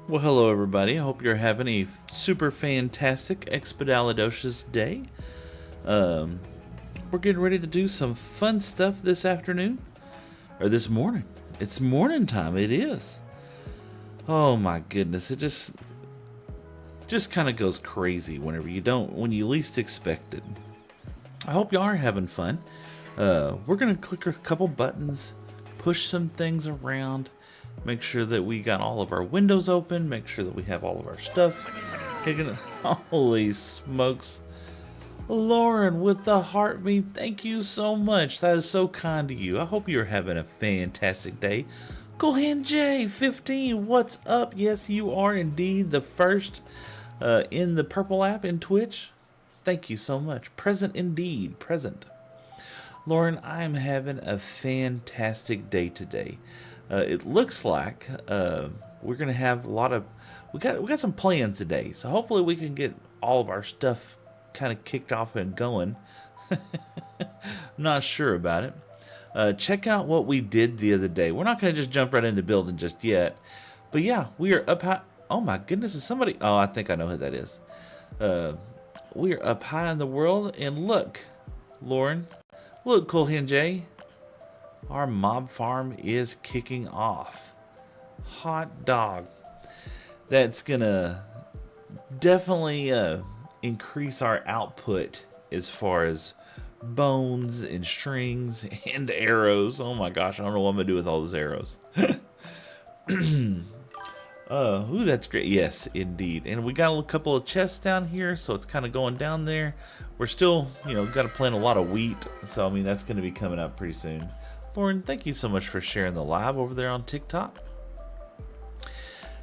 Well, hello everybody. I hope you're having a super fantastic expedalidocious day. Um, we're getting ready to do some fun stuff this afternoon or this morning. It's morning time. It is. Oh my goodness! It just kind of goes crazy when you least expect it. I hope you are having fun. We're gonna click a couple buttons, push some things around, make sure that we got all of our windows open, make sure that we have all of our stuff. Holy smokes. Lauren with the heartbeat, thank you so much. That is so kind to you. I hope you're having a fantastic day. Coolhand J15, what's up? Yes, you are indeed the first in the purple app in Twitch. Thank you so much. Present indeed, present. Lauren, I'm having a fantastic day today. It looks like we're gonna have a lot of we got some plans today, so hopefully we can get all of our stuff kind of kicked off and going. I'm not sure about it. Check out what we did the other day. We're not gonna just jump right into building just yet, but yeah, we are up high. Oh my goodness, is somebody? Oh, I think I know who that is. We are up high in the world, and look, Lauren, look, Coolhen J. Our mob farm is kicking off. Hot dog. That's gonna definitely increase our output as far as bones and strings and arrows. Oh my gosh, I don't know what I'm gonna do with all those arrows. Ooh, that's great. Yes, indeed. And we got a couple of chests down here, so it's kind of going down there. We're still, got to plant a lot of wheat, so I mean that's going to be coming up pretty soon. Lauren, thank you so much for sharing the live over there on TikTok.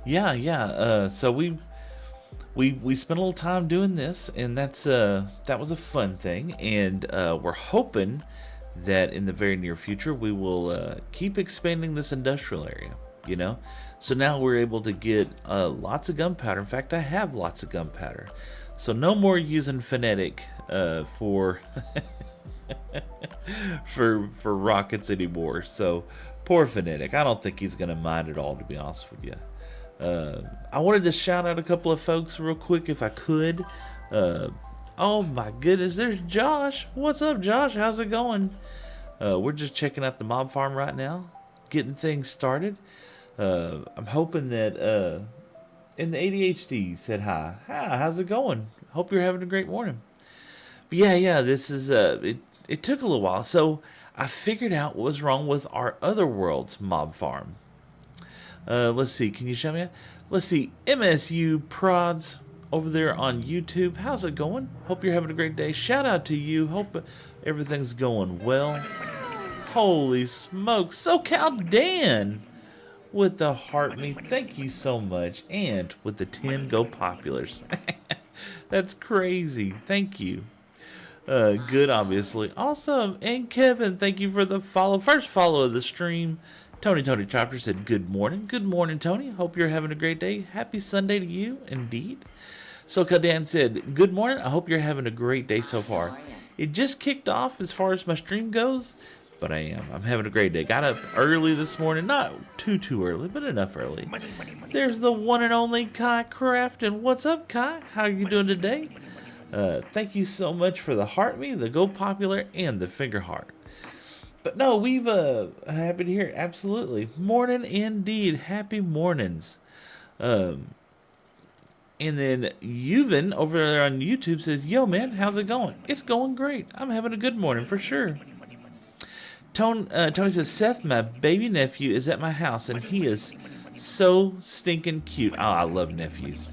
Yeah. So we spent a little time doing this, and that was a fun thing. And we're hoping that in the very near future we will keep expanding this industrial area. So now we're able to get lots of gunpowder. In fact, I have lots of gunpowder. So no more using phonetic for. for rockets anymore. So poor Phonetic. I don't think he's gonna mind at all, to be honest with you. I wanted to shout out a couple of folks real quick if I could. Oh my goodness, there's Josh. What's up, Josh? How's it going? We're just checking out the mob farm right now, getting things started. I'm hoping that in the ADHD said hi. Hi, how's it going? Hope you're having a great morning. But yeah, this is it took a little while, so I figured out what was wrong with our other world's mob farm. Let's see, can you show me? Let's see, MSU Prods over there on YouTube. How's it going? Hope you're having a great day. Shout out to you. Hope everything's going well. Holy smokes, SoCal Dan with the heart me. Thank you so much. And with the 10 Go Populars. That's crazy. Thank you. Good, obviously. Awesome. And Kevin, thank you for the follow. First follow of the stream. Tony Chopper said, good morning. Good morning, Tony. Hope you're having a great day. Happy Sunday to you, indeed. So Dan said, good morning. I hope you're having a great day so far. It just kicked off as far as my stream goes, but I am. I'm having a great day. Got up early this morning. Not too early, but enough early. There's the one and only Kai Crafton. What's up, Kai? How are you doing today? Thank you so much for the heart me, the Go Popular, and the finger heart. But no, we've happy to hear it. Absolutely. Morning indeed. Happy mornings. And then Yuvin over there on YouTube says, yo man, how's it going? It's going great. I'm having a good morning for sure. Tony says, Seth, my baby nephew, is at my house and he is so stinking cute. Oh, I love nephews.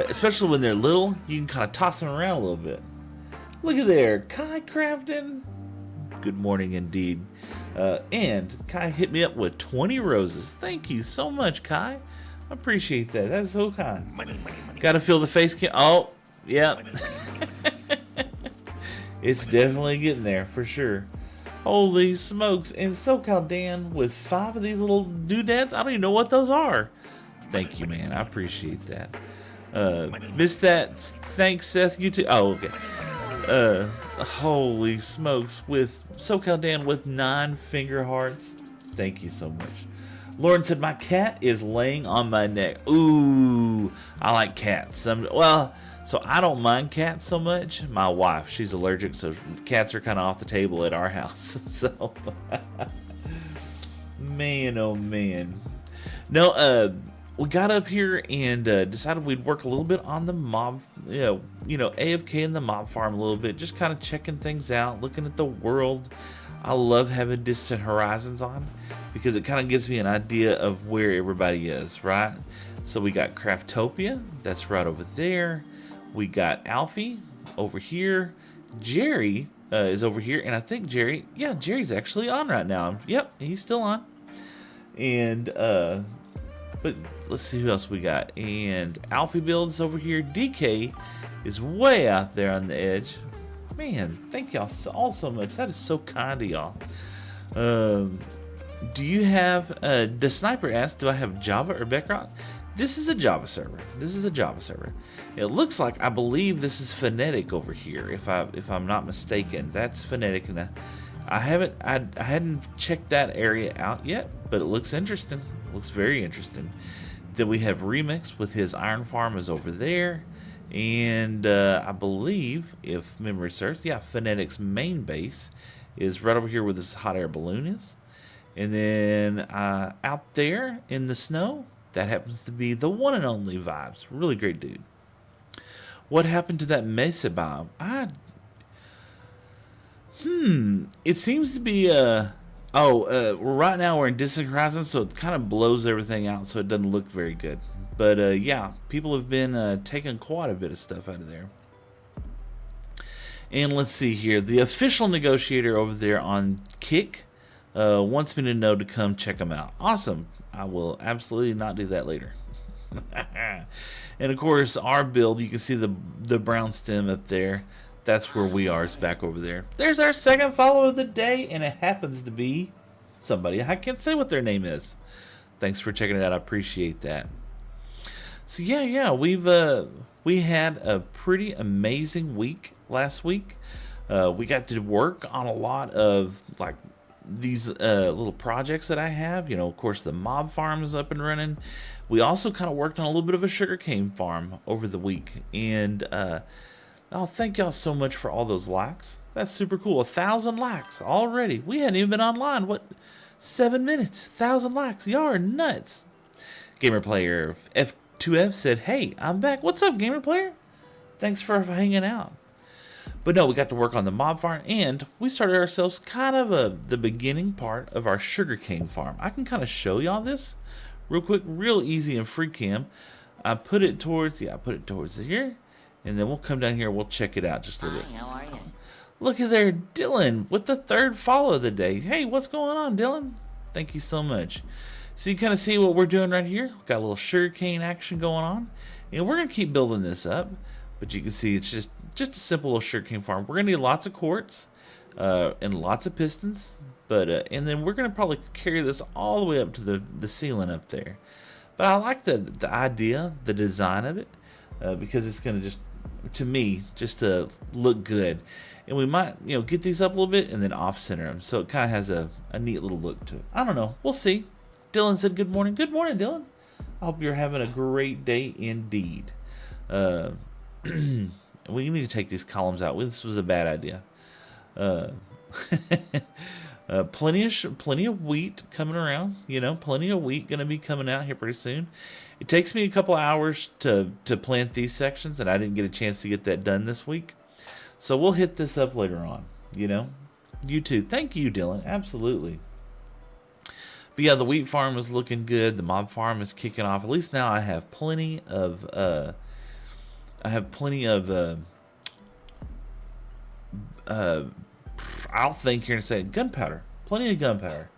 Especially when they're little, you can kind of toss them around a little bit. Look at there, Kai Crafton. Good morning indeed. And Kai hit me up with 20 roses. Thank you so much, Kai. I appreciate that. That's so kind. Got to feel the face cam. Oh, yeah. It's definitely getting there for sure. Holy smokes. And SoCal Dan with 5 of these little doodads. I don't even know what those are. Thank you, man. I appreciate that. Missed that. Thanks, Seth. You too. Oh, okay. Holy smokes. With SoCal Dan with 9 finger hearts. Thank you so much. Lauren said, my cat is laying on my neck. Ooh, I like cats. So I don't mind cats so much. My wife, she's allergic, so cats are kind of off the table at our house. So, man, oh man. No, we got up here and decided we'd work a little bit on the mob, AFK in the mob farm a little bit, just kind of checking things out, looking at the world. I love having distant horizons on because it kind of gives me an idea of where everybody is, right? So we got Craftopia, that's right over there. We got Alfie over here. Jerry is over here, and I think Jerry's actually on right now. Yep, he's still on. And but let's see who else we got. And Alfie builds over here. DK is way out there on the edge. Man, thank y'all all so much. That is so kind of y'all. Do you have the sniper asked, do I have Java or Bedrock? This is a Java server. It looks like, I believe this is phonetic over here, if I'm not mistaken. That's phonetic, and I hadn't checked that area out yet, but it looks interesting. It looks very interesting. Then we have Remix with his iron farm is over there, and I believe, if memory serves, Phonetic's main base is right over here where this hot air balloon is. And then out there in the snow, that happens to be the one and only Vibes. Really great dude. What happened to that Mesa bomb? It seems to be right now we're in distant horizon, so it kind of blows everything out, so it doesn't look very good. But people have been taking quite a bit of stuff out of there. And let's see here, the official negotiator over there on Kick wants me to know to come check them out. Awesome. I will absolutely not do that later. And of course, our build, you can see the brown stem up there. That's where we are. It's back over there. There's our second follow of the day, and it happens to be somebody. I can't say what their name is. Thanks for checking it out. I appreciate that. So we had a pretty amazing week last week. We got to work on a lot of these little projects that I have. Of course, the mob farm is up and running. We also kind of worked on a little bit of a sugarcane farm over the week, and thank y'all so much for all those likes. That's super cool. 1,000 likes already. We hadn't even been online. 7 minutes? 1,000 likes. Y'all are nuts. Gamer Player F2F said, "Hey, I'm back. What's up, Gamer Player? Thanks for hanging out." But no, we got to work on the mob farm, and we started ourselves kind of the beginning part of our sugarcane farm. I can kind of show y'all this real quick, real easy in free cam. I put it towards here, and then we'll come down here. We'll check it out just a little bit. How are you? Look at there, Dylan, with the third follow of the day. Hey, what's going on, Dylan? Thank you so much. So you kind of see what we're doing right here. We've got a little sugarcane action going on, and we're gonna keep building this up. But you can see it's just a simple little sugarcane farm. We're gonna need lots of quartz and lots of pistons, but and then we're gonna probably carry this all the way up to the ceiling up there. But I like the idea, the design of it, because it's gonna just to look good. And we might get these up a little bit and then off center them, so it kind of has a neat little look to it. I don't know, we'll see. Dylan said good morning. Good morning, Dylan. I hope you're having a great day indeed. We need to take these columns out. This was a bad idea. Plenty of wheat coming around. Plenty of wheat going to be coming out here pretty soon. It takes me a couple hours to plant these sections, and I didn't get a chance to get that done this week. So we'll hit this up later on. You too. Thank you, Dylan. Absolutely. But yeah, the wheat farm is looking good. The mob farm is kicking off. At least now I have plenty of I'll think here and say gunpowder. Plenty of gunpowder.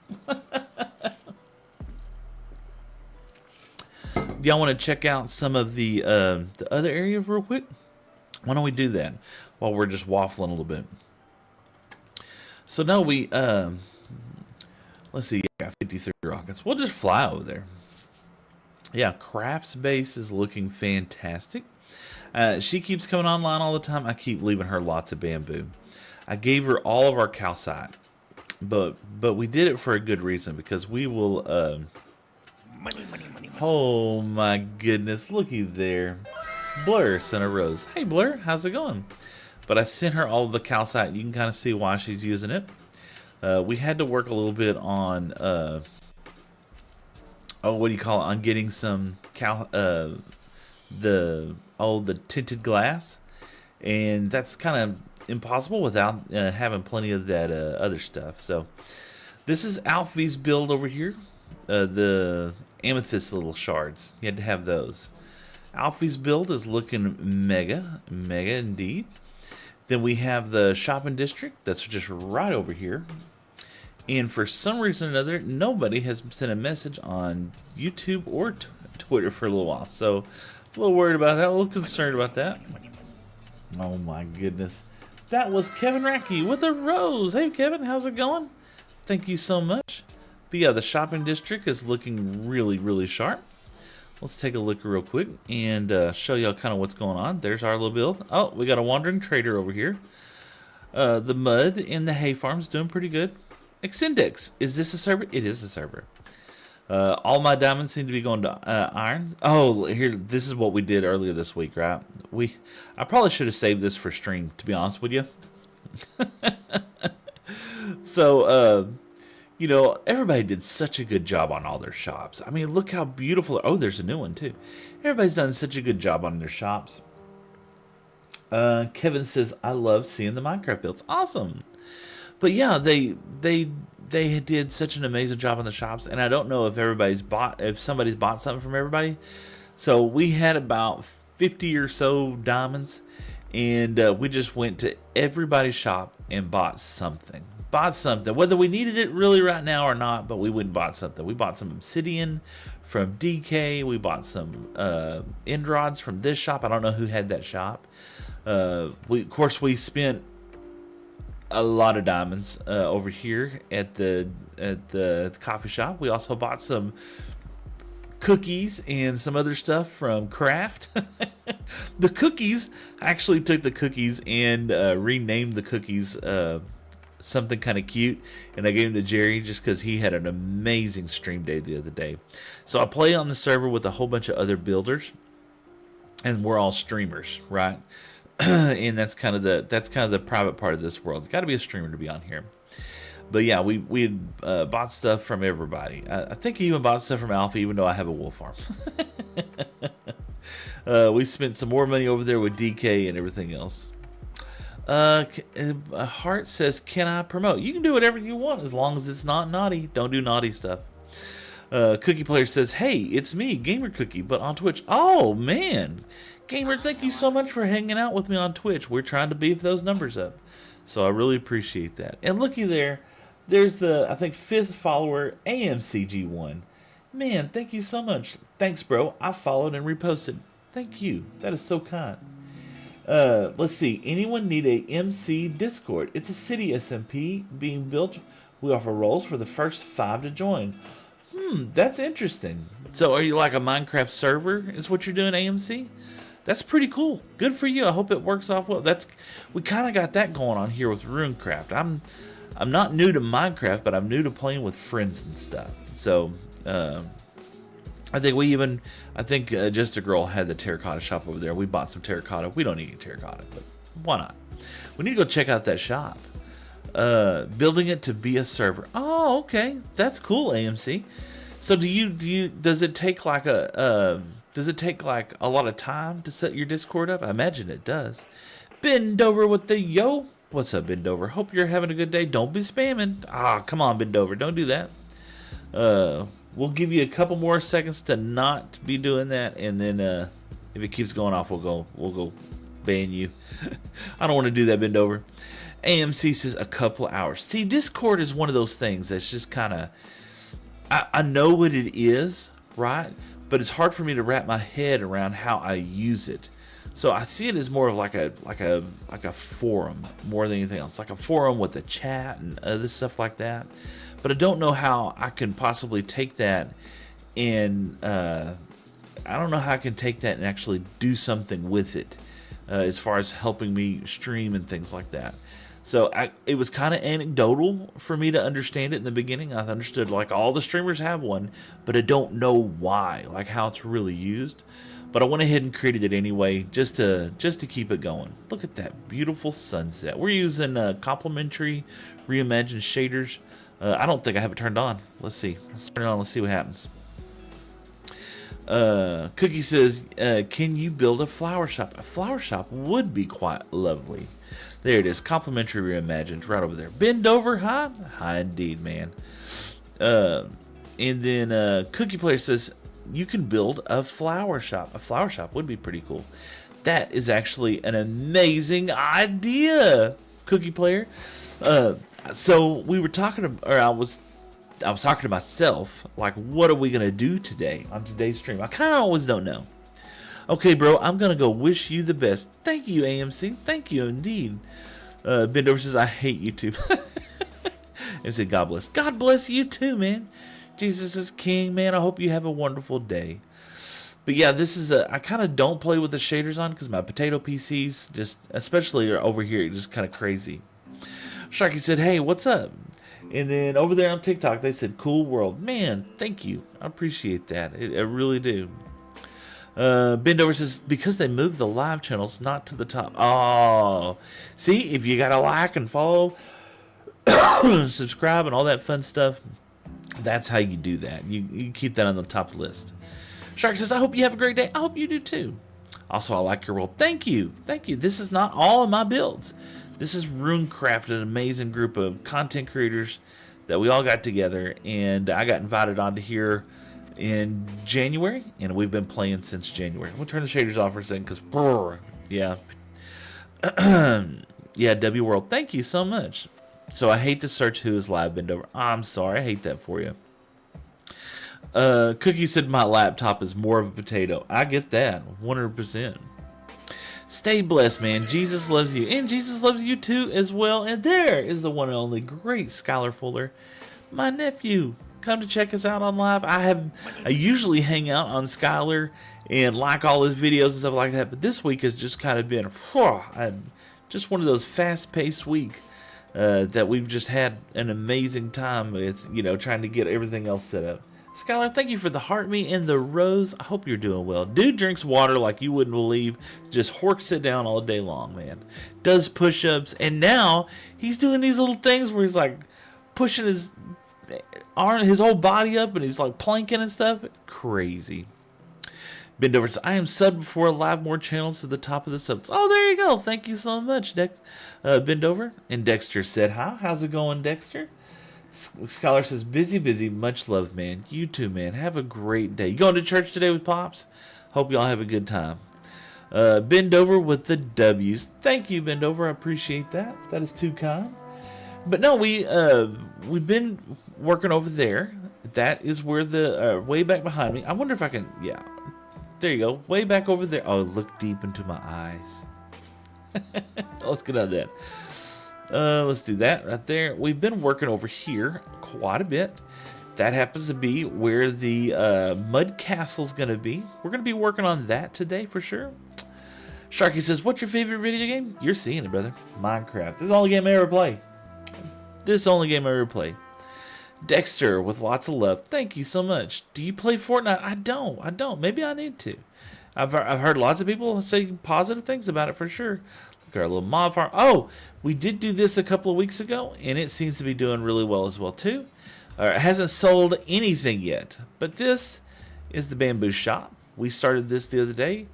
Y'all want to check out some of the other areas real quick? Why don't we do that while we're just waffling a little bit? So now we let's see. Yeah, 53 rockets. We'll just fly over there. Yeah, Craft's base is looking fantastic. She keeps coming online all the time. I keep leaving her lots of bamboo. I gave her all of our calcite, but we did it for a good reason, because we will Oh my goodness, looky there. Blur sent a rose. Hey Blur, how's it going? But I sent her all of the calcite. You can kind of see why she's using it. We had to work a little bit on, what do you call it? On getting some the tinted glass, and that's kind of impossible without having plenty of that other stuff. So this is Alfie's build over here. The amethyst little shards. You had to have those. Alfie's build is looking mega indeed. Then we have the shopping district that's just right over here. And for some reason or another, nobody has sent a message on YouTube or Twitter for a little while. So a little worried about that, a little concerned about that. Oh my goodness. That was Kevin Racky with a rose. Hey Kevin, how's it going? Thank you so much. But yeah, the shopping district is looking really sharp. Let's take a look real quick and show y'all kind of what's going on. There's our little build. Oh, we got a wandering trader over here. The mud in the hay farm's doing pretty good. Exindex, is this a server? It is a server. All my diamonds seem to be going to iron. Oh, here, this is what we did earlier this week, right? I probably should have saved this for stream, to be honest with you. So, you know, everybody did such a good job on all their shops. I mean, look how beautiful. Oh, there's a new one too. Everybody's done such a good job on their shops. Kevin says, I love seeing the Minecraft builds. Awesome. But yeah, they did such an amazing job on the shops, and I don't know if somebody's bought something from everybody. So we had about 50 or so diamonds, and we just went to everybody's shop and bought something. Whether we needed it really right now or not, but we went and bought something. We bought some obsidian from DK. We bought some end rods from this shop. I don't know who had that shop. Of course, we spent a lot of diamonds over here at the coffee shop. We also bought some cookies and some other stuff from Craft. The cookies, I actually took the cookies and renamed the cookies something kind of cute, and I gave them to Jerry just because he had an amazing stream day the other day. So I play on the server with a whole bunch of other builders, and we're all streamers, right? And that's kind of the private part of this world. Got to be a streamer to be on here. But yeah, we had bought stuff from everybody. I think he even bought stuff from Alpha, even though I have a wool farm. We spent some more money over there with DK and everything else. Heart says, can I promote? You can do whatever you want as long as it's not naughty. Don't do naughty stuff. Cookie Player says, hey, it's me, Gamer Cookie, but on Twitch. Oh, man. Gamer, thank you so much for hanging out with me on Twitch. We're trying to beef those numbers up. So I really appreciate that. And looky there. There's the, I think, 5th follower, AMCG1. Man, thank you so much. Thanks, bro. I followed and reposted. Thank you. That is so kind. Let's see. Anyone need a MC Discord? It's a city SMP being built. We offer roles for the first 5 to join. That's interesting. So are you like a Minecraft server is what you're doing, AMC? That's pretty cool. Good for you. I hope it works off well. We kind of got that going on here with Runecraft. I'm not new to Minecraft, but I'm new to playing with friends and stuff. So I think Just a Girl had the terracotta shop over there. We bought some terracotta. We don't need any terracotta, but why not? We need to go check out that shop. Building it to be a server. Oh, okay. That's cool, AMC. So does it take like a lot of time to set your Discord up? I imagine it does. Bend over with the yo. What's up, Bend Over? Hope you're having a good day. Don't be spamming. Come on, Bend Over. Don't do that. We'll give you a couple more seconds to not be doing that, and then if it keeps going off, we'll go ban you. I don't want to do that, Bend Over. AMC says a couple hours. See, Discord is one of those things that's just kind of, I know what it is, right? But it's hard for me to wrap my head around how I use it. So I see it as more of like a forum more than anything else, like a forum with a chat and other stuff like that. But I don't know how I can possibly take that and I don't know how I can take that and actually do something with it as far as helping me stream and things like that. So it was kind of anecdotal for me to understand it in the beginning. I understood like all the streamers have one, but I don't know why, like how it's really used. But I went ahead and created it anyway, just to keep it going. Look at that beautiful sunset. We're using complimentary reimagined shaders. I don't think I have it turned on. Let's see. Let's turn it on. Let's see what happens. Cookie says, can you build a flower shop? A flower shop would be quite lovely. There it is. Complimentary reimagined right over there. Bend over. Hi. Hi indeed, man. And then Cookie Player says, you can build a flower shop. A flower shop would be pretty cool. That is actually an amazing idea, Cookie Player. So we were talking, or I was talking to myself, like, what are we gonna do today on today's stream? I kind of always don't know. Okay, bro, I'm gonna go wish you the best. Thank you, AMC. Thank you indeed. Bendover says, I hate YouTube. And said, God bless. God bless you too, man. Jesus is king, man. I hope you have a wonderful day. But yeah, this is I kind of don't play with the shaders on because my potato PCs, just especially over here, just kind of crazy. Sharky said, hey, what's up? And then over there on TikTok, they said, cool world. Man, thank you. I appreciate that. I really do. Bendover says, because they moved the live channels not to the top. Oh, see, if you got to like and follow, subscribe and all that fun stuff, that's how you do that. You keep that on the top list. Shark says, I hope you have a great day. I hope you do too. Also, I like your world. Thank you. Thank you. This is not all of my builds. This is Runecraft, an amazing group of content creators that we all got together, and I got invited onto here in January, and we've been playing since January. We'll turn the shaders off for a second, because, yeah. Yeah, W World, thank you so much. So I hate to search who is live bend over. I'm sorry, I hate that for you. Cookie said my laptop is more of a potato. I get that, 100%. Stay blessed, man. Jesus loves you, and Jesus loves you too as well. And there is the one and only great Skylar Fuller, my nephew. Come to check us out on live. I usually hang out on Skylar and like all his videos and stuff like that, but this week has just kind of been just one of those fast-paced weeks that we've just had an amazing time with, trying to get everything else set up. Skylar, thank you for the heart me and the rose. I hope you're doing well. Dude drinks water like you wouldn't believe. Just horks it down all day long, man. Does push-ups, and now he's doing these little things where he's like pushing his arm, his whole body up, and he's like planking and stuff. Crazy. Bendover says, I am subbed before live more channels to the top of the subs. Oh, there you go. Thank you so much, Bendover. And Dexter said, hi. How's it going, Dexter? Scholar says, busy, much love, man. You too, man. Have a great day. You going to church today with Pops? Hope y'all have a good time. Bendover with the W's. Thank you, Bendover. I appreciate that. That is too kind. But no, we've been working over there. That is where the, way back behind me. I wonder if I can, yeah. There you go. Way back over there. Oh, look deep into my eyes. Let's get on that. Let's do that right there. We've been working over here quite a bit. That happens to be where the mud castle's going to be. We're going to be working on that today for sure. Sharky says, what's your favorite video game? You're seeing it, brother. Minecraft. This is the only game I ever play. Dexter with lots of love. Thank you so much. Do you play Fortnite? I don't. Maybe I need to. I've heard lots of people say positive things about it for sure. Look at our little mob farm. Oh, we did do this a couple of weeks ago, and it seems to be doing really well as well too. It hasn't sold anything yet, but this is the bamboo shop. We started this the other day,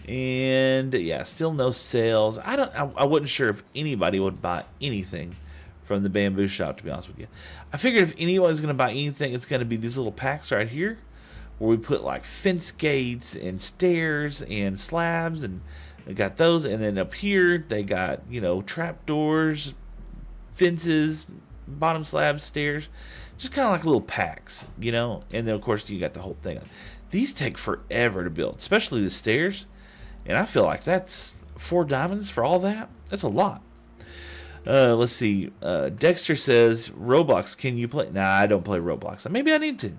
and yeah, still no sales. I wasn't sure if anybody would buy anything from the bamboo shop, to be honest with you. I figured if anyone's going to buy anything, it's going to be these little packs right here, where we put like fence gates and stairs and slabs, and they got those. And then up here, they got, trap doors, fences, bottom slabs, stairs, just kind of like little packs, And then, of course, you got the whole thing. These take forever to build, especially the stairs. And I feel like that's 4 diamonds for all that. That's a lot. Let's see. Dexter says, Roblox, can you play? Nah, I don't play Roblox. Maybe I need to.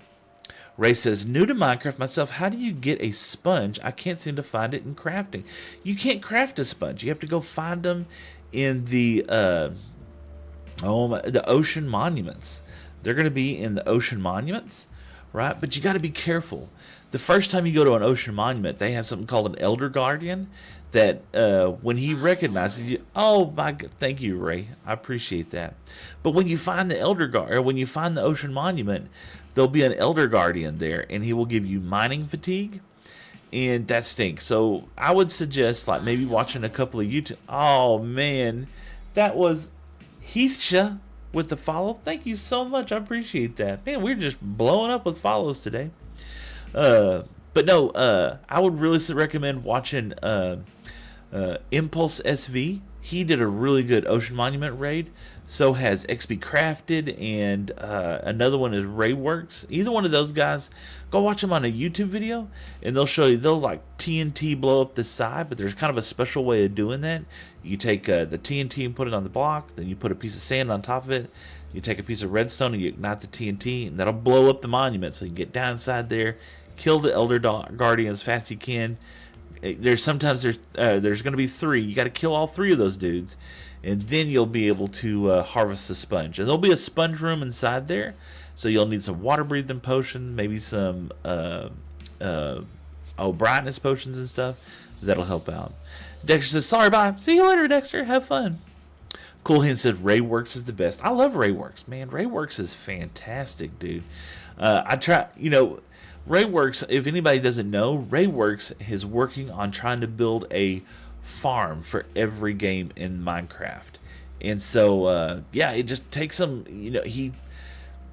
Ray says, new to Minecraft myself. How do you get a sponge? I can't seem to find it in crafting. You can't craft a sponge. You have to go find them in the The ocean monuments. They're going to be in the ocean monuments, right? But you got to be careful. The first time you go to an ocean monument, they have something called an elder guardian that when he recognizes you, oh my God, thank you, Ray, I appreciate that. But when you find the elder guard, or when you find the ocean monument, there'll be an elder guardian there, and he will give you mining fatigue, and that stinks. So I would suggest like maybe watching a couple of YouTube. Oh man, that was Heathsha with the follow. Thank you so much. I appreciate that. Man, we're just blowing up with follows today. But no, I would really recommend watching Impulse SV. He did a really good Ocean Monument raid. So has XP Crafted, and another one is Rayworks. Either one of those guys, go watch them on a YouTube video, and they'll show you. They'll like TNT blow up the side, but there's kind of a special way of doing that. You take the TNT and put it on the block, then you put a piece of sand on top of it. You take a piece of redstone and you ignite the TNT, and that'll blow up the monument. So you can get down inside there, kill the Elder Guardian as fast as you can. There's going to be 3. You got to kill all 3 of those dudes, and then you'll be able to harvest the sponge. And there'll be a sponge room inside there, so you'll need some water breathing potion, maybe some brightness potions and stuff. That'll help out. Dexter says, sorry, bye. See you later, Dexter. Have fun. Cool Hen said Rayworks is the best. I love Rayworks, man. Rayworks is fantastic, dude. Rayworks, if anybody doesn't know, Rayworks is working on trying to build a farm for every game in Minecraft. And so, it just takes him, he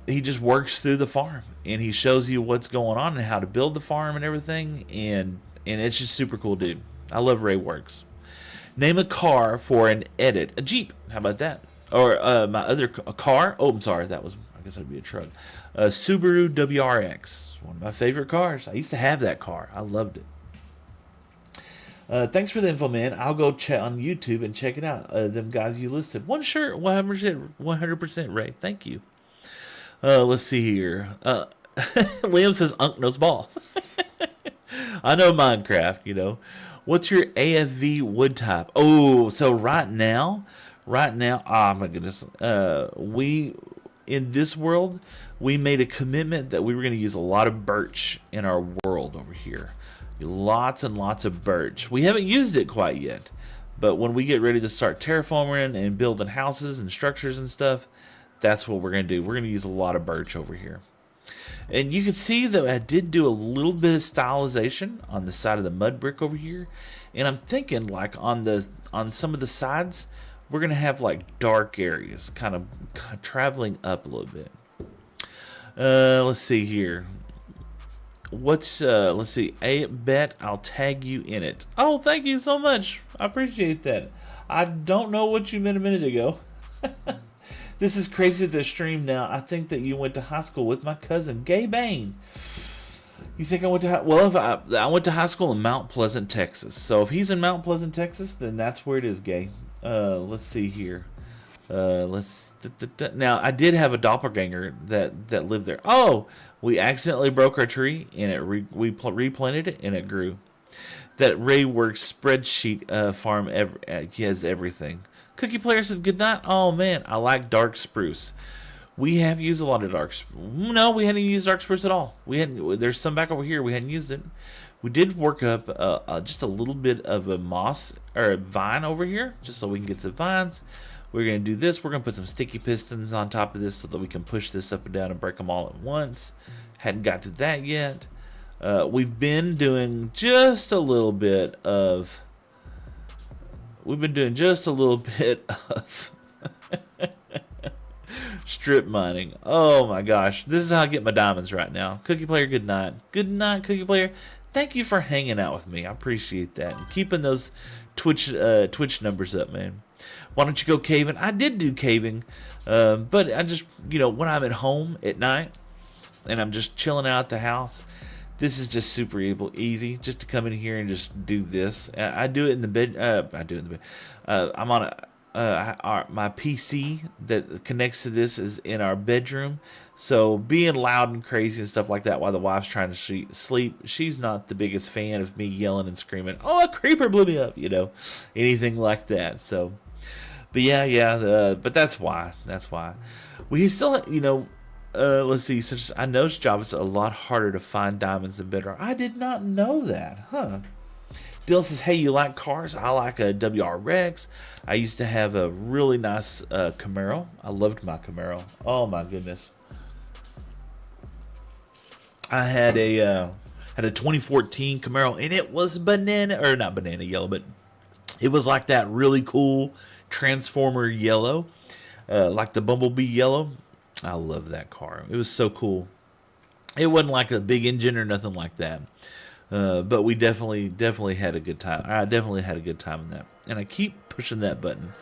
just works through the farm, and he shows you what's going on and how to build the farm and everything. And it's just super cool, dude. I love Rayworks. Name a car for an edit. A Jeep. How about that? Or a car. Oh, I'm sorry. I guess that'd be a truck. Subaru WRX. One of my favorite cars. I used to have that car. I loved it. Thanks for the info, man. I'll go check on YouTube and check it out. Them guys you listed. One shirt, 100% Ray. Thank you. Let's see here. Liam says Unk knows ball. I know Minecraft, What's your AFV wood type? Oh, so right now, oh my goodness. In this world, we made a commitment that we were going to use a lot of birch in our world over here. Lots and lots of birch. We haven't used it quite yet, but when we get ready to start terraforming and building houses and structures and stuff, that's what we're going to do. We're going to use a lot of birch over here. And you can see that I did do a little bit of stylization on the side of the mud brick over here. And I'm thinking like on some of the sides, we're going to have like dark areas kind of traveling up a little bit. Let's see here. Let's see. I bet I'll tag you in it. Oh, thank you so much. I appreciate that. I don't know what you meant a minute ago. This is crazy to stream now. I think that you went to high school with my cousin, Gay Bain. You think I went to I went to high school in Mount Pleasant, Texas. So if he's in Mount Pleasant, Texas, then that's where it is, Gay. Let's see here. Now I did have a doppelganger that lived there. Oh, we accidentally broke our tree, and we replanted it, and it grew. That Rayworks spreadsheet farm has everything. Cookie Player said good night. Oh man, I like dark spruce. We have used a lot of dark spruce. No, we hadn't used dark spruce at all. There's some back over here. We hadn't used it. We did work up just a little bit of a moss or a vine over here, just so we can get some vines. We're going to do this. We're going to put some sticky pistons on top of this so that we can push this up and down and break them all at once. Hadn't got to that yet. We've been doing just a little bit of... strip mining. Oh my gosh. This is how I get my diamonds right now. Cookie Player, good night. Good night, Cookie Player. Thank you for hanging out with me. I appreciate that. And keeping those Twitch numbers up, man. Why don't you go caving? I did do caving. But I just, when I'm at home at night and I'm just chilling out at the house, this is just super easy just to come in here and just do this. I do it in the bed. I'm on my PC that connects to this is in our bedroom. So being loud and crazy and stuff like that while the wife's trying to sleep, she's not the biggest fan of me yelling and screaming, oh, a creeper blew me up, anything like that. So, but But yeah. But that's why. That's why. We still, let's see. Since I know Java's a lot harder to find diamonds than Bedrock. I did not know that, huh? Dylan says, "Hey, you like cars? I like a WRX. I used to have a really nice Camaro. I loved my Camaro. Oh my goodness. I had a 2014 Camaro, and it was not banana yellow, but it was like that really cool Transformer yellow, like the Bumblebee yellow. I love that car. It was so cool. It wasn't like a big engine or nothing like that. But we definitely had a good time. I definitely had a good time in that. And I keep pushing that button.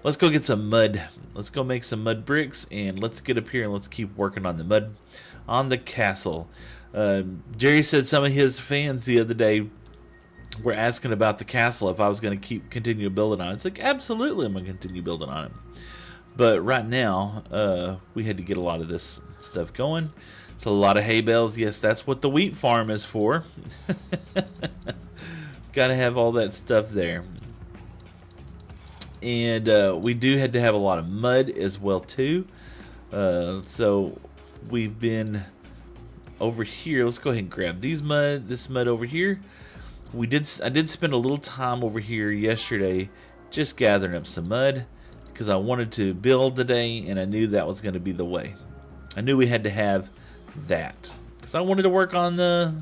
Let's go get some mud. Let's go make some mud bricks, and let's get up here and let's keep working on the mud on the castle. Jerry said some of his fans the other day were asking about the castle, if I was going to continue building on it. It's like, absolutely, I'm going to continue building on it. But right now, we had to get a lot of this stuff going. It's a lot of hay bales. Yes, that's what the wheat farm is for. Got to have all that stuff there. And we do had to have a lot of mud as well too. So we've been over here. Let's go ahead and grab this mud over here. I did spend a little time over here yesterday just gathering up some mud because I wanted to build today, and I knew that was going to be the way. I knew we had to have that because I wanted to work on the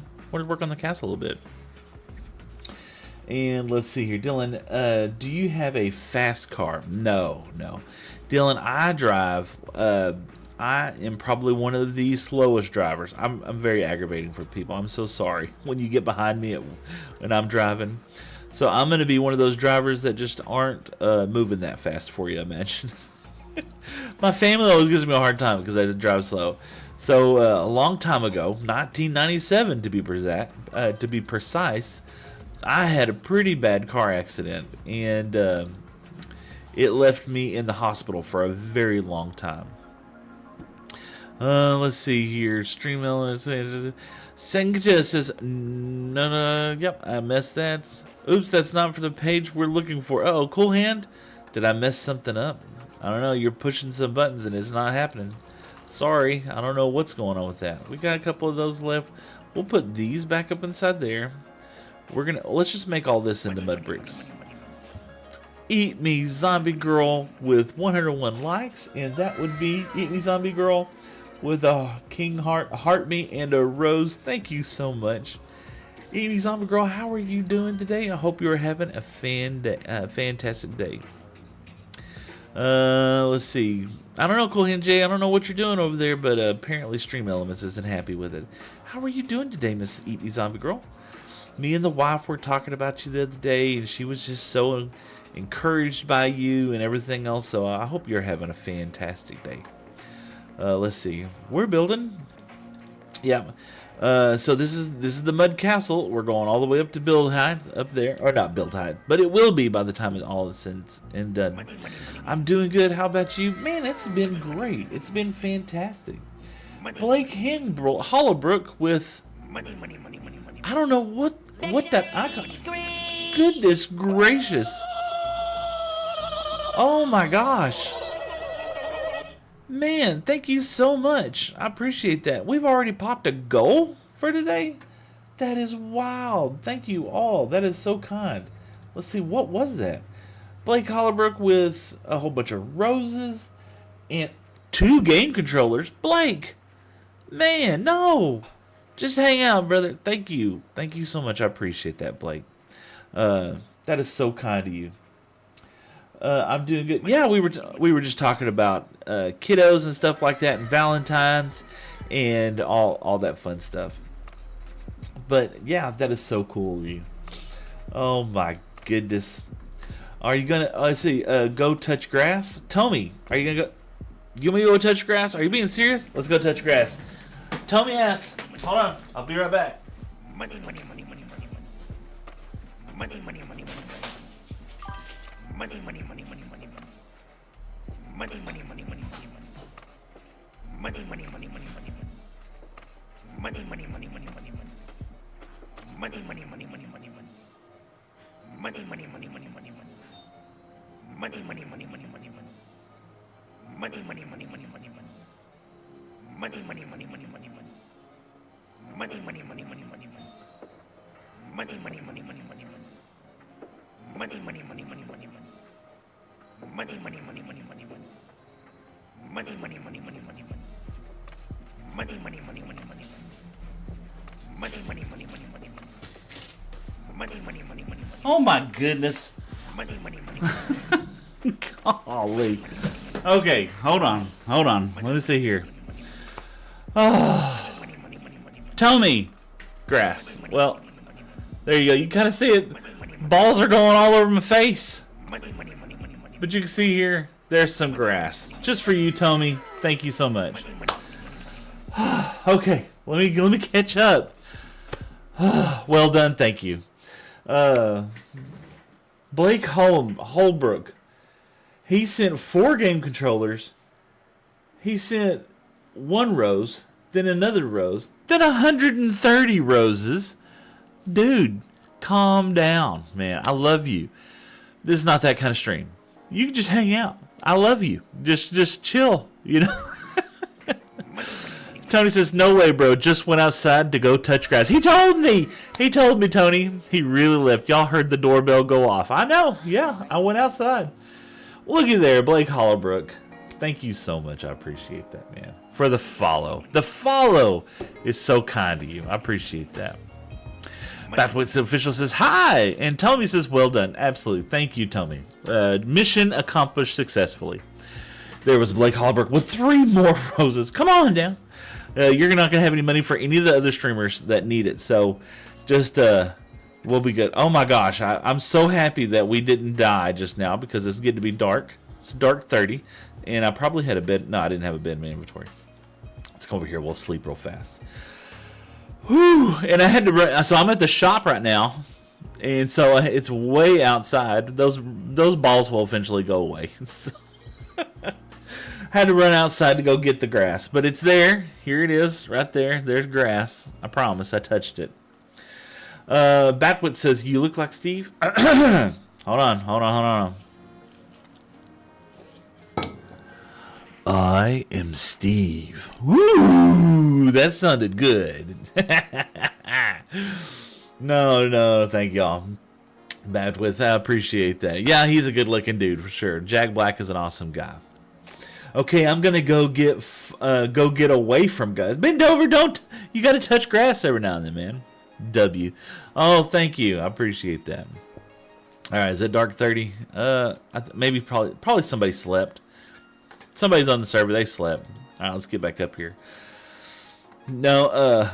castle a little bit. And let's see here, Dylan. Do you have a fast car? No. Dylan, I drive. I am probably one of the slowest drivers. I'm very aggravating for people. I'm so sorry when you get behind me when I'm driving. So I'm going to be one of those drivers that just aren't moving that fast for you, I imagine. My family always gives me a hard time because I drive slow. So a long time ago, 1997 to be precise, I had a pretty bad car accident, and it left me in the hospital for a very long time. Let's see here. Stream Sengaja says, no, yep, I messed that. Oops, that's not for the page we're looking for. Oh, cool hand. Did I mess something up? I don't know. You're pushing some buttons and it's not happening. Sorry, I don't know what's going on with that. We got a couple of those left. We'll put these back up inside there. Let's just make all this into mud bricks. Eat Me Zombie Girl with 101 likes, and that would be Eat Me Zombie Girl with a king heart, a heart me, and a rose. Thank you so much. Eat Me Zombie Girl, how are you doing today? I hope you're having a fantastic day. Let's see. I don't know, Cool Hand Jay. I don't know what you're doing over there, but apparently Stream Elements isn't happy with it. How are you doing today, Miss Eat Me Zombie Girl? Me and the wife were talking about you the other day, and she was just so encouraged by you and everything else. So I hope you're having a fantastic day. Let's see. We're building. Yeah. So this is the mud castle. We're going all the way up to build height up there, or not build height, but it will be by the time it all is said and done. I'm doing good. How about you, man? It's been great. It's been fantastic. Blake Hollowbrook with I don't know what that icon. Goodness gracious! Oh my gosh! Man, thank you so much. I appreciate that. We've already popped a goal for today. That is wild. Thank you all. That is so kind. Let's see, what was that? Blake Hollowbrook with a whole bunch of roses and 2 game controllers. Blake! Man, no! Just hang out, brother. Thank you. Thank you so much. I appreciate that, Blake. That is so kind of you. I'm doing good. Yeah, we were just talking about kiddos and stuff like that, and Valentine's, and all that fun stuff. But yeah, that is so cool of you. Oh my goodness. Are you gonna? Let's see. Go touch grass. Tommy, are you gonna go? You want me to go touch grass? Are you being serious? Let's go touch grass. Tommy asked. Hold on. I'll be right back. Money. Oh my goodness. Golly. Okay, hold on. Let me see here. Oh. Tell me. Grass. Well, there you go. You kind of see it. Balls are going all over my face. But you can see here, there's some grass. Just for you, Tommy. Thank you so much. Okay, let me catch up. Well done, thank you. Blake Holbrook. He sent 4 game controllers. He sent 1 rose, then another rose, then 130 roses. Dude, calm down, man. I love you. This is not that kind of stream. You can just hang out. I love you. Just chill, you know? Tony says, no way, bro. Just went outside to go touch grass. He told me, Tony. He really left. Y'all heard the doorbell go off. I know. Yeah, I went outside. Looky there, Blake Hollowbrook. Thank you so much. I appreciate that, man. For the follow. The follow is so kind to you. I appreciate that. That's what the official says. Hi. And Tommy says, well done. Absolutely. Thank you, Tommy. Mission accomplished successfully. There was Blake Hollowbrook with 3 more roses. Come on down. You're not going to have any money for any of the other streamers that need it. So just we'll be good. Oh my gosh. I'm so happy that we didn't die just now because it's getting to be dark. It's dark 30. And I probably had a bed. No, I didn't have a bed in my inventory. Let's come over here. We'll sleep real fast. Whew. And I had to run. So I'm at the shop right now. And so it's way outside. Those balls will eventually go away. So had to run outside to go get the grass, but it's there. Here it is, right there. There's grass. I promise. I touched it. Batwit says, "You look like Steve." Hold on. I am Steve. Woo! That sounded good. No, thank y'all. Batwit, I appreciate that. Yeah, he's a good-looking dude for sure. Jack Black is an awesome guy. Okay, I'm gonna go get away from guys. Bend over, you gotta touch grass every now and then, man. W. Oh, thank you. I appreciate that. All right, is it dark 30? Probably somebody slept. Somebody's on the server. They slept. All right, let's get back up here. No.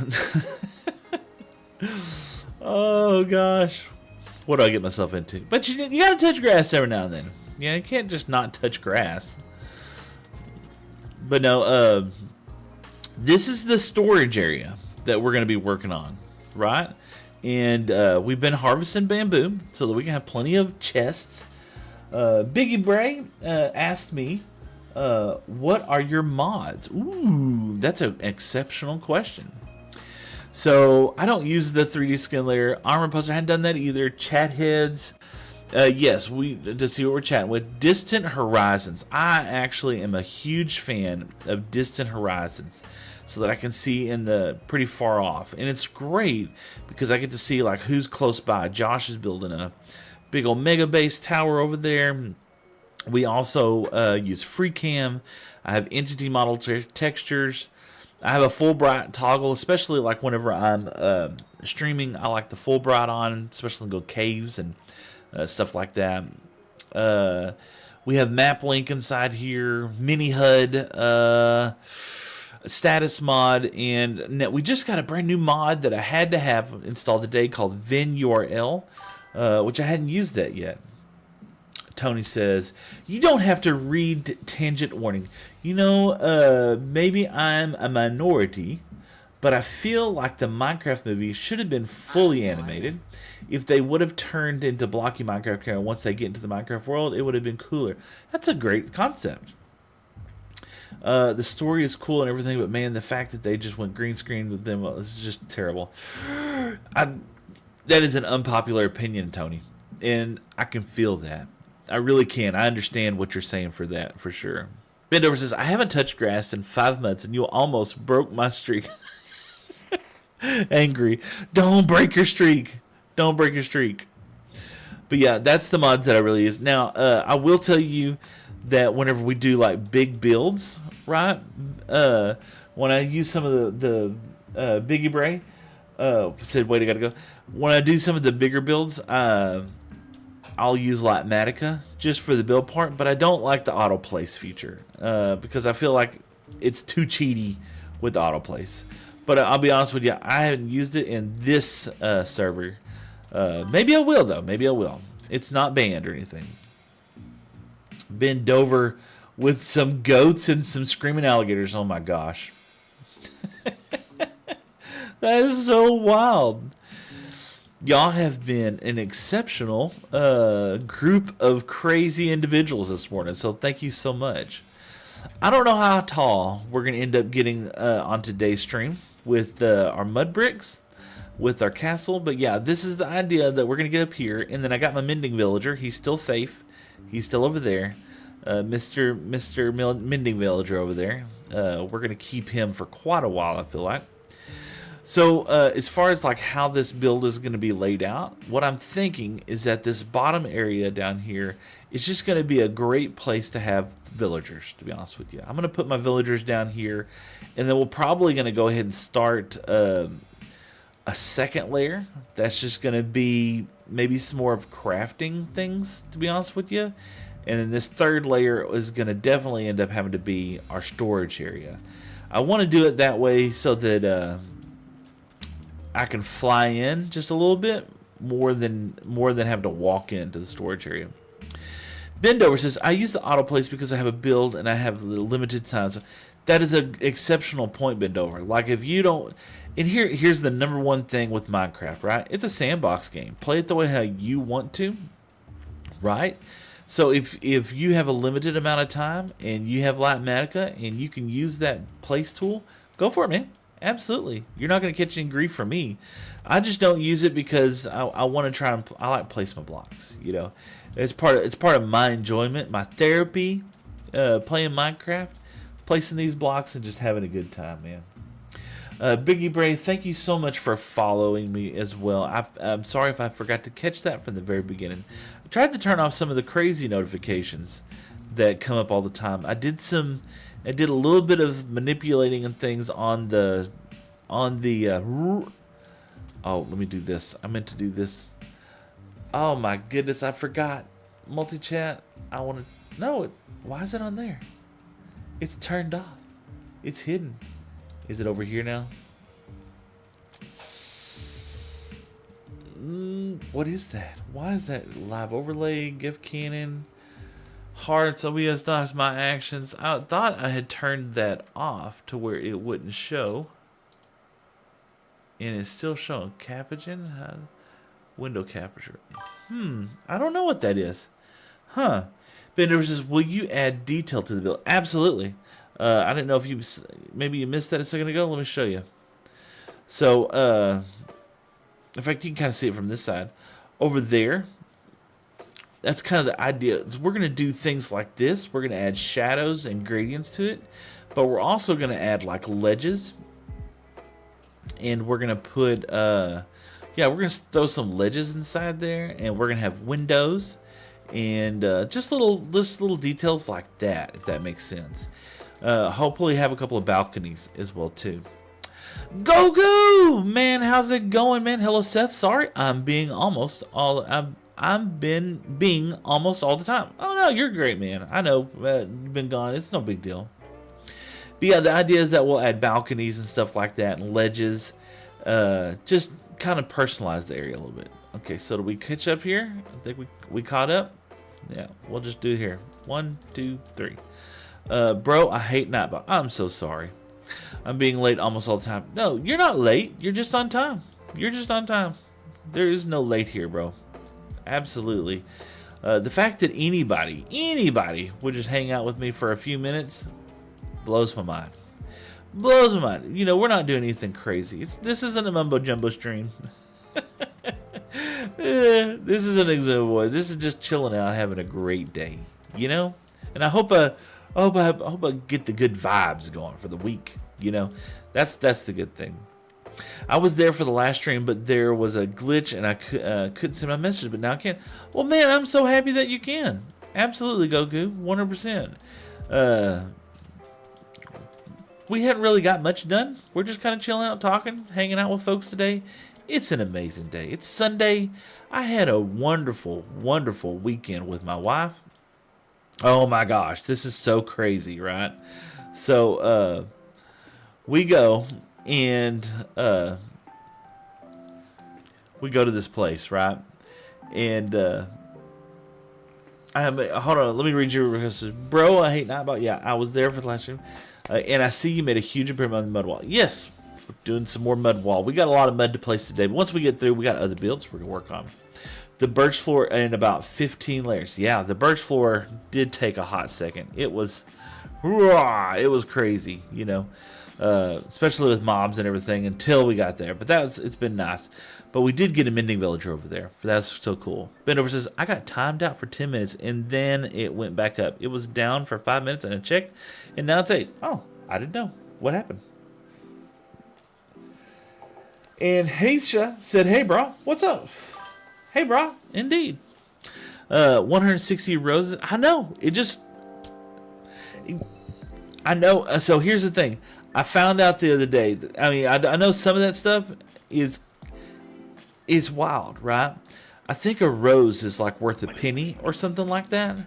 Oh gosh, what do I get myself into? But you gotta touch grass every now and then. Yeah, you can't just not touch grass. But no, this is the storage area that we're going to be working on, right? And we've been harvesting bamboo so that we can have plenty of chests. Biggie Bray asked me, what are your mods? Ooh, that's an exceptional question. So I don't use the 3D skin layer. Armor Poster, I hadn't done that either. Chat heads. Yes, to see what we're chatting with. Distant Horizons. I actually am a huge fan of Distant Horizons so that I can see in the pretty far off. And it's great because I get to see like who's close by. Josh is building a big old mega base tower over there. We also use FreeCam. I have entity model textures. I have a full bright toggle, especially like whenever I'm streaming. I like the full bright on, especially to go caves and stuff like that. We have map link inside here, mini HUD, status mod, and we just got a brand new mod that I had to have installed today called VinURL, which I hadn't used that yet. Tony says, you don't have to read tangent warning. You know, maybe I'm a minority, but I feel like the Minecraft movie should have been fully animated. If they would have turned into blocky Minecraft character once they get into the Minecraft world, it would have been cooler. That's a great concept. The story is cool and everything, but man, the fact that they just went green screen with them is just terrible. That is an unpopular opinion, Tony, and I can feel that. I really can. I understand what you're saying for that, for sure. Bendover says, I haven't touched grass in 5 months and you almost broke my streak. Angry. Don't break your streak. Don't break your streak. But yeah, that's the mods that I really use. Now, I will tell you that whenever we do like big builds, right? When I use some of the Biggie Bray, said, wait, I gotta go. When I do some of the bigger builds, I'll use Latmatica just for the build part, but I don't like the auto place feature because I feel like it's too cheaty with the auto place. But I'll be honest with you, I haven't used it in this server. Maybe I will though. Maybe I will. It's not banned or anything. Bend over with some goats and some screaming alligators. Oh my gosh. That is so wild. Y'all have been an exceptional group of crazy individuals this morning, so thank you so much. I don't know how tall we're going to end up getting on today's stream with our mud bricks, with our castle, but yeah, this is the idea that we're going to get up here, and then I got my mending villager. He's still safe. He's still over there. Mr. Mending Villager over there. We're going to keep him for quite a while, I feel like. So as far as like how this build is going to be laid out, what I'm thinking is that this bottom area down here is just going to be a great place to have villagers, to be honest with you. I'm going to put my villagers down here, and then we're probably going to go ahead and start a second layer. That's just going to be maybe some more of crafting things, to be honest with you. And then this third layer is going to definitely end up having to be our storage area. I want to do it that way so that I can fly in just a little bit more than have to walk into the storage area. Bendover says, I use the auto place because I have a build and I have limited time. So that is an exceptional point, Bendover. Like if you don't, and here's the number one thing with Minecraft, right? It's a sandbox game. Play it the way how you want to, right? So if you have a limited amount of time and you have Latmatica and you can use that place tool, go for it, man. Absolutely. You're not going to catch any grief from me. I just don't use it because I want to try and I like place my blocks, you know. It's part of my enjoyment, my therapy, playing Minecraft, placing these blocks and just having a good time, man. Biggie Bray, thank you so much for following me as well. I'm sorry if I forgot to catch that from the very beginning. I tried to turn off some of the crazy notifications that come up all the time. I did a little bit of manipulating and things on the oh, let me do this. I meant to do this. Oh my goodness, I forgot. Multi-chat. I want to no, why is it on there? It's turned off. It's hidden. Is it over here now? What is that? Why is that? Live overlay, gift cannon, hearts, OBS docs, my actions. I thought I had turned that off to where it wouldn't show. And it's still showing. Capuchin? Window capture. I don't know what that is. Huh. Bender says, will you add detail to the build? Absolutely. I didn't know if you maybe you missed that a second ago. Let me show you. So, in fact, you can kind of see it from this side. Over there, that's kind of the idea. We're going to do things like this. We're going to add shadows and gradients to it, but we're also going to add like ledges, and we're going to put we're going to throw some ledges inside there, and we're going to have windows and just little details like that, if that makes sense. Hopefully have a couple of balconies as well too. Goku, man, how's it going, man? Hello, Seth. Sorry, I'm being almost all the time. Oh no, you're great, man. I know you've been gone. It's no big deal. But yeah, the idea is that we'll add balconies and stuff like that and ledges. Just kind of personalize the area a little bit. Okay, so do we catch up here? I think we caught up. Yeah, we'll just do it here. 1, 2, 3. Bro, I hate Nightbot. I'm so sorry. I'm being late almost all the time. No, you're not late. You're just on time. You're just on time. There is no late here, bro. Absolutely. The fact that anybody would just hang out with me for a few minutes blows my mind. Blows my mind. You know, we're not doing anything crazy. This isn't a mumbo jumbo stream. This is an example. This is just chilling out, having a great day, you know. And I hope I get the good vibes going for the week. You know, that's the good thing. I was there for the last stream, but there was a glitch and I couldn't send my message, but now I can. Well, man, I'm so happy that you can. Absolutely, Goku, 100%. We hadn't really got much done. We're just kind of chilling out, talking, hanging out with folks today. It's an amazing day. It's Sunday. I had a wonderful, wonderful weekend with my wife. Oh my gosh, this is so crazy, right? So, we go and we go to this place, right? And hold on, let me read your message. Bro, I hate not about, yeah, I was there for the last stream. And I see you made a huge improvement on the mud wall. Yes, we're doing some more mud wall. We got a lot of mud to place today, but once we get through, we got other builds we're gonna work on. The birch floor in about 15 layers. Yeah, the birch floor did take a hot second. It was crazy, you know, especially with mobs and everything until we got there. But it's been nice. But we did get a mending villager over there. That's so cool. Bendover says, I got timed out for 10 minutes and then it went back up. It was down for 5 minutes and I checked and now it's 8. Oh, I didn't know. What happened? And Haisha said, hey, bro, what's up? Hey, bro, indeed. 160 roses. I know. I know. So here's the thing. I found out the other day. I mean, I know some of that stuff is wild, right? I think a rose is like worth a penny or something like that.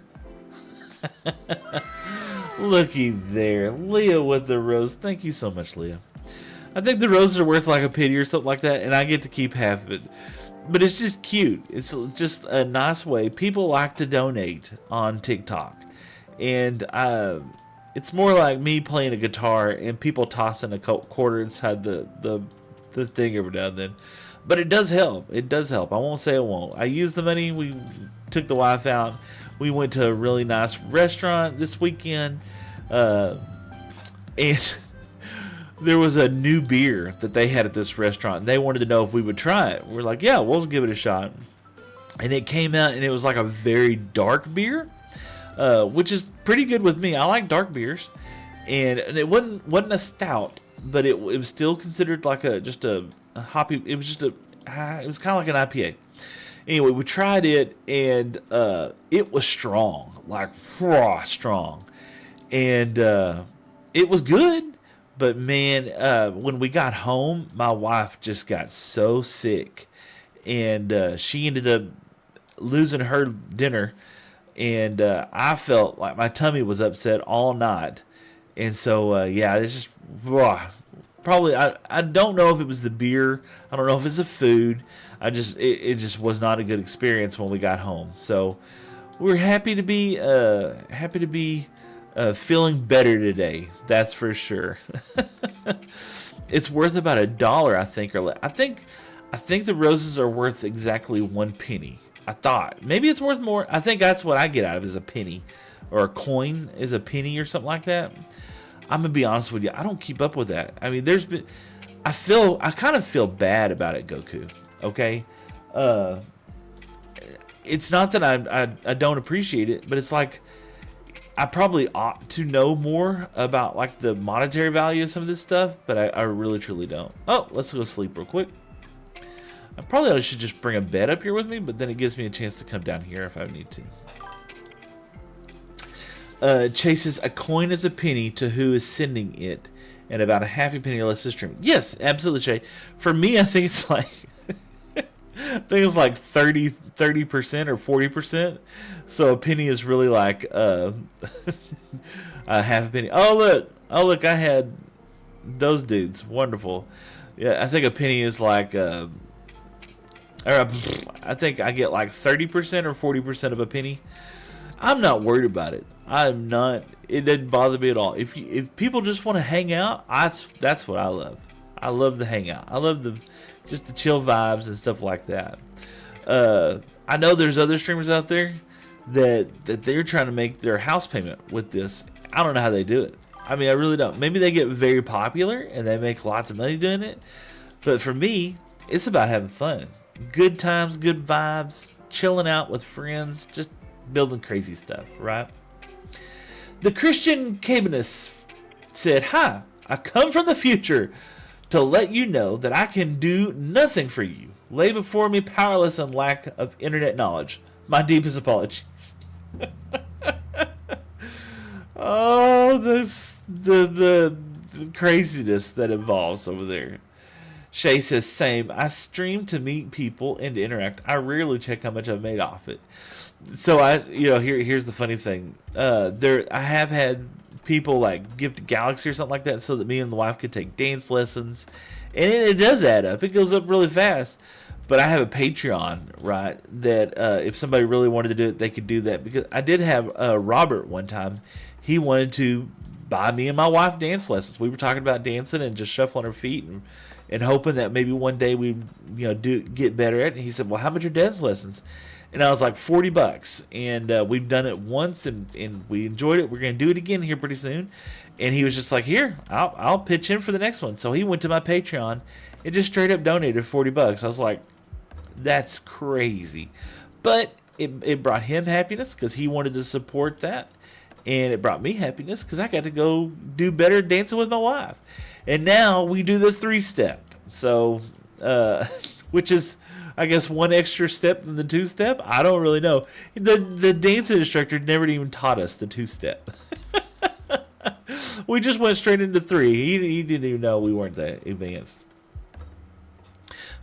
Looky there. Leah with the rose. Thank you so much, Leah. I think the roses are worth like a penny or something like that, and I get to keep half of it. But it's just cute. It's just a nice way. People like to donate on TikTok. And it's more like me playing a guitar and people tossing a quarter inside the thing every now and then. But it does help. It does help. I won't say it won't. I used the money. We took the wife out. We went to a really nice restaurant this weekend. And there was a new beer that they had at this restaurant. And they wanted to know if we would try it. We're like, yeah, we'll give it a shot. And it came out and it was like a very dark beer, which is pretty good with me. I like dark beers. And it wasn't a stout, but it was still considered like just a hoppy. It was it was kind of like an IPA. Anyway, we tried it and it was strong, like raw strong. And it was good. But man, when we got home, my wife just got so sick, and she ended up losing her dinner, and I felt like my tummy was upset all night, and so yeah, it's just probably I don't know if it was the beer, I don't know if it's the food, it just was not a good experience when we got home. So we're happy to be feeling better today, that's for sure. It's worth about $1, I think, or I think the roses are worth exactly 1 penny. I thought maybe it's worth more. I think that's what I get out of it, is a penny, or a coin is a penny or something like that. I'm gonna be honest with you, I don't keep up with that. I mean, I kind of feel bad about it, Goku. Okay, it's not that I don't appreciate it, but it's like, I probably ought to know more about like the monetary value of some of this stuff, but I really truly don't. Oh, let's go sleep real quick. I probably should just bring a bed up here with me, but then it gives me a chance to come down here if I need to. Chases, a coin is a penny to who is sending it, and about a half a penny less to stream. Yes, absolutely, Shay. For me, I think it's like 30% or 40%. So a penny is really like a half a penny. Oh look, I had those dudes. Wonderful. Yeah, I think a penny is like I think I get like 30% or 40% of a penny. I'm not worried about it. I'm not. It doesn't bother me at all. If people just want to hang out, that's what I love. I love the hangout. I love just the chill vibes and stuff like that. I know there's other streamers out there that they're trying to make their house payment with this. I don't know how they do it. I mean, I really don't. Maybe they get very popular and they make lots of money doing it. But for me, it's about having fun. Good times, good vibes, chilling out with friends, just building crazy stuff, right? The Christian Cabinist said, "Hi, I come from the future to let you know that I can do nothing for you. Lay before me powerless and lack of internet knowledge. My deepest apologies." Oh, the craziness that involves over there. Shay says, "Same. I stream to meet people and to interact. I rarely check how much I've made off it." So here's the funny thing. I have had people like gift Galaxy or something like that so that me and the wife could take dance lessons, and it does add up. It goes up really fast. But I have a Patreon, right, that if somebody really wanted to do it, they could do that. Because I did have Robert one time. He wanted to buy me and my wife dance lessons. We were talking about dancing and just shuffling our feet and hoping that maybe one day we'd get better at it. And he said, "Well, how much are dance lessons?" And I was like, $40. And we've done it once and we enjoyed it. We're going to do it again here pretty soon. And he was just like, "Here, I'll pitch in for the next one." So he went to my Patreon and just straight up donated $40. I was like, that's crazy. But it brought him happiness because he wanted to support that. And it brought me happiness because I got to go do better dancing with my wife. And now we do the 3-step. So, which is, I guess, one extra step than the 2-step. I don't really know. The dance instructor never even taught us the 2-step. We just went straight into 3. He didn't even know we weren't that advanced.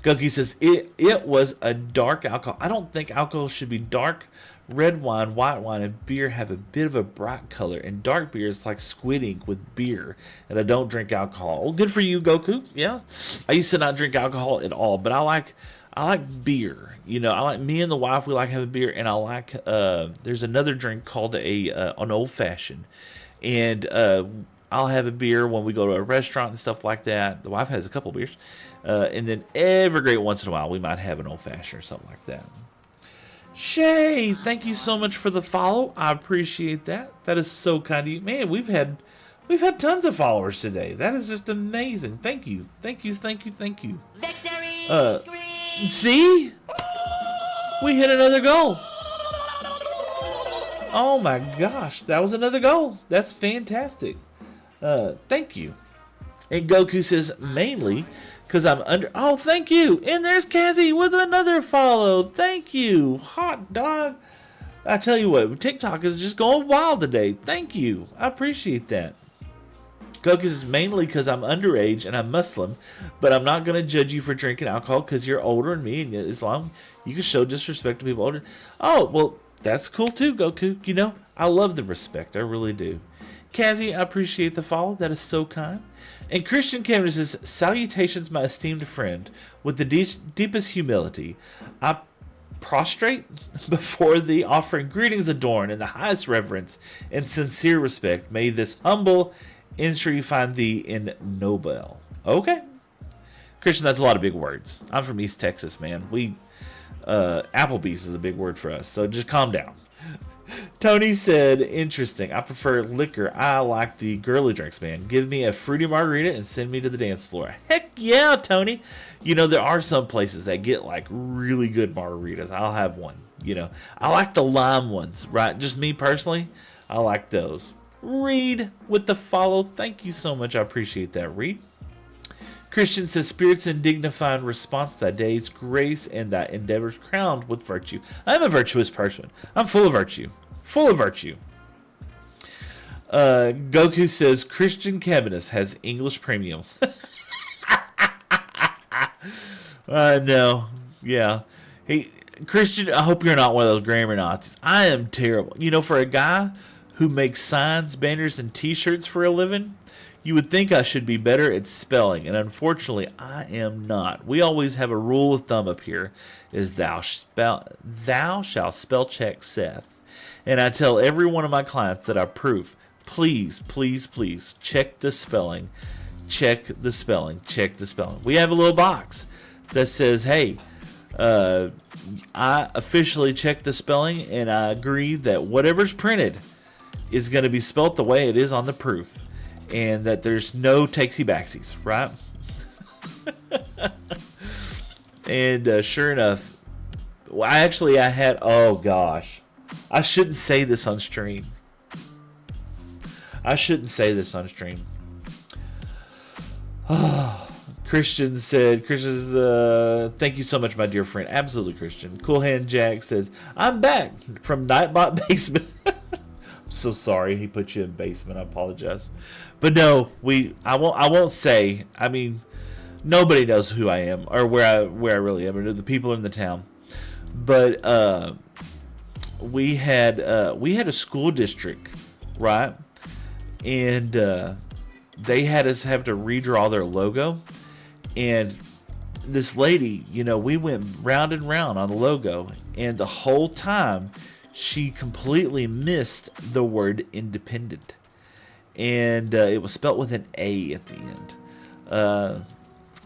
Goki says, it was a dark alcohol. I don't think alcohol should be dark. Red wine, white wine, and beer have a bit of a bright color, and dark beer is like squid ink with beer, and I don't drink alcohol. Well, good for you, Goku. Yeah. I used to not drink alcohol at all, but I like beer. I like, me and the wife, we like having beer, and I like, there's another drink called an old fashioned. And I'll have a beer when we go to a restaurant and stuff like that. The wife has a couple beers. And then every great once in a while, we might have an old fashioned or something like that. Shay, thank you so much for the follow. I appreciate that. That is so kind of you. Man, we've had tons of followers today. That is just amazing. Thank you. Thank you. Victory! See? We hit another goal. Oh my gosh, that was another goal. That's fantastic. Thank you. And Goku says, mainly because I'm under... Oh, thank you. And there's Kazzy with another follow. Thank you. Hot dog. I tell you what, TikTok is just going wild today. Thank you. I appreciate that. Goku says, mainly because I'm underage and I'm Muslim, but I'm not going to judge you for drinking alcohol because you're older than me, and Islam, you can show disrespect to people older. Oh, well, that's cool too, Goku. I love the respect. I really do. Kazzy, I appreciate the follow. That is so kind. And Christian Cameron says, salutations, my esteemed friend. With the deepest humility, I prostrate before thee, offering greetings adorned in the highest reverence and sincere respect. May this humble entry find thee in Nobel. Okay. Christian, that's a lot of big words. I'm from East Texas, man. Applebee's is a big word for us, so just calm down. Tony said, interesting. I prefer liquor. I like the girly drinks, man. Give me a fruity margarita and send me to the dance floor. Heck yeah, Tony. There are some places that get like really good margaritas. I'll have one. I like the lime ones, right? Just me personally, I like those. Reed with the follow. Thank you so much. I appreciate that, Reed. Christian says, spirits in dignified response to thy day's grace and thy endeavors crowned with virtue. I'm a virtuous person. I'm full of virtue. Full of virtue. Goku says, Christian Cabinets has English premium. No. Yeah. Hey, Christian, I hope you're not one of those grammar Nazis. I am terrible. For a guy who makes signs, banners, and t-shirts for a living, you would think I should be better at spelling, and unfortunately, I am not. We always have a rule of thumb up here, is thou shalt spell check Seth. And I tell every one of my clients that I proof, please, please, please, check the spelling. Check the spelling. Check the spelling. We have a little box that says, hey, I officially checked the spelling, and I agree that whatever's printed is going to be spelt the way it is on the proof. And that there's no takesy backsies, right? And sure enough, well, I had, oh gosh, I shouldn't say this on stream. Christian said, thank you so much, my dear friend. Absolutely, Christian. Cool Hand Jack says, I'm back from Nightbot Basement. I'm so sorry he put you in basement. I apologize. But no, I won't say. I mean, nobody knows who I am or where I really am, or the people in the town. But we had a school district, right? And they had us have to redraw their logo. And this lady, we went round and round on the logo, and the whole time she completely missed the word independent. And it was spelt with an A at the end.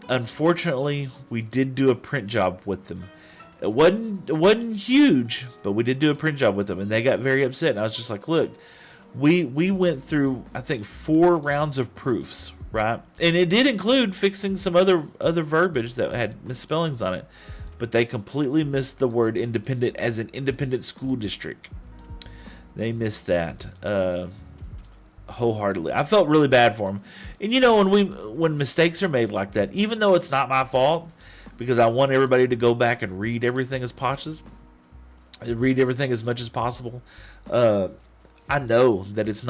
Unfortunately, we did do a print job with them. It wasn't huge, but we did do a print job with them, and they got very upset. And I was just like, look, we went through, I think, 4 rounds of proofs, right? And it did include fixing some other verbiage that had misspellings on it, but they completely missed the word independent as an independent school district. They missed that wholeheartedly. I felt really bad for them. And when mistakes are made like that, even though it's not my fault, because I want everybody to go back and read everything as much as possible. I know that it's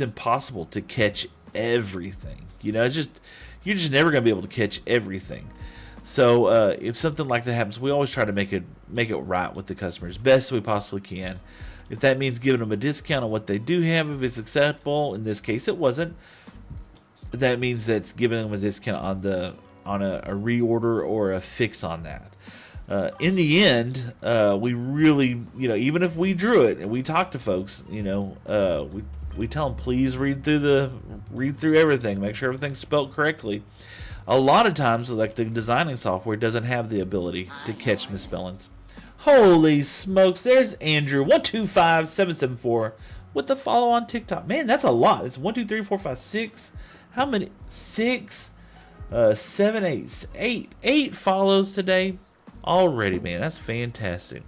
impossible to catch everything. You're just never going to be able to catch everything. So if something like that happens, we always try to make it right with the customers best we possibly can. If that means giving them a discount on what they do have, if it's acceptable, in this case it wasn't, that means that's giving them a discount on a reorder or a fix on that. In the end, we really, even if we drew it and we talk to folks, we tell them, please read through everything, make sure everything's spelled correctly. A lot of times, like the designing software doesn't have the ability to catch misspellings. Holy smokes, there's Andrew 125774 with the follow on TikTok. Man, that's a lot. It's 1, 2, 3, 4, 5, 6. How many? 6, 7, 8 follows today already, man. That's fantastic.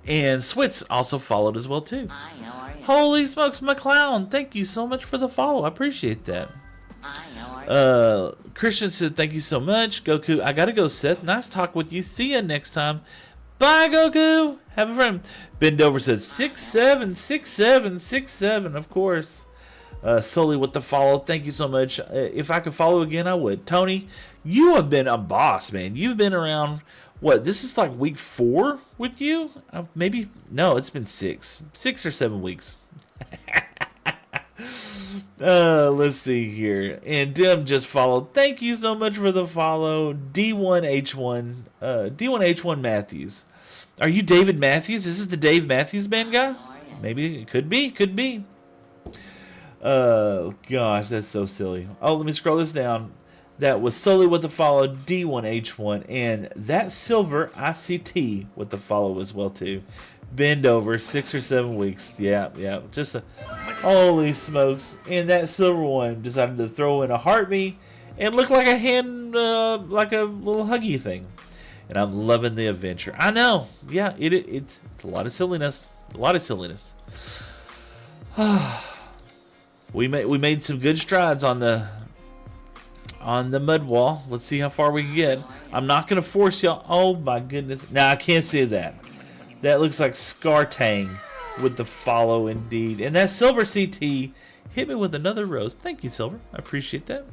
And Switz also followed as well too. Hi, how are you? Holy smokes, McClown, thank you so much for the follow. I appreciate that. Hi, how are you? Christian said, thank you so much. Goku, I gotta go, Seth. Nice talk with you. See ya next time. Bye, Goku. Have a friend. Bendover says 676767, of course. Solely with the follow. Thank you so much. If I could follow again, I would. Tony, you have been a boss, man. You've been around, what, this is like week 4 with you? Maybe, no, it's been 6 or 7 weeks. Let's see here. And Dim just followed. Thank you so much for the follow. D1H1 Matthews. Are you David Matthews? Is this the Dave Matthews Band guy? Maybe it could be. Oh gosh, that's so silly. Oh, let me scroll this down. That was solely with the follow, D1H1, and that Silver ICT with the follow as well too. Bend over 6 or 7 weeks. Yeah. Just holy smokes. And that Silver one decided to throw in a heartbeat and look like a hand, like a little huggy thing. And I'm loving the adventure. I know. Yeah, it's a lot of silliness. We made some good strides on the mud wall. Let's see how far we can get. I'm not gonna force y'all. Oh my goodness. Now I can't say that. That looks like Skartang with the follow indeed. And that Silver CT hit me with another rose. Thank you, Silver. I appreciate that.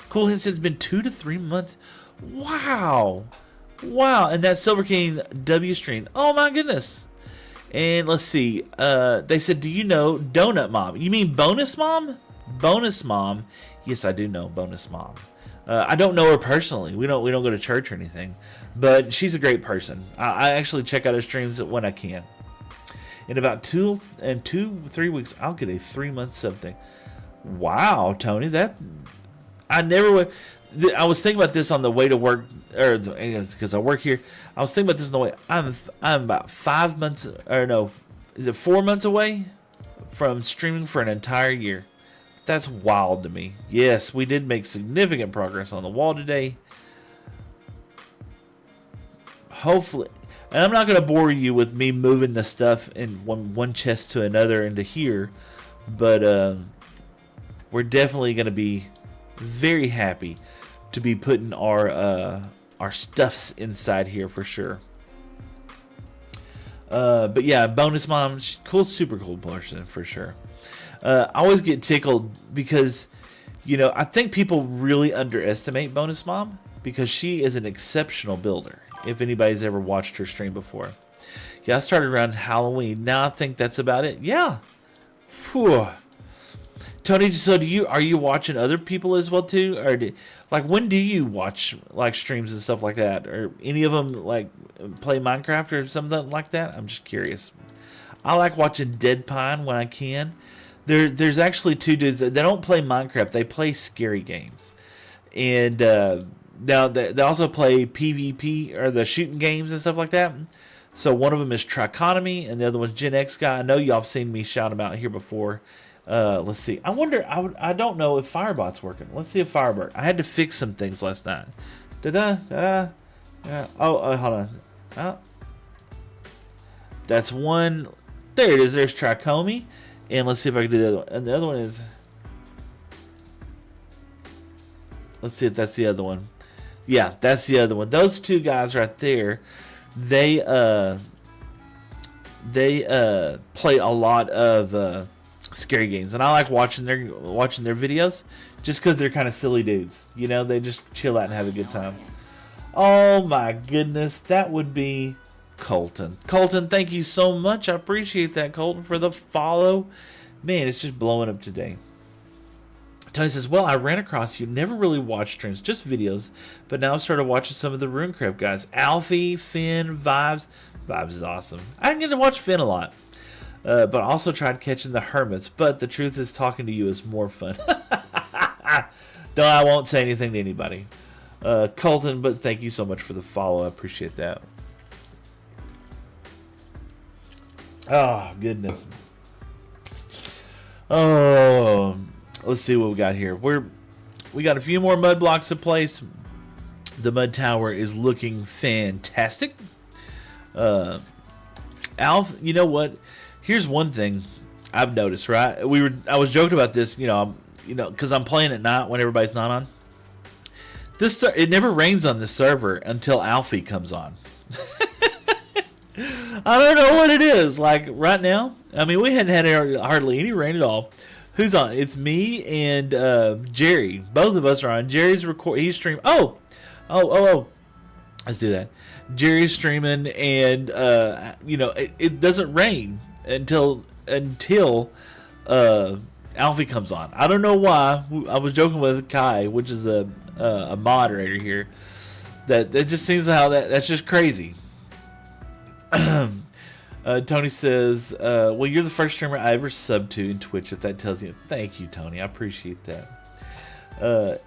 Cool Hints has been 2 to 3 months. Wow. And that Silver King W stream. Oh my goodness. And let's see. They said, do you know Donut Mom? You mean Bonus Mom? Bonus Mom. Yes, I do know Bonus Mom. I don't know her personally. We don't go to church or anything, but she's a great person. I actually check out her streams when I can. In about 2-3 weeks, I'll get a 3-month something. Wow, Tony, I never would. I was thinking about this on the way to work, or because I work here. I was thinking about this on the way. I'm about 5 months, or no, is it 4 months away from streaming for an entire year. That's wild to me. Yes, we did make significant progress on the wall today. hopefully, and I'm not going to bore you with me moving the stuff in one chest to another into here, but we're definitely going to be very happy to be putting our stuffs inside here for sure. But yeah, Bonus Mom, cool, super cool person for sure. I always get tickled because, you know, I think people really underestimate Bonus Mom because she is an exceptional builder. If anybody's ever watched her stream before. Yeah, I started around Halloween. Now I think that's about it. Yeah. Whew. Tony, so are you watching other people as well too? Or like when do you watch like streams and stuff like that? Or any of them like play Minecraft or something like that? I'm just curious. I like watching Dead Pine when I can. There's actually two dudes that they don't play Minecraft. They play scary games. And now they also play PvP or the shooting games and stuff like that. So one of them is Trichotomy and the other one's Gen X Guy. I know y'all have seen me shout him out here before. Let's see. I wonder. I don't know if Firebot's working. Let's see if Firebot. I had to fix some things last night. Da. Oh, hold on. Oh, that's one. There it is. There's Trichotomy. And let's see if I can do the other one. And the other one is. Let's see if that's the other one. Yeah, that's the other one. Those two guys right there, they play a lot of scary games, and I like watching their videos just because they're kind of silly dudes. You know, they just chill out and have a good time. Oh my goodness, that would be Colton. Colton, thank you so much. I appreciate that, Colton, for the follow. Man, it's just blowing up today. Tony says, well, I ran across you. Never really watched streams, just videos. But now I've started watching some of the Runecraft guys. Alfie, Finn, Vibes. Vibes is awesome. I didn't get to watch Finn a lot. But I also tried catching the Hermits. But the truth is, talking to you is more fun. No, I won't say anything to anybody. Colton, but thank you so much for the follow. I appreciate that. Oh, goodness. Oh, let's see what we got here. We got a few more mud blocks in place. The mud tower is looking fantastic. Alf, you know what? Here's one thing I've noticed, right? I was joking about this, because I'm playing at night when everybody's not on. It never rains on this server until Alfie comes on. I don't know what it is. Like right now, I mean, we hadn't had hardly any rain at all. Who's on? It's me and Jerry. Both of us are on. Jerry's he's streaming. Oh. Let's do that. Jerry's streaming, and it doesn't rain until Alfie comes on. I don't know why. I was joking with Kai, which is a moderator here, that just seems how that's just crazy. Tony says, well, you're the first streamer I ever subbed to in Twitch, if that tells you. Thank you, Tony. I appreciate that.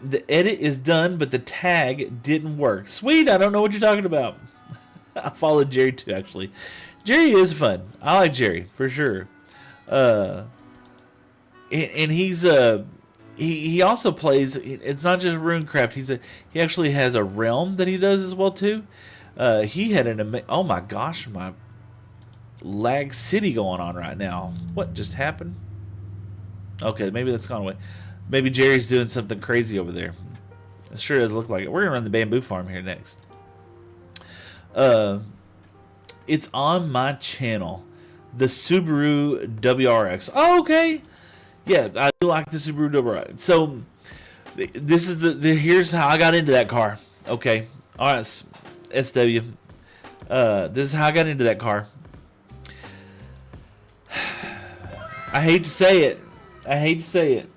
The edit is done, but the tag didn't work. Sweet, I don't know what you're talking about. I followed Jerry too, actually. Jerry is fun. I like Jerry, for sure. And he's he also plays, it's not just Runecraft, he actually has a realm that he does as well too. He had oh my gosh, my lag city going on right now. What just happened? Okay, maybe that's gone away. Maybe Jerry's doing something crazy over there. It sure does look like it. We're gonna run the bamboo farm here next. It's on my channel, the Subaru WRX. Oh, okay. Yeah, I do like the Subaru WRX. So this is here's how I got into that car. Okay, all right, SW. This is how I got into that car. I hate to say it.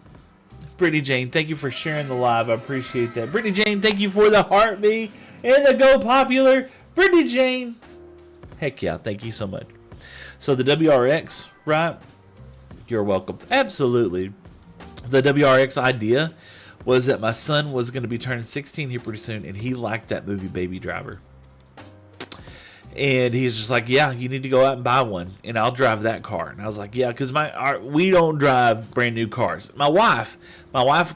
Brittany Jane, thank you for sharing the live. I appreciate that. Brittany Jane, thank you for the heartbeat and the go popular. Brittany Jane. Heck yeah, thank you so much. So the WRX, right? You're welcome. Absolutely. The WRX idea was that my son was going to be turning 16 here pretty soon, and he liked that movie Baby Driver. And he's just like, yeah, you need to go out and buy one, and I'll drive that car. And I was like, yeah, because we don't drive brand new cars. My wife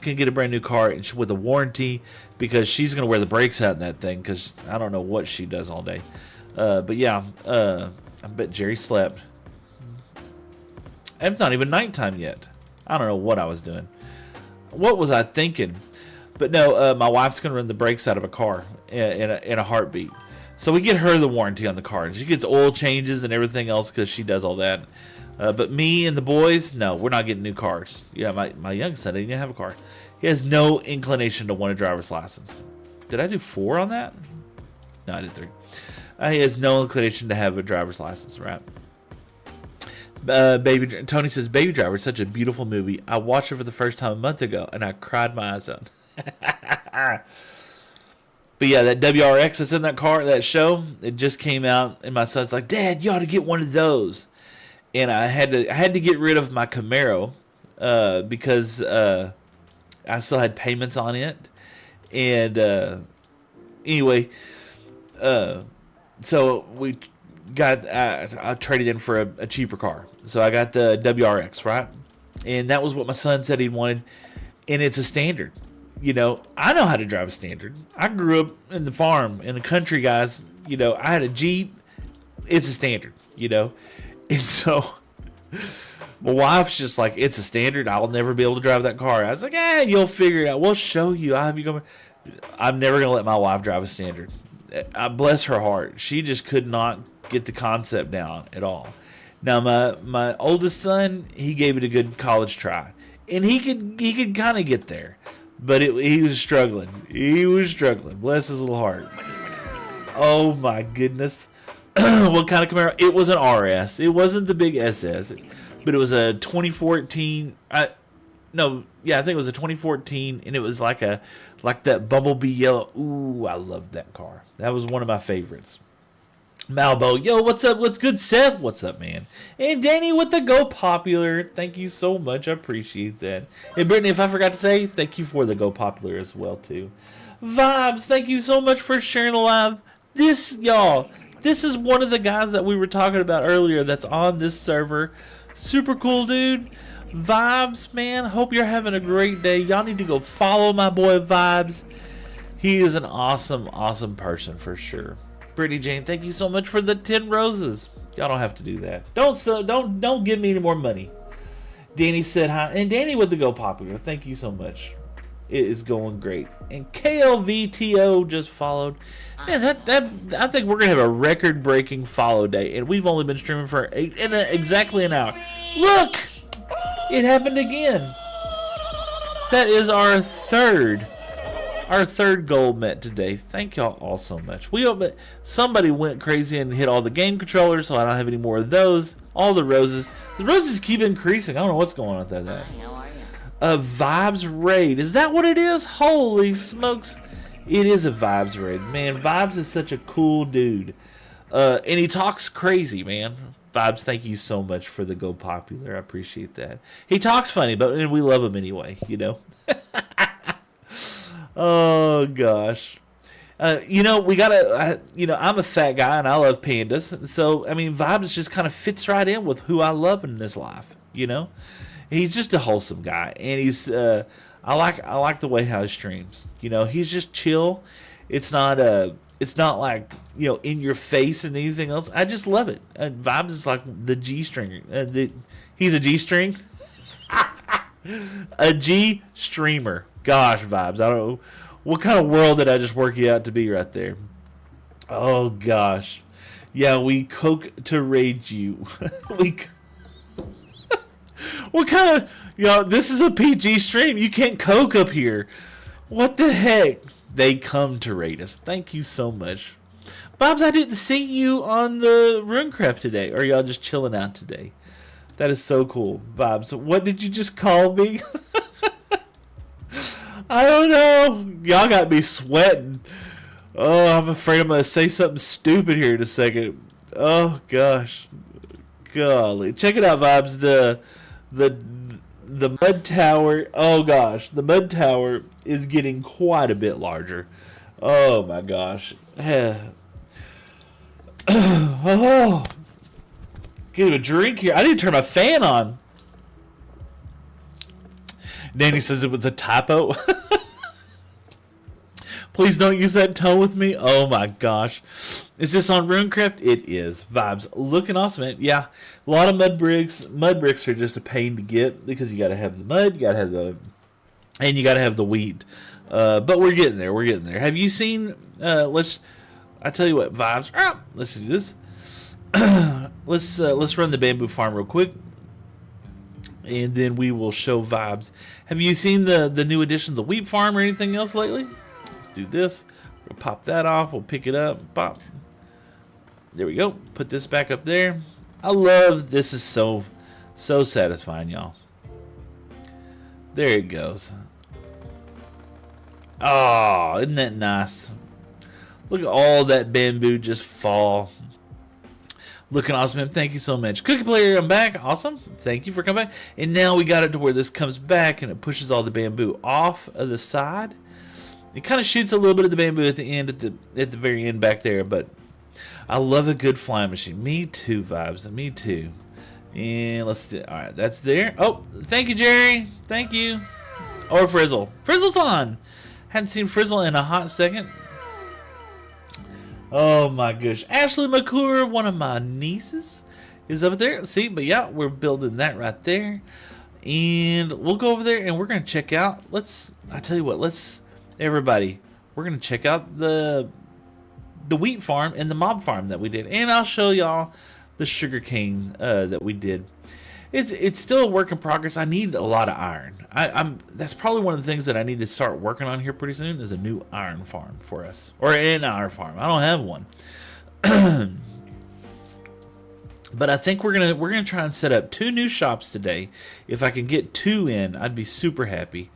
can get a brand new car and with a warranty because she's gonna wear the brakes out in that thing because I don't know what she does all day. But yeah, I bet Jerry slept. It's not even nighttime yet. I don't know what I was doing. What was I thinking? But no, my wife's gonna run the brakes out of a car in a heartbeat. So we get her the warranty on the car. She gets oil changes and everything else because she does all that. But me and the boys, no, we're not getting new cars. Yeah, my young son didn't even have a car. He has no inclination to want a driver's license. Did I do 4 on that? No, I did 3. He has no inclination to have a driver's license, right? Tony says, Baby Driver is such a beautiful movie. I watched it for the first time a month ago, and I cried my eyes out. But yeah, that WRX that's in that car, that show, it just came out, and my son's like, Dad, you ought to get one of those. And I had to get rid of my Camaro because I still had payments on it. And anyway, so we got I traded in for a cheaper car. So I got the WRX, right? And that was what my son said he wanted, and it's a standard. You know, I know how to drive a standard. I grew up in the farm, in the country, guys. You know, I had a Jeep. It's a standard, you know. And so my wife's just like, it's a standard. I'll never be able to drive that car. I was like, you'll figure it out. We'll show you. I'll have you come. I'm never going to let my wife drive a standard. I bless her heart. She just could not get the concept down at all. Now, my oldest son, he gave it a good college try. And he could kind of get there. But he was struggling. He was struggling. Bless his little heart. Oh, my goodness. What kind of Camaro? It was an RS. It wasn't the big SS. But it was a 2014. I think it was a 2014. And it was like that bumblebee yellow. Ooh, I loved that car. That was one of my favorites. Malbo, yo, what's up? What's good, Seth? What's up, man? And Danny with the Go Popular. Thank you so much. I appreciate that. And Brittany, if I forgot to say, thank you for the Go Popular as well, too. Vibes, thank you so much for sharing the live. This is one of the guys that we were talking about earlier that's on this server. Super cool, dude. Vibes, man. Hope you're having a great day. Y'all need to go follow my boy Vibes. He is an awesome, awesome person for sure. Brittany Jane, thank you so much for the 10 roses. Y'all don't have to do that. Don't give me any more money. Danny said hi, and Danny with the Go Popular. Thank you so much. It is going great. And KLVTO just followed. Man, that I think we're gonna have a record-breaking follow day, and we've only been streaming for exactly an hour. Look, it happened again. That is our third goal met today. Thank y'all all so much. Somebody went crazy and hit all the game controllers, so I don't have any more of those. All the roses. The roses keep increasing. I don't know what's going on with that. How are you? A Vibes raid. Is that what it is? Holy smokes. It is a Vibes raid. Man, Vibes is such a cool dude. And he talks crazy, man. Vibes, thank you so much for the Go Popular. I appreciate that. He talks funny, but we love him anyway, you know. Oh, gosh. I'm a fat guy and I love pandas. So, I mean, Vibes just kind of fits right in with who I love in this life, you know? He's just a wholesome guy. And he's, I like the way how he streams. You know, he's just chill. It's not like, you know, in your face and anything else. I just love it. Vibes is like the G-string. He's a G-string. A G-streamer. Gosh, Vibes. I don't know. What kind of world did I just work you out to be right there? Oh, gosh. Yeah, we coke to rage you. What kind of... this is a PG stream. You can't coke up here. What the heck? They come to raid us. Thank you so much. Bobs, I didn't see you on the Runecraft today. Or y'all just chilling out today? That is so cool. Bobs, what did you just call me? I don't know. Y'all got me sweating. Oh, I'm afraid I'm going to say something stupid here in a second. Oh, gosh. Golly. Check it out, Vibes. The mud tower. Oh, gosh. The mud tower is getting quite a bit larger. Oh, my gosh. Oh, get a drink here. I need to turn my fan on. Danny says it was a typo. Please don't use that tone with me. Oh my gosh. Is this on Runecraft? It is. Vibes. Looking awesome, man. Yeah. A lot of mud bricks. Mud bricks are just a pain to get because you got to have the mud, you got to have and you got to have the wheat. But we're getting there. We're getting there. Have you seen, I tell you what, Vibes. Let's do this. Let's run the bamboo farm real quick. And then we will show Vibes. Have you seen the new edition of the wheat farm or anything else lately? Let's do this. We'll pop that off. We'll pick it up. Pop. There we go. Put this back up there. I love this. Is so satisfying, y'all. There it goes. Oh, isn't that nice? Look at all that bamboo just fall. Looking awesome, man. Thank you so much. Cookie Player, I'm back. Awesome. Thank you for coming back. And now we got it to where this comes back and it pushes all the bamboo off of the side. It kind of shoots a little bit of the bamboo at the end, at the very end back there. But I love a good flying machine. Me too, Vibes. Me too. And let's do. All right, that's there. Oh, thank you, Jerry. Thank you. Or Frizzle. Frizzle's on. Hadn't seen Frizzle in a hot second. Oh my gosh. Ashley McClure, one of my nieces, is up there. See, but yeah, we're building that right there. And we'll go over there and we're going to check out. I tell you what, everybody, we're going to check out the wheat farm and the mob farm that we did. And I'll show y'all the sugar cane that we did. It's still a work in progress. I need a lot of iron. That's probably one of the things that I need to start working on here pretty soon is a new iron farm for us, or an iron farm. I don't have one, but I think we're gonna try and set up 2 new shops today. If I can get 2 in, I'd be super happy.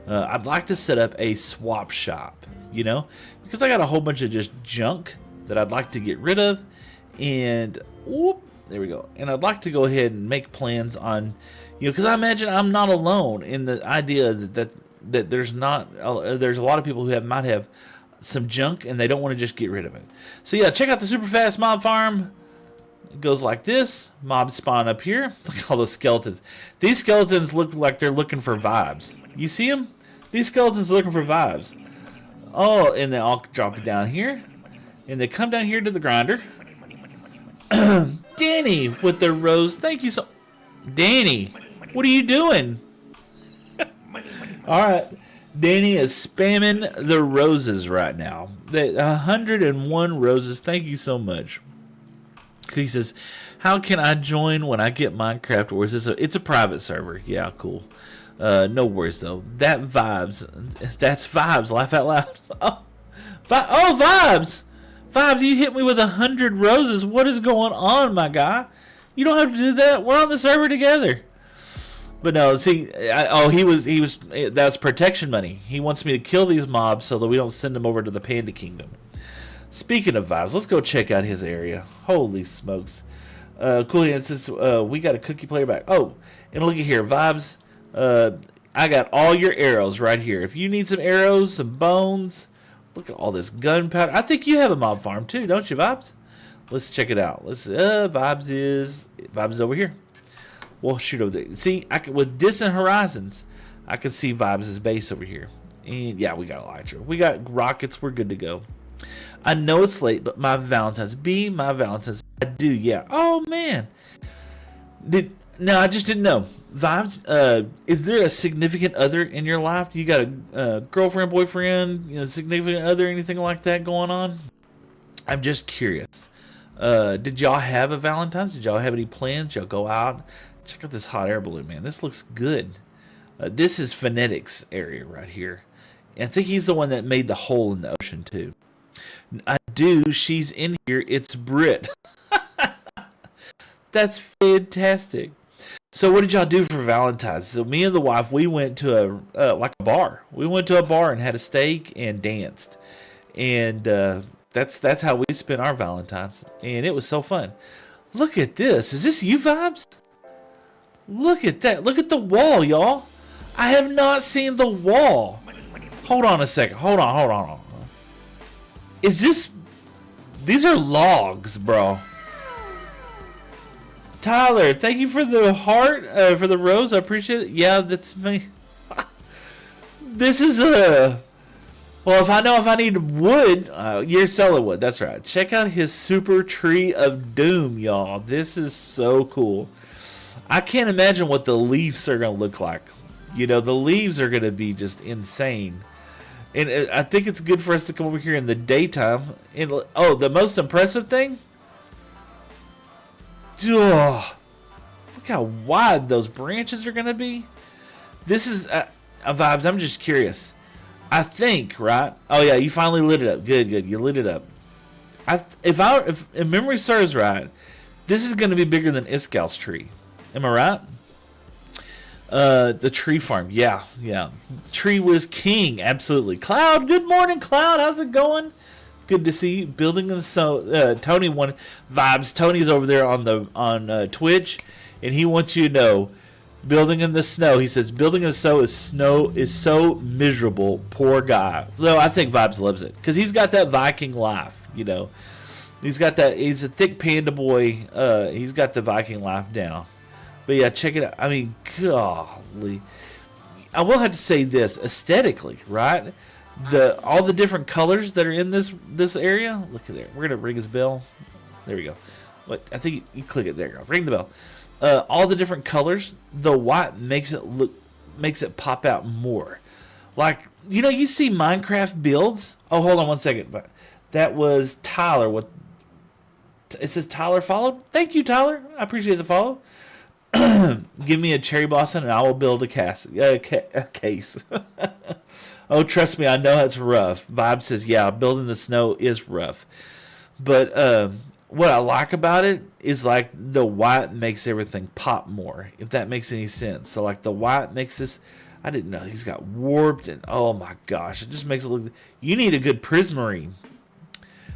I'd like to set up a swap shop, because I got a whole bunch of just junk that I'd like to get rid of, and whoop. There we go. And I'd like to go ahead and make plans on, because I imagine I'm not alone in the idea that there's a lot of people who might have some junk and they don't want to just get rid of it. So yeah, check out the super fast mob farm. It goes like this. Mobs spawn up here. Look at all those skeletons. These skeletons look like they're looking for Vibes. You see them? These skeletons are looking for Vibes. Oh, and they all drop it down here. And they come down here to the grinder. Danny with the rose. Thank you so. Danny, what are you doing? All right, Danny is spamming the roses right now. 101 roses. Thank you so much. He says, "How can I join when I get Minecraft? Or is this it's a private server?" Yeah, cool. No worries though. That's Vibes. Laugh out loud. Oh, Vibes. Vibes, you hit me with 100 roses. What is going on, my guy? You don't have to do that. We're on the server together. But no, see, that's protection money. He wants me to kill these mobs so that we don't send them over to the Panda Kingdom. Speaking of Vibes, let's go check out his area. Holy smokes. Cool, it says, we got a cookie player back. Oh, and look at here, Vibes. I got all your arrows right here. If you need some arrows, some bones... Look at all this gunpowder. I think you have a mob farm too, don't you, Vibes? Let's check it out. Vibes is over here. We'll shoot over there. See, with distant horizons, I can see Vibes' base over here. And yeah, we got Elytra. We got rockets. We're good to go. I know it's late, but my Valentine's. I do, yeah. Oh man. No, I just didn't know. Vibes, is there a significant other in your life? You got a girlfriend, boyfriend, significant other, anything like that going on? I'm just curious. Did y'all have a Valentine's? Did y'all have any plans? Y'all go out? Check out this hot air balloon, man. This looks good. This is Phonetic's area right here. And I think he's the one that made the hole in the ocean, too. I do. She's in here. It's Brit. That's fantastic. So what did y'all do for Valentine's? So me and the wife, we went to a bar. We went to a bar and had a steak and danced, and that's how we spent our Valentine's, and it was so fun. Look at this. Is this you, Vibes? Look at that. Look at the wall, y'all. I have not seen the wall. Hold on a second. Hold on. Is this These are logs, bro. Tyler, thank you for the heart, for the rose. I appreciate it. Yeah, that's me. This is a... Well, if I need wood, you're selling wood. That's right. Check out his super tree of doom, y'all. This is so cool. I can't imagine what the leaves are going to look like. You know, the leaves are going to be just insane. And I think it's good for us to come over here in the daytime. And, oh, the most impressive thing? Oh, look how wide those branches are going to be. This is... Vibes, I'm just curious. I think, right? Oh yeah, you finally lit it up. Good. You lit it up. If memory serves right, this is going to be bigger than Iskal's tree. Am I right? The tree farm. Yeah. Tree was king. Absolutely. Cloud. Good morning, Cloud. How's it going? Good to see you. Building in the snow. Tony wanted vibes. Tony's over there on Twitch, and he wants you to know. Building in the snow. He says, building in the snow is so miserable. Poor guy. Though I think Vibes loves it. Because he's got that Viking life, you know. He's got that. He's a thick panda boy. He's got the Viking life down. But yeah, check it out. I mean, golly. I will have to say this. Aesthetically, right? All the different colors that are in this area. Look at there. We're going to ring his bell. There we go. What? I think you click it there. Ring the bell. All the different colors, the white makes it pop out more. Like, you know, you see Minecraft builds. Oh, hold on one second. But that was Tyler. It says Tyler followed. Thank you, Tyler. I appreciate the follow. Give me a cherry blossom and I will build a case. Oh, trust me, I know it's rough. Vibe says, yeah, building the snow is rough. But what I like about it is like the white makes everything pop more, if that makes any sense. So like the white makes this, I didn't know he's got warped, and oh my gosh, it just makes it look. You need a good prismarine.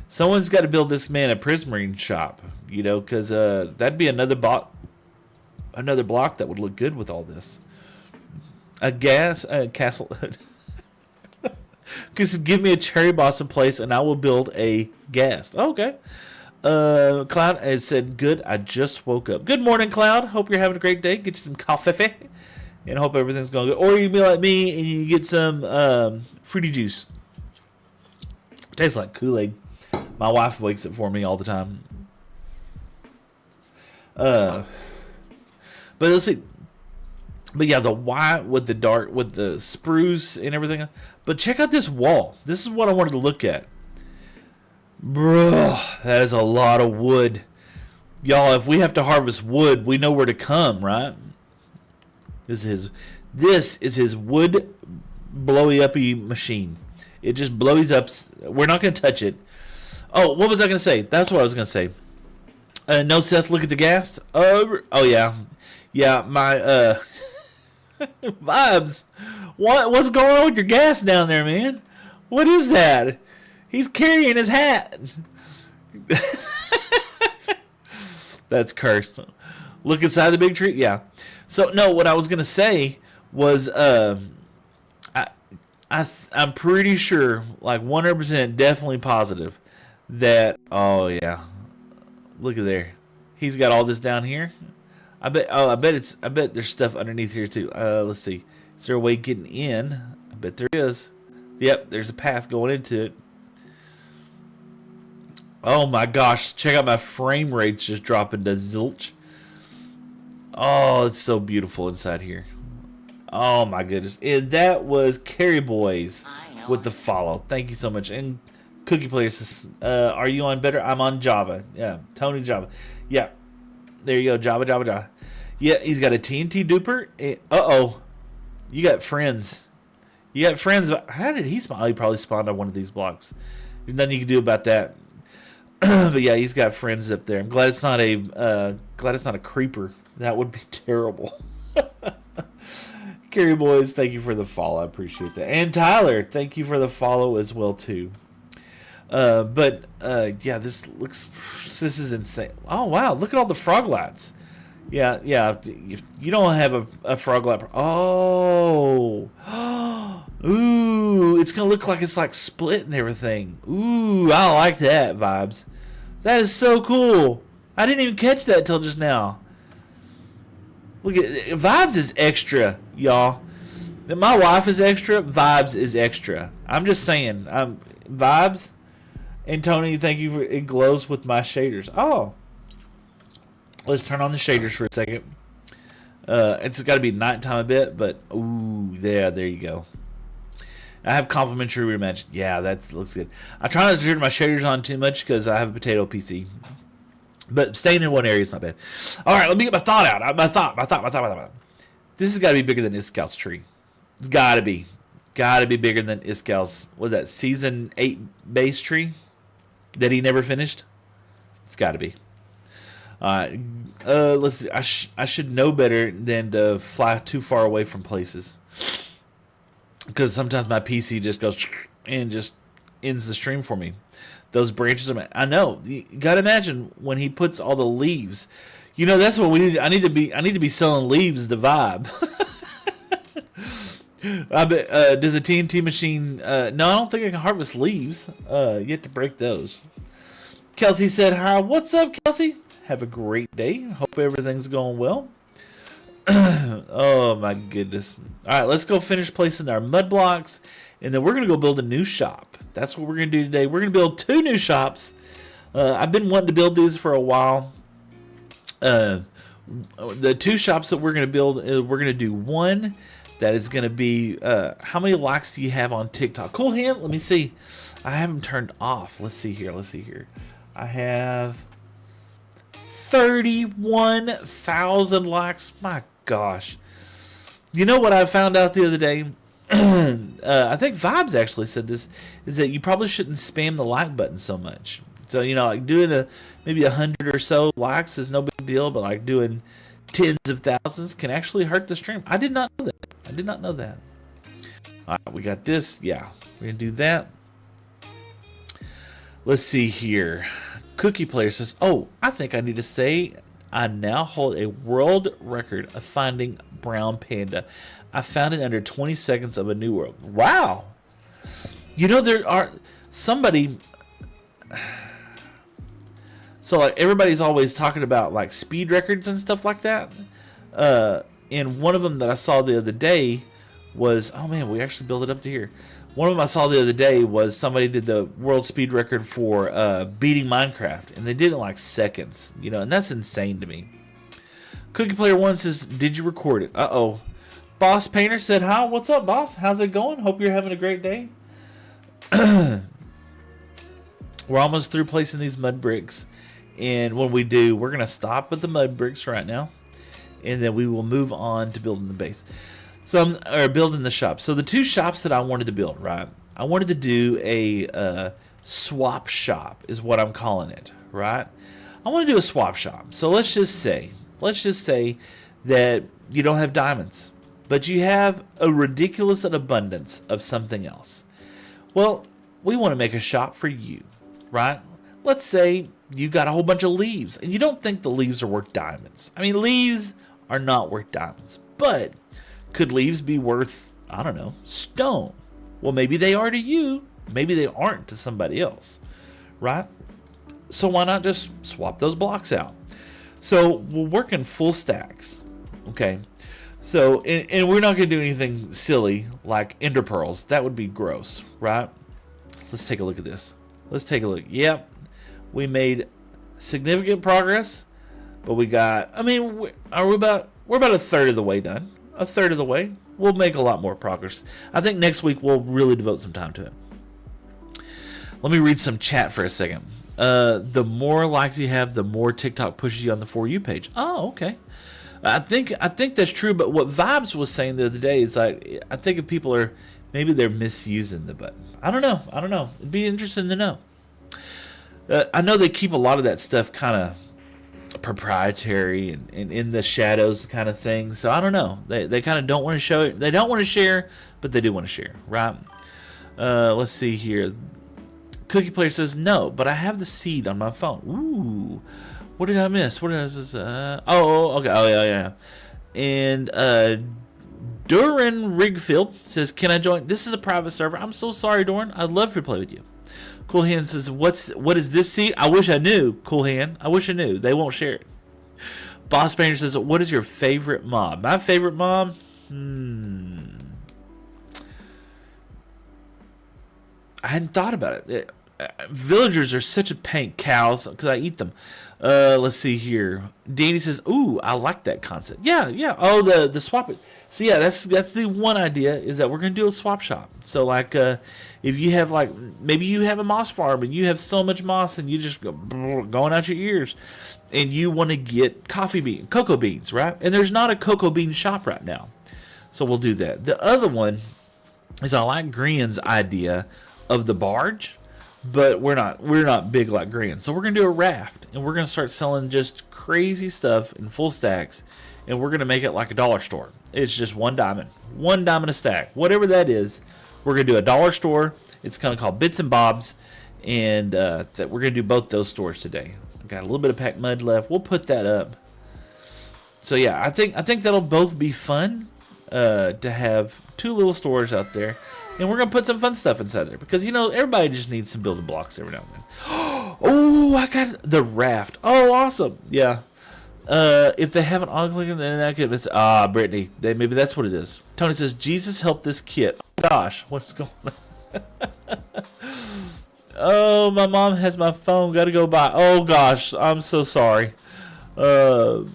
Someone's got to build this man a prismarine shop, you know, because that'd be another block that would look good with all this. A castle. Because give me a cherry blossom place and I will build a ghast. Oh, okay. Cloud has said, good, I just woke up. Good morning, Cloud. Hope you're having a great day. Get you some coffee. And hope everything's going good. Or you can be like me and you get some fruity juice. Tastes like Kool-Aid. My wife wakes it for me all the time. But let's see. But yeah, the white with the dark, with the spruce and everything. But check out this wall. This is what I wanted to look at. Bro, that is a lot of wood. Y'all, if we have to harvest wood, we know where to come, right? This is his wood blowy uppy machine. It just blows up. We're not going to touch it. Oh, what was I going to say? That's what I was going to say. No, Seth, look at the ghast. Oh yeah. Yeah, my Vibes. What's going on with your gas down there, man? What is that? He's carrying his hat. That's cursed. Look inside the big tree. Yeah. So no, what I was gonna say was, I'm pretty sure, like 100%, definitely positive that. Oh yeah. Look at there. He's got all this down here. I bet there's stuff underneath here too. Let's see. Is there a way getting in? I bet there is. Yep, there's a path going into it. Oh my gosh, check out my frame rates just dropping to zilch. Oh, it's so beautiful inside here. Oh my goodness. And that was Carry Boys with the follow. Thank you so much. And Cookie Player says, are you on better? I'm on Java. Yeah, Tony Java. Yeah. There you go, Java. Yeah, he's got a TNT duper. Uh-oh. You got friends. How did he spawn? Oh, he probably spawned on one of these blocks. There's nothing you can do about that. But yeah, he's got friends up there. I'm glad it's not a creeper. That would be terrible. Carry Boys, thank you for the follow. I appreciate that. And Tyler, thank you for the follow as well too. Yeah, this is insane. Oh wow, look at all the frog lights. Yeah. You don't have a frog light. Oh, ooh, it's gonna look like it's like split and everything. Ooh, I like that vibes. That is so cool. I didn't even catch that till just now. Look at Vibes is extra, y'all. My wife is extra. Vibes is extra. I'm just saying. Vibes and Tony, thank you for it glows with my shaders. Oh, let's turn on the shaders for a second. It's got to be nighttime a bit, but ooh, there you go. I have complimentary rematch. Yeah, that looks good. I try not to turn my shaders on too much because I have a potato PC. But staying in one area is not bad. All right, let me get my thought out. My thought. This has got to be bigger than Iskal's tree. It's got to be. Got to be bigger than Iskal's, what was that, Season 8 base tree that he never finished? It's got to be. All right. Let's see. I should know better than to fly too far away from places. Because sometimes my PC just goes and just ends the stream for me. Those branches are. I know. You gotta imagine when he puts all the leaves. You know, that's what we need. I need to be selling leaves to Vibe. I bet. Does a TNT machine? No, I don't think I can harvest leaves. You have to break those. Kelsey said, "Hi, what's up, Kelsey? Have a great day. Hope everything's going well." Oh my goodness. All right, let's go finish placing our mud blocks, and then we're going to go build a new shop. That's what we're going to do today. We're going to build 2 new shops. I've been wanting to build these for a while. The 2 shops that we're going to build, we're going to do one that is going to be, how many likes do you have on TikTok? Cool hand, let me see. I have them turned off. Let's see here. I have 31,000 likes. My gosh. You know what I found out the other day? I think Vibes actually said this, is that you probably shouldn't spam the like button so much. So, you know, like doing maybe 100 or so likes is no big deal, but like doing tens of thousands can actually hurt the stream. I did not know that. All right, we got this. Yeah, we're going to do that. Let's see here. Cookie Player says, oh, I think I need to say I now hold a world record of finding brown panda. I found it under 20 seconds of a new world. Wow. You know, there are somebody. So like everybody's always talking about like speed records and stuff like that. And one of them that I saw the other day was, oh man, we actually built it up to here. One of them I saw the other day was somebody did the world speed record for beating Minecraft, and they did it in like seconds, you know, and that's insane to me. Cookie Player 1 says, did you record it? Uh-oh. Boss Painter said, hi, what's up, boss? How's it going? Hope you're having a great day. We're almost through placing these mud bricks, and when we do, we're going to stop at the mud bricks right now, and then we will move on to building the base. Or building the shop. So the 2 shops that I wanted to build, right? I wanted to do a swap shop is what I'm calling it, right? I want to do a swap shop. So let's just say that you don't have diamonds, but you have a ridiculous abundance of something else. Well, we want to make a shop for you, right? Let's say you got a whole bunch of leaves and you don't think the leaves are worth diamonds. I mean, leaves are not worth diamonds, but could leaves be worth, I don't know, stone? Well, maybe they are to you. Maybe they aren't to somebody else, right? So why not just swap those blocks out? So we'll work in full stacks, okay? So, and we're not going to do anything silly like ender pearls. That would be gross, right? Let's take a look at this. Let's take a look. Yep, we made significant progress, but we got, I mean, we're about a third of the way done. A third of the way. We'll make a lot more progress. I think next week we'll really devote some time to it. Let me read some chat for a second. The more likes you have, the more TikTok pushes you on the For You page. Oh, okay. I think that's true, but what Vibes was saying the other day is like, I think if people are, maybe they're misusing the button. I don't know. It'd be interesting to know. I know they keep a lot of that stuff kind of proprietary and in the shadows kind of thing, so I don't know, they kind of don't want to show it. They don't want to share, but they do want to share, right? Let's see here. Cookie Player says no, but I have the seed on my phone. Ooh, what did I miss? Okay. Oh yeah. And Duran Rigfield says, can I join? This is a private server. I'm so sorry, Doran. I'd love to play with you. Cool Hand says, what is this seed? I wish I knew, Cool Hand. I wish I knew. They won't share it. Boss Painter says, what is your favorite mob? My favorite mob? I hadn't thought about it. Villagers are such a pain. Cows, because I eat them. Let's see here. Danny says, ooh, I like that concept. Yeah. Oh, the swap it. So yeah, that's the one idea, is that we're gonna do a swap shop. So like, if you have like, maybe you have a moss farm and you have so much moss and you just go going out your ears, and you want to get cocoa beans, right? And there's not a cocoa bean shop right now, so we'll do that. The other one is, I like Grian's idea of the barge, but we're not big like Grian, so we're gonna do a raft, and we're gonna start selling just crazy stuff in full stacks, and we're gonna make it like a dollar store. It's just $1 a stack, whatever that is. We're gonna do a dollar store. It's kind of called Bits and Bobs, and that we're gonna do both those stores today. I got a little bit of packed mud left. We'll put that up. So yeah, I think that'll both be fun to have two little stores out there, and we're gonna put some fun stuff inside there, because everybody just needs some building blocks every now and then. Oh, I got the raft. Oh, awesome. Yeah. If they haven't auto-clicked, then that could be Brittany. Maybe that's what it is. Tony says, Jesus help this kid. Oh, gosh, what's going on? Oh, my mom has my phone. Gotta go by. Oh gosh, I'm so sorry. And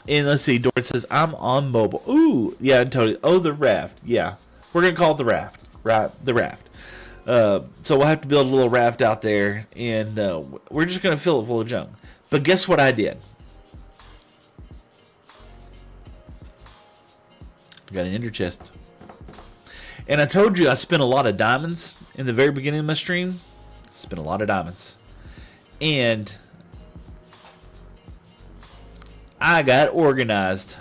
let's see. Dorit says, I'm on mobile. Ooh, yeah, and Tony. Oh, the raft. Yeah, we're gonna call it the raft. Right, the raft. So we'll have to build a little raft out there, and we're just gonna fill it full of junk. But guess what I did? I got an ender chest. And I told you I spent a lot of diamonds in the very beginning of my stream. Spent a lot of diamonds. And I got organized.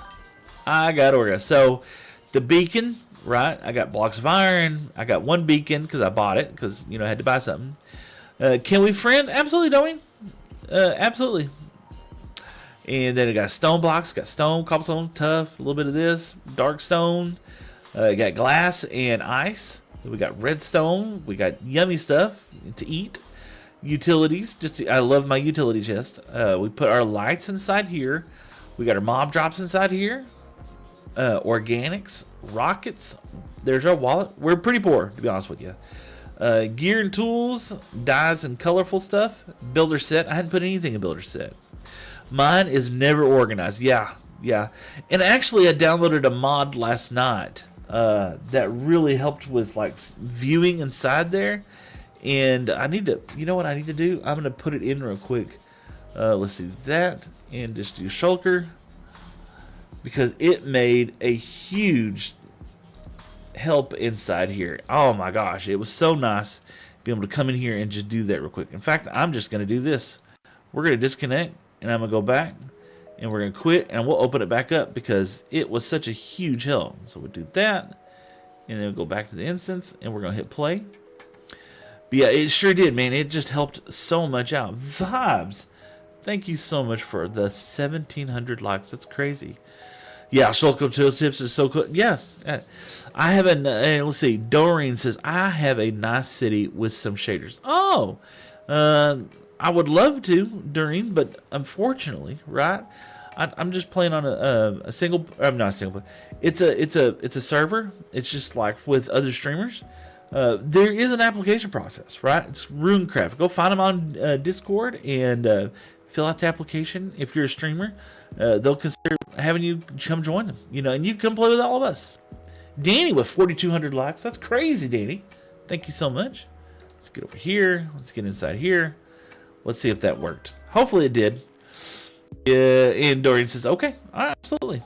So the beacon, right? I got blocks of iron. I got one beacon because I bought it because, I had to buy something. Can we friend? Absolutely, don't we? Absolutely. And then I got stone blocks. Got stone, cobblestone, tough. A little bit of this. Dark stone. Got glass and ice. We got redstone. We got yummy stuff to eat. Utilities. I love my utility chest. We put our lights inside here. We got our mob drops inside here. Organics. Rockets. There's our wallet. We're pretty poor, to be honest with you. Gear and tools. Dyes and colorful stuff. Builder set. I hadn't put anything in builder set. Mine is never organized. Yeah. And actually, I downloaded a mod last night that really helped with like viewing inside there. And I need to, you know what I need to do? I'm going to put it in real quick. Let's do that and just do shulker, because it made a huge help inside here. Oh my gosh, it was so nice to be able to come in here and just do that real quick. In fact, I'm just going to do this. We're going to disconnect, and I'm going to go back, and we're going to quit, and we'll open it back up because it was such a huge help. So we'll do that, and then we'll go back to the instance, and we're going to hit play. But yeah, it sure did, man. It just helped so much out. Vibes, thank you so much for the 1,700 likes. That's crazy. Yeah, Shulker Tips is so cool. Yes. I have let's see. Doreen says, I have a nice city with some shaders. Oh, I would love to, Doreen, but unfortunately, right? I'm just playing on a single. I'm not a single. It's a server. It's just like with other streamers. There is an application process, right? It's Runecraft. Go find them on Discord and fill out the application. If you're a streamer, they'll consider having you come join them. And you can come play with all of us. Danny with 4,200 likes. That's crazy, Danny. Thank you so much. Let's get over here. Let's get inside here. Let's see if that worked. Hopefully it did. And Dorian says, okay, all right, absolutely.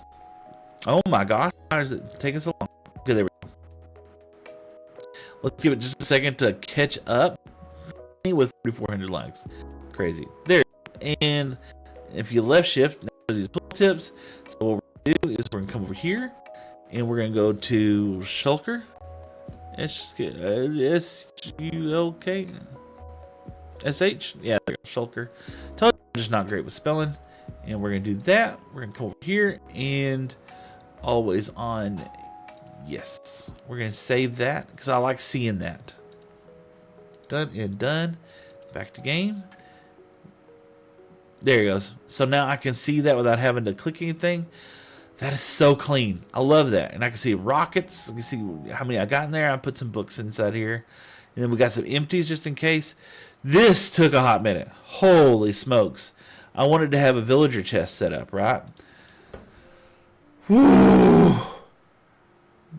Oh my gosh, why is it taking so long? Okay, there we go. Let's give it just a second to catch up with 4,400 likes. Crazy. There. And if you left shift, now these tips. So what we're going to do is we're going to come over here, and we're going to go to Shulker. S-U-L-K. S-H? Yeah, there we go. Shulker. Tell you I'm just not great with spelling. And we're going to do that. We're going to come over here and always on. Yes. We're going to save that because I like seeing that. done and done. Back to game. There he goes. So now I can see that without having to click anything. That is so clean. I love that. And I can see rockets. I can see how many I got in there. I put some books inside here. And then we got some empties just in case. This took a hot minute. Holy smokes. I wanted to have a villager chest set up, right? Woo!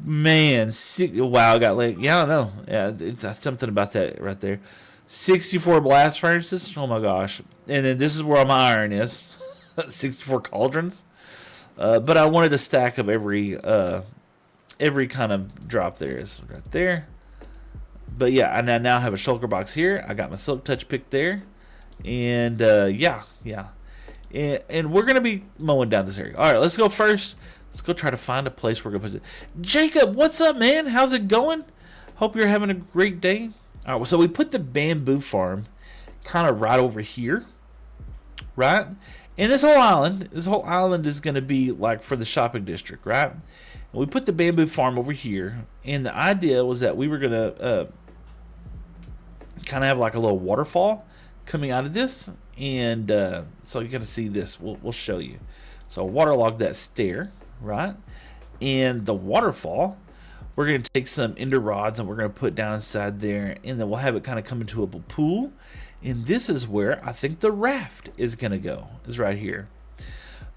Man, wow, I got like, yeah, I don't know. Yeah, it's something about that right there. 64 blast furnaces. Oh my gosh. And then this is where my iron is. 64 cauldrons. But I wanted a stack of every kind of drop there is right there. But yeah, I now have a shulker box here. I got my silk touch pick there. And yeah. And we're going to be mowing down this area. All right, let's go first. Let's go try to find a place we're going to put it. Jacob, what's up, man? How's it going? Hope you're having a great day. All right, so we put the bamboo farm kind of right over here, right? And this whole island is going to be like for the shopping district, right? And we put the bamboo farm over here, and the idea was that we were going to kind of have like a little waterfall coming out of this, and so you're going to see this. We'll show you. So waterlog that stair, right? And the waterfall, we're going to take some ender rods and we're going to put down inside there, and then we'll have it kind of come into a pool. And this is where I think the raft is going to go, is right here.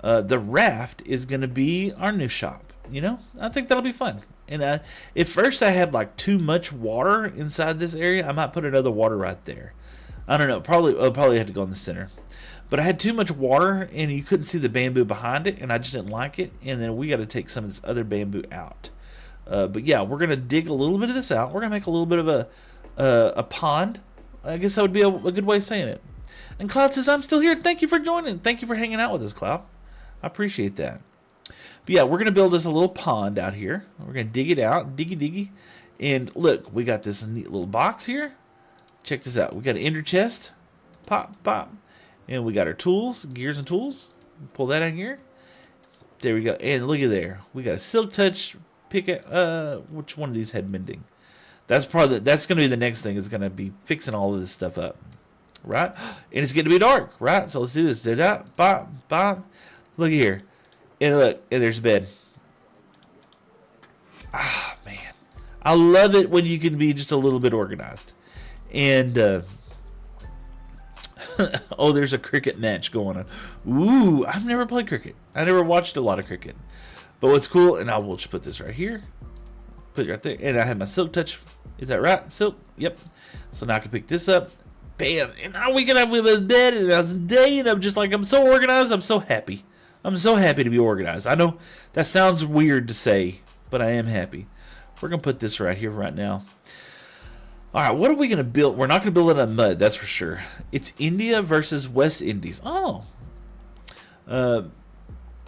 The raft is going to be our new shop. You know, I think that'll be fun. And at first I had like too much water inside this area. I might put another water right there. I don't know. Probably had to go in the center. But I had too much water, and you couldn't see the bamboo behind it, and I just didn't like it. And then we got to take some of this other bamboo out. But yeah, we're going to dig a little bit of this out. We're going to make a little bit of a pond. I guess that would be a good way of saying it. And Cloud says, I'm still here. Thank you for joining. Thank you for hanging out with us, Cloud. I appreciate that. But yeah, we're going to build us a little pond out here. We're going to dig it out. Diggy. And look, we got this neat little box here. Check this out. We got an ender chest. Pop. And we got our tools, gears and tools. Pull that out here. There we go. And look at there. We got a silk touch picket. Which one of these had mending? That's going to be the next thing. Is going to be fixing all of this stuff up, right? And it's going to be dark, right? So let's do this. Bop. Look here, and look, and there's a bed. Ah, man, I love it when you can be just a little bit organized. And oh, there's a cricket match going on. Ooh, I've never played cricket. I never watched a lot of cricket. But what's cool, and I will just put this right here. Put it right there. And I have my silk touch. Is that right? Silk? Yep. So now I can pick this up. Bam. And now we can have a bed. And I was day, and I'm so organized. I'm so happy. I'm so happy to be organized. I know that sounds weird to say, but I am happy. We're going to put this right here right now. All right, what are we going to build? We're not going to build it on mud, that's for sure. It's India versus West Indies. Oh. I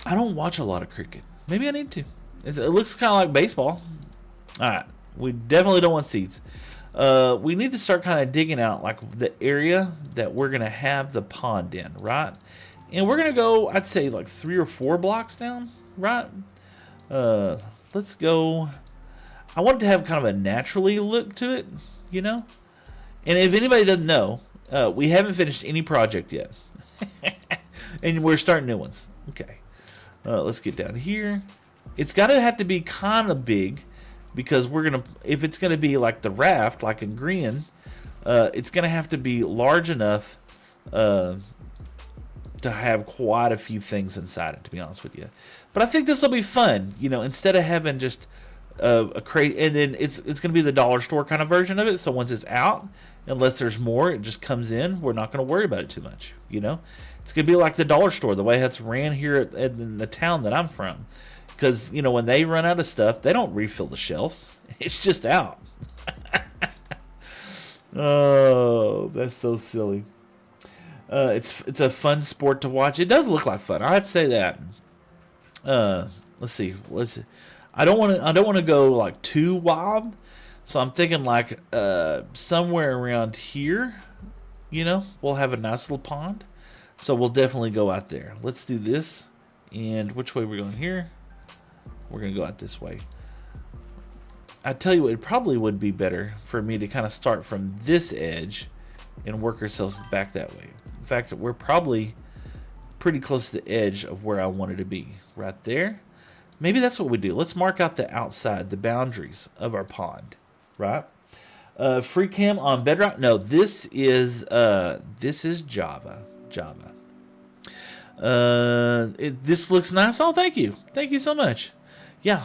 don't watch a lot of cricket. Maybe I need to. It looks kind of like baseball. All right, we definitely don't want seeds. We need to start kind of digging out like the area that we're going to have the pond in, right? And we're going to go, I'd say, like 3 or 4 blocks down, right? Let's go. I want it to have kind of a naturally look to it, you know? And if anybody doesn't know, we haven't finished any project yet. And we're starting new ones. Okay. Let's get down here. It's got to have to be kind of big because we're going to, if it's going to be like the raft, like in green, it's going to have to be large enough to have quite a few things inside it, to be honest with you. But I think this will be fun, you know, instead of having just a crate, and then it's going to be the dollar store kind of version of it. So once it's out, unless there's more, it just comes in. We're not going to worry about it too much, you know. It's going to be like the dollar store, the way that's ran here in the town that I'm from. Because, you know, when they run out of stuff, they don't refill the shelves. It's just out. Oh, that's so silly. It's a fun sport to watch. It does look like fun. I'd say that. Let's see. I don't want to go like too wild, so I'm thinking like somewhere around here. You know, we'll have a nice little pond, so we'll definitely go out there. Let's do this. And which way we're going here? We're gonna go out this way. I tell you what, it probably would be better for me to kind of start from this edge and work ourselves back that way. In fact, we're probably pretty close to the edge of where I wanted to be. Right there. Maybe that's what we do. Let's mark out the outside, the boundaries of our pond. Right? Free cam on Bedrock? No, this is Java. Java. This looks nice. Oh, thank you. Thank you so much. Yeah,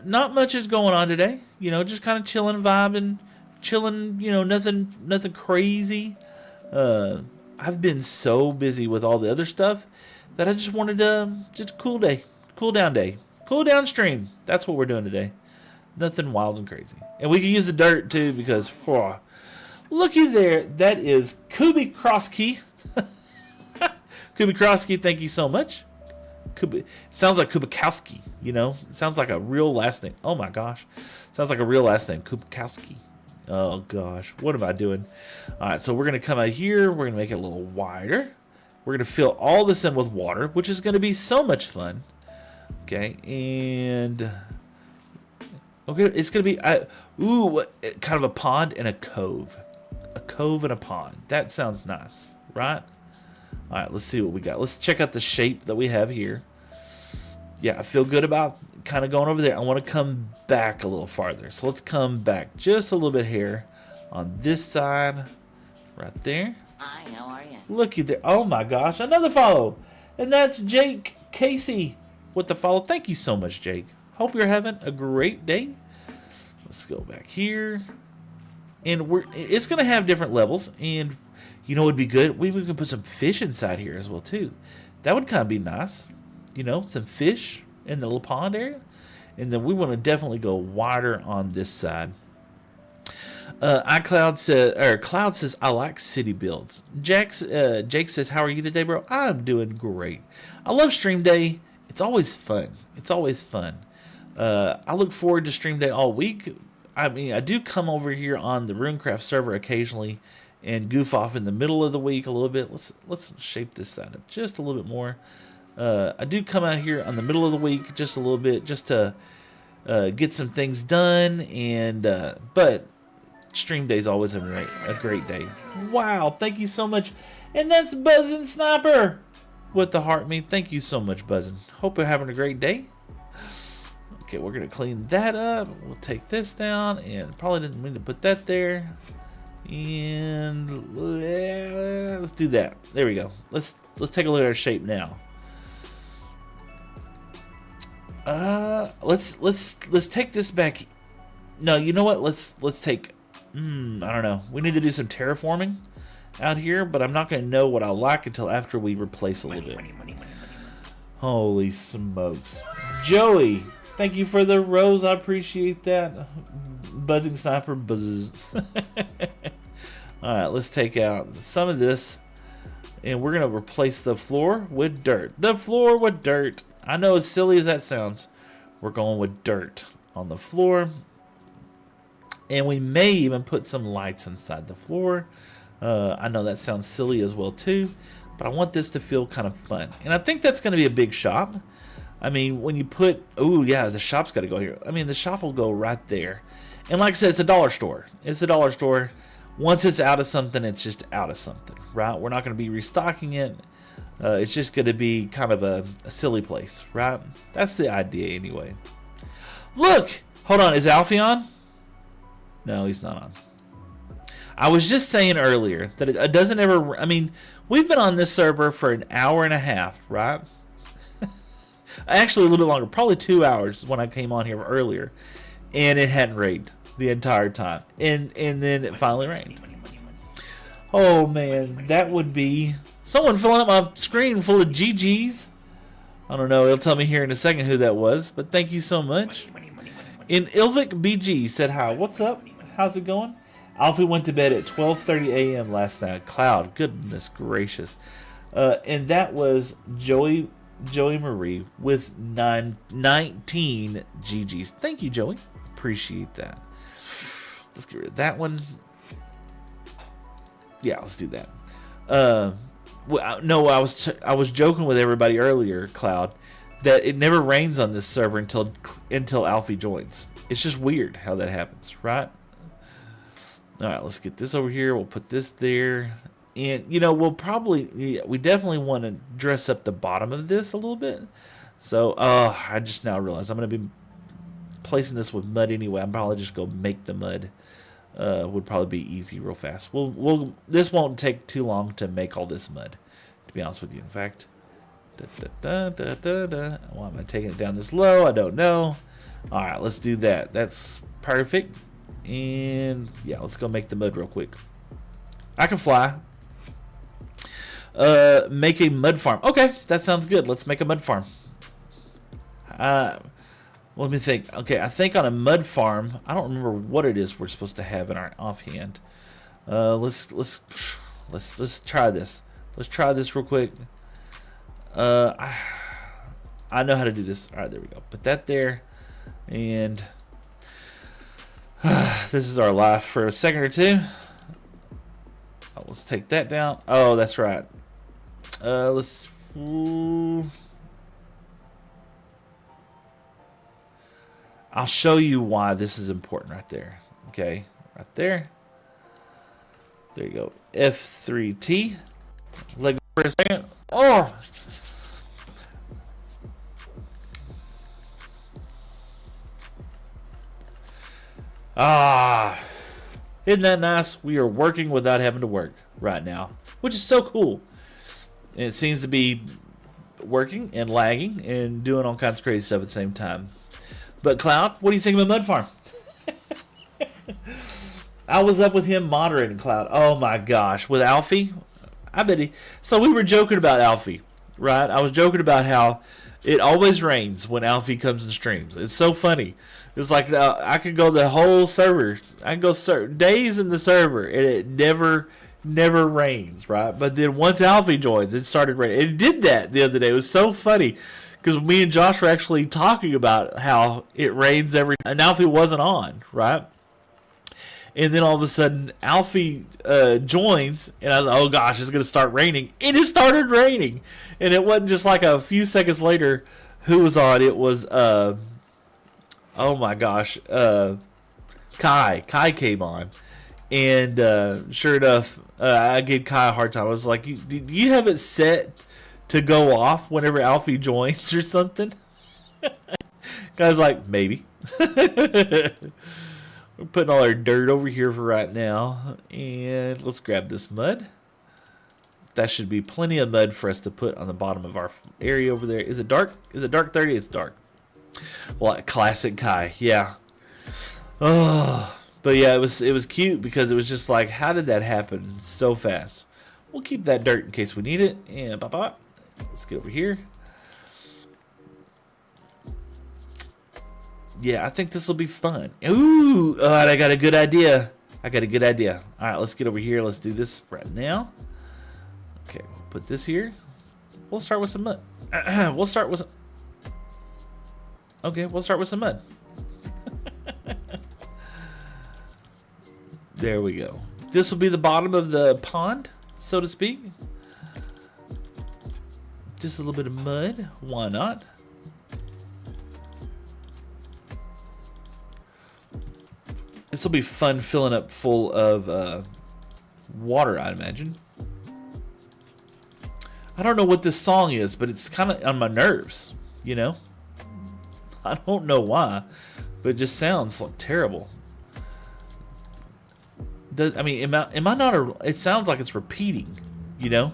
not much is going on today. You know, just kind of chilling, vibing, chilling. You know, nothing crazy. I've been so busy with all the other stuff that I just wanted to just cool down day, cool down stream. That's what we're doing today. Nothing wild and crazy. And we can use the dirt too because, whoa, looky there. That is Kubi Krosky. Kubi Krosky, thank you so much. Sounds like Kubikowski, you know? It sounds like a real last name. Oh my gosh. Sounds like a real last name, Kubikowski. Oh gosh, what am I doing? All right, so we're going to come out here. We're going to make it a little wider. We're going to fill all this in with water, which is going to be so much fun. Okay, and okay, it's going to be kind of a pond and a cove. A cove and a pond. That sounds nice, right? All right, let's see what we got. Let's check out the shape that we have here. Yeah, I feel good about kind of going over there. I want to come back a little farther. So let's come back just a little bit here on this side. Right there. Hi, how are you? Looky there. Oh my gosh, another follow. And that's Jake Casey with the follow. Thank you so much, Jake. Hope you're having a great day. Let's go back here. And it's going to have different levels. And you know what would be good? We can put some fish inside here as well, too. That would kind of be nice. You know, some fish in the little pond area. And then we want to definitely go wider on this side. Cloud says, I like city builds. Jake says, how are you today, bro? I'm doing great. I love stream day. It's always fun. It's always fun. I look forward to stream day all week. I mean, I do come over here on the Runecraft server occasionally and goof off in the middle of the week a little bit. Let's shape this side up just a little bit more. I do come out here on the middle of the week just a little bit just to get some things done, and but stream day is always a great day. Wow, thank you so much. And that's Buzzin' Sniper with the heart me. Thank you so much, Buzzin'. Hope you're having a great day. Okay, we're gonna clean that up. We'll take this down, and probably didn't mean to put that there. And let's do that. There we go. Let's take a look at our shape now. Let's take this back. No, you know what? Let's take. I don't know. We need to do some terraforming out here, but I'm not going to know what I like until after we replace a little bit. Holy smokes, Joey! Thank you for the rose. I appreciate that. Buzzing Sniper buzzes. Alright, let's take out some of this. And we're going to replace the floor with dirt. The floor with dirt. I know, as silly as that sounds, we're going with dirt on the floor. And we may even put some lights inside the floor. I know that sounds silly as well too. But I want this to feel kind of fun. And I think that's going to be a big shop. I mean, when you put... Oh, yeah, the shop's got to go here. I mean, the shop will go right there. And like I said, it's a dollar store. It's a dollar store. Once it's out of something, it's just out of something, right? We're not going to be restocking it. It's just going to be kind of a silly place, right? That's the idea anyway. Look! Hold on, is Alfie on? No, he's not on. I was just saying earlier that it doesn't ever... I mean, we've been on this server for an hour and a half, right? Actually, a little bit longer. Probably 2 hours when I came on here earlier. And it hadn't rained the entire time. And then it finally rained. Oh, man. That would be... Someone filling up my screen full of GGs. I don't know. He'll tell me here in a second who that was. But thank you so much. And Ilvik BG said hi. What's up? How's it going? Alfie went to bed at 12:30 a.m. last night. Cloud. Goodness gracious. And that was Joey Marie with 19 GGs. Thank you, Joey. Appreciate that. Let's get rid of that one. Yeah, let's do that. No, I was joking with everybody earlier, Cloud, that it never rains on this server until Alfie joins. It's just weird how that happens, right? All right, let's get this over here. We'll put this there. And, you know, we'll probably, we definitely want to dress up the bottom of this a little bit. So, I just now realized I'm going to be placing this with mud anyway. I'm probably just go make the mud. Would probably be easy real fast. This won't take too long to make all this mud, to be honest with you. In fact, why am I taking it down this low? I don't know. All right, let's do that. That's perfect. And yeah, let's go make the mud real quick. I can fly. Make a mud farm. Okay, that sounds good. Let's make a mud farm. Let me think. Okay, I think on a mud farm, I don't remember what it is we're supposed to have in our offhand. Let's try this. Let's try this real quick. I know how to do this. All right, there we go. Put that there, and this is our life for a second or two. Oh, let's take that down. Oh, that's right. Let's. I'll show you why this is important right there. Okay, right there. There you go. F3T. Let go for a second. Oh! Ah! Isn't that nice? We are working without having to work right now, which is so cool. And it seems to be working and lagging and doing all kinds of crazy stuff at the same time. But Cloud, what do you think of a mud farm? I was up with him moderating Cloud. Oh my gosh, with Alfie, I bet he. So we were joking about Alfie, right? I was joking about how it always rains when Alfie comes and streams. It's so funny. It's like I could go the whole server. I can go days in the server, and it never rains, right? But then once Alfie joins, it started raining. It did that the other day. It was so funny. Because me and Josh were actually talking about how it rains every and Alfie wasn't on, right? And then all of a sudden, Alfie joins, and I was like, oh gosh, it's going to start raining. And it started raining. And it wasn't just like a few seconds later who was on. It was, oh my gosh, Kai. Kai came on. And sure enough, I gave Kai a hard time. I was like, do you have it set to go off whenever Alfie joins or something? Guy's like, maybe. We're putting all our dirt over here for right now. And let's grab this mud. That should be plenty of mud for us to put on the bottom of our area over there. Is it dark? Is it dark 30? It's dark. Well, classic Kai. Yeah. Oh, but yeah, it was cute because it was just like, how did that happen so fast? We'll keep that dirt in case we need it. And bye-bye. Let's get over here. Yeah, I think this will be fun. Ooh, I got a good idea. All right, let's get over here. Let's do this right now. Okay, we'll put this here. We'll start with some mud. We'll start with some mud. There we go. This will be the bottom of the pond, so to speak. Just a little bit of mud. Why not? This will be fun filling up full of water, I'd imagine. I don't know what this song is, but it's kind of on my nerves, you know? I don't know why, but it just sounds like terrible. I mean, am I not it sounds like it's repeating, you know?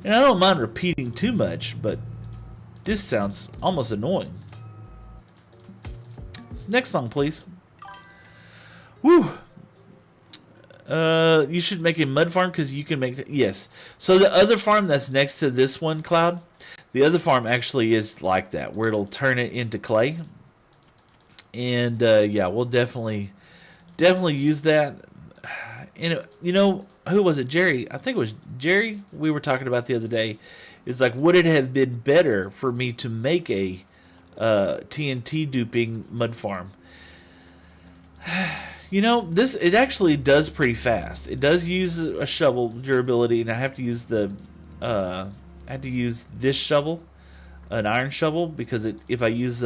And I don't mind repeating too much, but this sounds almost annoying. Next song, please. Woo! You should make a mud farm because you can make yes. So the other farm that's next to this one, Cloud, the other farm actually is like that, where it'll turn it into clay. And yeah, we'll definitely use that. And you know, who was it? Jerry. I think it was Jerry. We were talking about the other day. Is like, would it have been better for me to make a TNT duping mud farm? You know, it actually does pretty fast. It does use a shovel durability, and I have to use I had to use this shovel, an iron shovel, because if I use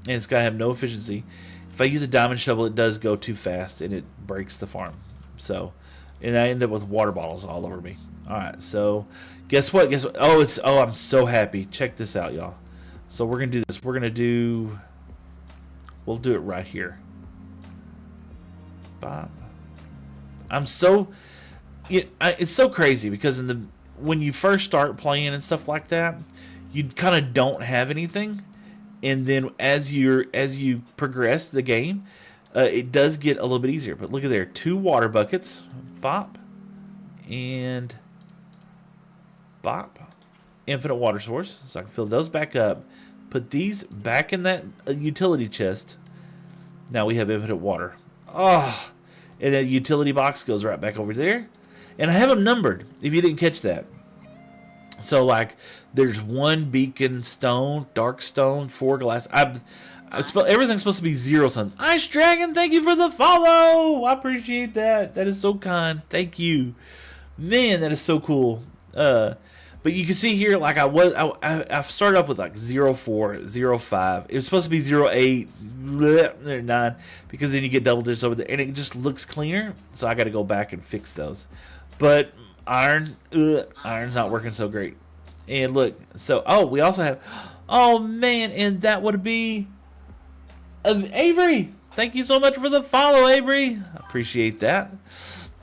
and it's gotta have no efficiency. If If I use a diamond shovel, it does go too fast and it breaks the farm. So, and I end up with water bottles all over me. All right, so guess what? Guess what? Oh, I'm so happy. Check this out, y'all. So we're gonna do this. We'll do it right here. Bob. It's so crazy because when you first start playing and stuff like that, you kind of don't have anything, and then as you progress the game, it does get a little bit easier. But look at there, 2 water buckets, bop, and bop, infinite water source, so I can fill those back up. Put these back in that utility chest. Now we have infinite water. Oh, and that utility box goes right back over there. And I have them numbered, if you didn't catch that. So, like, there's 1 beacon stone, dark stone, 4 glass. Everything's supposed to be 0 suns. Ice Dragon, thank you for the follow. I appreciate that. That is so kind. Thank you. Man, that is so cool. But you can see here, like I started up with like 04, 05. It was supposed to be 08, 9, because then you get double digits over there, and it just looks cleaner. So I got to go back and fix those. But iron's not working so great. And look, so we also have, oh man, and that would be Avery. Thank you so much for the follow, Avery. I appreciate that.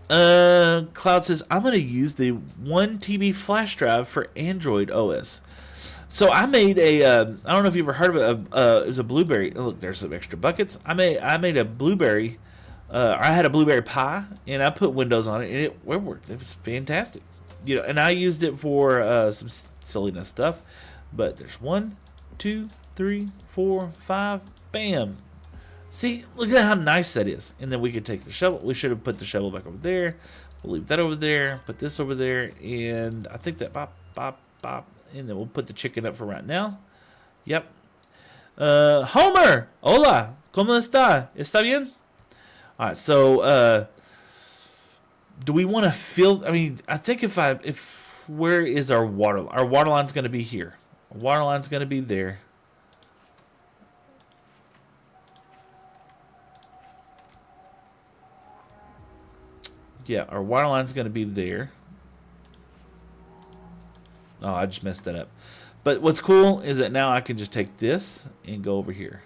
Cloud says, I'm going to use the 1 TB flash drive for Android OS. So I made I don't know if you've ever heard of it. It was a blueberry. Oh, look, there's some extra buckets. I made a blueberry. I had a blueberry pie, and I put Windows on it, and it worked. It was fantastic. And I used it for some silliness stuff. But there's 1, 2, 3, 4, 5. Bam. See, look at how nice that is. And then we could take the shovel. We should have put the shovel back over there. We'll leave that over there. Put this over there. And I think that bop, bop, bop. And then we'll put the chicken up for right now. Yep. Homer! Hola! ¿Cómo está? ¿Está bien? Alright, so, do we want to fill... I mean, I think where is our water? Our water line's going to be here. Our water line's going to be there. Yeah, our water line's going to be there. Oh, I just messed that up. But what's cool is that now I can just take this and go over here.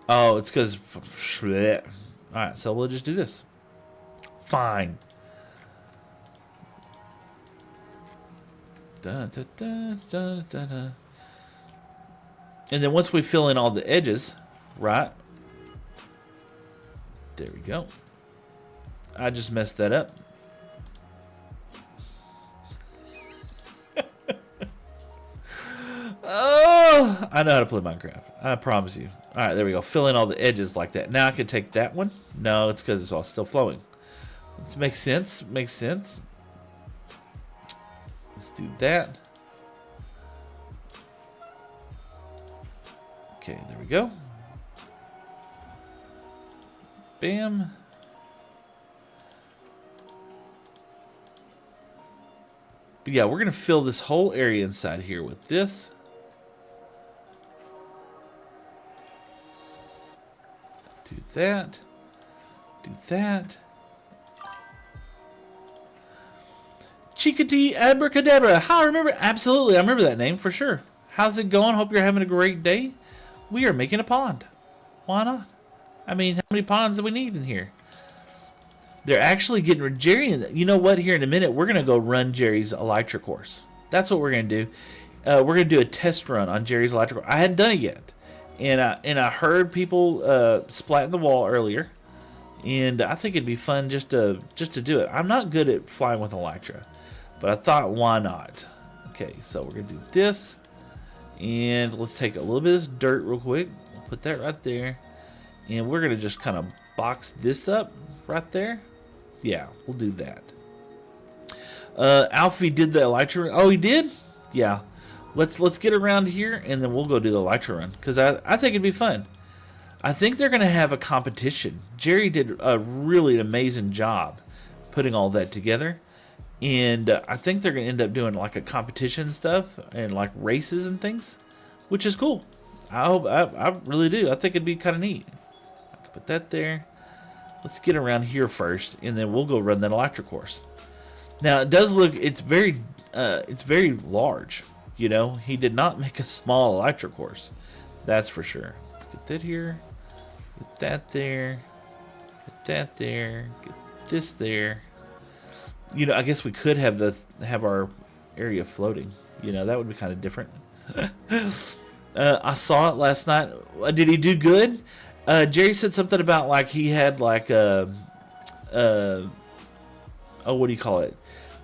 Oh, it's because... Alright, so we'll just do this. Fine. And then once we fill in all the edges, right? There we go. I just messed that up. Oh, I know how to play Minecraft. I promise you. All right, there we go. Fill in all the edges like that. Now I can take that one. No, it's because it's all still flowing. This makes sense. Makes sense. Let's do that. Okay, there we go. Bam. But yeah, we're going to fill this whole area inside here with this. Do that. Do that. Chikati Abracadabra. How I remember? Absolutely, I remember that name for sure. How's it going? Hope you're having a great day. We are making a pond. Why not? I mean, how many ponds do we need in here? They're actually getting Jerry. You know what? Here in a minute, we're gonna go run Jerry's Elytra course. That's what we're gonna do. We're gonna do a test run on Jerry's Elytra course. I hadn't done it yet, and I heard people splatting the wall earlier, and I think it'd be fun just to do it. I'm not good at flying with Elytra, but I thought, why not? Okay, so we're gonna do this, and let's take a little bit of this dirt real quick. We'll put that right there, and we're gonna just kind of box this up right there. Yeah, we'll do that. Alfie did the Elytra. Oh, he did? Yeah. Let's get around here, and then we'll go do the Elytra run, because I think it'd be fun. I think they're going to have a competition. Jerry did a really amazing job putting all that together, And I think they're going to end up doing like a competition stuff and like races and things, which is cool. I really do. I think it'd be kind of neat. I can put that there. Let's get around here first, and then we'll go run that electric course. Now it does look, it's very large. You know, he did not make a small electric course. That's for sure. Let's get that here. Get that there. Get that there. Get this there. You know, I guess we could have our area floating. You know, that would be kind of different. I saw it last night. Did he do good? Jerry said something about like he had like oh, what do you call it?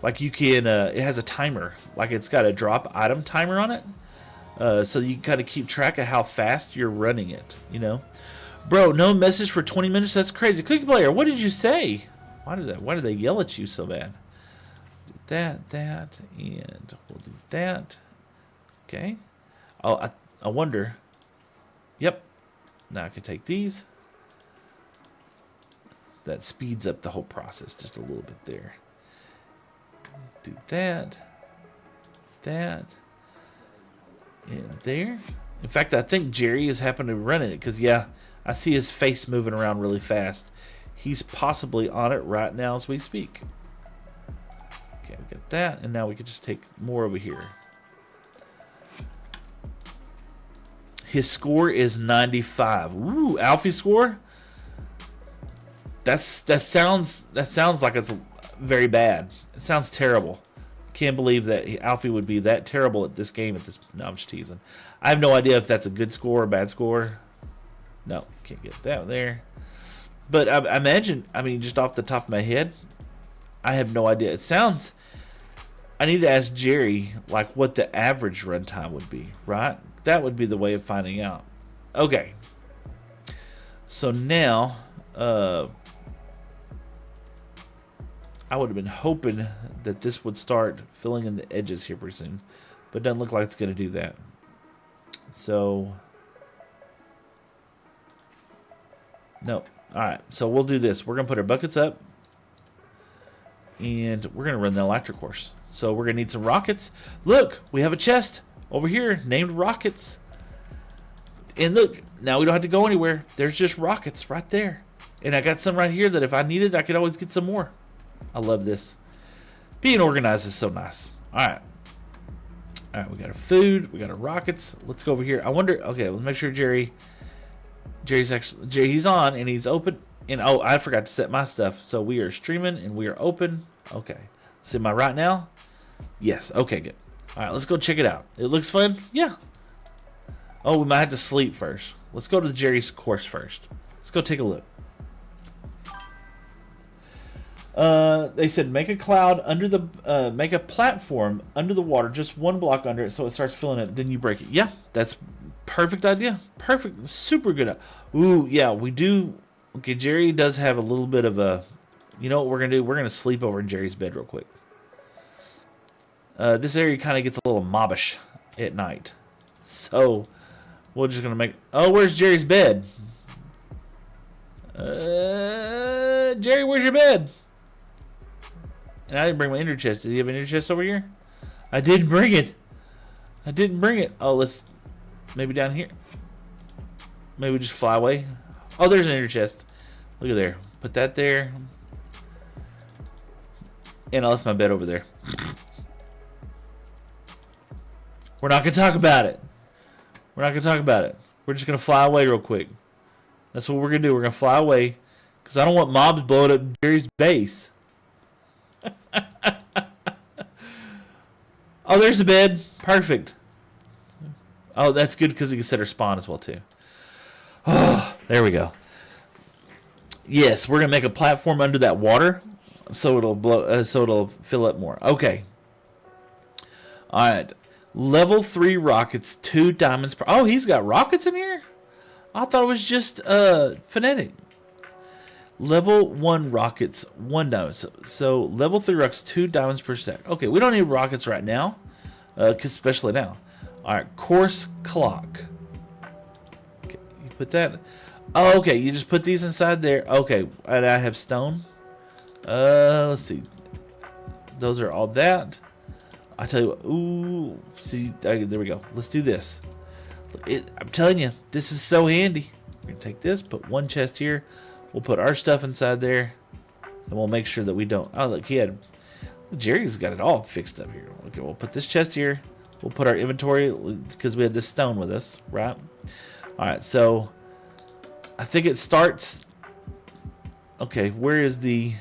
Like you can, it has a timer. Like it's got a drop item timer on it. So you kind of keep track of how fast you're running it, you know? Bro, no message for 20 minutes? That's crazy. Cookie Player, what did you say? Why did they yell at you so bad? Do that, and we'll do that. Okay. Oh, I wonder. Yep. Now I can take these. That speeds up the whole process just a little bit there. Do that. That. And there. In fact, I think Jerry is happening to run it because, yeah, I see his face moving around really fast. He's possibly on it right now as we speak. Okay, we got that, and now we can just take more over here. His score is 95. Ooh, Alfie's score? That sounds like it's very bad. It sounds terrible. Can't believe that Alfie would be that terrible at this game. No, I'm just teasing. I have no idea if that's a good score or a bad score. No, can't get that there. But I imagine, I mean, just off the top of my head, I have no idea. It sounds. I need to ask Jerry like what the average runtime would be, right? That would be the way of finding out. Okay. So now, I would have been hoping that this would start filling in the edges here pretty soon, but it doesn't look like it's going to do that. So, no. All right. So we'll do this. We're going to put our buckets up, and we're going to run the electric course. So we're going to need some rockets. Look, we have a chest over here named rockets. And look, now we don't have to go anywhere. There's just rockets right there. And I got some right here that if I needed, I could always get some more. I love this. Being organized is so nice. All right. All right, we got our food. We got our rockets. Let's go over here. I wonder, okay, let's make sure he's on and he's open. And oh, I forgot to set my stuff. So we are streaming and we are open. Okay. So am I right now? Yes. Okay, good. All right, let's go check it out. It looks fun? Yeah. Oh, we might have to sleep first. Let's go to Jerry's course first. Let's go take a look. They said make a cloud under the make a platform under the water, just one block under it, so it starts filling it. Then you break it. Yeah, that's perfect idea. Perfect, super good. Ooh, yeah, we do. Okay, Jerry does have a little bit of a. You know what we're gonna do? We're gonna sleep over in Jerry's bed real quick. This area kind of gets a little mobbish at night, so we're just gonna make. Oh, where's Jerry's bed? Jerry, where's your bed? And I didn't bring my ender chest. Does he have an ender chest over here? I didn't bring it. I didn't bring it. Oh, let's maybe down here. Maybe just fly away. Oh, there's an ender chest. Look at there. Put that there. And I left my bed over there. We're not going to talk about it. We're not going to talk about it. We're just going to fly away real quick. That's what we're going to do. We're going to fly away. Because I don't want mobs blowing up Jerry's base. Oh, there's the bed. Perfect. Oh, that's good because you can set her spawn as well too. Oh, there we go. Yes, we're gonna make a platform under that water, so it'll blow. So it'll fill up more. Okay. All right. Level 3 rockets, 2 diamonds per. Oh, he's got rockets in here. I thought it was just phonetic. Level 1 rockets, 1 diamond. So level 3 rockets, 2 diamonds per stack. Okay, we don't need rockets right now, especially now. All right, course clock. Okay, you put that. Oh, okay, you just put these inside there. Okay, and I have stone. Let's see. Those are all that. I tell you what. Ooh, see, there we go. Let's do this. I'm telling you, this is so handy. We're gonna take this, put one chest here. We'll put our stuff inside there, and we'll make sure that we don't. Oh, look, Jerry's got it all fixed up here. Okay, we'll put this chest here. We'll put our inventory because we had this stone with us, right? All right, so I think it starts. Okay, where is the?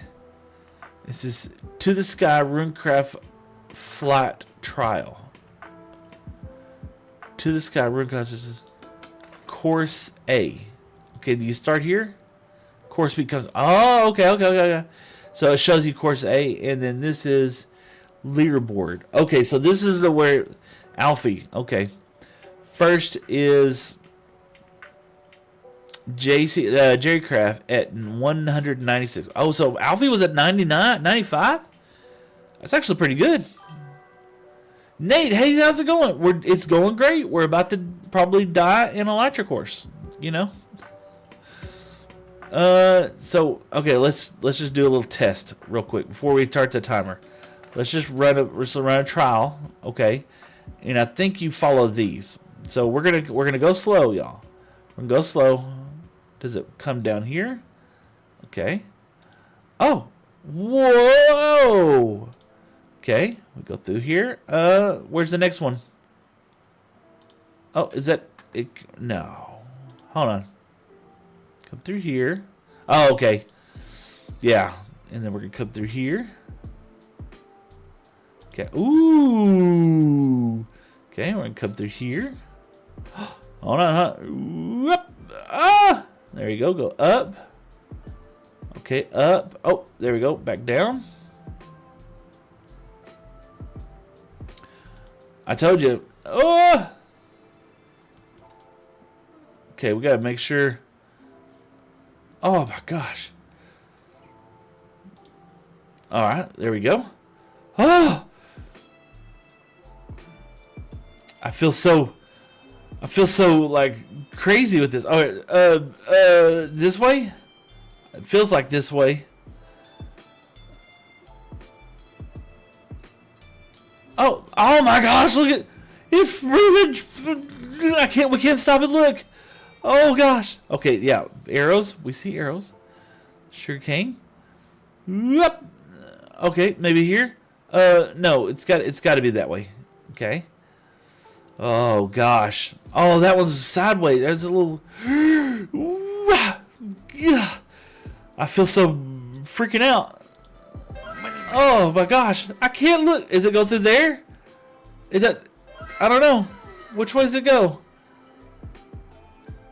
This is To the Sky Runecraft Flight Trial. To the Sky Runecraft. This is Course A. Okay, do you start here? Course B comes. Oh, okay. So it shows you Course A, and then this is leaderboard. Okay, so this is the where Alfie. Okay, first is Jerry Craft at 196. Oh, so Alfie was at 99, 95? That's actually pretty good. Nate, hey, how's it going? It's going great. We're about to probably die in a lecture course, you know. So okay, let's just do a little test real quick before we start the timer. Let's just run a trial, okay? And I think you follow these. So we're gonna go slow, y'all. We're gonna go slow. Does it come down here? Okay. Oh, whoa. Okay, we go through here. Where's the next one? Oh, is that it? No. Hold on. Come through here. Oh, okay. Yeah, and then we're gonna come through here. Okay. Ooh. Okay, we're gonna come through here. Hold on, huh? Whoop. Ah! There you go. Go up. Okay, up. Oh, there we go. Back down. I told you. Oh! Okay, we gotta make sure. Oh my gosh. Alright, there we go. Oh! I feel so like crazy with this. Alright, this way? It feels like this way. Oh my gosh, look at it's breathing. We can't stop it, look. Oh gosh. Okay, yeah, arrows. We see arrows. Sugar cane. Yep. Okay, maybe here. No, it's got to be that way. Okay. Oh gosh. Oh, that one's sideways. There's a little. I feel so freaking out. Oh my gosh. I can't look. Is it go through there? I don't know. Which way does it go?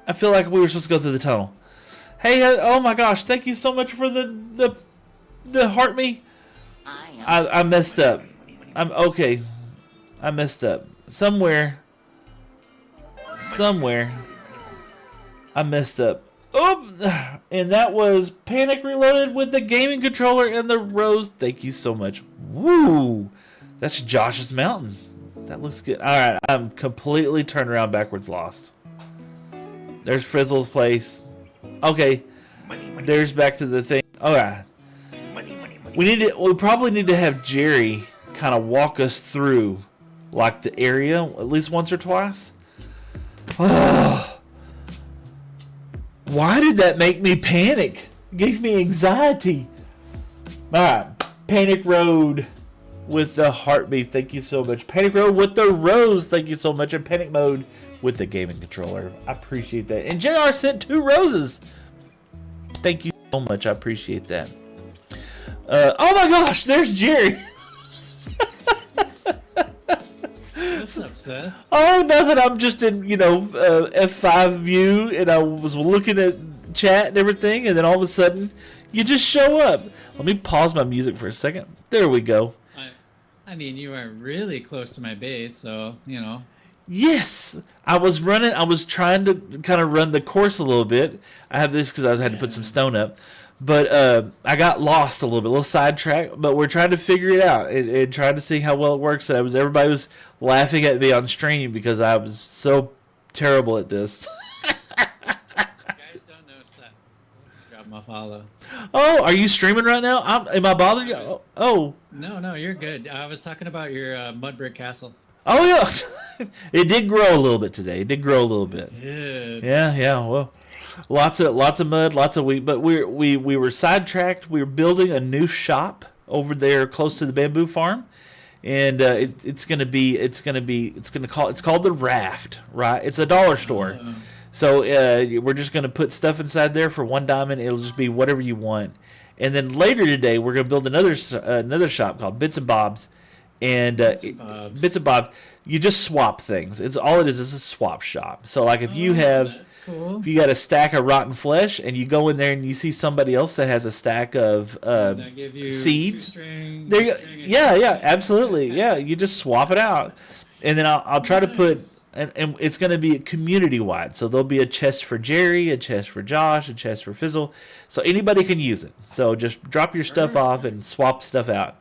I feel like we were supposed to go through the tunnel. Hey, oh my gosh. Thank you so much for the heart me. I messed up. I'm okay. I messed up. Somewhere I messed up. Oh, and that was Panic Reloaded with the gaming controller and the rose. Thank you so much. Woo! That's Josh's mountain. That looks good. All right, I'm completely turned around, backwards, lost. There's Frizzle's place. Okay, there's back to the thing. All right, we probably need to have Jerry kind of walk us through, like the area at least once or twice. Oh. Why did that make me panic? It gave me anxiety. Alright. Panic Road with the heartbeat. Thank you so much. Panic Road with the rose. Thank you so much. And Panic Mode with the gaming controller. I appreciate that. And JR sent 2 roses. Thank you so much. I appreciate that. Oh my gosh. There's Jerry. What's up, Seth? Oh, nothing. I'm just in, F5 view, and I was looking at chat and everything, and then all of a sudden, you just show up. Let me pause my music for a second. There we go. I mean, you are really close to my base, so, Yes! I was trying to kind of run the course a little bit. I have this because I had to put some stone up. But I got lost a little sidetracked. But we're trying to figure it out and trying to see how well it works. And everybody was laughing at me on stream because I was so terrible at this. You guys don't know Seth. Drop him off follow. Oh, are you streaming right now? Am I bothering you? Oh. No, you're good. I was talking about your mud brick castle. Oh yeah, it did grow a little bit today. It did grow a little bit. Dude. Yeah. Well, lots of mud, lots of wheat. But we were sidetracked. We were building a new shop over there close to the bamboo farm, and it's called the Raft, right? It's a dollar store. So we're just gonna put stuff inside there for $1. It'll just be whatever you want. And then later today, we're gonna build another shop called Bits and Bobs. And Bits and Bobs, you just swap things. It's all it is a swap shop. So like if you have, that's cool. if you got a stack of rotten flesh and you go in there and you see somebody else that has a stack of give you seeds, there you go. Yeah, absolutely. Yeah, you just swap it out, and then I'll try to put. And it's going to be community wide. So there'll be a chest for Jerry, a chest for Josh, a chest for Fizzle. So anybody can use it. So just drop your stuff off and swap stuff out.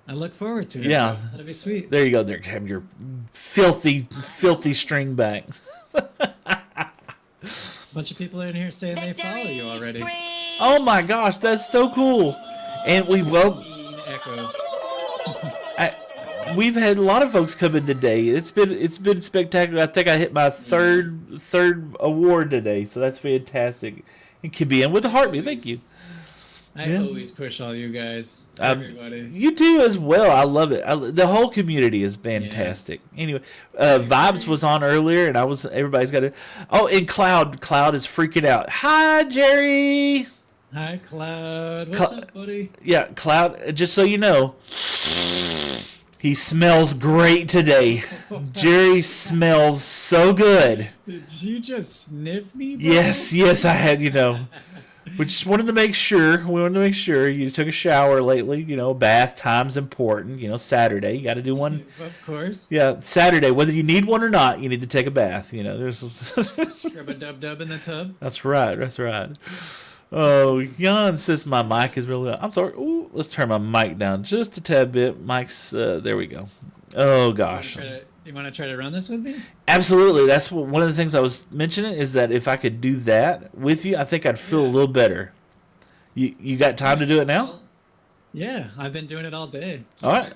I look forward to it. Yeah. That'd be sweet. There you go. There, have your filthy string back. Bunch of people in here saying they follow you already. Oh my gosh, that's so cool. And Echo. we've had a lot of folks come in today. It's been spectacular. I think I hit my third award today, so that's fantastic. It could be in with a heartbeat. Thank you. I always push all you guys, everybody. You do as well. I love it. The whole community is fantastic. Yeah. Anyway, Vibes was on earlier, and everybody's got it. Oh, and Cloud is freaking out. Hi, Jerry. Hi, Cloud. What's up, buddy? Yeah, Cloud. Just so you know, he smells great today. Jerry smells so good. Did you just sniff me, bro? Yes, I had. We just wanted to make sure. You took a shower lately. Bath time's important. Saturday, you got to do one. Of course. Yeah, Saturday, whether you need one or not, you need to take a bath. There's Scrub a dub in the tub. That's right. Oh, Jan says my mic is really loud. I'm sorry. Ooh, let's turn my mic down just a tad bit. Mike's there we go. Oh gosh. You want to try to run this with me? Absolutely. That's one of the things I was mentioning is that if I could do that with you, I think I'd feel a little better. You got time to do it now? Yeah, I've been doing it all day. All right.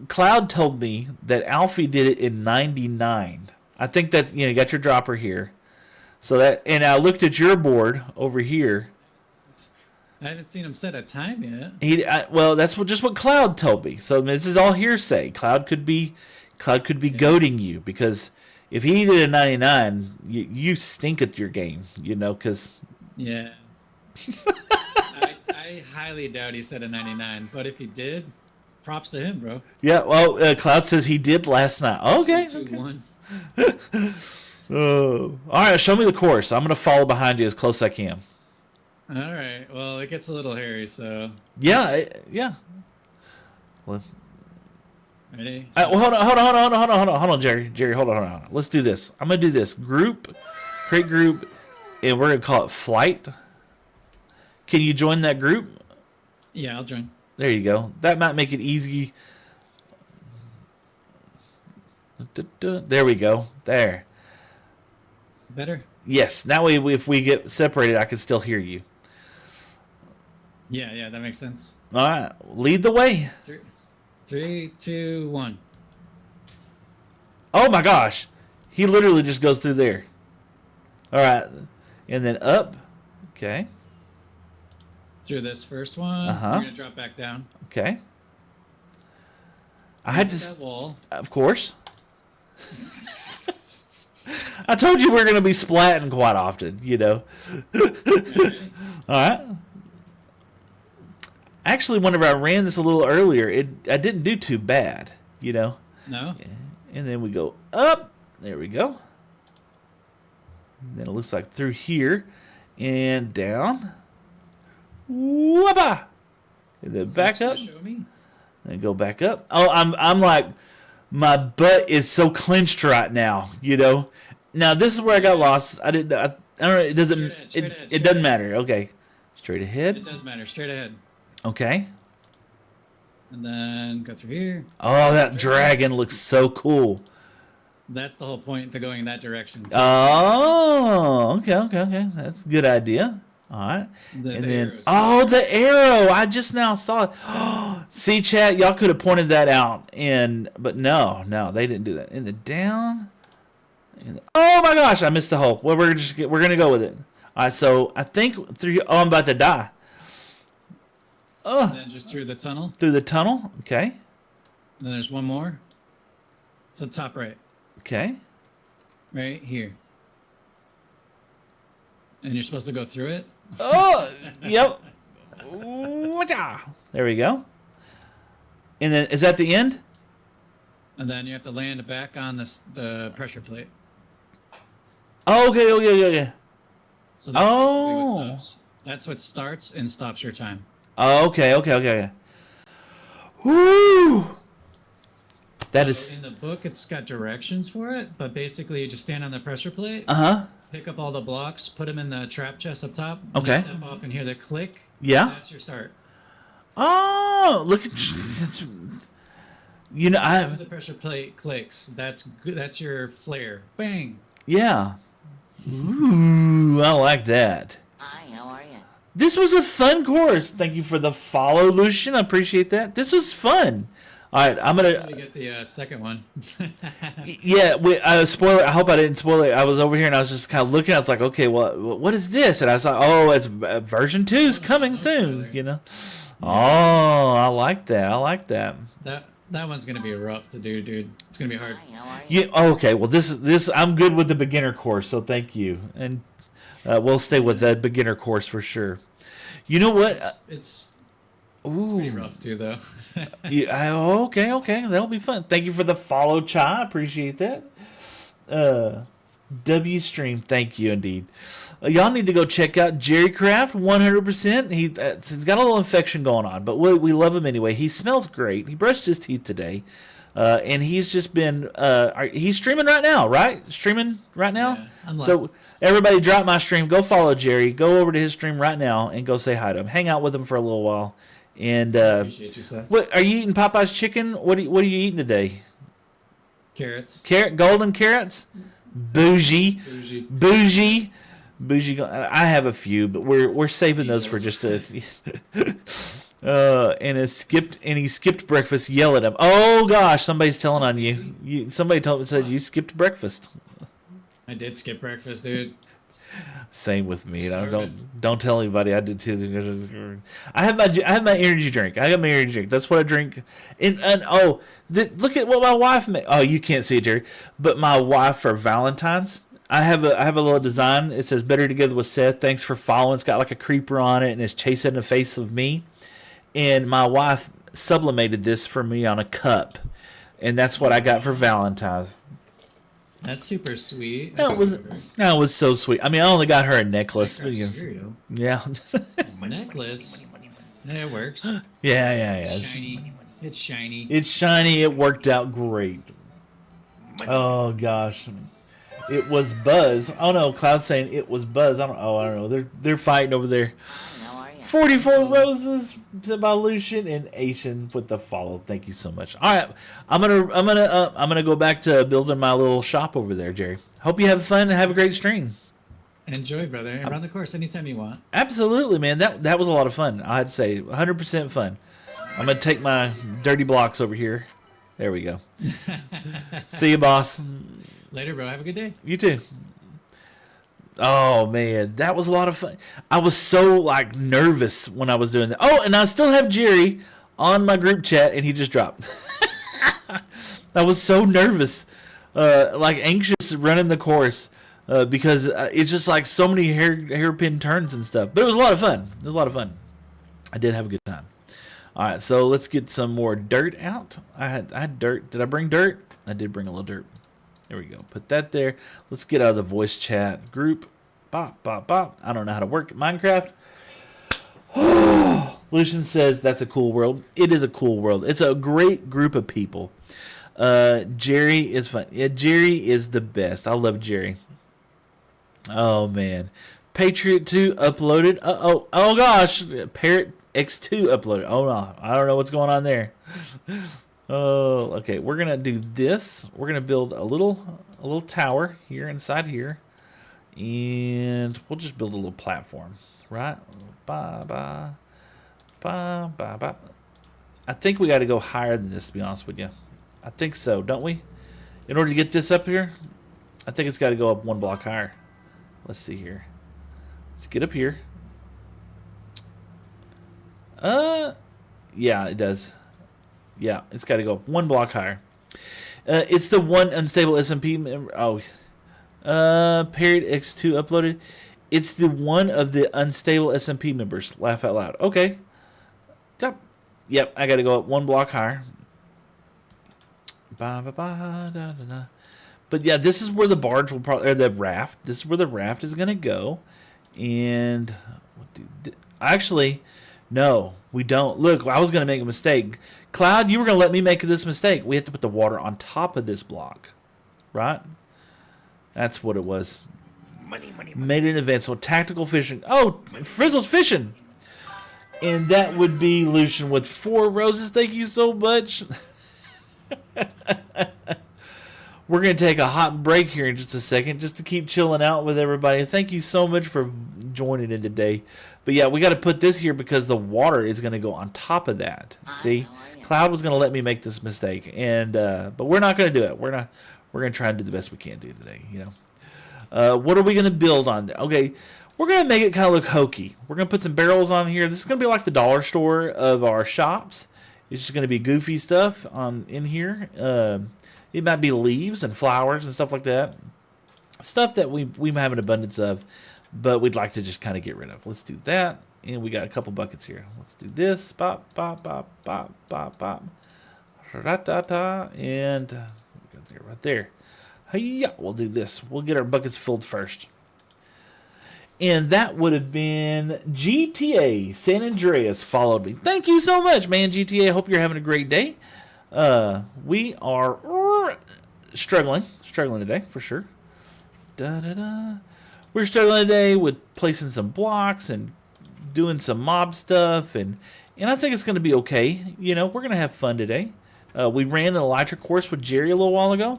Cloud told me that Alfie did it in 99. I think that you got your dropper here. So and I looked at your board over here. I haven't seen him set a time yet. That's just what Cloud told me. So this is all hearsay. Cloud could be goading you because if he did a 99, you stink at your game. Because yeah, I highly doubt he set a 99. But if he did, props to him, bro. Yeah. Well, Cloud says he did last night. Okay. 2-1. Oh, all right. Show me the course. I'm gonna follow behind you as close as I can. All right. Well, it gets a little hairy, so. Yeah. Well, ready? Hold on, Jerry. Hold on. Let's do this. I'm gonna do this. Create group, and we're gonna call it Flight. Can you join that group? Yeah, I'll join. There you go. That might make it easy. There we go. There. Better? Yes. That way, if we get separated, I can still hear you. Yeah, that makes sense. All right. Lead the way. 3, 2, 1. Oh, my gosh. He literally just goes through there. All right. And then up. Okay. Through this first one. Uh-huh. We're going to drop back down. Okay. I had to... That wall. Of course. I told you we're going to be splatting quite often, Okay, All right. Actually, whenever I ran this a little earlier, I didn't do too bad, No? And then we go up. There we go. And then it looks like through here and down. Whoop-a! And then back up. Show me? And go back up. Oh, I'm like, my butt is so clenched right now, Now this is where I got lost. I don't know. It doesn't. It doesn't matter. Okay, straight ahead. It does matter. Straight ahead. Okay. And then go through here. Oh, that dragon looks so cool. That's the whole point to going in that direction. So Oh, okay. That's a good idea. All right. the And then, arrows. oh, the arrow. I just now saw it. See, chat, y'all could have pointed that out. But no, they didn't do that. In the down. Oh my gosh, I missed the hole. Well, we're going to go with it. All right, so I think through. Oh, I'm about to die. Oh, And then just through the tunnel. through the tunnel. Okay. Then there's one more. It's the top right. Okay. Right here. And you're supposed to go through it. Oh, yep. Wha-cha. There we go. And then, is that the end? And then you have to land back on the pressure plate. Oh, okay. So that's basically what Oh. stops. That's what starts and stops your time. Oh, okay. Woo! That So is. in the book, it's got directions for it, but basically you just stand on the pressure plate, Uh-huh. pick up all the blocks, put them in the trap chest up top. When Okay. You step off and hear the click. Yeah. That's your start. Oh, look at. It's, As soon as the pressure plate clicks, that's good. That's your flare. Bang. yeah. Ooh, I like that. Hi, how are you? This was a fun course. Thank you for the follow, Lucian. I appreciate that. This was fun. All right, I'm Let gonna. me get the second one. Yeah, spoiler. I hope I didn't spoil it. I was over here and I was just kind of looking. I was like, okay, well, what is this? And I was like, oh, it's version 2's coming soon. spoiler. You know. Oh, I like that. That one's gonna be rough to do, dude. It's gonna be hard. Hi, how are you? Yeah. Oh, okay. Well, this I'm good with the beginner course, so thank you, and we'll stay with the beginner course for sure. You know what? It's pretty Ooh. rough too, though. Okay. That'll be fun. Thank you for the follow, Chai. Appreciate that. W stream. Thank you indeed. Y'all need to go check out Jerry Craft 100%. He's got a little infection going on, but we love him anyway. He smells great. He brushed his teeth today. And he's just been he's streaming right now, right? Streaming right now? Yeah, I'm So everybody drop my stream. Go follow Jerry. Go over to his stream right now and go say hi to him. Hang out with him for a little while. And Appreciate you, Seth. what are you eating? Popeye's chicken? What are you eating today? Carrots. Golden carrots? Bougie. Bougie. Bougie. I have a few, but we're saving those for just a. And he skipped breakfast. Yell at him. Oh gosh, somebody's telling on you. Somebody said you skipped breakfast. I did skip breakfast, dude. Same with me. Starving. Don't tell anybody I did too. I have my energy drink. I got my energy drink. That's what I drink. Look at what my wife made. Oh, you can't see it, Jerry. But my wife for Valentine's, I have a little design. It says "Better Together with Seth." Thanks for following. It's got like a creeper on it, and it's chasing the face of me. And my wife sublimated this for me on a cup, and that's what I got for Valentine's. That's super sweet. That was so sweet. I mean, I only got her a necklace. But, Cereal. yeah. Necklace. That works. Yeah. Shiny. It's shiny. It's shiny. It worked out great. Oh gosh, it was Buzz. Oh no, Cloud's saying it was Buzz. I don't know. They're fighting over there. Hi, how are you? 44 roses by Lucian and Asian with the follow. Thank you so much. All right, I'm gonna go back to building my little shop over there, Jerry. Hope you have fun and have a great stream. Enjoy, brother. Run the course anytime you want. Absolutely, man. That was a lot of fun. I'd say 100% fun. I'm gonna take my dirty blocks over here. There we go. See you, boss. Later, bro. Have a good day. You too. Oh man, that was a lot of fun. I was so nervous when I was doing that. Oh, and I still have Jerry on my group chat, and he just dropped. I was so nervous, anxious running the course because it's just so many hairpin turns and stuff. But it was a lot of fun. I did have a good time. All right, so let's get some more dirt out. I had dirt. Did I bring dirt? I did bring a little dirt. There we go. Put that there. Let's get out of the voice chat group. Bop, bop, bop. I don't know how to work Minecraft. Lucian says that's a cool world. It is a cool world. It's a great group of people. Jerry is fun. Yeah, Jerry is the best. I love Jerry. Oh, man. Patriot 2 uploaded. Oh gosh. Parrot X2 uploaded. Oh, no. I don't know what's going on there. Oh, okay. We're gonna do this. We're gonna build a little tower here inside here, and we'll just build a little platform, right? Ba ba ba ba ba. I think we got to go higher than this, to be honest with you. I think so, don't we? In order to get this up here, I think it's got to go up 1 block higher. Let's see here. Let's get up here. Yeah, it does. Yeah, it's got to go up 1 block higher. It's the one unstable SMP member. Oh, Period X2 uploaded. It's the one of the unstable SMP members. Laugh out loud. Okay. Yep, I got to go up 1 block higher. Ba, ba, ba, da, da, da. But yeah, this is where the barge will probably, or the raft. This is where the raft is going to go. And actually, no, we don't. Look, I was going to make a mistake. Cloud, you were going to let me make this mistake. We have to put the water on top of this block, right? That's what it was. Money. Made it in advance. So tactical fishing. Oh, Frizzle's fishing. And that would be Lucian with 4 roses. Thank you so much. We're going to take a hot break here in just a second just to keep chilling out with everybody. Thank you so much for joining in today. But yeah, we got to put this here because the water is going to go on top of that. See? Cloud was going to let me make this mistake. And but we're not going to do it. We're going to try and do the best we can do today, you know. What are we going to build on? Okay. We're going to make it kind of look hokey. We're going to put some barrels on here. This is going to be like the dollar store of our shops. It's just going to be goofy stuff in here. It might be leaves and flowers and stuff like that. Stuff that we have an abundance of, but we'd like to just kind of get rid of. Let's do that. And we got a couple buckets here. Let's do this. Bop, bop, bop, bop, bop, bop. Da-da-da. And right there. Hey-ya. We'll do this. We'll get our buckets filled first. And that would have been GTA San Andreas followed me. Thank you so much, man, GTA. Hope you're having a great day. We are struggling today for sure. We're struggling today with placing some blocks and doing some mob stuff, and I think it's going to be okay. You know, we're going to have fun today. We ran an Elytra course with Jerry a little while ago,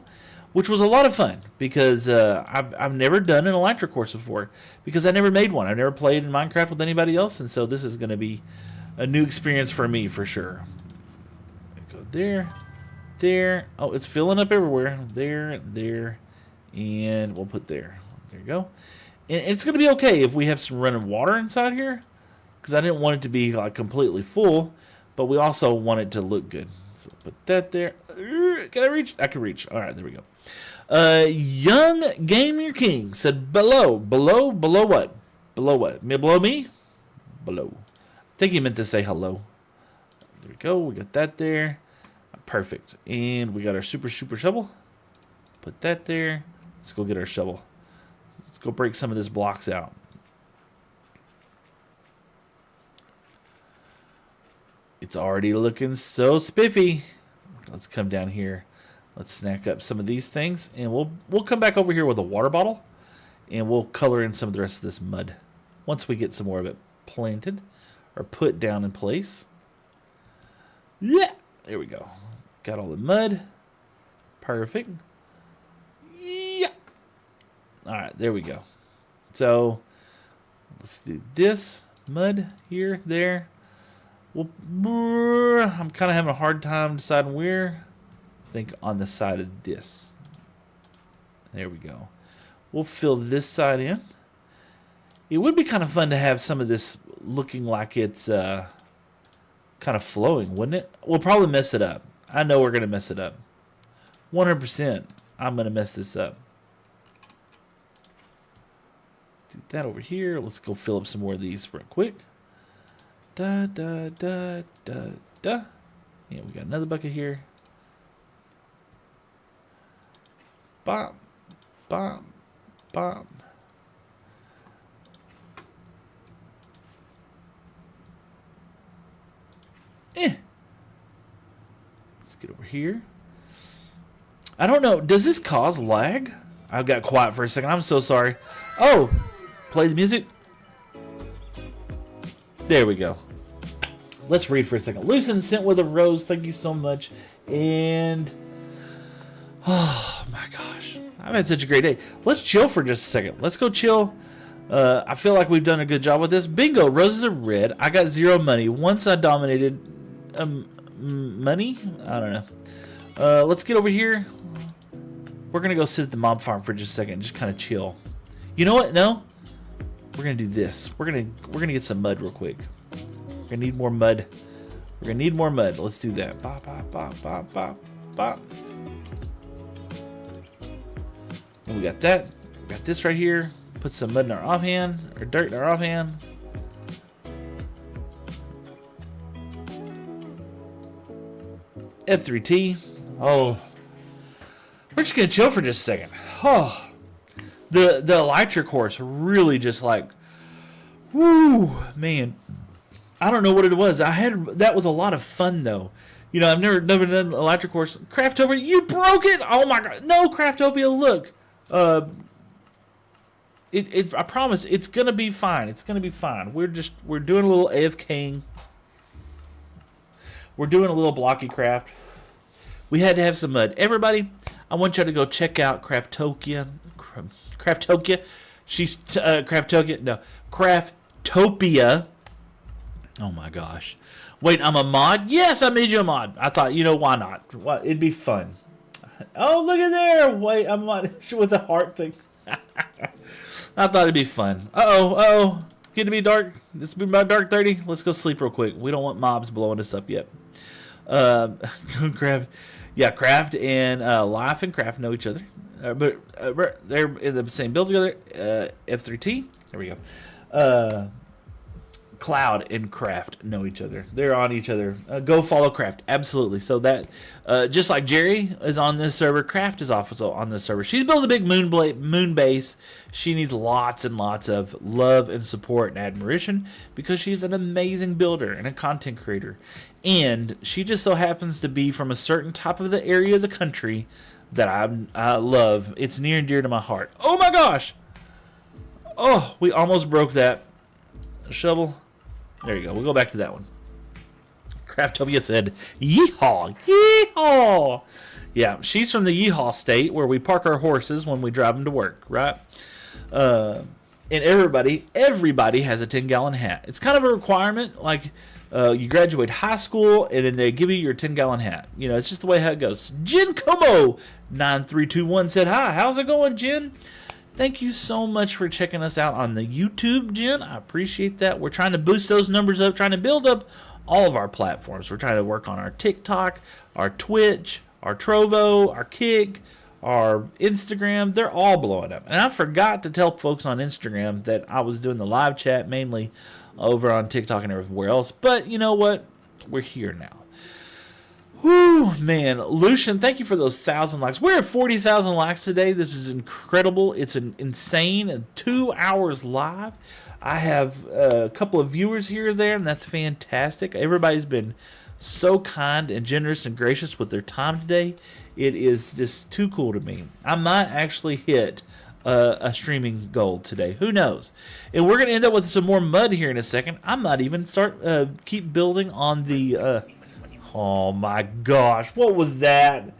which was a lot of fun because I've never done an Elytra course before because I never made one. I've never played in Minecraft with anybody else, and so this is going to be a new experience for me for sure. Go there. Oh, it's filling up everywhere. There, and we'll put there. There you go. And it's going to be okay if we have some running water inside here because I didn't want it to be like completely full, but we also want it to look good. So put that there. Can I reach? I can reach. All right, there we go. Young Gamer King said below what? Below what? Below me? Below. I think he meant to say hello. There we go. We got that there. Perfect. And we got our super shovel. Put that there. Let's go get our shovel. Let's go break some of this blocks out. It's already looking so spiffy. Let's come down here. Let's snack up some of these things, and we'll come back over here with a water bottle, and we'll color in some of the rest of this mud once we get some more of it planted or put down in place. Yeah, there we go. Got all the mud. Perfect. Yeah. All right, there we go. So let's do this mud here, there. Well, I'm kind of having a hard time deciding where. I think on the side of this. There we go. We'll fill this side in. It would be kind of fun to have some of this looking like it's kind of flowing, wouldn't it? We'll probably mess it up. I know we're going to mess it up. 100%. I'm going to mess this up. Do that over here. Let's go fill up some more of these real quick. Da. Yeah, we got another bucket here. Bop. Let's get over here. I don't know. Does this cause lag? I got quiet for a second. I'm so sorry. Oh, play the music. There we go. let's read for a second. Lucen sent with a rose. Thank you so much. And oh my gosh, I've had such a great day. Let's chill for just a second. Let's go chill. I feel like we've done a good job with this. Bingo, roses are red. I got 0 money. Once I dominated money. I don't know. Let's get over here. We're gonna go sit at the mob farm for just a second, and just kind of chill. You know what? No, we're gonna do this. We're gonna get some mud real quick. We're gonna need more mud. We're gonna need more mud. Let's do that. Bop, bop, bop, bop, bop, bop. And we got that. We got this right here. Put some mud in our offhand, or dirt in our offhand. F3T. Oh, we're just gonna chill for just a second. Oh, the elytra course really just like, whoo, man. I don't know what it was. That was a lot of fun though. You know, I've never done an elytra course. Craftopia, you broke it! Oh my god, no, Craftopia, look. I promise it's gonna be fine. It's gonna be fine. We're doing a little AFKing. We're doing a little blocky craft. We had to have some mud. Everybody, I want y'all to go check out Craftopia. Craftopia. She's Craftopia. No, Craftopia. Oh my gosh. Wait, I'm a mod? Yes, I made you a mod. I thought, you know, why not? Well, it'd be fun. Oh, look at there. Wait, I'm mod with the heart thing. I thought it'd be fun. Uh-oh. It's getting to be dark. It's been about dark 30. Let's go sleep real quick. We don't want mobs blowing us up yet. Craft and Life and Craft know each other. But they're in the same build together. F3T. There we go. Cloud and Craft know each other. They're on each other. Go follow Craft. Absolutely. So that, just like Jerry is on this server, Craft is also on this server. She's built a big moon base. She needs lots and lots of love and support and admiration because she's an amazing builder and a content creator. And she just so happens to be from a certain type of the area of the country that I love. It's near and dear to my heart. Oh my gosh! Oh, we almost broke that shovel. There you go. We'll go back to that one. Craftopia said, yeehaw, yeehaw. Yeah, she's from the yeehaw state where we park our horses when we drive them to work, right? And everybody has a 10-gallon hat. It's kind of a requirement, like you graduate high school and then they give you your 10-gallon hat. You know, it's just the way how it goes. Jen Como 9321 said, hi, how's it going, Jen? Thank you so much for checking us out on the YouTube, Jen. I appreciate that. We're trying to boost those numbers up, trying to build up all of our platforms. We're trying to work on our TikTok, our Twitch, our Trovo, our Kick, our Instagram. They're all blowing up. And I forgot to tell folks on Instagram that I was doing the live chat mainly over on TikTok and everywhere else. But you know what? We're here now. Whew, man. Lucian, thank you for those 1,000 likes. We're at 40,000 likes today. This is incredible. It's an insane 2 hours live. I have a couple of viewers here or there, and that's fantastic. Everybody's been so kind and generous and gracious with their time today. It is just too cool to me. I might actually hit a streaming goal today. Who knows? And we're going to end up with some more mud here in a second. I might even keep building on the... Oh my gosh, what was that?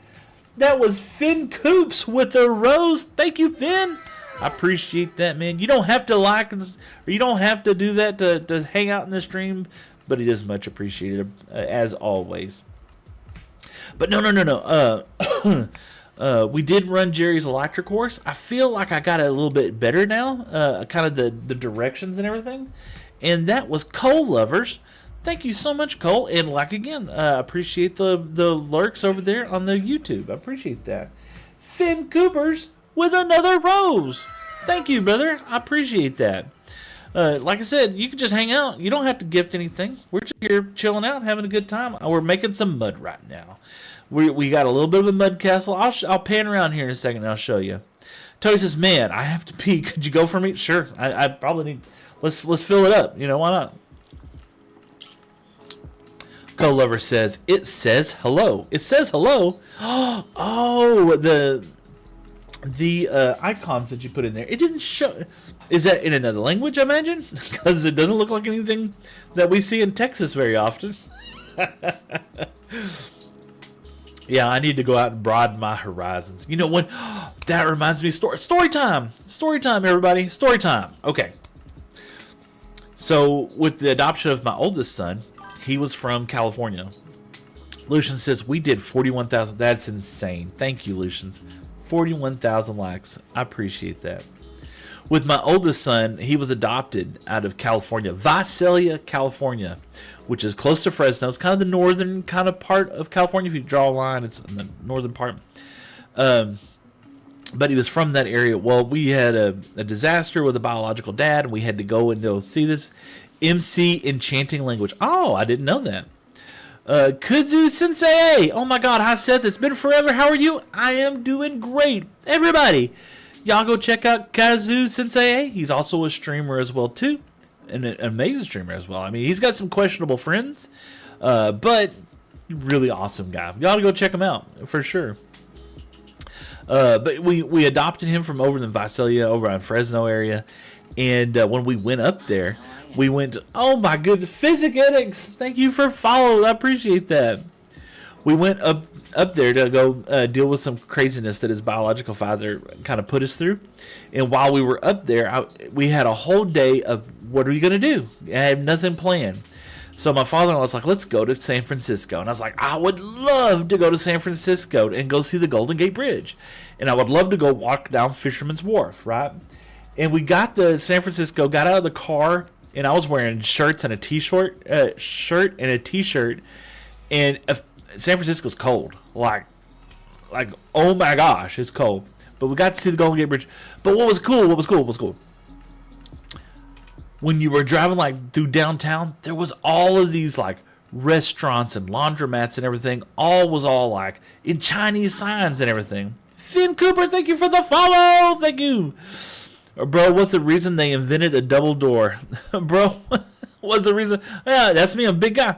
That was Finn Coops with a rose. Thank you, Finn. I appreciate that, man. You don't have to like, or you don't have to do that to hang out in the stream, but it is much appreciated, as always. But no. We did run Jerry's Electric course. I feel like I got it a little bit better now, kind of the directions and everything. And that was Coal Lovers. Thank you so much, Cole. And like again, appreciate the lurks over there on the YouTube. I appreciate that. Finn Coopers with another rose. Thank you, brother. I appreciate that. Like I said, you can just hang out. You don't have to gift anything. We're just here chilling out, having a good time. We're making some mud right now. We got a little bit of a mud castle. I'll pan around here in a second and I'll show you. Tony says, man, I have to pee. Could you go for me? Sure. I probably need... Let's fill it up. You know, why not? Co-lover says, it says hello. It says hello. Oh, the icons that you put in there. It didn't show. Is that in another language, I imagine? Because it doesn't look like anything that we see in Texas very often. Yeah, I need to go out and broaden my horizons. You know what? That reminds me, story time. Story time, everybody. Story time. Okay. So, with the adoption of my oldest son, he was from California. Lucian says, we did 41,000. That's insane. Thank you, Lucian. 41,000 likes. I appreciate that. With my oldest son, he was adopted out of California, Visalia, California, which is close to Fresno. It's kind of the northern kind of part of California. If you draw a line, it's in the northern part. But he was from that area. Well, we had a disaster with a biological dad, and we had to go and go see this MC Enchanting Language. Oh, I didn't know that. Kudzu Sensei. Oh my God. Hi, Seth. It's been forever. How are you? I am doing great. Everybody, y'all go check out Kazu Sensei. He's also a streamer as well, too. An amazing streamer as well. I mean, he's got some questionable friends, but really awesome guy. Y'all go check him out for sure. But we adopted him from over in Visalia, over in Fresno area. And when we went up there, we went, oh my goodness, Physicetics, thank you for following. I appreciate that. We went up there to go deal with some craziness that his biological father kind of put us through. And while we were up there, we had a whole day of what are we going to do? I had nothing planned. So my father-in-law was like, let's go to San Francisco. And I was like, I would love to go to San Francisco and go see the Golden Gate Bridge. And I would love to go walk down Fisherman's Wharf, right? And we got to San Francisco, got out of the car, and I was wearing shirts and a t-shirt, and San Francisco's cold. Like, oh my gosh, it's cold. But we got to see the Golden Gate Bridge. But what was cool? When you were driving like through downtown, there was all of these like restaurants and laundromats and everything. All like in Chinese signs and everything. Finn Cooper, thank you for the follow. Thank you. Bro, what's the reason they invented a double door? Bro, what's the reason? Yeah, that's me. I'm a big guy.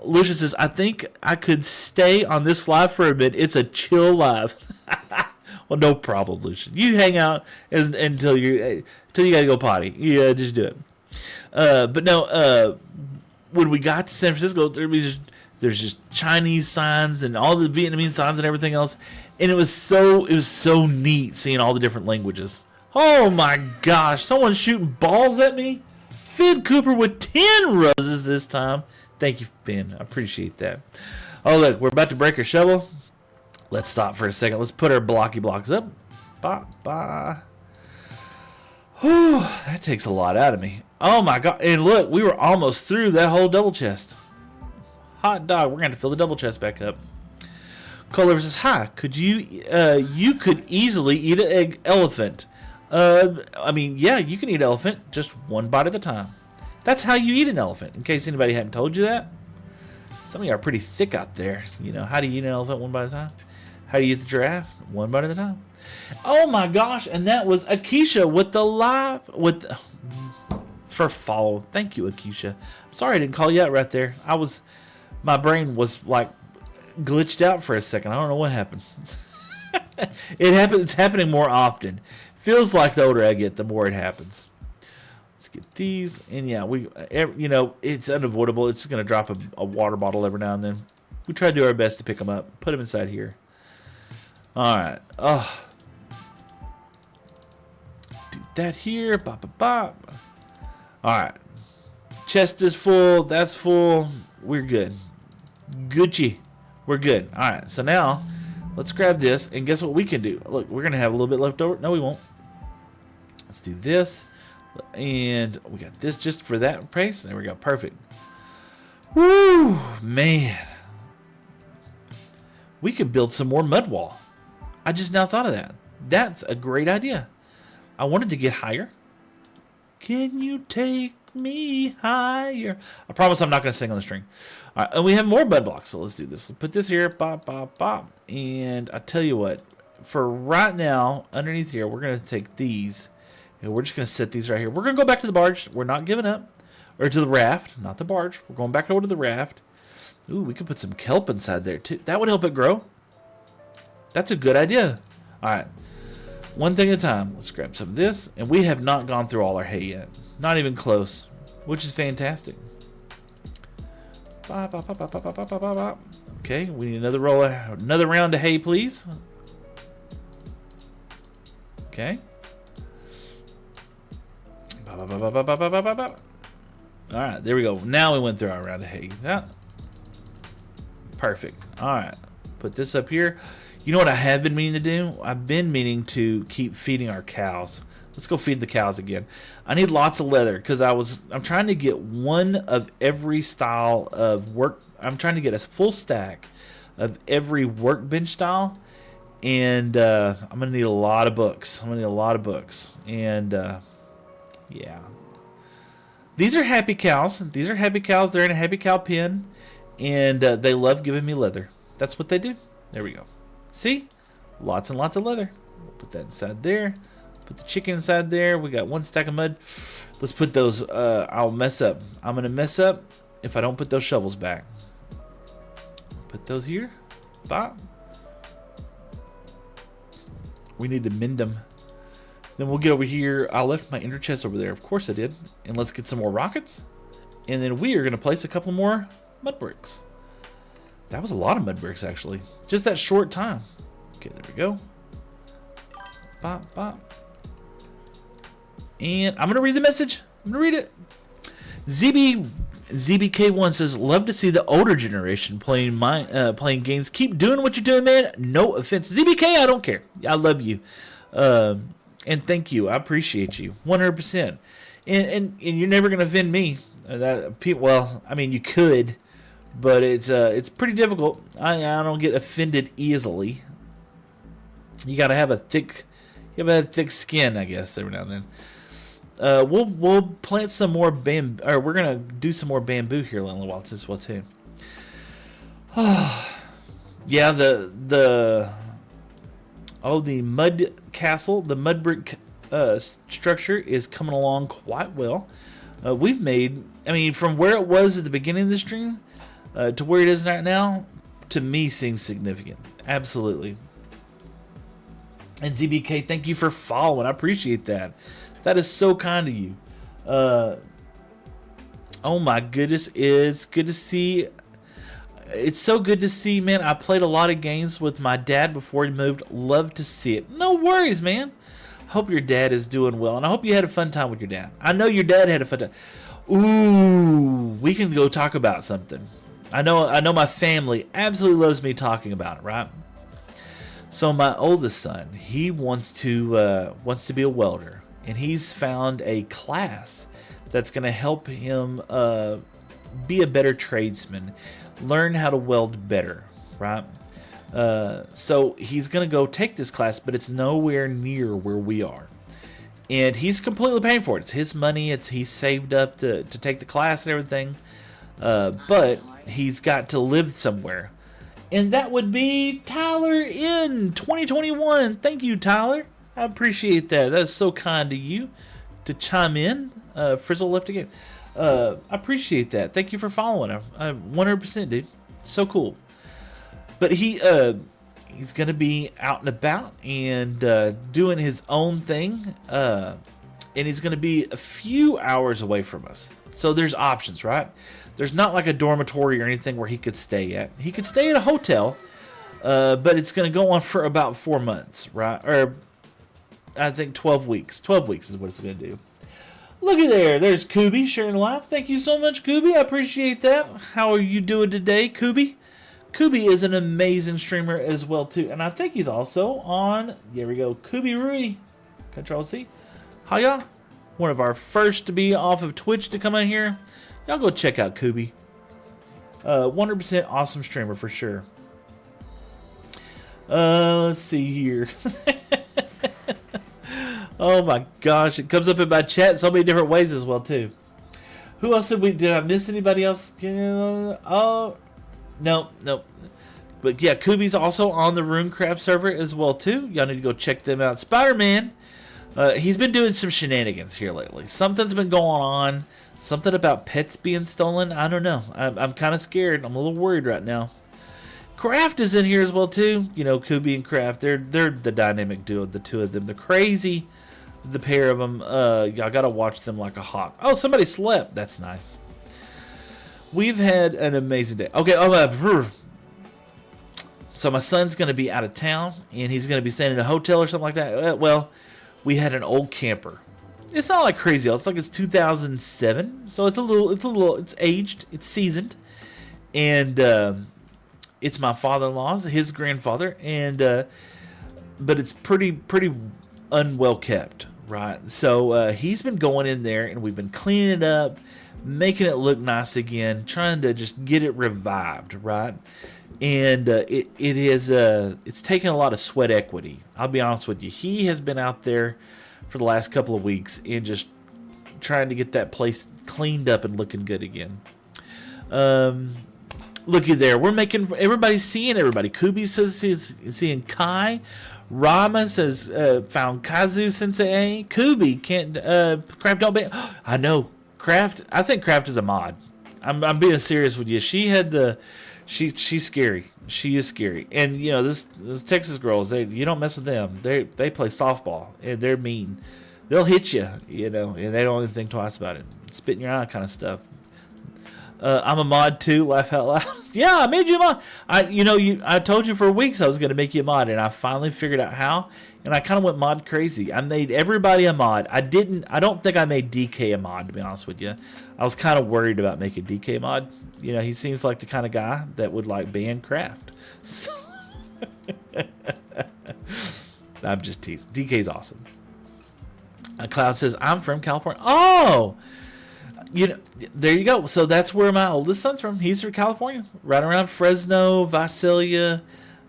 Lucius says, I think I could stay on this live for a bit. It's a chill live. Well, no problem, Lucian. You hang out until you gotta go potty. Yeah, just do it. But no, when we got to San Francisco, there's just Chinese signs and all the Vietnamese signs and everything else, and it was so neat seeing all the different languages. Oh my gosh, someone's shooting balls at me. Finn Cooper with 10 roses this time. Thank you, Finn. I appreciate that. Oh, look, we're about to break our shovel. Let's stop for a second. Let's put our blocky blocks up. Bye. Whew, that takes a lot out of me. Oh my God. And look, we were almost through that whole double chest. Hot dog. We're going to fill the double chest back up. Cole says, hi, could you could easily eat an egg elephant. I mean, yeah, you can eat elephant just one bite at a time. That's how you eat an elephant, in case anybody hadn't told you that. Some of you are pretty thick out there. You know, how do you eat an elephant one bite at a time? How do you eat the giraffe? One bite at a time. Oh my gosh, and that was Akeisha with the live, for follow. Thank you, Akeisha. I'm sorry I didn't call you out right there. My brain was like glitched out for a second. I don't know what happened. It's happening more often. Feels like the older I get, the more it happens. Let's get these, and yeah, it's unavoidable. It's going to drop a water bottle every now and then. We try to do our best to pick them up, put them inside here. All right. Oh, do that here. Bop. All right. Chest is full. That's full. We're good. Gucci. We're good. All right. So now, let's grab this, and guess what we can do? Look, we're going to have a little bit left over. No, we won't. Let's do this. And we got this just for that price. There we go. Perfect. Woo, man. We could build some more mud wall. I just now thought of that. That's a great idea. I wanted to get higher. Can you take me higher? I promise I'm not going to sing on the string. All right, and we have more mud blocks, so let's do this. Let's put this here. Bop. And I tell you what, for right now, underneath here, we're going to take these. And we're just going to set these right here. We're going to go back to the barge. We're not giving up. Or to the raft, not the barge. We're going back over to the raft. Ooh, we could put some kelp inside there, too. That would help it grow. That's a good idea. All right. One thing at a time. Let's grab some of this. And we have not gone through all our hay yet. Not even close. Which is fantastic. Okay, we need another round of hay, please. Okay. Alright, there we go. Now we went through our round of hay. Yeah. Perfect. Alright. Put this up here. You know what I have been meaning to do? I've been meaning to keep feeding our cows. Let's go feed the cows again. I need lots of leather because I'm trying to get one of every style of work. I'm trying to get a full stack of every workbench style. And I'm going to need a lot of books. And yeah. These are happy cows. They're in a happy cow pen. And they love giving me leather. That's what they do. There we go. See? Lots and lots of leather. We'll put that inside there. Put the chicken inside there. We got one stack of mud. Let's put those. I'll mess up. I'm going to mess up if I don't put those shovels back. Put those here. Bop. We need to mend them. Then we'll get over here. I left my ender chest over there. Of course I did. And let's get some more rockets. And then we are going to place a couple more mud bricks. That was a lot of mud bricks, actually. Just that short time. Okay, there we go. Bop, bop. And I'm going to read the message. I'm going to read it. ZBK1 says, love to see the older generation playing games. Keep doing what you're doing, man. No offense. ZBK, I don't care. I love you. And thank you. I appreciate you. 100%. And you're never going to offend me. Well, I mean, you could. But it's pretty difficult. I don't get offended easily. You gotta have a thick skin, I guess, every now and then. We'll plant some more bamboo, or we're gonna do some more bamboo here in a little while as well too. Yeah, the mud castle, the mud brick structure is coming along quite well. We've made, I mean, from where it was at the beginning of the stream. To where it is right now, to me, seems significant. Absolutely. And ZBK, thank you for following. I appreciate that. That is so kind of you. Oh my goodness, it's good to see. It's so good to see, man. I played a lot of games with my dad before he moved. Love to see it. No worries, man. Hope your dad is doing well, and I hope you had a fun time with your dad. I know your dad had a fun time. Ooh, we can go talk about something. I know my family absolutely loves me talking about it, right? So my oldest son, he wants to be a welder, and he's found a class that's going to help him be a better tradesman, learn how to weld better, right? So he's going to go take this class, but it's nowhere near where we are. And he's completely paying for it. It's his money. He's saved up to take the class and everything. But he's got to live somewhere. And that would be Tyler in 2021. Thank you, Tyler. I appreciate that. That's so kind of you to chime in. Frizzle left again. I appreciate that. Thank you for following him. 100%, dude. So cool. But he's going to be out and about and doing his own thing. And he's going to be a few hours away from us. So there's options, right? There's not like a dormitory or anything where he could stay at. He could stay at a hotel, but it's going to go on for about 4 months, right? Or I think 12 weeks. 12 weeks is what it's going to do. Look at there. There's Kubi sharing live. Thank you so much, Kubi. I appreciate that. How are you doing today, Kubi? Kubi is an amazing streamer as well, too. And I think he's also on, there we go, Kubi Rui. Control C. Hiya. One of our first to be off of Twitch to come in here. Y'all go check out Kubi. 100% awesome streamer for sure. Let's see here. Oh my gosh, it comes up in my chat so many different ways as well too. Who else did I miss anybody else? Oh, no. But yeah, Kubi's also on the Runecraft server as well too. Y'all need to go check them out. Spider-Man, he's been doing some shenanigans here lately. Something's been going on. Something about pets being stolen. I don't know. I'm kind of scared. I'm a little worried right now. Craft is in here as well too. You know, Kubi and Craft. They're the dynamic duo. The two of them. They're crazy. The pair of them. Y'all gotta watch them like a hawk. Oh, somebody slept. That's nice. We've had an amazing day. Okay. So my son's gonna be out of town, and he's gonna be staying in a hotel or something like that. Well, we had an old camper. It's not like crazy old. It's like it's 2007, so it's aged, it's seasoned, and it's my father-in-law's, his grandfather, and but it's pretty unwell kept, right? So he's been going in there, and we've been cleaning it up, making it look nice again, trying to just get it revived, right? And it's taken a lot of sweat equity. I'll be honest with you. He has been out there for the last couple of weeks and just trying to get that place cleaned up and looking good again. Looky there, we're making everybody's seeing everybody. Kubi says he's seeing Kai. Rama says found Kazu Sensei. Kubi can't Craft don't be. I know Craft. I think Craft is a mod. I'm being serious with you. She had the. She's scary. She is scary. And you know this Texas girls. You don't mess with them. They play softball and they're mean. They'll hit you. You know, and they don't even think twice about it. Spit in your eye kind of stuff. I'm a mod too. Laugh out loud. Yeah, I made you a mod. I told you for weeks I was going to make you a mod, and I finally figured out how. And I kind of went mod crazy. I made everybody a mod. I don't think I made DK a mod, to be honest with you. I was kind of worried about making DK a mod. You know, he seems like the kind of guy that would like ban Craft. So I'm just teasing. DK's awesome. Cloud says, I'm from California. Oh! You know, there you go. So that's where my oldest son's from. He's from California, right around Fresno, Visalia.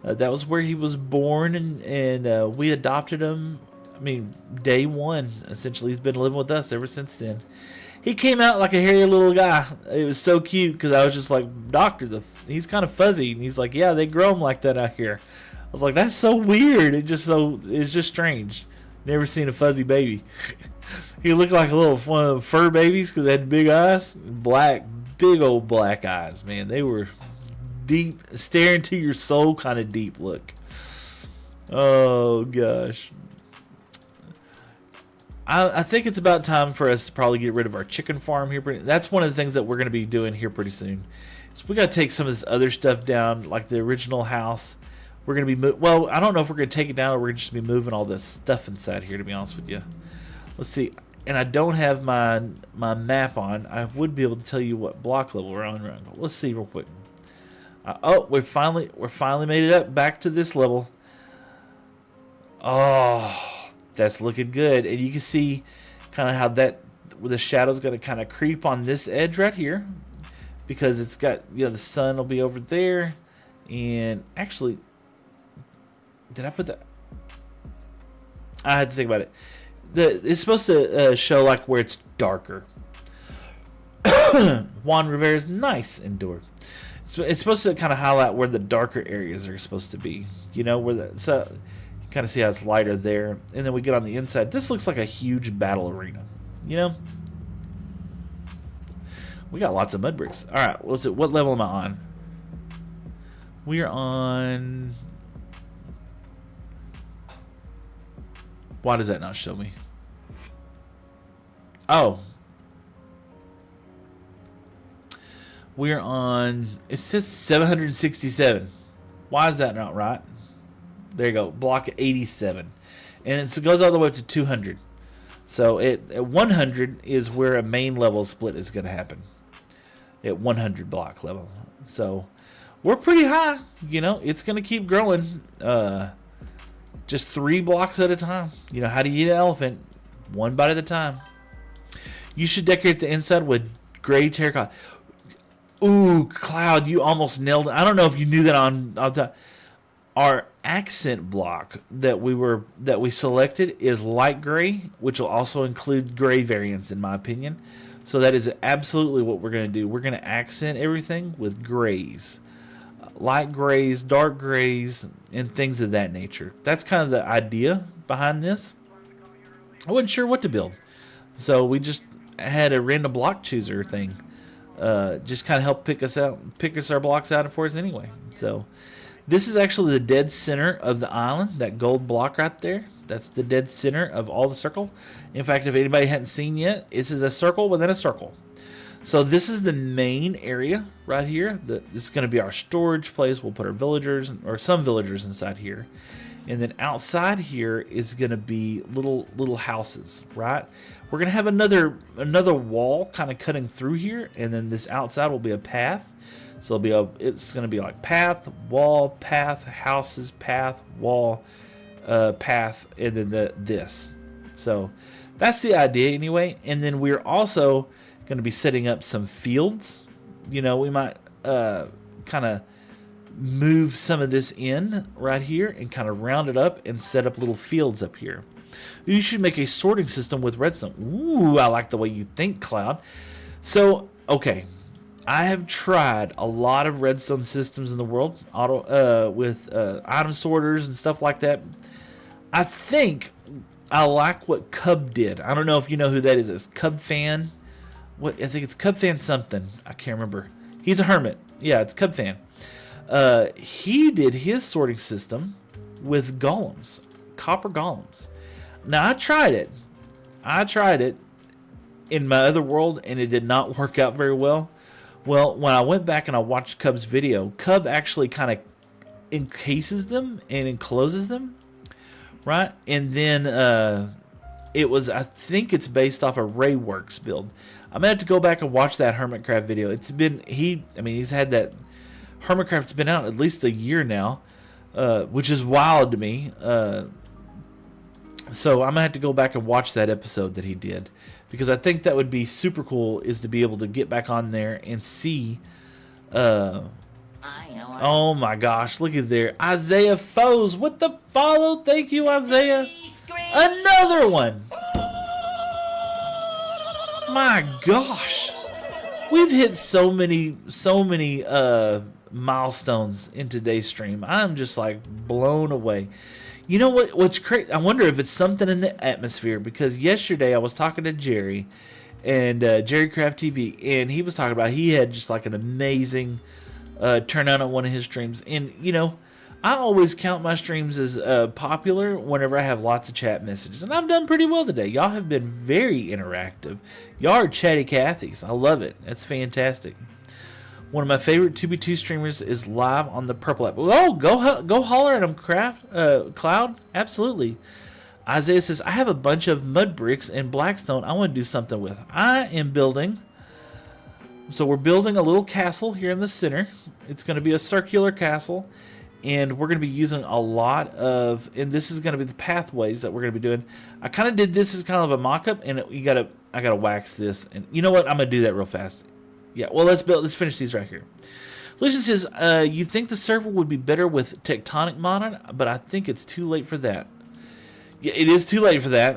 That was where he was born, and we adopted him. I mean, day one. Essentially, he's been living with us ever since then. He came out like a hairy little guy. It was so cute because I was just like, Doctor, he's kind of fuzzy, and he's like, yeah, they grow him like that out here. I was like, that's so weird. It's just strange. Never seen a fuzzy baby. He looked like a little one of the fur babies because they had big eyes, big old black eyes. Man, they were deep, stare into your soul kind of deep look. Oh gosh, I think it's about time for us to probably get rid of our chicken farm here. That's one of the things that we're going to be doing here pretty soon. So we got to take some of this other stuff down, like the original house. We're going to be well. I don't know if we're going to take it down or we're just going to be moving all this stuff inside here. To be honest with you, let's see. And I don't have my map on. I would be able to tell you what block level we're on. Let's see real quick. Oh, we're finally made it up back to this level. Oh, that's looking good. And you can see kind of how the shadow's going to kind of creep on this edge right here, because it's got, you know, the sun will be over there. And actually, did I put that? I had to think about it. It's supposed to show like where it's darker. Juan Rivera's nice indoor. It's supposed to kind of highlight where the darker areas are supposed to be. You know, so you kind of see how it's lighter there. And then we get on the inside. This looks like a huge battle arena. You know? We got lots of mud bricks. All right, what level am I on? We are on... Why does that not show me? Oh. We're on... It says 767. Why is that not right? There you go. Block 87. And it goes all the way up to 200. So at 100 is where a main level split is going to happen. At 100 block level. So we're pretty high. You know, it's going to keep growing. Just 3 blocks at a time. You know, how do you eat an elephant? One bite at a time. You should decorate the inside with gray terracotta. Ooh, Cloud, you almost nailed it. I don't know if you knew that on top. Our accent block that we selected is light gray, which will also include gray variants, in my opinion. So that is absolutely what we're going to do. We're going to accent everything with grays. Light grays, dark grays, and things of that nature. That's kind of the idea behind this. I wasn't sure what to build, so we just had a random block chooser thing. just kind of help pick us our blocks out for us anyway. So this is actually the dead center of the island. That gold block right there. That's the dead center of all the circle. In fact, if anybody hadn't seen yet, this is a circle within a circle. So this is the main area right here. This is going to be our storage place. We'll put our villagers, or some villagers, inside here. And then outside here is going to be little houses, right? We're going to have another wall kind of cutting through here, and then this outside will be a path. So it's going to be like path, wall, path, houses, path, wall, path, and then this. So that's the idea anyway. And then we're also going to be setting up some fields. You know, we might kind of move some of this in right here and kind of round it up and set up little fields up here. You should make a sorting system with redstone. Ooh, I like the way you think, Cloud. So, okay, I have tried a lot of redstone systems in the world, with item sorters and stuff like that. I think I like what Cub did. I don't know if you know who that is. It's Cub Fan. What, I think it's Cub Fan something. I can't remember. He's a hermit. Yeah, it's Cub Fan. He did his sorting system with golems, copper golems. Now I tried it in my other world, and it did not work out very well. Well, when I went back and I watched Cub's video, Cub actually kind of encases them and encloses them, right? And then I think it's based off a Rayworks build. I'm gonna have to go back and watch that Hermitcraft video. He's had that Hermitcraft's been out at least a year now, which is wild to me. So I'm gonna have to go back and watch that episode that he did, because I think that would be super cool, is to be able to get back on there and see. Oh my gosh, look at there, Isaiah Foes. What the follow? Thank you, Isaiah. Another one. My gosh, we've hit so many milestones in today's stream. I'm just like blown away. You know what's crazy? I wonder if it's something in the atmosphere, because yesterday I was talking to Jerry and Jerry Craft TV, and he was talking about he had just like an amazing turnout on one of his streams. And you know, I always count my streams as popular whenever I have lots of chat messages, and I've done pretty well today. Y'all have been very interactive. Y'all are chatty Cathys. I love it. That's fantastic. One of my favorite 2v2 streamers is live on the Purple app. Oh, go holler at him, Cloud. Absolutely. Isaiah says, I have a bunch of mud bricks and blackstone I want to do something with. I am building. So we're building a little castle here in the center. It's going to be a circular castle. And we're going to be using a lot of, and this is going to be the pathways that we're going to be doing. I kind of did this as kind of a mock-up, and I got to wax this. And you know what? I'm going to do that real fast. Yeah, well, let's finish these right here. Lucian says, you think the server would be better with tectonic modded, but I think it's too late for that. Yeah, it is too late for that.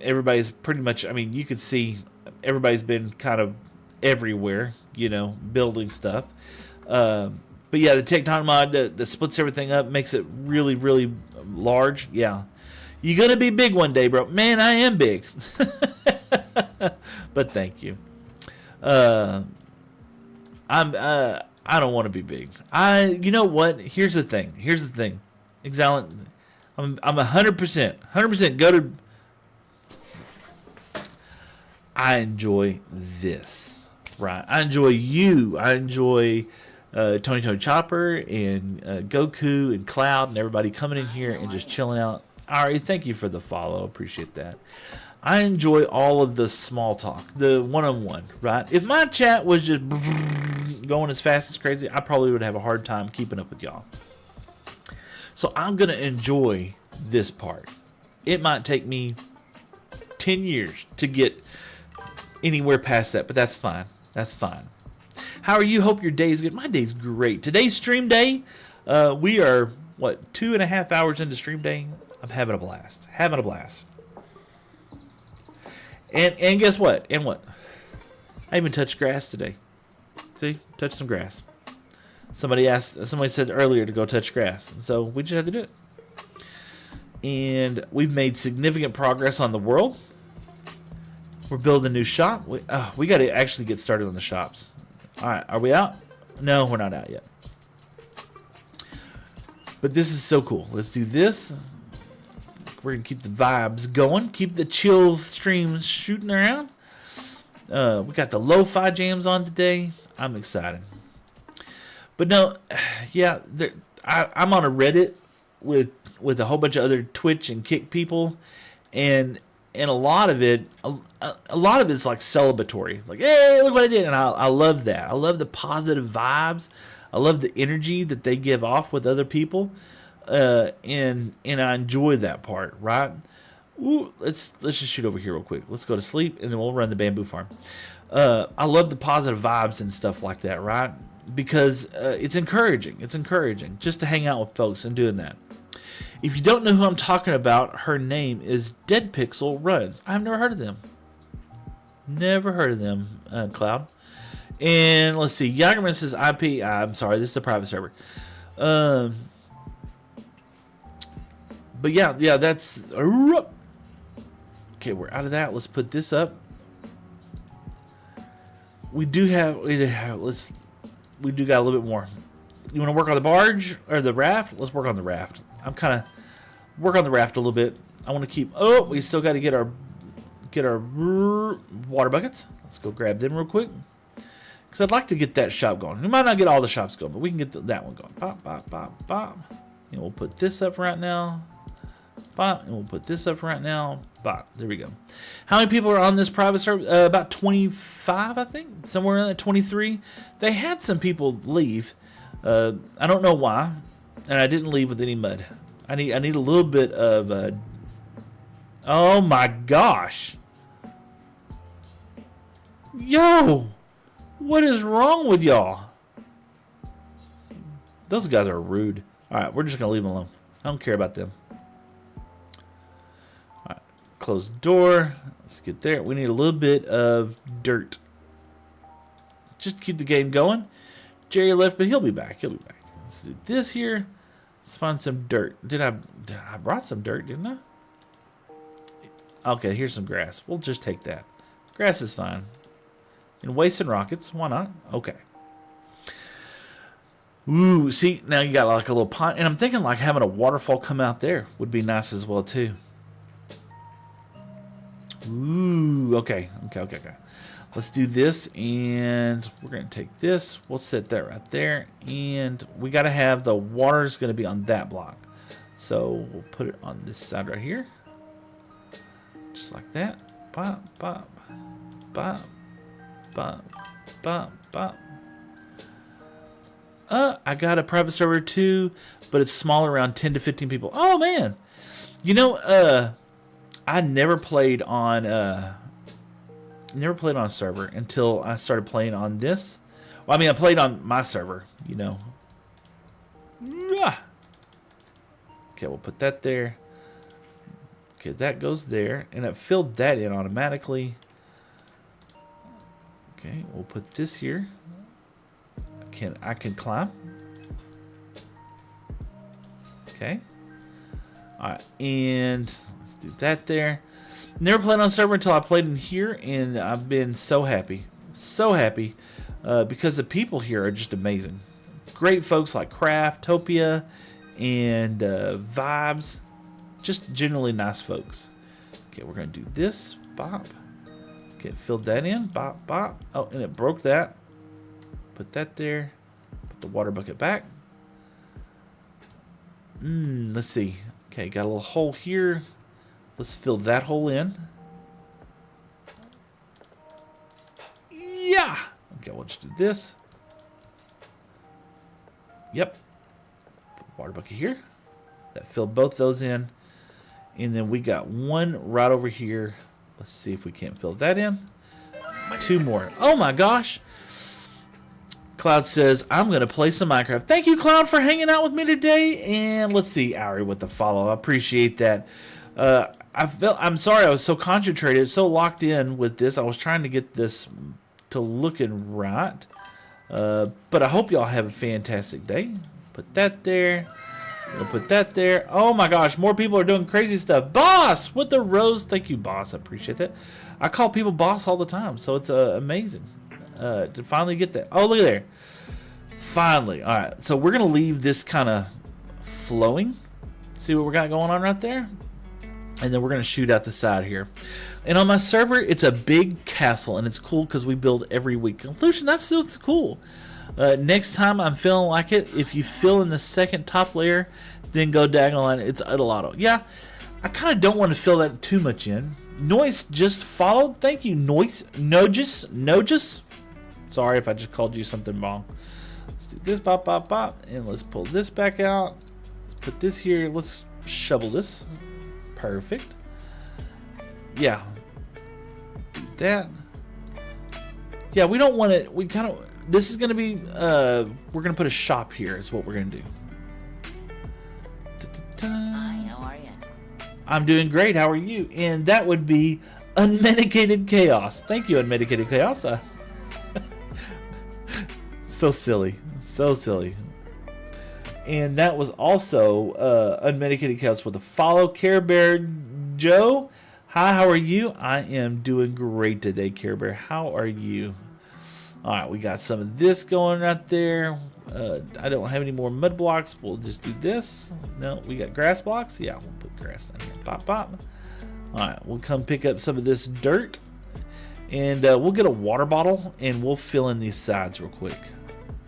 Everybody's pretty much, I mean, you could see everybody's been kind of everywhere, you know, building stuff. But yeah, the tectonic mod that splits everything up, makes it really, really large. Yeah. You're going to be big one day, bro. Man, I am big. But thank you. I don't want to be big. You know what? Here's the thing. Exalent, I'm 100% go to. I enjoy this, right? I enjoy you. I enjoy Tony Chopper and Goku and Cloud and everybody coming in here and just chilling out. Ari, thank you for the follow. Appreciate that. I enjoy all of the small talk, the one-on-one, right? If my chat was just going as fast as crazy, I probably would have a hard time keeping up with y'all. So I'm going to enjoy this part. It might take me 10 years to get anywhere past that, but that's fine. That's fine. How are you? Hope your day is good. My day's great. Today's stream day. We are, 2.5 hours into stream day. I'm having a blast. And guess what? I even touched grass today. See? Touched some grass. Somebody said earlier to go touch grass. So we just had to do it. And we've made significant progress on the world. We're building a new shop. We got to actually get started on the shops. All right, are we out? No, we're not out yet. But this is so cool. Let's do this. We're going to keep the vibes going. Keep the chill streams shooting around. We got the lo-fi jams on today. I'm excited. But no, yeah, I'm on a Reddit with a whole bunch of other Twitch and Kick people, and a lot of it, a lot of it's like celebratory, like, hey, look what I did, and I love that. I love the positive vibes. I love the energy that they give off with other people, and I enjoy that part, right? Ooh, let's just shoot over here real quick. Let's go to sleep, and then we'll run the bamboo farm. I love the positive vibes and stuff like that, right? Because it's encouraging. It's encouraging just to hang out with folks and doing that. If you don't know who I'm talking about, her name is Dead Pixel Runs. I've never heard of them. Never heard of them, Cloud. And let's see. Yagerman says IP. I'm sorry, this is a private server. But yeah, that's... Okay, we're out of that. Let's put this up. We do got a little bit more. You want to work on the barge or the raft? Let's work on the raft. I'm kind of work on the raft a little bit. I want to keep. Oh, we still got to get our water buckets. Let's go grab them real quick because I'd like to get that shop going. We might not get all the shops going, but we can get that one going. Pop, pop, pop, pop. And we'll put this up right now. Pop, and we'll put this up right now. Pop. There we go. How many people are on this private server? About 25, I think. Somewhere in that 23. They had some people leave. I don't know why, and I didn't leave with any mud. I need a little bit of. Oh my gosh! Yo, what is wrong with y'all? Those guys are rude. All right, we're just gonna leave them alone. I don't care about them. All right, close the door. Let's get there. We need a little bit of dirt. Just to keep the game going. Jerry left, but he'll be back. He'll be back. Let's do this here. Let's find some dirt. I brought some dirt, didn't I? Okay, here's some grass. We'll just take that. Grass is fine. And wasting rockets, why not? Okay. Ooh, see, now you got like a little pond. And I'm thinking like having a waterfall come out there would be nice as well, too. Ooh, okay. Let's do this, and we're going to take this. We'll set that right there, and we got to have the water's going to be on that block. So we'll put it on this side right here. Just like that. Bop, bop, bop, bop, bop, bop. I got a private server too, but it's smaller, around 10 to 15 people. Oh, man. You know, I never played on... Never played on a server until I started playing on this. Well, I mean, I played on my server, you know. Okay, we'll put that there. Okay, that goes there, and it filled that in automatically. Okay, we'll put this here. I can climb. Okay. All right, and let's do that there. Never played on a server until I played in here, and I've been so happy. So happy. Because the people here are just amazing. Great folks like Craftopia and Vibes. Just generally nice folks. Okay, we're going to do this. Bop. Okay, filled that in. Bop, bop. Oh, and it broke that. Put that there. Put the water bucket back. Let's see. Okay, got a little hole here. Let's fill that hole in. Yeah. Okay, we'll just do this. Yep. Put water bucket here. That filled both those in. And then we got one right over here. Let's see if we can't fill that in. Two more. Oh my gosh. Cloud says, I'm going to play some Minecraft. Thank you, Cloud, for hanging out with me today. And let's see, Ari with the follow. I appreciate that. I'm sorry I was so concentrated, so locked in with this. I was trying to get this to looking right. But I hope y'all have a fantastic day. Put that there. We'll put that there. Oh my gosh, more people are doing crazy stuff. Boss with the rose. Thank you, boss. I appreciate that. I call people boss all the time, so it's amazing to finally get that. Oh, look at there. Finally. All right, so we're going to leave this kind of flowing. See what we got going on right there? And then we're going to shoot out the side here. And on my server, it's a big castle, and it's cool because we build every week. Conclusion, that's what's cool. Next time I'm feeling like it, if you fill in the second top layer, then go diagonal line, it's Idolato. Yeah, I kind of don't want to fill that too much in. Noise just followed. Thank you, Noise. Nogus. Sorry if I just called you something wrong. Let's do this, bop, bop, bop. And let's pull this back out. Let's put this here. Let's shovel this. Perfect. Yeah. Do that. Yeah, we don't want it. We kind of... This is going to be, we're going to put a shop here is what we're going to do. Hi, how are you? I'm doing great. How are you? And that would be Unmedicated Chaos. Thank you, Unmedicated Chaos. So silly. So silly. And that was also Unmedicated Chaos with a follow. Care Bear Joe. Hi, how are you? I am doing great today, Care Bear. How are you? All right, we got some of this going right there. I don't have any more mud blocks. We'll just do this. No, we got grass blocks. Yeah, we'll put grass down here. Pop, pop. All right, we'll come pick up some of this dirt. And we'll get a water bottle, and we'll fill in these sides real quick.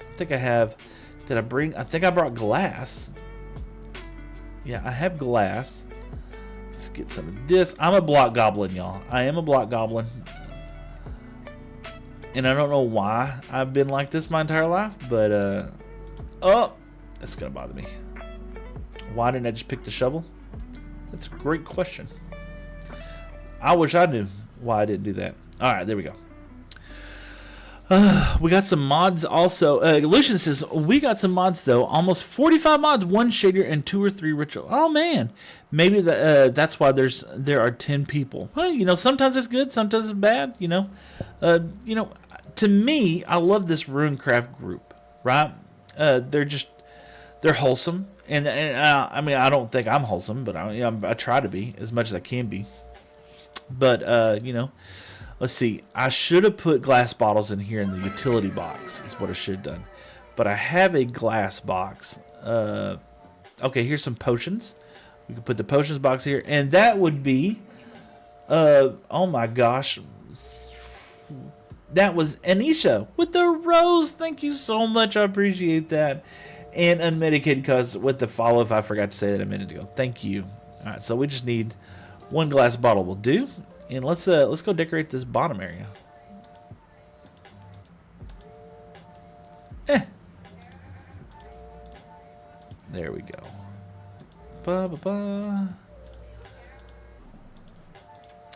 I think I have... Did I bring... I think I brought glass. Yeah, I have glass. Let's get some of this. I'm a block goblin, y'all. I am a block goblin. And I don't know why I've been like this my entire life, but, oh, that's going to bother me. Why didn't I just pick the shovel? That's a great question. I wish I knew why I didn't do that. All right, there we go. We got some mods also. Lucian says, we got some mods, though. Almost 45 mods, 1 shader, and 2 or 3 ritual. Oh, man. Maybe that's why there are 10 people. Well, you know, sometimes it's good, sometimes it's bad, you know. To me, I love this Runecraft group, right? They're wholesome. And I mean, I don't think I'm wholesome, but I try to be as much as I can be. But, you know, let's see. I should have put glass bottles in here in the utility box is what I should have done. But I have a glass box. Okay, here's some potions. We can put the potions box here. And that would be, oh my gosh. That was Anisha with the rose. Thank you so much. I appreciate that. And Unmedicated Cause with the follow, if I forgot to say that a minute ago. Thank you. All right, so we just need 1 glass bottle will do. And let's go decorate this bottom area. There we go. Ba, ba, ba.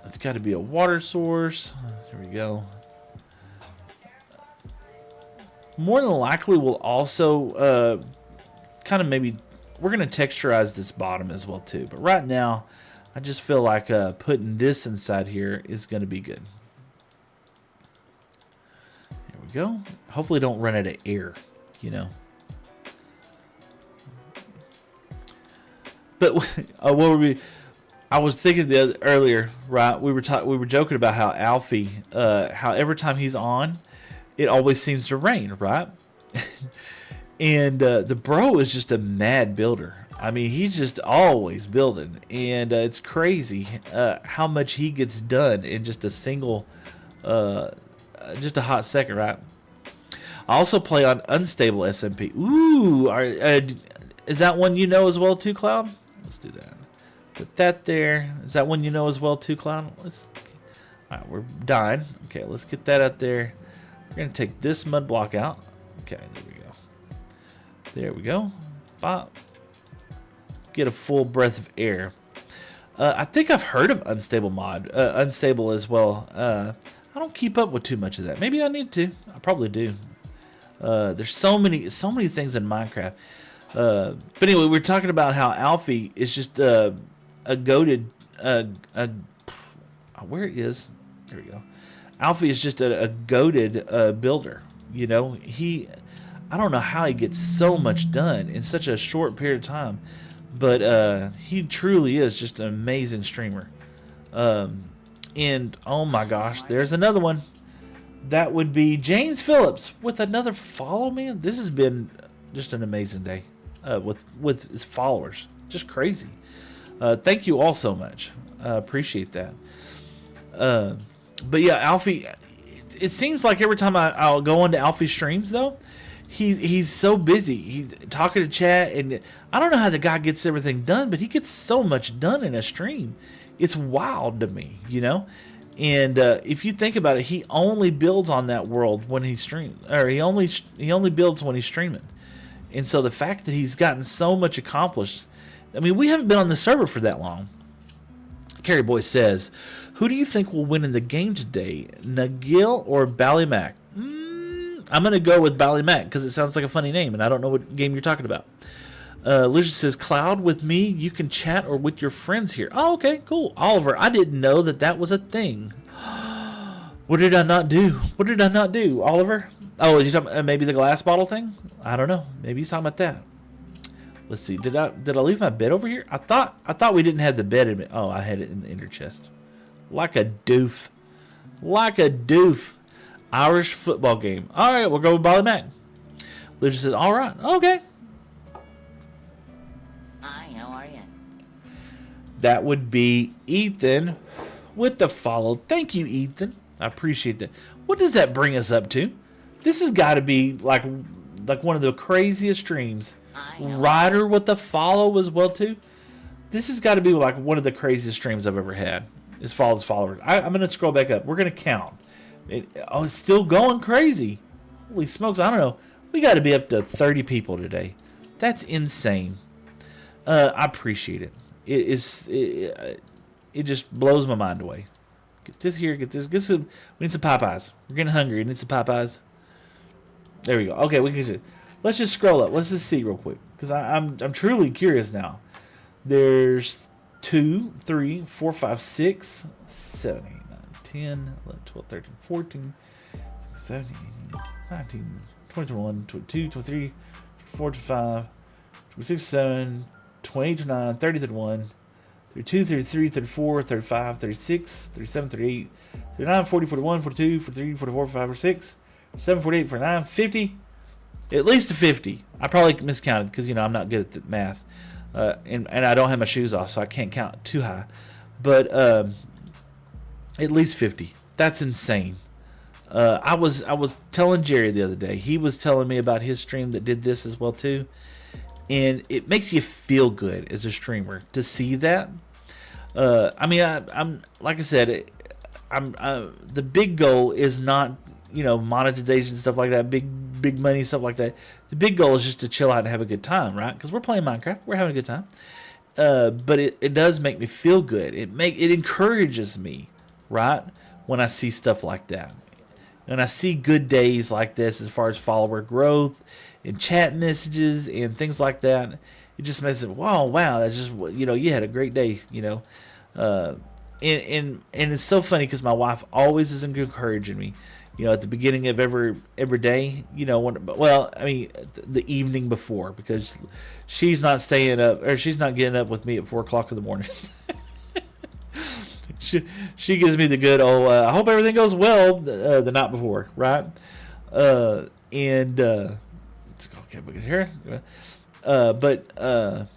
It's got to be a water source. There we go. More than likely, we'll also kind of maybe... We're going to texturize this bottom as well, too. But right now, I just feel like putting this inside here is going to be good. There we go. Hopefully don't run out of air, you know. But what were we... I was thinking earlier, right? We were joking about how Alfie, how every time he's on, it always seems to rain, right? And the bro is just a mad builder. I mean, he's just always building, and it's crazy how much he gets done in just a single, just a hot second, right? I also play on unstable SMP. Ooh, is that one you know as well too, Cloud? Let's do that. Put that there. Is that one you know as well too, Cloud? All right, we're dying. Okay, let's get that out there. We're gonna take this mud block out. Okay, there we go. There we go. Bop. Get a full breath of air. I think I've heard of unstable as well. I don't keep up with too much of that. Maybe I need to. I probably do. There's so many things in Minecraft. But anyway, we're talking about how Alfie is just a goated. Where is? There we go. Alfie is just a goated builder. You know, I don't know how he gets so much done in such a short period of time, but he truly is just an amazing streamer. And oh my gosh, there's another one. That would be James Phillips with another follow, man. This has been just an amazing day with his followers. Just crazy. Thank you all so much. Appreciate that. But yeah, Alfie, it seems like every time I'll go into Alfie's streams, though, he's so busy. He's talking to chat, and I don't know how the guy gets everything done, but he gets so much done in a stream. It's wild to me, you know? And if you think about it, he only builds on that world when he streams, or he only builds when he's streaming. And so the fact that he's gotten so much accomplished, I mean, we haven't been on the server for that long. Carrie Boy says, who do you think will win in the game today, Nagil or Ballymac? I'm going to go with Ballymac because it sounds like a funny name, and I don't know what game you're talking about. Lucia says, Cloud, with me, you can chat or with your friends here. Oh, okay, cool. Oliver, I didn't know that was a thing. What did I not do? What did I not do, Oliver? Oh, are you talking about maybe the glass bottle thing? I don't know. Maybe he's talking about that. Let's see. Did I leave my bed over here? I thought we didn't have the bed in it. Oh, I had it in the inner chest. Like a doof. Like a doof. Irish football game. All right, we'll go with Ballymac. Lucia says, all right, okay. Hi, how are you? That would be Ethan with the follow. Thank you, Ethan. I appreciate that. What does that bring us up to? This has got to be like one of the craziest streams. Ryder with the follow as well too. This has got to be like one of the craziest streams I've ever had. As far as followers, I'm gonna scroll back up. We're gonna count. It's still going crazy. Holy smokes! I don't know. We got to be up to 30 people today. That's insane. I appreciate it. It just blows my mind away. Get this here. Get this. Get some. We need some Popeyes. We're getting hungry. We need some Popeyes. There we go. Okay, we can. Let's just scroll up. Let's just see real quick because I'm truly curious now. There's 2, 3, 4, 5, 6, 7, 8, 9, 10, 11, 12, 13, 14, 17, 18, 19, 20, 21, 22, 23, 24, 25, 26, 27, 28, 29, 30, 31, 32, 33, 34, 35, 36, 37, 38, 39, 40, 41, 42, 43, 44, 45, 46, 47, 48, 49, 50. At least a 50. I probably miscounted because, I'm not good at the math. And I don't have my shoes off, so I can't count too high. But at least 50. That's insane. I was telling Jerry the other day. He was telling me about his stream that did this as well too. And it makes you feel good as a streamer to see that. I'm like I said, the big goal is not monetization, stuff like that, big money, stuff like that. The big goal is just to chill out and have a good time, right? Because we're playing Minecraft, we're having a good time. But it does make me feel good. It encourages me, right? When I see stuff like that, and I see good days like this as far as follower growth and chat messages and things like that. It just makes it wow, that's just you had a great day, and it's so funny because my wife always is encouraging me. At the beginning of every day, the evening before, because she's not staying up, or she's not getting up with me at 4 o'clock in the morning. she gives me the good old, I hope everything goes well the night before, right? Okay, we can hear. But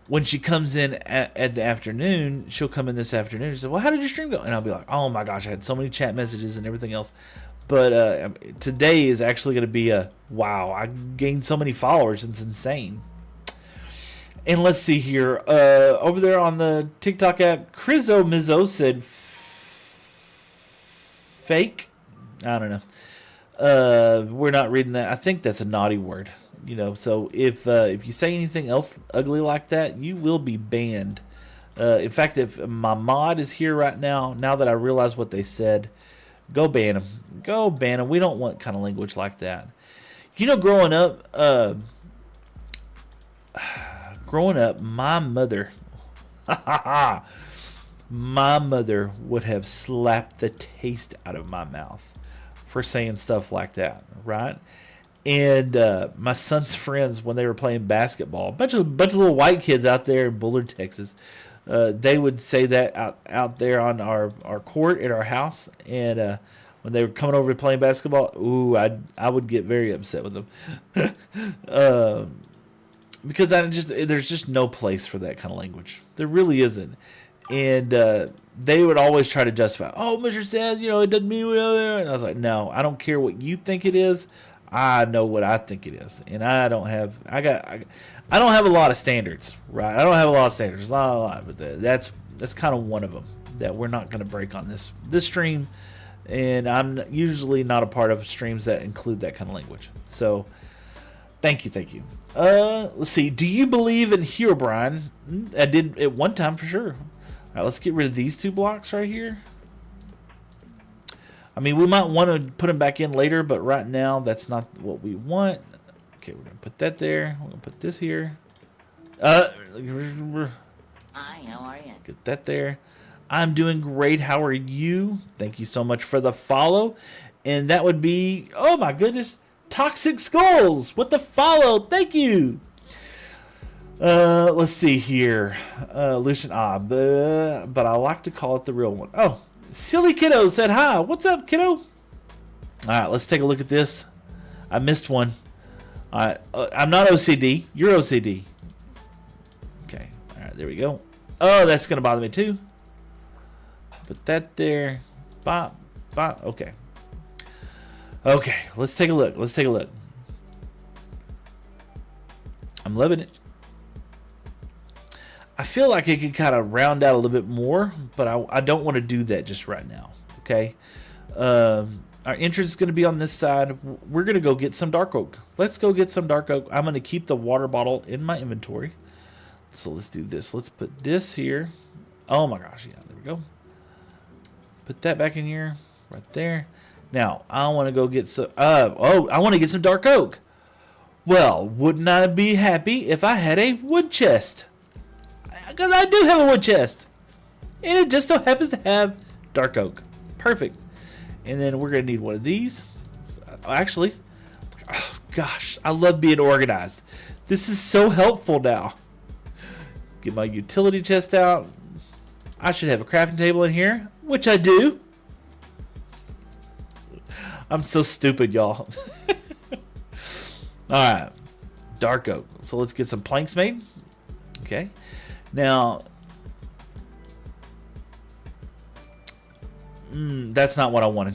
when she comes in at the afternoon, she'll come in this afternoon. She said, "Well, how did your stream go?" And I'll be like, "Oh my gosh, I had so many chat messages and everything else." But today is actually going to be wow. I gained so many followers. It's insane. And let's see here. Over there on the TikTok app, Crizo Mizzo said fake. I don't know. We're not reading that. I think that's a naughty word. So if you say anything else ugly like that, you will be banned. In fact, if my mod is here right now that I realize what they said, go ban them. Go ban them. We don't want kind of language like that. Growing up, my mother, would have slapped the taste out of my mouth for saying stuff like that, right? And my son's friends, when they were playing basketball, bunch of little white kids out there in Bullard, Texas, they would say that out there on our court at our house. And when they were coming over to playing basketball, ooh, I would get very upset with them. Because there's just no place for that kind of language. There really isn't. And they would always try to justify, oh, Mr. says, it doesn't mean whatever. And I was like, no, I don't care what you think it is. I know what I think it is. And I don't have a lot of standards, right? I don't have a lot of standards. Not a lot, but that's kind of one of them that we're not going to break on this stream. And I'm usually not a part of streams that include that kind of language. So thank you. Let's see. Do you believe in Herobrine? I did at one time for sure. All right, let's get rid of these 2 blocks right here. I mean, we might want to put them back in later, but right now that's not what we want. Okay, we're going to put that there. We're going to put this here. Hi, how are you? Get that there. I'm doing great. How are you? Thank you so much for the follow. And that would be, oh my goodness, Toxic Skulls with the follow. Thank you. Let's see here. Lucian, but I like to call it the real one. Oh, Silly Kiddo said hi. What's up, kiddo? All right, let's take a look at this. I missed one. All right, I'm not OCD. You're OCD. Okay, all right, there we go. Oh, that's going to bother me too. Put that there. Bop, bop. Okay. Okay, let's take a look. I'm loving it. I feel like it could kind of round out a little bit more, but I don't want to do that just right now. Okay. Our entrance is going to be on this side. We're going to go get some dark oak. Let's go get some dark oak. I'm going to keep the water bottle in my inventory. So let's do this. Let's put this here. Oh my gosh. Yeah, there we go. Put that back in here. Right there. Now, I want to go get some... I want to get some dark oak. Well, wouldn't I be happy if I had a wood chest? Because I do have a wood chest. And it just so happens to have dark oak. Perfect. And then we're going to need one of these. Actually, oh gosh, I love being organized. This is so helpful now. Get my utility chest out. I should have a crafting table in here, which I do. I'm so stupid, y'all. Alright. Dark oak. So let's get some planks made. Okay. Now, that's not what I wanted.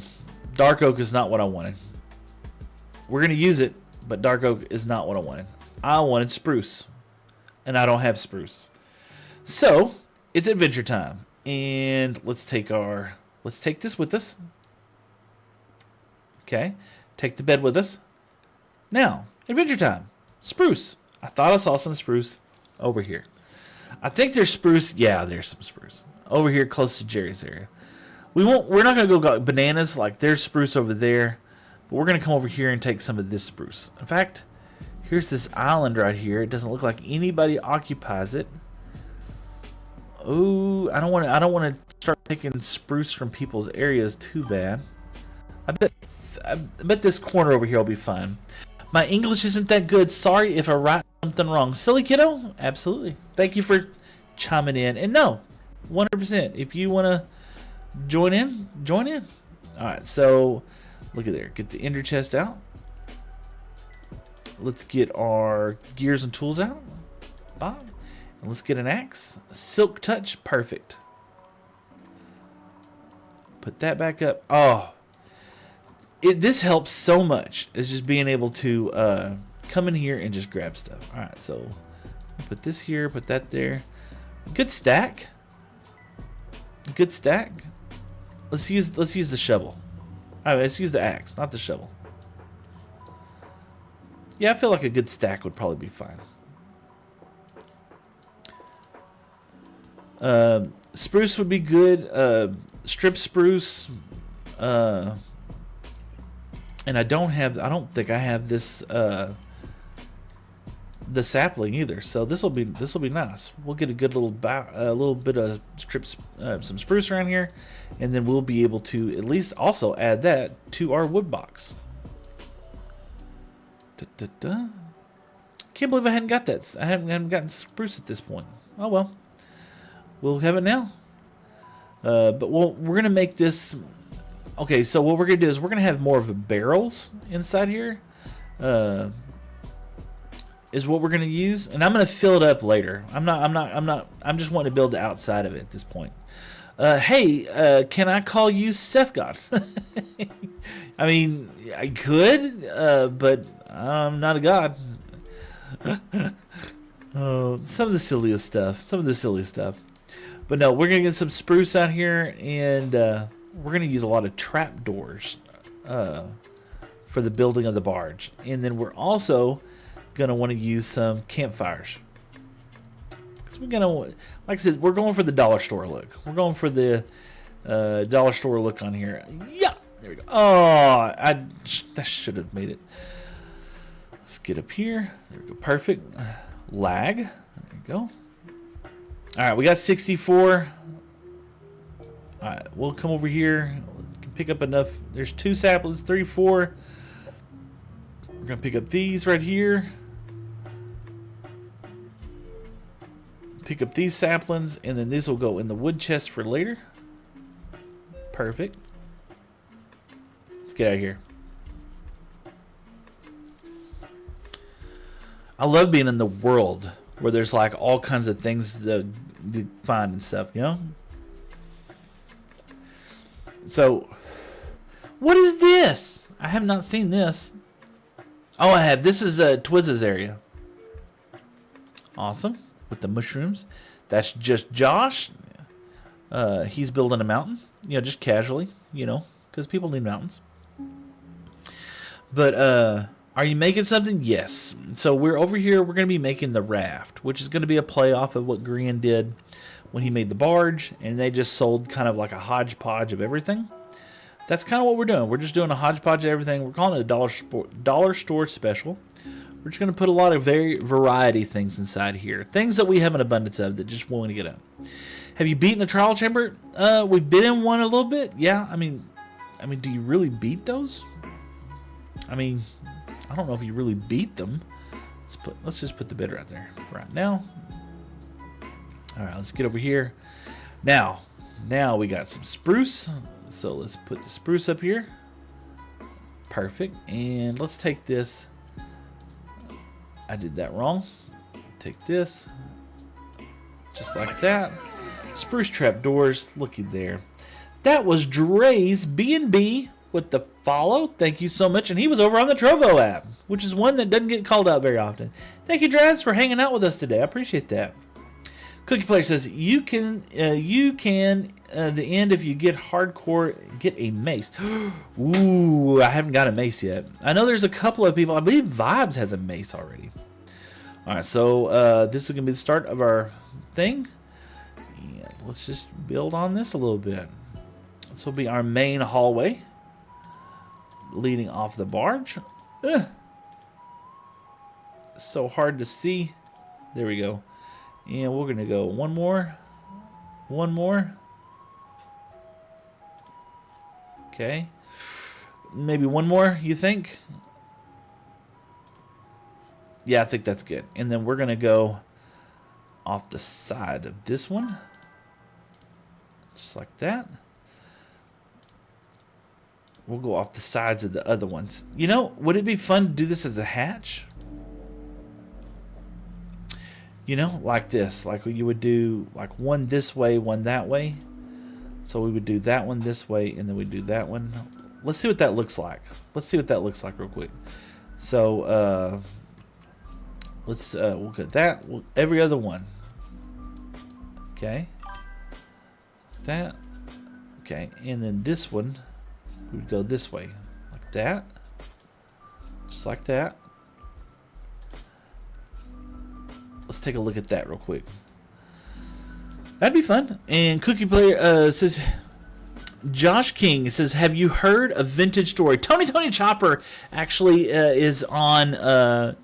Dark oak is not what I wanted. We're going to use it, but dark oak is not what I wanted. I wanted spruce, and I don't have spruce. So, it's adventure time. And let's take this with us. Okay. Take the bed with us. Now, adventure time. Spruce. I thought I saw some spruce over here. I think there's spruce. Yeah, there's some spruce over here close to Jerry's area. We're not going to go bananas like there's spruce over there, but we're going to come over here and take some of this spruce. In fact, here's this island right here. It doesn't look like anybody occupies it. Oh, I don't want to start taking spruce from people's areas too bad. I bet this corner over here will be fine. My English isn't that good. Sorry if I write something wrong. Silly kiddo? Absolutely. Thank you for chiming in. And no, 100%. If you want to join in, join in. All right, so look at there. Get the ender chest out. Let's get our gears and tools out. Bob. And let's get an axe. Silk touch. Perfect. Put that back up. Oh. This helps so much. It's just being able to come in here and just grab stuff. All right, so put this here, put that there. Good stack. Good stack. Let's use the shovel. All right, let's use the axe, not the shovel. Yeah, I feel like a good stack would probably be fine. Spruce would be good. Strip spruce. And I don't think I have this the sapling either. So this will be nice. We'll get a good little bit of some spruce around here, and then we'll be able to at least also add that to our wood box. Da-da. Can't believe I hadn't got that. I haven't gotten spruce at this point. Oh well. We'll have it now. But we're going to make this... Okay, so what we're going to do is we're going to have more of the barrels inside here. Is what we're going to use. And I'm going to fill it up later. I'm just wanting to build the outside of it at this point. Hey, can I call you Seth God? I mean, I could, but I'm not a god. Oh, some of the silliest stuff. But no, we're going to get some spruce out here, and we're going to use a lot of trap doors for the building of the barge. And then we're also going to want to use some campfires. Because we're going to, like I said, we're going for the dollar store look. We're going for the dollar store look on here. Yeah, there we go. Oh, I should have made it. Let's get up here. There we go. Perfect. Lag. There you go. All right, we got 64. All right, we'll come over here. We can pick up enough. There's 2 saplings, 3, 4. We're gonna pick up these right here. Pick up these saplings, and then these will go in the wood chest for later. Perfect. Let's get out of here. I love being in the world where there's like all kinds of things to find and stuff, you know? So, what is this? I have not seen this. Oh, I have. This is Twizz's area. Awesome. With the mushrooms. That's just Josh. He's building a mountain. You know, just casually, you know, because people need mountains. But, are you making something? Yes. So we're over here. We're going to be making the raft, which is going to be a play off of what Grian did when he made the barge, and they just sold kind of like a hodgepodge of everything. That's kind of what we're doing. We're just doing a hodgepodge of everything. We're calling it a dollar store special. We're just going to put a lot of variety things inside here. Things that we have an abundance of that just want to get out. Have you beaten a trial chamber? We've been in one a little bit. Yeah, I mean, do you really beat those? I mean, I don't know if you really beat them. Let's just put the bid right there for right now. All right, let's get over here. Now we got some spruce. So let's put the spruce up here. Perfect. And let's take this. I did that wrong. Take this. Just like that. Spruce trap doors. Looky there. That was Dre's B&B with the follow. Thank you so much. And he was over on the Trovo app, which is one that doesn't get called out very often. Thank you, Draz, for hanging out with us today. I appreciate that. Cookie Player says, you can, the end if you get hardcore, get a mace. Ooh, I haven't got a mace yet. I know there's a couple of people. I believe Vibes has a mace already. All right, so this is going to be the start of our thing. And let's just build on this a little bit. This will be our main hallway leading off the barge. So hard to see. There we go. And we're going to go one more. Okay. Maybe one more, you think? Yeah, I think that's good. And then we're going to go off the side of this one. Just like that. We'll go off the sides of the other ones. You know, would it be fun to do this as a hatch? You know, like this. Like you would do like one this way, one that way. So we would do that one this way, and then we do that one. Let's see what that looks like. Let's see what that looks like real quick. So, let's, we'll get that. Every other one. Okay. That. Okay. And then this one, we would go this way. Like that. Just like that. Let's take a look at that real quick. That'd be fun. And Cookie Player says, Josh King says, have you heard a vintage story? Tony Chopper actually is on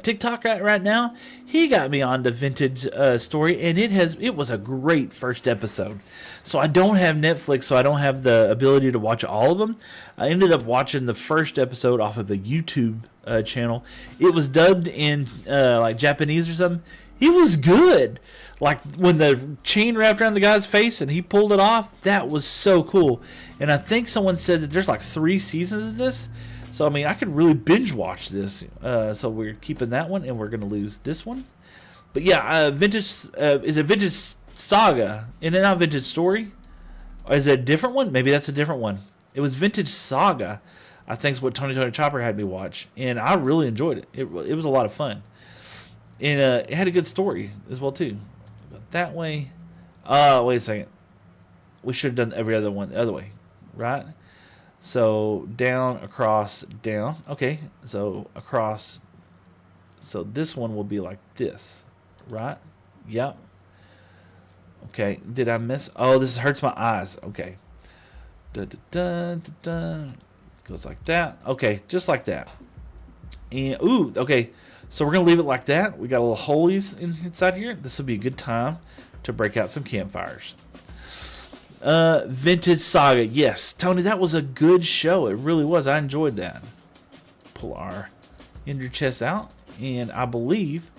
TikTok right now. He got me on the vintage story, and it was a great first episode. So I don't have Netflix, so I don't have the ability to watch all of them. I ended up watching the first episode off of a YouTube channel. It was dubbed in like Japanese or something. It was good. Like when the chain wrapped around the guy's face and he pulled it off, that was so cool. And I think someone said that there's like 3 seasons of this. So I mean, I could really binge watch this. So we're keeping that one, and we're gonna lose this one. But yeah, Vintage is it Vintage Saga? And not Vintage Story? Or is it a different one? Maybe that's a different one. It was Vintage Saga, I think is what Tony Chopper had me watch, and I really enjoyed it. It was a lot of fun, and it had a good story as well too. That way. Wait a second. We should have done every other one the other way, right? So down, across, down. Okay, so across. So this one will be like this, right? Yep. Okay, did I miss? Oh, this hurts my eyes. Okay. Da, da, da, da, da. It goes like that. Okay, just like that. And, ooh, okay. So we're going to leave it like that. We got a little holies inside here. This will be a good time to break out some campfires. Vintage Saga. Yes, Tony, that was a good show. It really was. I enjoyed that. Pull our ender chest out. And I believe,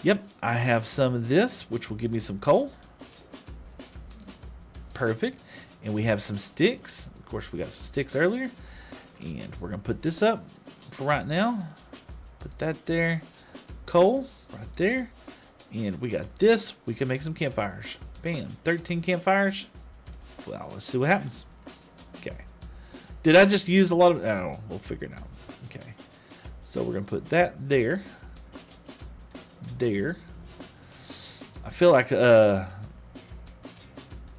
yep, I have some of this, which will give me some coal. Perfect. And we have some sticks. Of course, we got some sticks earlier. And we're going to put this up for right now. Put that there. Coal right there. And we got this. We can make some campfires. Bam. 13 campfires. Well, let's see what happens. Okay. Did I just use a lot of... I don't know. We'll figure it out. Okay. So we're going to put that there. There. I feel like...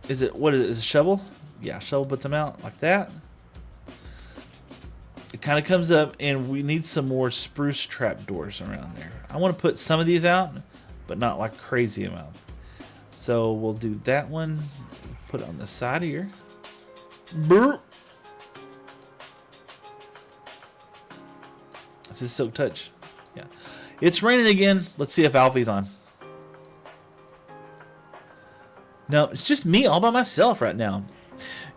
Is it... What is it? Is it a shovel? Yeah, shovel puts them out like that. It kind of comes up, and we need some more spruce trapdoors around there. I want to put some of these out, but not like crazy amount. So we'll do that one. Put it on the side here. Burp. This is Silk Touch. Yeah. It's raining again. Let's see if Alfie's on. No, it's just me all by myself right now.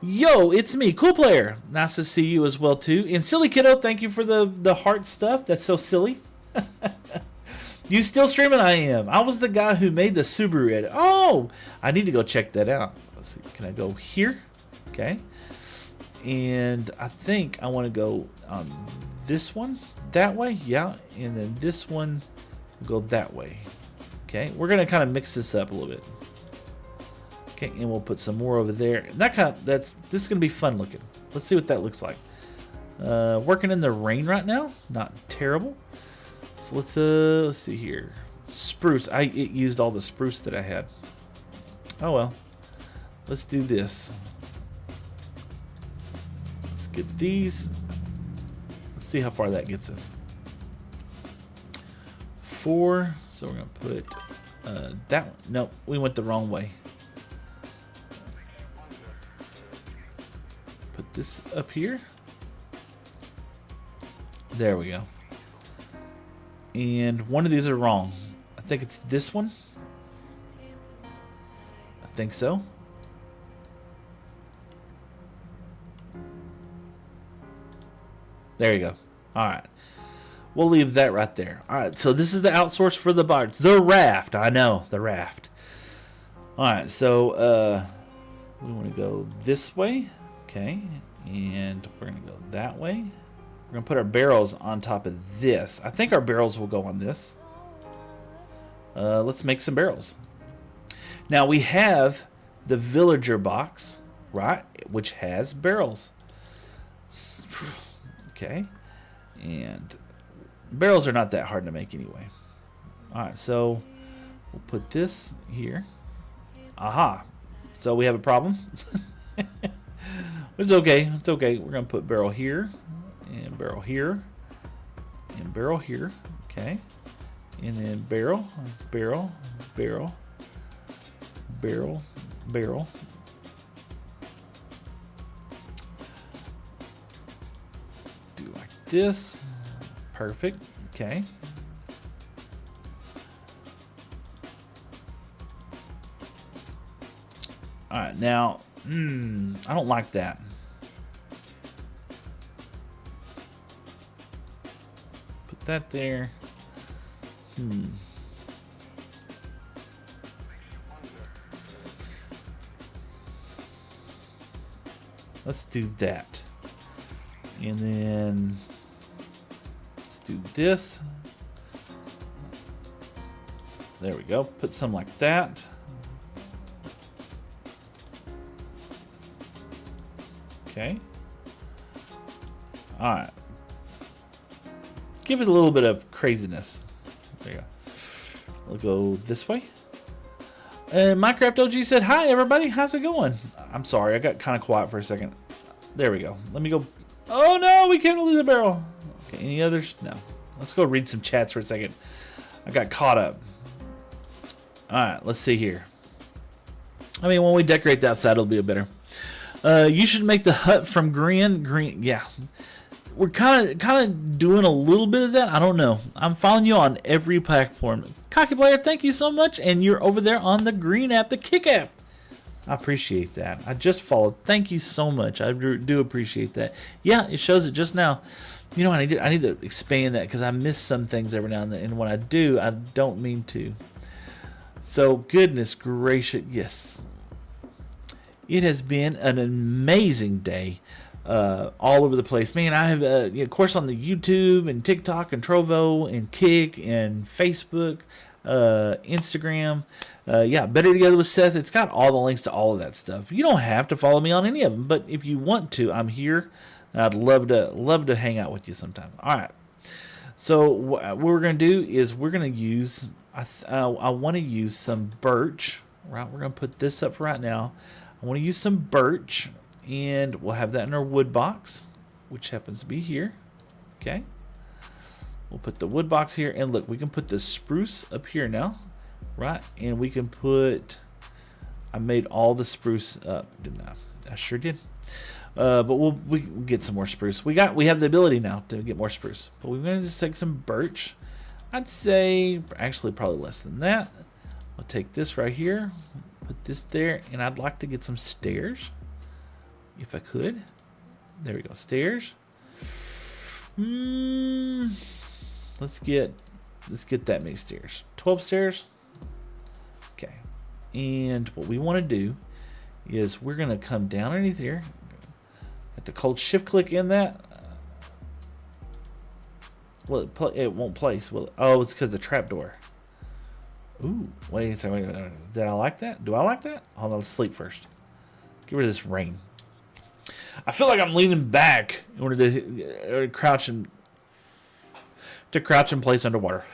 Yo, it's me, Cool Player. Nice to see you as well too. And Silly Kiddo, thank you for the heart stuff. That's so silly. You still streaming? I am. I was the guy who made the Subaru edit. Oh, I need to go check that out. Let's see. Can I go here? Okay. And I think I want to go on this one that way. Yeah. And then this one will go that way. Okay. We're going to kind of mix this up a little bit. Okay. And we'll put some more over there. And this is going to be fun looking. Let's see what that looks like. Working in the rain right now. Not terrible. So let's see here. Spruce. It used all the spruce that I had. Oh well. Let's do this. Let's get these. Let's see how far that gets us. 4. So we're gonna put that one. Nope, we went the wrong way. Put this up here. There we go. And one of these are wrong. I think it's this one. I think so. There you go. Alright. We'll leave that right there. Alright, so this is the outsource for the barge. The raft. I know, the raft. Alright, so we want to go this way. Okay. And we're going to go that way. We're going to put our barrels on top of this. I think our barrels will go on this. Let's make some barrels. Now we have the villager box, right? Which has barrels. Okay. And barrels are not that hard to make anyway. Alright, so we'll put this here. Aha. So we have a problem. It's okay. It's okay. We're going to put barrel here. And barrel here. And barrel here. Okay. And then barrel. Barrel. Barrel. Barrel. Barrel. Do like this. Perfect. Okay. Alright, now, I don't like that. that there. Let's do that. And then let's do this. There we go. Put some like that. Okay. Alright. Give it a little bit of craziness. There you go. We'll go this way. And Minecraft OG said, hi everybody, how's it going? I'm sorry, I got kind of quiet for a second. There we go. Let me go. Oh no, we can't lose a barrel. Okay, any others? No. Let's go read some chats for a second. I got caught up. Alright, let's see here. I mean, when we decorate the outside, it'll be a better. You should make the hut from green. Yeah, we're kind of doing a little bit of that. I don't know. I'm following you on every platform. Cocky Player, thank you so much. And you're over there on the green app, the Kick app. I appreciate that. I just followed. Thank you so much. I do appreciate that. Yeah, it shows it just now. You know, I need to expand that because I miss some things every now and then. And when I do, I don't mean to. So, goodness gracious, yes. It has been an amazing day all over the place. Man, I have, of course, on the YouTube and TikTok and Trovo and Kick and Facebook, Instagram. Yeah, Better Together with Seth. It's got all the links to all of that stuff. You don't have to follow me on any of them, but if you want to, I'm here. And I'd love to hang out with you sometime. All right. So what we're going to do is we're going to use, I want to use some birch. Right, we're going to put this up right now. I want to use some birch, and we'll have that in our wood box, which happens to be here. Okay. We'll put the wood box here, and look, we can put the spruce up here now, right? And we can put, I made all the spruce up, didn't I? I sure did. But we can get some more spruce. We have the ability now to get more spruce, but we're going to just take some birch. I'd say, actually probably less than that. I'll take this right here. Put this there, and I'd like to get some stairs if I could. There we go, stairs. Let's get that many stairs. 12 stairs. Okay. And what we want to do is we're gonna come down underneath here. Have to hold shift click in that. Well, it won't place. Well, oh, it's because the trapdoor. Ooh, wait a second. Did I like that? Do I like that? Hold on, let's sleep first. Get rid of this rain. I feel like I'm leaning back in order to crouch in place underwater.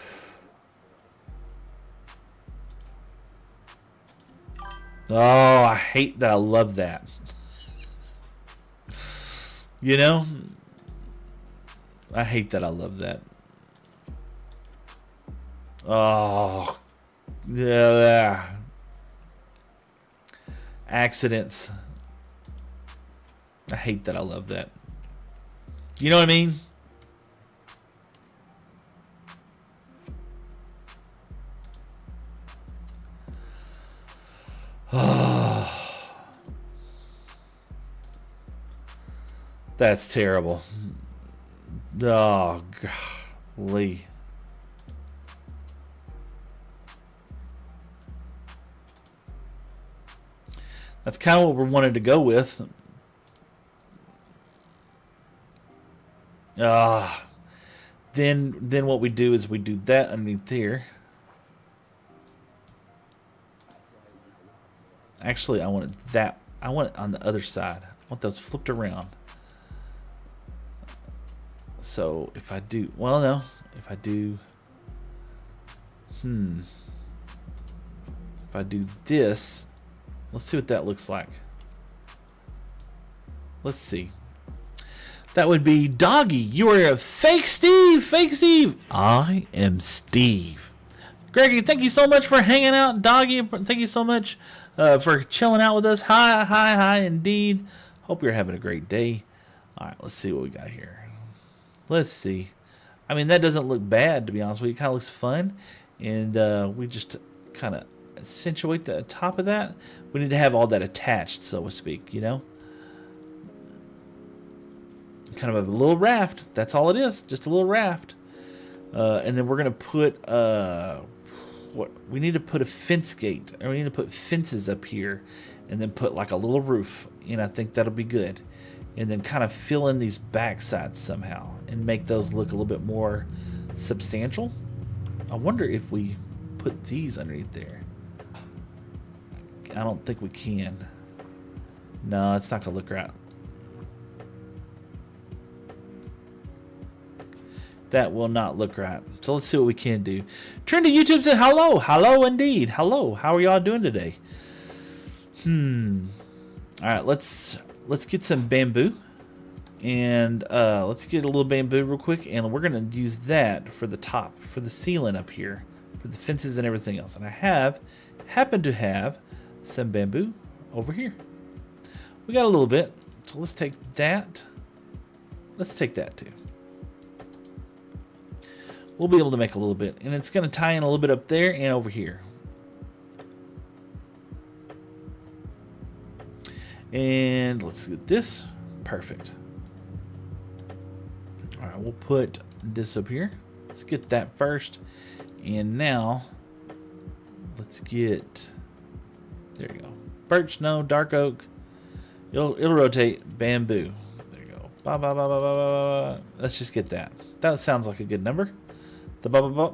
Oh, I hate that. I love that. You know? I hate that. I love that. Oh, yeah. Accidents. I hate that. I love that. You know what I mean? That's terrible. Oh, golly. That's kind of what we wanted to go with. Then what we do is we do that underneath here. Actually, I want it on the other side. I want those flipped around. So if I do, well, no, if I do, if I do this, let's see what that looks like. Let's see. That would be Doggy. You are a fake Steve. Fake Steve. I am Steve. Greggy, thank you so much for hanging out. Doggy, thank you so much for chilling out with us. Hi, indeed. Hope you're having a great day. All right, let's see what we got here. Let's see. I mean, that doesn't look bad, to be honest with you. It kind of looks fun. And we just kind of accentuate the top of that. We need to have all that attached, so to speak, you know? Kind of a little raft. That's all it is. Just a little raft. And then we're gonna put what we need to put a fence gate, or we need to put fences up here, and then put like a little roof. And I think that'll be good. And then kind of fill in these backsides somehow and make those look a little bit more substantial. I wonder if we put these underneath there. I don't think we can. No, it's not gonna look right. That will not look right. So let's see what we can do. Trendy YouTube said hello. Hello indeed. Hello. How are y'all doing today? Alright, let's get some bamboo. And let's get a little bamboo real quick, and we're gonna use that for the top, for the ceiling up here, for the fences and everything else. And I happen to have some bamboo over here. We got a little bit, so let's take that. Let's take that too. We'll be able to make a little bit, and it's going to tie in a little bit up there and over here. And let's get this. Perfect. All right, we'll put this up here. Let's get that first. And now, let's get, there you go. Birch, no, dark oak. It'll rotate. Bamboo. There you go. Ba, ba, ba, ba, ba, ba. Let's just get that. That sounds like a good number. The ba, ba, ba.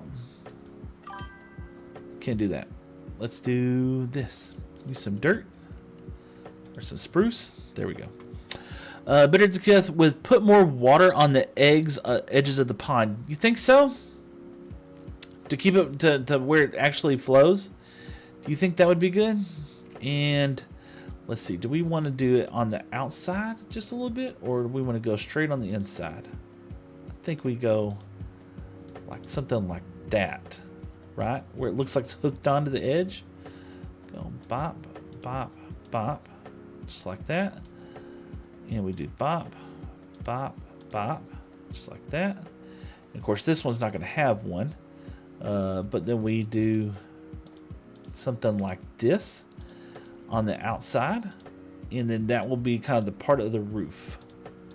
Can't do that. Let's do this. Use some dirt. Or some spruce. There we go. Better to guess with put more water on the edges of the pond. You think so? To keep it to where it actually flows? Do you think that would be good? And let's see. Do we want to do it on the outside just a little bit? Or do we want to go straight on the inside? I think we go like something like that. Right? Where it looks like it's hooked onto the edge. Go bop, bop, bop. Just like that. And we do bop, bop, bop. Just like that. And of course this one's not going to have one. But then we do something like this on the outside. And then that will be kind of the part of the roof.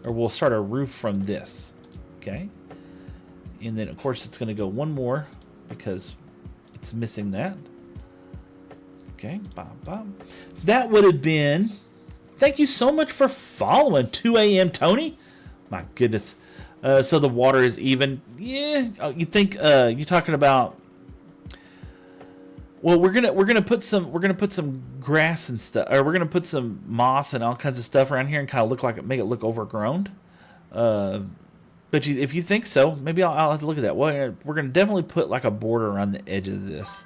Or we'll start a roof from this. Okay. And then of course it's going to go one more because it's missing that. Okay. Bop, bop. That would have been... Thank you so much for following 2 a.m. Tony. My goodness. So the water is even. Yeah. Oh, you think you're talking about? Well, we're gonna put some grass and stuff, or we're gonna put some moss and all kinds of stuff around here and kind of look like make it look overgrown. But if you think so, maybe I'll have to look at that. Well, we're gonna definitely put like a border around the edge of this.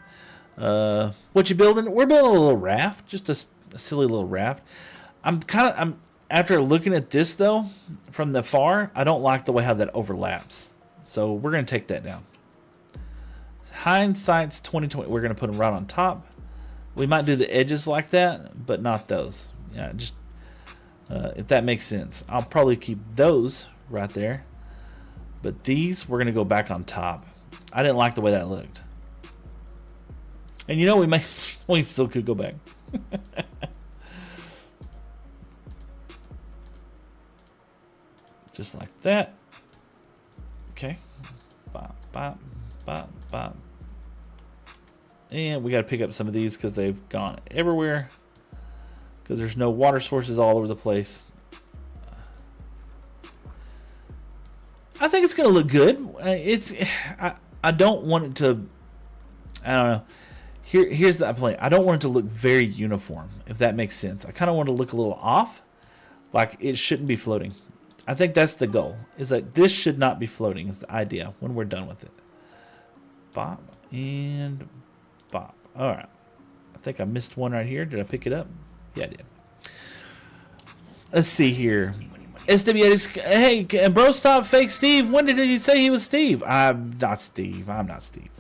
What you building? We're building a little raft, just a silly little raft. I'm after looking at this though from the far, I don't like the way how that overlaps. So we're gonna take that down. Hindsight's 2020. We're gonna put them right on top. We might do the edges like that, but not those. Yeah, just if that makes sense. I'll probably keep those right there, but these we're gonna go back on top. I didn't like the way that looked, and you know we still could go back. Just like that. Okay. Bop, bop, bop, bop. And we got to pick up some of these because they've gone everywhere. Because there's no water sources all over the place. I think it's going to look good. I don't want it to... I don't know. Here's the point. I don't want it to look very uniform, if that makes sense. I kind of want it to look a little off. Like it shouldn't be floating. I think that's the goal. Is that this should not be floating is the idea when we're done with it. Bop and bop. Alright. I think I missed one right here. Did I pick it up? Yeah, I did. Let's see here. SW, hey, bro, stop fake Steve. When did he say he was Steve? I'm not Steve. I'm not Steve.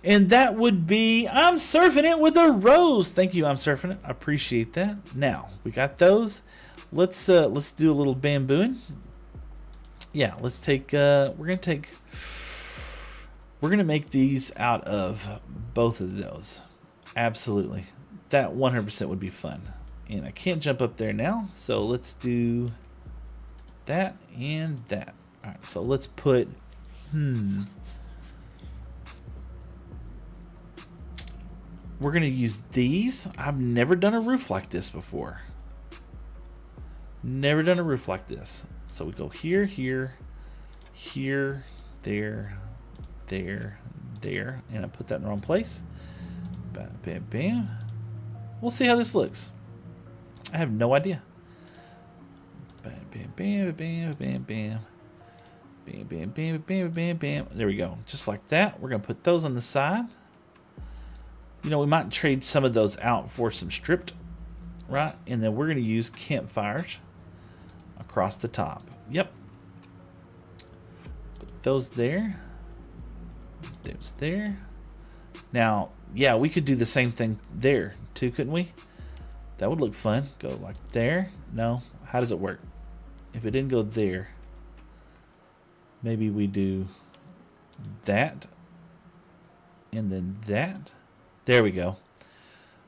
And that would be I'm surfing it with a rose. Thank you, I'm surfing it. I appreciate that. Now, we got those. Let's do a little bambooing. Yeah, let's take we're gonna make these out of both of those. Absolutely. That 100% would be fun. And I can't jump up there now, so let's do that and that. Alright, so let's put we're going to use these. I've never done a roof like this before. Never done a roof like this. So we go here, here, here, there, there, there. And I put that in the wrong place. Bam, bam, bam. We'll see how this looks. I have no idea. Bam, bam, bam, bam, bam, bam. Bam, bam, bam, bam, bam, bam. There we go. Just like that. We're going to put those on the side. You know, we might trade some of those out for some stripped, right? And then we're going to use campfires across the top. Yep. Put those there. Those there. Now, yeah, we could do the same thing there too, couldn't we? That would look fun. Go like there. No. How does it work? If it didn't go there, maybe we do that and then that. There we go.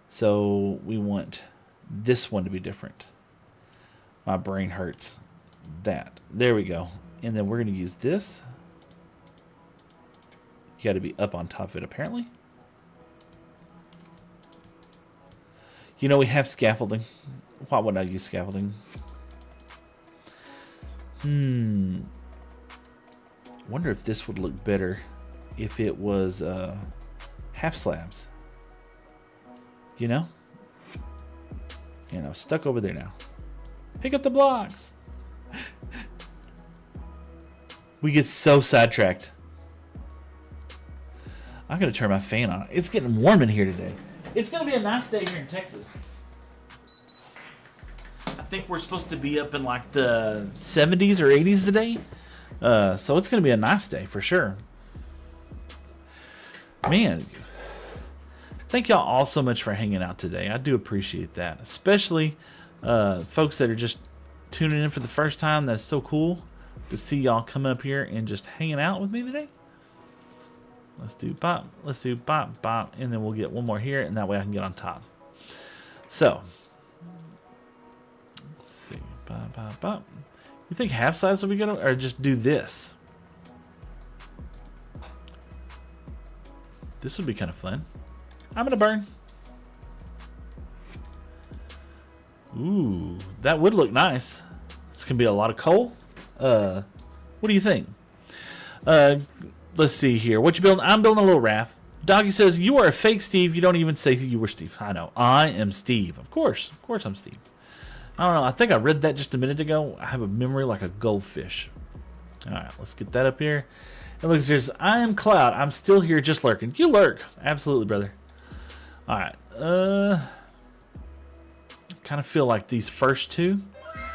So we want this one to be different. My brain hurts. That. There we go. And then we're going to use this. You got to be up on top of it, apparently. You know, we have scaffolding. Why would I use scaffolding? Wonder if this would look better if it was half slabs. You know? And I'm stuck over there now. Pick up the blocks. We get so sidetracked. I'm going to turn my fan on. It's getting warm in here today. It's going to be a nice day here in Texas. I think we're supposed to be up in like the 70s or 80s today. So it's going to be a nice day for sure. Man, thank y'all all so much for hanging out today. I do appreciate that. Especially folks that are just tuning in for the first time. That's so cool to see y'all coming up here and just hanging out with me today. Let's do bop. Let's do bop, bop. And then we'll get one more here. And that way I can get on top. So, let's see. Bop, bop, bop. You think half size will be good? Or just do this? This would be kind of fun. I'm going to burn. Ooh, that would look nice. It's going to be a lot of coal. What do you think? Let's see here. What you building? I'm building a little raft. Doggy says, you are a fake Steve. You don't even say you were Steve. I know. I am Steve. Of course. Of course I'm Steve. I don't know. I think I read that just a minute ago. I have a memory like a goldfish. All right. Let's get that up here. And look, it says, I am Cloud. I'm still here just lurking. You lurk. Absolutely, brother. All right. Kind of feel like these first two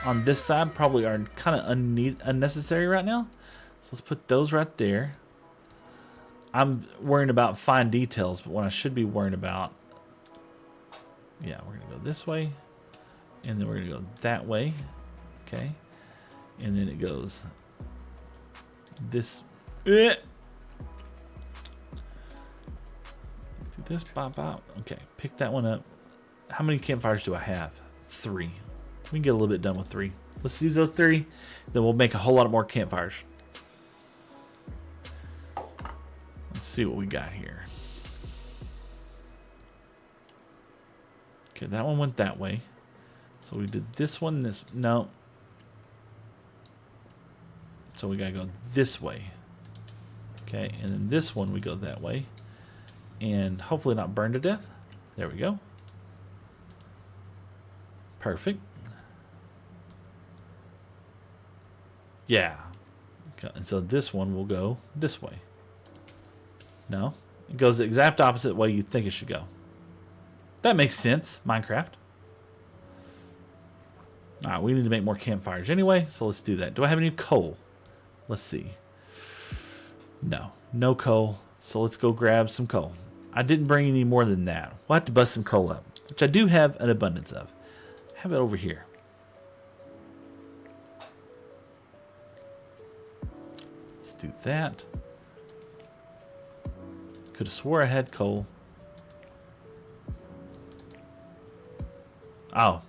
on this side probably are kind of unnecessary right now. So let's put those right there. I'm worrying about fine details, but what I should be worrying about, yeah, we're going to go this way, and then we're going to go that way, okay, and then it goes this, do this, bop, bop, okay, pick that one up. How many campfires do I have? 3. We can get a little bit done with 3. Let's use those 3, then we'll make a whole lot more campfires. Let's see what we got here. Okay, that one went that way. So we did this one, this, no. So we gotta go this way. Okay, and then this one we go that way. And hopefully not burn to death. There we go. Perfect. Yeah. Okay, and so this one will go this way. No, it goes the exact opposite way you think it should go. That makes sense, Minecraft. All right, we need to make more campfires anyway, so let's do that. Do I have any coal? Let's see. No, no coal, so let's go grab some coal. I didn't bring any more than that. We'll have to bust some coal up, which I do have an abundance of. Have it over here. Let's do that. Could have swore I had coal. Oh.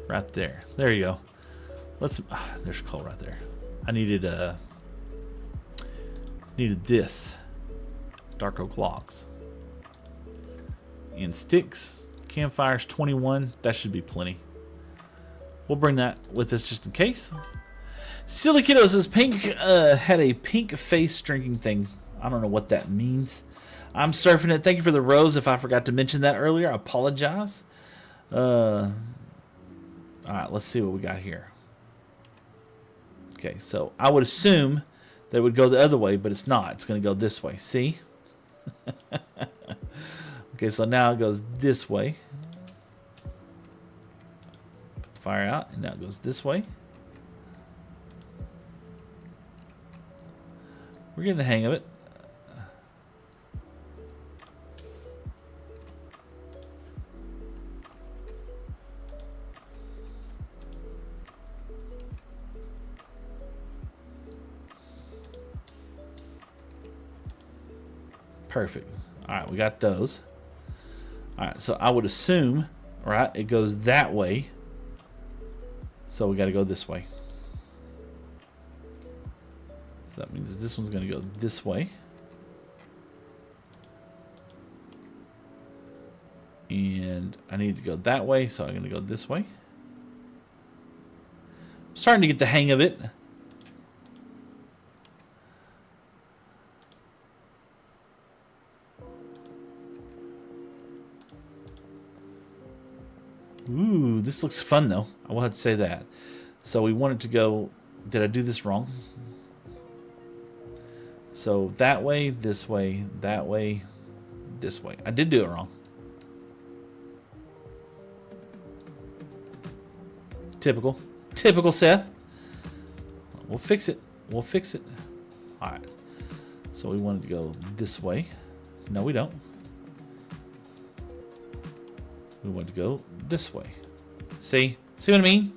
Right there. There you go. Let's. There's coal right there. I needed Needed this. Dark oak logs. And sticks. Campfires 21. That should be plenty. We'll bring that with us just in case. Silly Kiddo says Pink had a pink face drinking thing. I don't know what that means. I'm surfing it. Thank you for the rose. If I forgot to mention that earlier, I apologize. Alright, let's see what we got here. Okay, so I would assume that it would go the other way, but it's not. It's going to go this way. See? Okay, so now it goes this way. Put the fire out, and now it goes this way. We're getting the hang of it. Perfect. All right, we got those. All right, so I would assume, right, it goes that way. So we got to go this way. So that means this one's going to go this way. And I need to go that way, so I'm going to go this way. I'm starting to get the hang of it. Ooh, this looks fun though. I will have to say that. So we wanted to go. Did I do this wrong? So that way, this way, that way, this way. I did do it wrong. Typical. Typical Seth. We'll fix it. We'll fix it. Alright. So we wanted to go this way. No, we don't. We want to go this way. See? See what I mean?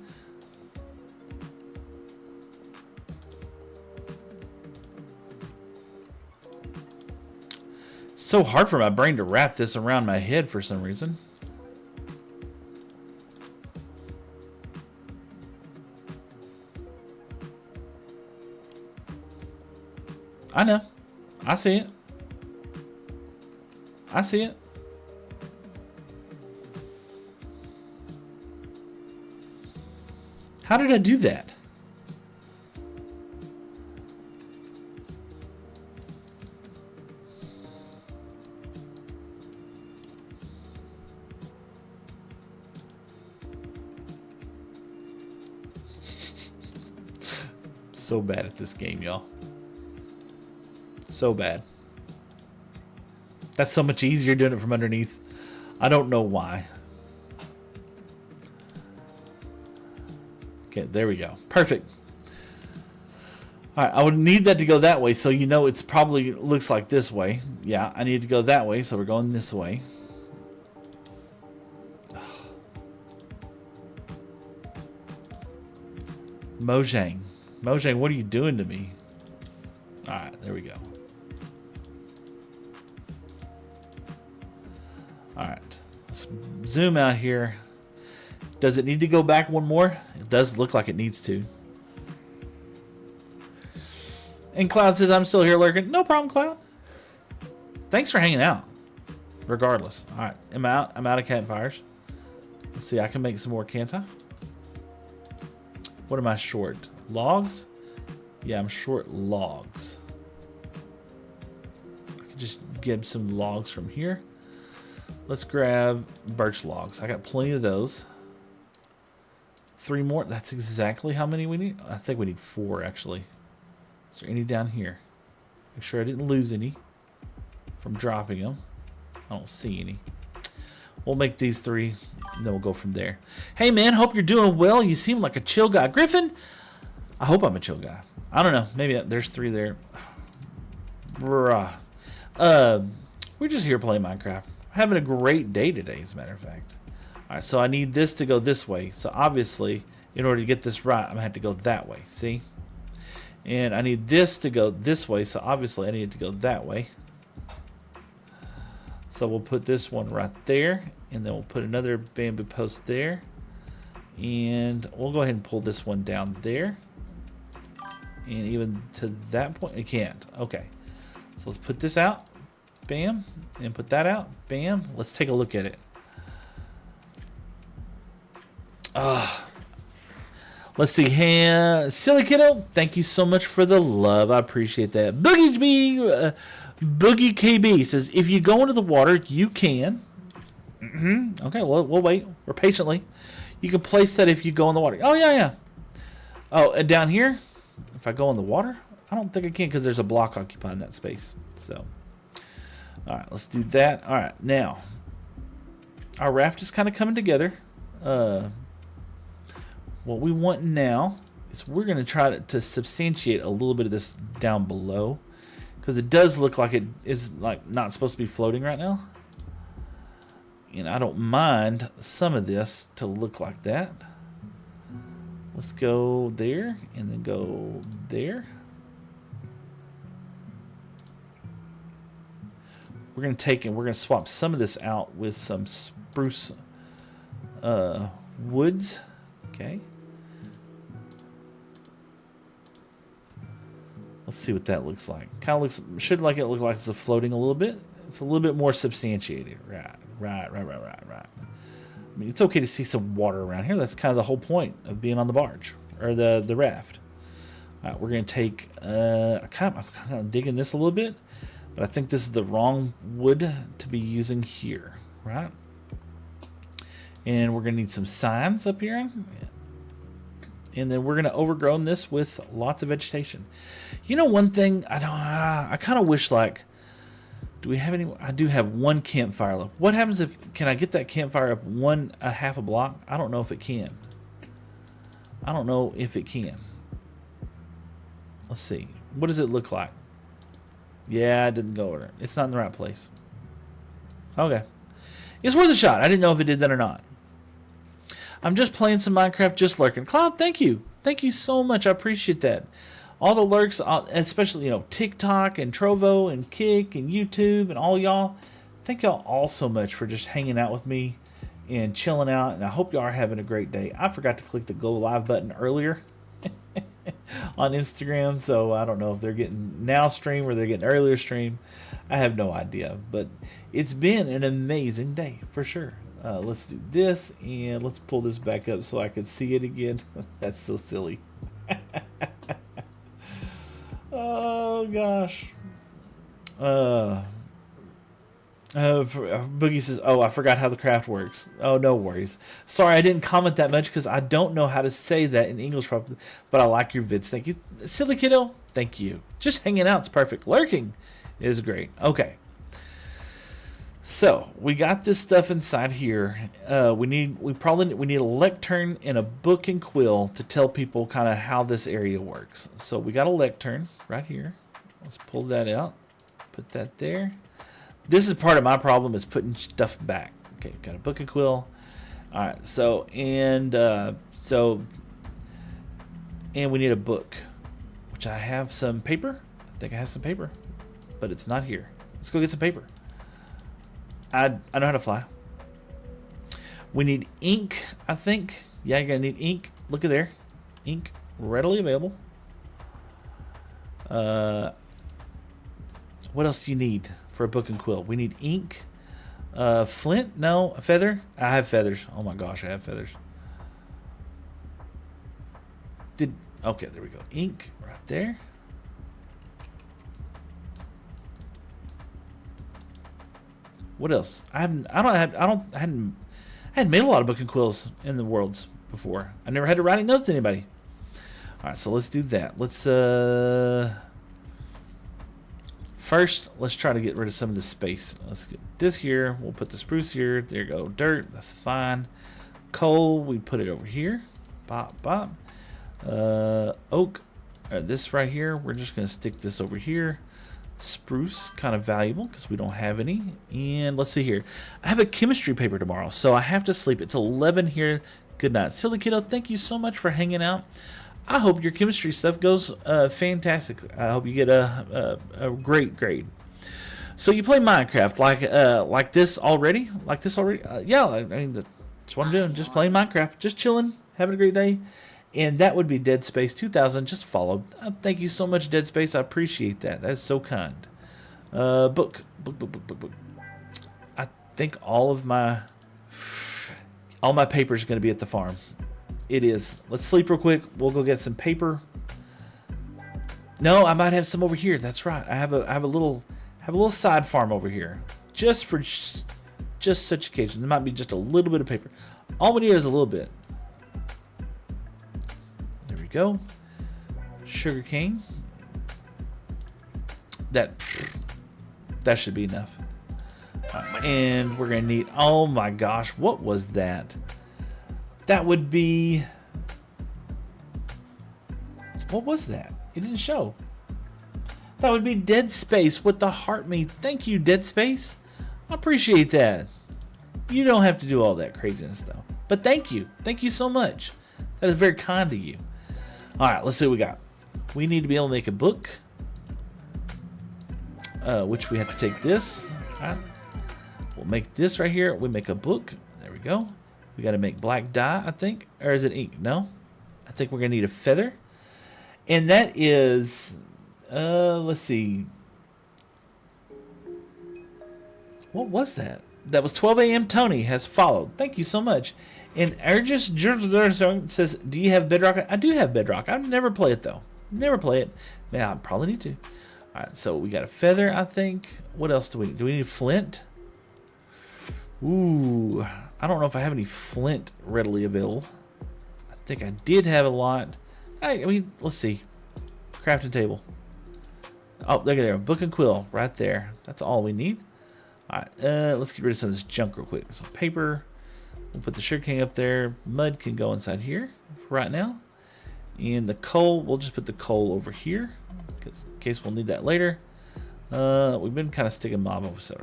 So hard for my brain to wrap this around my head for some reason. I know. I see it. I see it. How did I do that? So bad at this game, y'all. So bad. That's so much easier doing it from underneath. I don't know why. Okay, there we go. Perfect. All right, I would need that to go that way, so you know it's probably looks like this way. Yeah, I need to go that way, so we're going this way. Mojang. Mojang, what are you doing to me? All right, there we go. All right, let's zoom out here. Does it need to go back one more? It does look like it needs to. And Cloud says, I'm still here lurking. No problem, Cloud. Thanks for hanging out. Regardless. All right, I'm out. I'm out of campfires. Let's see, I can make some more, can't I? What am I short? Logs? Yeah, I'm short logs. I can just get some logs from here. Let's grab birch logs. I got plenty of those. 3 more. That's exactly how many we need. I think we need 4 actually. Is there any down here? Make sure I didn't lose any from dropping them. I don't see any. We'll make these 3 and then we'll go from there. Hey man, hope you're doing well. You seem like a chill guy. Griffin, I hope I'm a chill guy. I don't know. Maybe there's 3 there. Bruh. We're just here playing Minecraft. Having a great day today, as a matter of fact. All right, so I need this to go this way. So obviously, in order to get this right, I'm going to have to go that way. See? And I need this to go this way. So obviously, I need it to go that way. So we'll put this one right there. And then we'll put another bamboo post there. And we'll go ahead and pull this one down there. And even to that point, it can't. Okay. So let's put this out. Bam. And put that out. Bam. Let's take a look at it. Let's see here. Silly Kiddo, thank you so much for the love. I appreciate that. Boogie KB says, if you go into the water, you can. Okay, well, we'll wait. We're patiently. You can place that if you go in the water. Oh, yeah. Oh, and down here, if I go in the water, I don't think I can because there's a block occupying that space. So, all right, let's do that. All right, now, our raft is kind of coming together. What we want now is we're going to try to substantiate a little bit of this down below, because it does look like it is like not supposed to be floating right now. And I don't mind some of this to look like that. Let's go there and then go there. We're going to take and we're going to swap some of this out with some spruce woods. Okay. Let's see what that looks like. Kind of looks, should like it look like it's floating a little bit. It's a little bit more substantiated. Right. I mean, it's okay to see some water around here. That's kind of the whole point of being on the barge or the raft. All right, we're gonna take. I'm kind of digging this a little bit, but I think this is the wrong wood to be using here, right? And we're gonna need some signs up here. And then we're going to overgrown this with lots of vegetation. You know, one thing I kind of wish, like, do we have any? I do have one campfire left. What happens if, can I get that campfire up a half a block? I don't know if it can. Let's see. What does it look like? Yeah, it didn't go over. It's not in the right place. Okay. It's worth a shot. I didn't know if it did that or not. I'm just playing some Minecraft, just lurking. Cloud, thank you. Thank you so much. I appreciate that. All the lurks, especially, TikTok and Trovo and Kick and YouTube and all y'all. Thank y'all all so much for just hanging out with me and chilling out. And I hope y'all are having a great day. I forgot to click the go live button earlier on Instagram. So I don't know if they're getting now stream or they're getting earlier stream. I have no idea. But it's been an amazing day for sure. Let's do this, and let's pull this back up so I can see it again. That's so silly. Oh, gosh. Boogie says, oh, I forgot how the craft works. Oh, no worries. Sorry, I didn't comment that much because I don't know how to say that in English properly, but I like your vids. Thank you. Silly Kiddo, thank you. Just hanging out is perfect. Lurking is great. Okay. So we got this stuff inside here. We need a lectern and a book and quill to tell people kind of how this area works. So we got a lectern right here. Let's pull that out. Put that there. This is part of my problem, is putting stuff back. Okay, got a book and quill. All right. So and we need a book, which I have some paper. I think I have some paper, but it's not here. Let's go get some paper. I know how to fly. We need ink, I think. Yeah, you're going to need ink. Look at there. Ink readily available. What else do you need for a book and quill? We need ink. Flint? No. A feather? I have feathers. Oh my gosh, I have feathers. Okay, there we go. Ink right there. What else? I hadn't made a lot of book and quills in the worlds before. I never had to write any notes to anybody. All right, so let's do that. Let's first let's try to get rid of some of the space. Let's get this here. We'll put the spruce here. There you go. Dirt. That's fine. Coal. We put it over here. Bop bop. Oak. This right here. We're just gonna stick this over here. Spruce, kind of valuable because we don't have any. And let's see here. I have a chemistry paper tomorrow, so I have to sleep. It's 11 here. Good night. Silly Kiddo, thank you so much for hanging out. I hope your chemistry stuff goes fantastic. I hope you get a great grade. So you play Minecraft like this already? Yeah, I mean, that's what I'm doing. Just playing Minecraft. Just chilling. Having a great day. And that would be Dead Space 2000. Just followed. Thank you so much, Dead Space. I appreciate that. That is so kind. Book. I think all my paper is going to be at the farm. It is. Let's sleep real quick. We'll go get some paper. No, I might have some over here. That's right. I have a little side farm over here, just for just such occasions. There might be just a little bit of paper. All we need is a little bit. There we go. Sugar cane. That should be enough. And we're gonna need. Oh my gosh, what was that? That would be. What was that? It didn't show. That would be Dead Space with the heart me. Thank you, Dead Space. I appreciate that. You don't have to do all that craziness though. But thank you. Thank you so much. That is very kind of you. Alright, let's see what we got. We need to be able to make a book. Which we have to take this. Alright. We'll make this right here. We make a book. There we go. We got to make black dye, I think. Or is it ink? No. I think we're going to need a feather. And that is, let's see. What was that? That was 12 a.m. Tony has followed. Thank you so much. And Urgis says, do you have Bedrock? I do have Bedrock. I've never played it, though. Never play it. Man, I probably need to. All right, so we got a feather, I think. What else do we need? Do we need flint? Ooh, I don't know if I have any flint readily available. I think I did have a lot. I mean, let's see. Crafting table. Oh, look at there. Book and quill right there. That's all we need. All right, let's get rid of some of this junk real quick. Some paper. We'll put the sugarcane up there. Mud can go inside here for right now. And the coal, we'll just put the coal over here in case we'll need that later. We've been kind of sticking mob over. So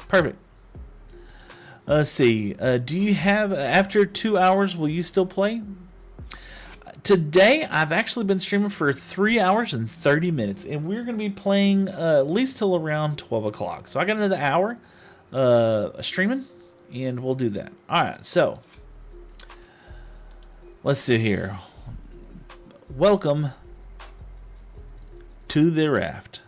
perfect. Let's see. Do you have, after 2 hours, will you still play? Today, I've actually been streaming for 3 hours and 30 minutes, and we're going to be playing at least till around 12 o'clock. So I got another hour streaming, and we'll do that. All right, so let's see here. Welcome to the raft.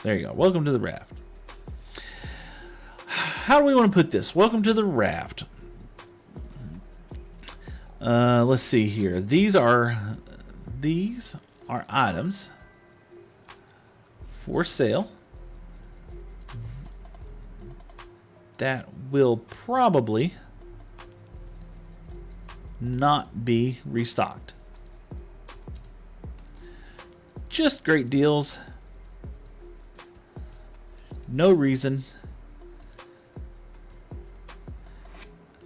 There you go. Welcome to the raft. How do we want to put this? Welcome to the raft. Let's see here. These are items for sale that will probably not be restocked. Just great deals. No reason.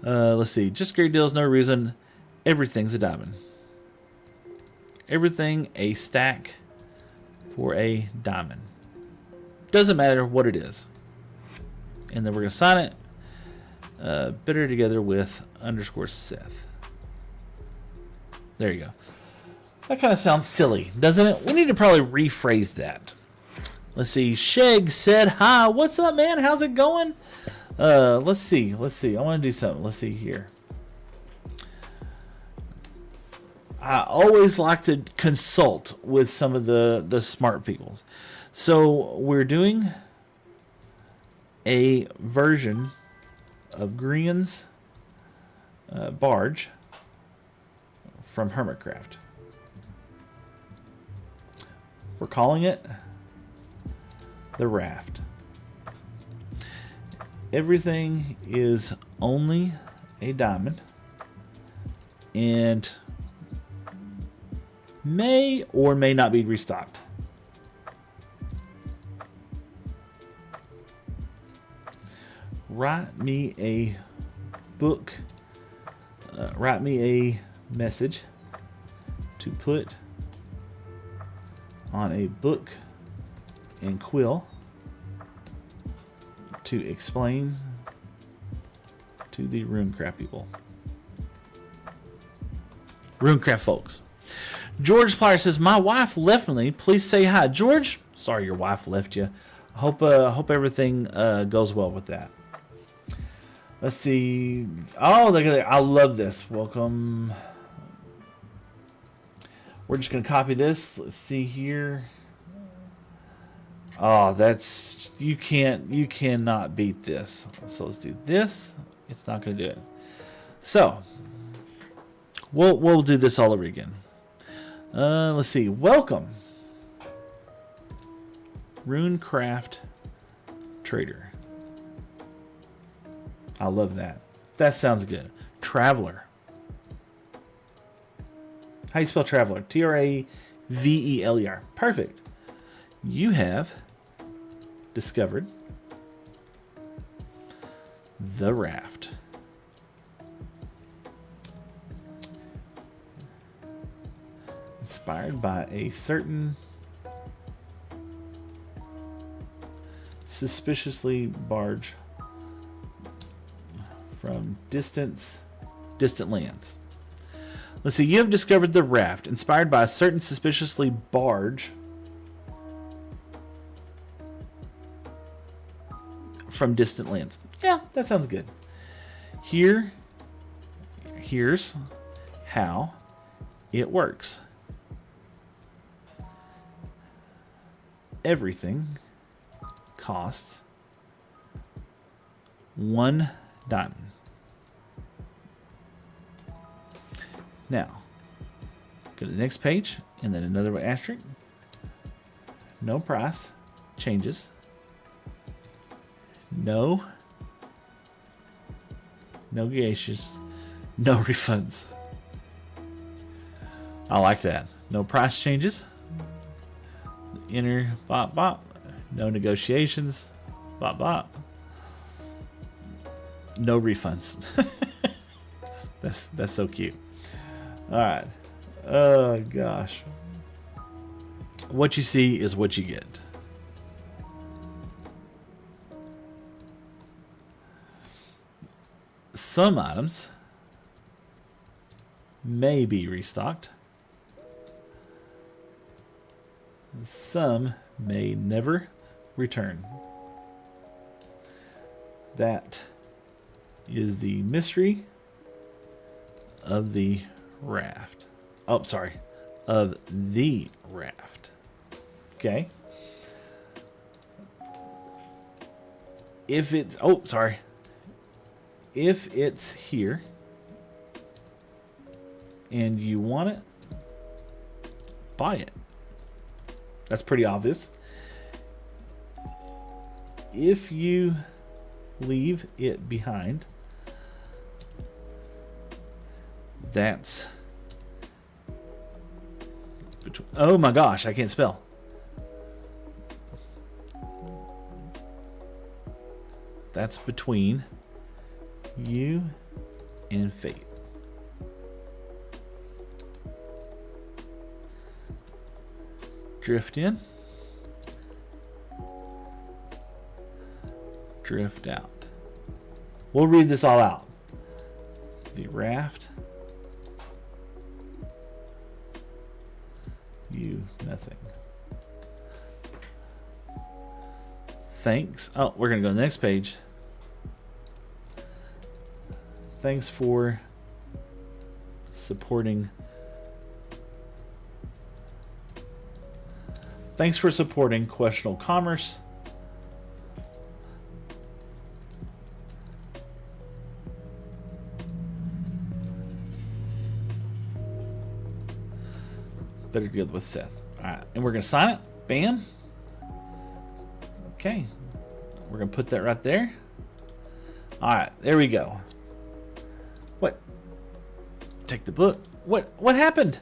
Let's see. Just great deals, no reason. Everything's a diamond. Everything a stack for a diamond. Doesn't matter what it is. And then we're going to sign it. Better together with _Seth. There you go. That kind of sounds silly, doesn't it? We need to probably rephrase that. Let's see. Sheg said, hi. What's up, man? How's it going? Let's see. I want to do something. Let's see here. I always like to consult with some of the smart peoples. So we're doing a version of Grian's barge from Runecraft. We're calling it the Raft. Everything is only a diamond and may or may not be restocked. Write me a book. Write me a message to put on a book and quill to explain to the Runecraft people. Runecraft folks. George Plier says, my wife left me. Please say hi. George, sorry your wife left you. Hope everything goes well with that. Let's see. Oh, look at that. I love this. Welcome. We're just going to copy this. Let's see here. Oh, that's you cannot beat this. So let's do this. It's not going to do it. So we'll do this all over again. Let's see. Welcome, Runecraft Trader. I love that. That sounds good. Traveler. How you spell traveler? Traveler. Perfect. You have discovered the raft. Inspired by a certain suspiciously barge from distant lands. Let's see. You have discovered the raft, inspired by a certain suspiciously barge from distant lands. Yeah, that sounds good. Here's how it works. Everything costs 1 diamond. Now, go to the next page, and then another asterisk. No price changes. No negotiations. No refunds. I like that. No price changes. Enter bop bop. No negotiations. Bop bop. No refunds. That's so cute. All right. Oh gosh. What you see is what you get. Some items may be restocked. Some may never return. That is the mystery of the raft. Oh, sorry. Of the raft. Okay. If it's... Oh, sorry. If it's here and you want it, buy it. That's pretty obvious. If you leave it behind, that's... Oh my gosh, I can't spell. That's between you and fate. Drift in. Drift out. We'll read this all out. The raft. You nothing. Thanks. Oh, we're going to go to the next page. Thanks for supporting. Thanks for supporting questionable commerce. Better deal with Seth. All right, and we're gonna sign it. Bam. Okay, we're gonna put that right there. All right, there we go. What? Take the book. What happened?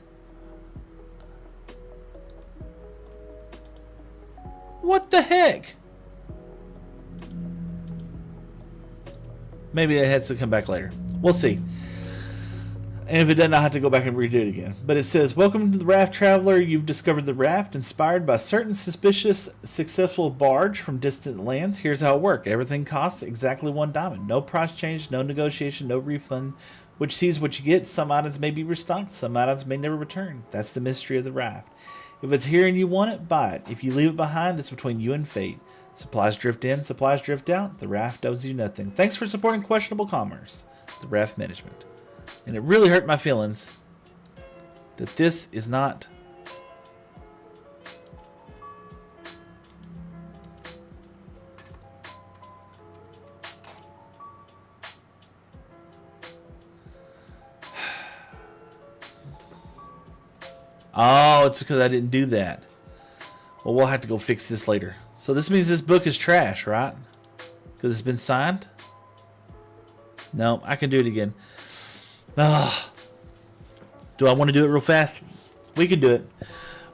What the heck? Maybe that has to come back later. We'll see. And if it doesn't, I'll have to go back and redo it again. But it says, welcome to the raft, traveler. You've discovered the raft, inspired by certain suspicious, successful barge from distant lands. Here's how it works. Everything costs exactly 1 diamond. No price change, no negotiation, no refund. Which sees what you get. Some items may be restocked. Some items may never return. That's the mystery of the raft. If it's here and you want it, buy it. If you leave it behind, it's between you and fate. Supplies drift in, supplies drift out. The raft owes you nothing. Thanks for supporting questionable commerce. The raft management. And it really hurt my feelings that this is not... Oh, it's because I didn't do that. Well, we'll have to go fix this later. So this means this book is trash, right? Because it's been signed? No, I can do it again. Ah. Do I want to do it real fast? We can do it.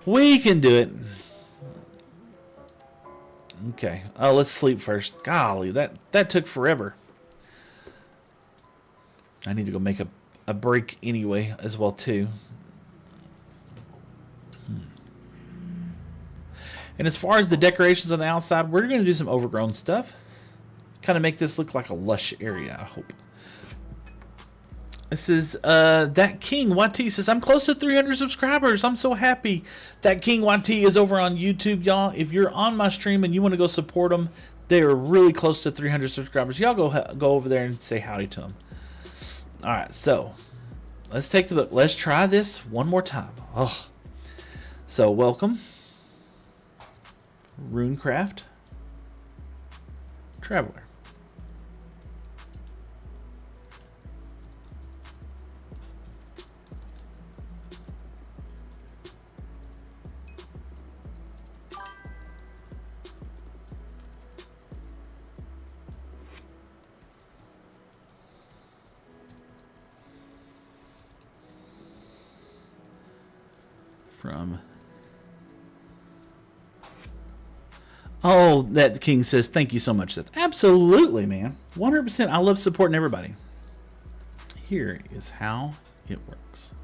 We can do it. Okay. Oh, let's sleep first. Golly, that took forever. I need to go make a break anyway as well, too. And as far as the decorations on the outside, we're going to do some overgrown stuff. Kind of make this look like a lush area, I hope. This is, That King YT says, I'm close to 300 subscribers. I'm so happy. That King YT is over on YouTube, y'all. If you're on my stream and you want to go support them, they are really close to 300 subscribers. Y'all go over there and say howdy to them. All right, so let's take the book. Let's try this one more time. Oh, so welcome. Runecraft Traveler. From... Oh, that King says, thank you so much. Seth. Absolutely, man. 100%. I love supporting everybody. Here is how it works.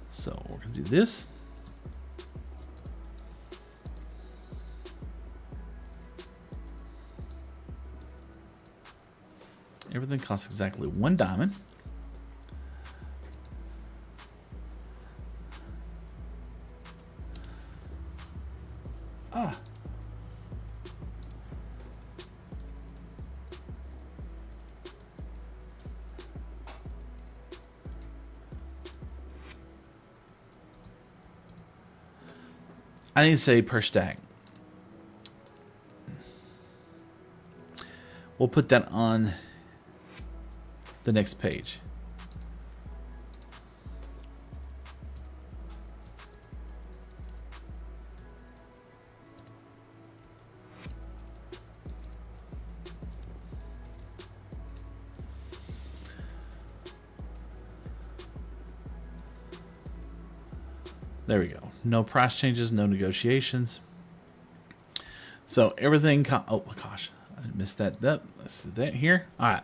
So we're going to do this. Everything costs exactly 1 diamond. I need to say per stack. We'll put that on the next page. There we go. No price changes, no negotiations. So everything... Oh, my gosh. I missed that. Let's do that here. All right.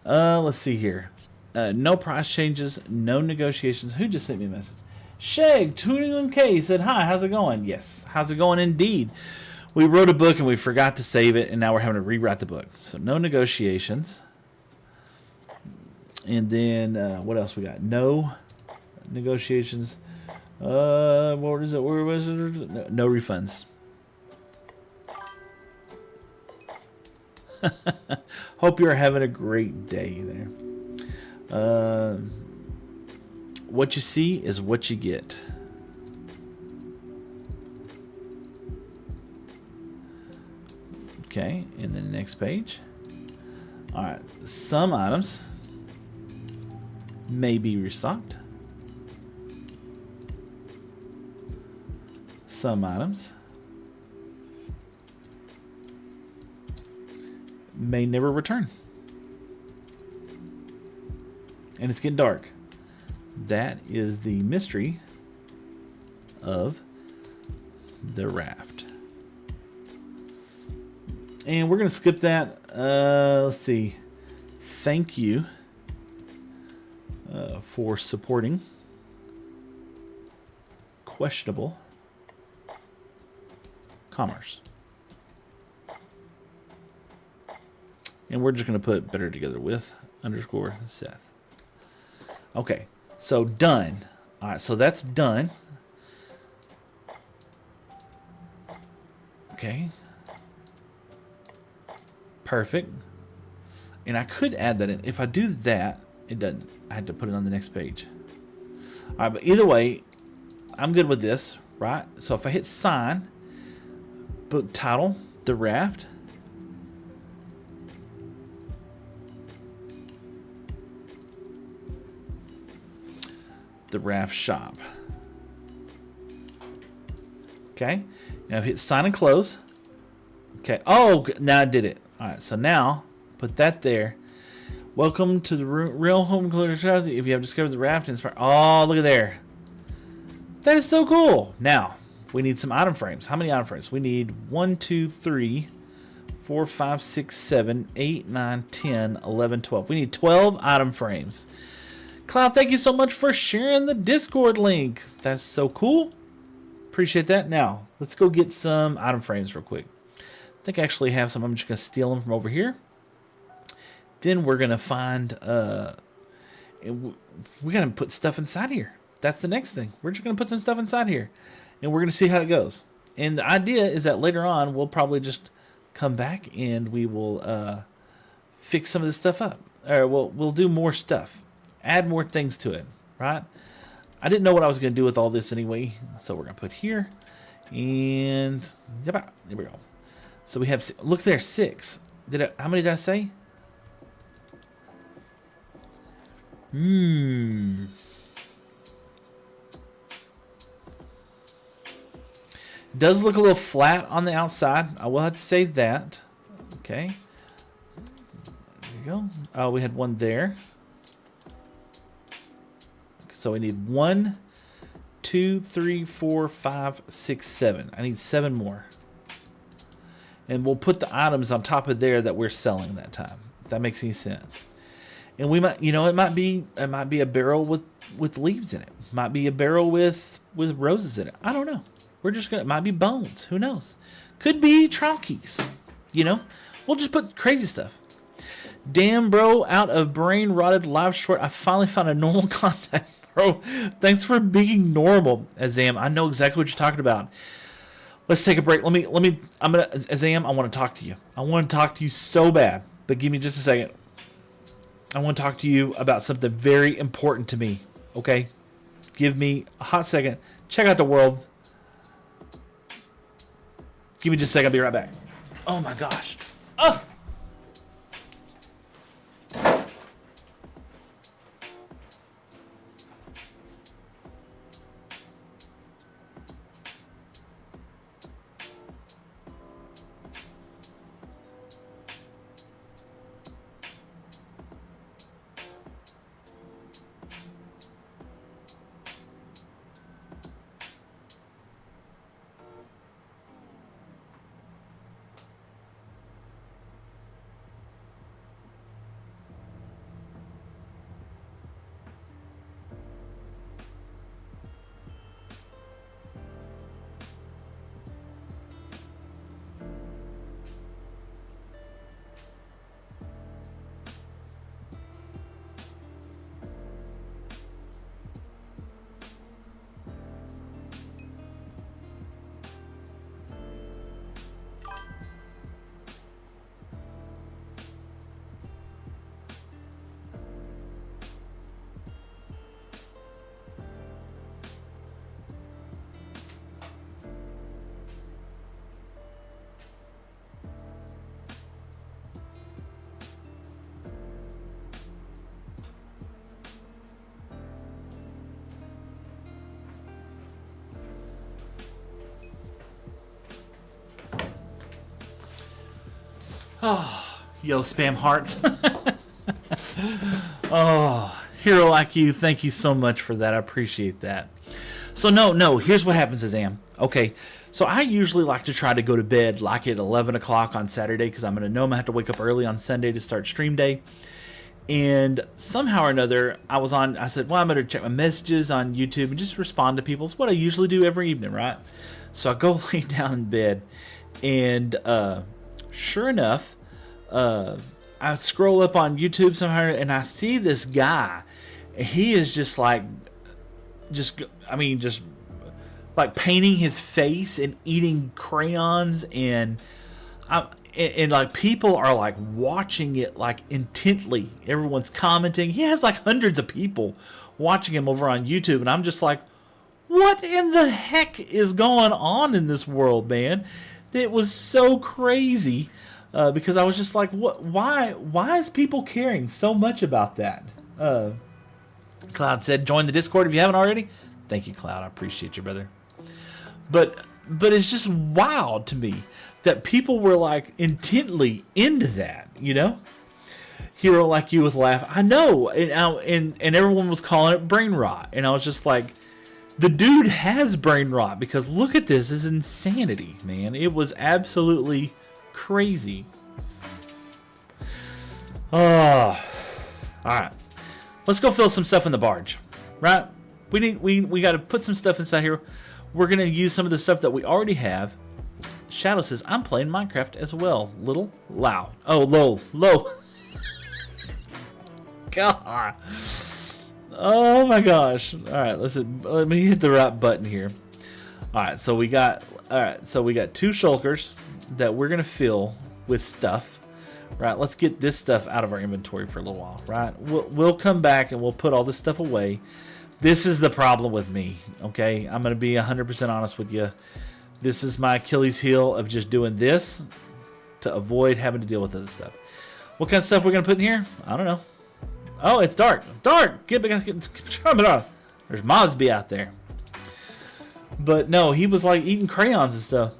Let's see here. No price changes, no negotiations. Who just sent me a message? Shag, 21K said, hi, how's it going? Yes, how's it going indeed? We wrote a book and we forgot to save it, and now we're having to rewrite the book. So no negotiations. And then what else we got? No negotiations. What is it? Where was it? No refunds. Hope you're having a great day there. What you see is what you get. Okay, and then the next page. All right, some items may be restocked. Some items may never return. And it's getting dark. That is the mystery of the raft. And we're going to skip that. Let's see. Thank you for supporting questionable commerce. And we're just going to put better together with _ Seth. Okay, so done. All right, so that's done. Okay. Perfect. And I could add that in. If I do that, It doesn't. I had to put it on the next page. All right, but either way, I'm good with this, right? So if I hit sign, book title, The Raft. The Raft Shop. Okay. Now I've hit sign and close. Okay. Oh, now I did it. All right. So now put that there. Welcome to the real home collector. If you have discovered the raft, inspire. Oh, look at there. That is so cool. Now we need some item frames. How many item frames? We need 1, 2, 3, 4, 5, 6, 7, 8, 9, 10, 11, 12. We need 12 item frames. Cloud, thank you so much for sharing the Discord link. That's so cool. Appreciate that. Now, let's go get some item frames real quick. I think I actually have some. I'm just going to steal them from over here. Then we're going to find... we got to put stuff inside here. That's the next thing. We're just going to put some stuff inside here. And we're going to see how it goes. And the idea is that later on, we'll probably just come back and we will fix some of this stuff up. Or we'll do more stuff. Add more things to it, right? I didn't know what I was going to do with all this anyway, so we're going to put here, and there we go. So we have, look there, 6. How many did I say? It does look a little flat on the outside. I will have to say that. Okay. There you go. Oh, we had one there. So we need 1, 2, 3, 4, 5, 6, 7. I need 7 more. And we'll put the items on top of there that we're selling that time. If that makes any sense. And we might, it might be a barrel with leaves in it. Might be a barrel with roses in it. I don't know. We're just gonna. It might be bones. Who knows? Could be trial keys. We'll just put crazy stuff. Damn, bro, out of brain rotted live short, I finally found a normal contact. Bro, thanks for being normal, Azam. I know exactly what you're talking about. Let's take a break. Azam, I want to talk to you. I want to talk to you so bad, but give me just a second. I want to talk to you about something very important to me, okay? Give me a hot second. Check out the world. Give me just a second. I'll be right back. Oh, my gosh. Oh! Oh, yo, spam hearts. Oh, hero like you, thank you so much for that. I appreciate that. So no, here's what happens, Azam. Okay, so I usually like to try to go to bed like at 11 o'clock on Saturday because I'm going to know I'm going to have to wake up early on Sunday to start stream day. And somehow or another, I said, well, I'm going to check my messages on YouTube and just respond to people. It's what I usually do every evening, right? So I go lay down in bed, and sure enough, I scroll up on YouTube somehow, and I see this guy. He is just like painting his face and eating crayons, and and like people are like watching it like intently. Everyone's commenting. He has like hundreds of people watching him over on YouTube, and I'm just like, what in the heck is going on in this world, man? It was so crazy because I was just like, what? Why is people caring so much about that? Cloud said, join the Discord if you haven't already. Thank you, Cloud. I appreciate you, brother. But it's just wild to me that people were like intently into that, you know? Hero Like You with laugh. I know, and everyone was calling it brain rot, and I was just like, the dude has brain rot because look at this is insanity, man. It was absolutely crazy. Oh, all right. Let's go fill some stuff in the barge, right? We got to put some stuff inside here. We're gonna use some of the stuff that we already have. Shadow says, I'm playing Minecraft as well. Little loud. Oh, low. God. Oh my gosh. Alright, let me hit the right button here. Alright, so we got two shulkers that we're gonna fill with stuff. Right, let's get this stuff out of our inventory for a little while, right? We'll come back and we'll put all this stuff away. This is the problem with me, okay? I'm gonna be 100% honest with you. This is my Achilles heel of just doing this to avoid having to deal with other stuff. What kind of stuff we're gonna put in here? I don't know. Oh, it's dark. Dark! Get there's mobs be out there. But no, he was like eating crayons and stuff.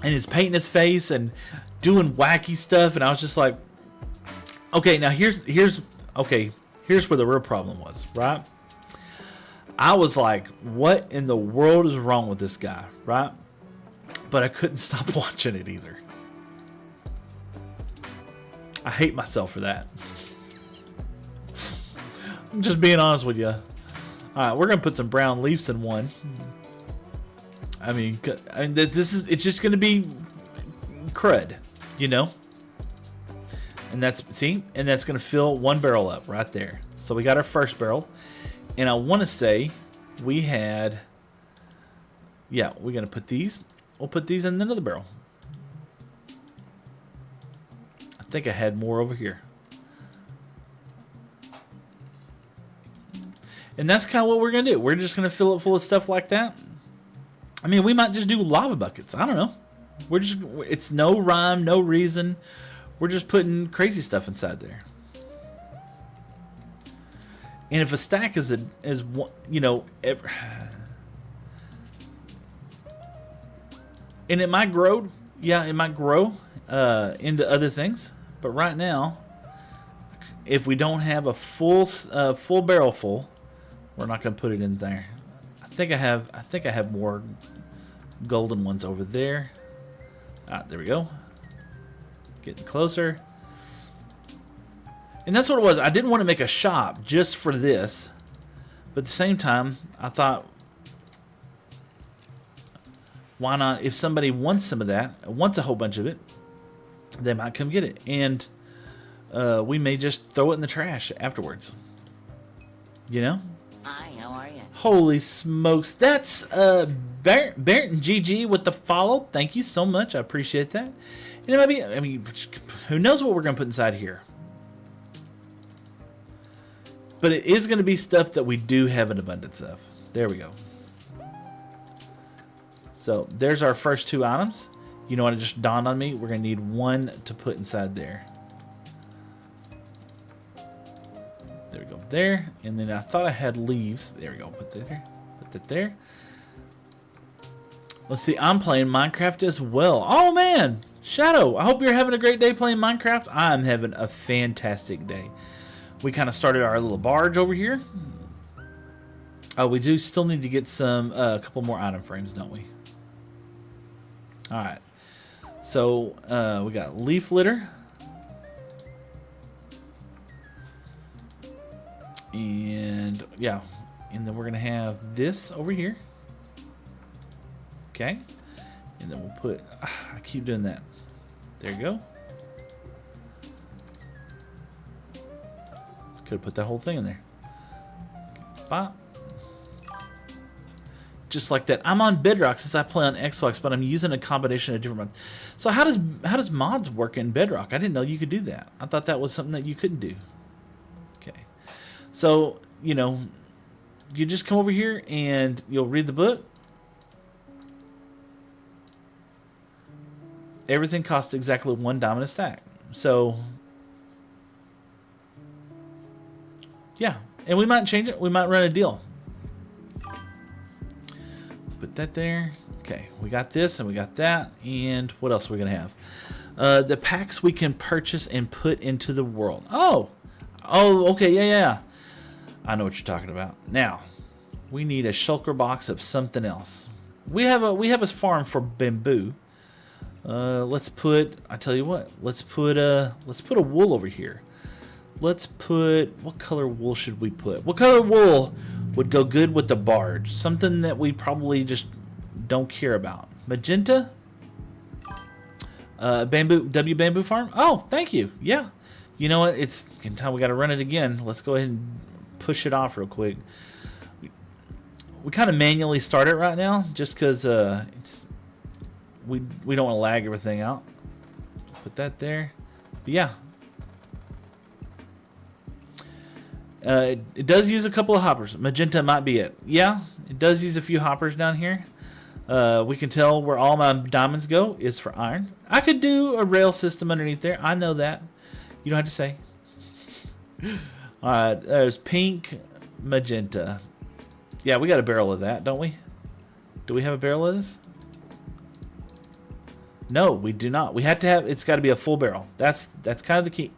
And he's painting his face and doing wacky stuff, and I was just like, okay, now here's where the real problem was, right? I was like, what in the world is wrong with this guy, right? But I couldn't stop watching it either. I hate myself for that. I'm just being honest with you. All right, we're gonna put some brown leaves in one. I mean, it's just gonna be crud, you know. And that's gonna fill one barrel up right there. So we got our first barrel, and I want to say we had, yeah, we're gonna put these. We'll put these in another barrel. I think I had more over here. And that's kind of what we're going to do. We're just going to fill it full of stuff like that. I mean, we might just do lava buckets. I don't know. It's no rhyme, no reason. We're just putting crazy stuff inside there. And if a stack is you know, and it might grow. Yeah, it might grow into other things. But right now, if we don't have a full barrel full, we're not going to put it in there. I think I have more golden ones over there. There we go. Getting closer. And that's what it was. I didn't want to make a shop just for this. But at the same time, I thought, why not? If somebody wants some of that, wants a whole bunch of it, they might come get it. And we may just throw it in the trash afterwards. You know? Hi, how are you? Holy smokes. That's Barrett and GG with the follow. Thank you so much. I appreciate that. And it might be, I mean, who knows what we're going to put inside here. But it is going to be stuff that we do have an abundance of. There we go. So there's our first two items. You know what? It just dawned on me. We're going to need one to put inside there. There we go. There. And then I thought I had leaves. There we go. Put that there. Put that there. Let's see. I'm playing Minecraft as well. Oh, man. Shadow, I hope you're having a great day playing Minecraft. I'm having a fantastic day. We kind of started our little barge over here. Oh, we do still need to get some, a couple more item frames, don't we? All right. So we got leaf litter. And yeah, and then we're going to have this over here. Okay. And then we'll put, I keep doing that. There you go. Could have put that whole thing in there. Okay. Bop. just like that. I'm on Bedrock since I play on Xbox, but I'm using a combination of different mods. So how does mods work in Bedrock? I didn't know you could do that. I thought that was something that you couldn't do. Okay. So, you know, you just come over here and you'll read the book. Everything costs exactly 1 diamond a stack. So, yeah. And we might change it. We might run a deal. Put that there. Okay, we got this and we got that. And what else are we going to have? The packs we can purchase and put into the world. Oh, okay, yeah. I know what you're talking about. Now, we need a shulker box of something else. We have a farm for bamboo. Let's put. I tell you what. Let's put a wool over here. Let's put. What color wool should we put? What color wool would go good with the barge? Something that we probably just don't care about. Magenta. Bamboo farm. Oh, thank you. Yeah. You know what? It's time we got to run it again. Let's go ahead and push it off real quick. We kind of manually start it right now, just because we don't want to lag everything out. Put that there. But yeah. It does use a couple of hoppers. Magenta might be it. Yeah, it does use a few hoppers down here. We can tell where all my diamonds go is for iron. I could do a rail system underneath there. I know that. You don't have to say. Alright, there's pink, magenta. Yeah, we got a barrel of that, don't we? Do we have a barrel of this? No, we do not. We have to have. It's got to be a full barrel. That's kind of the key.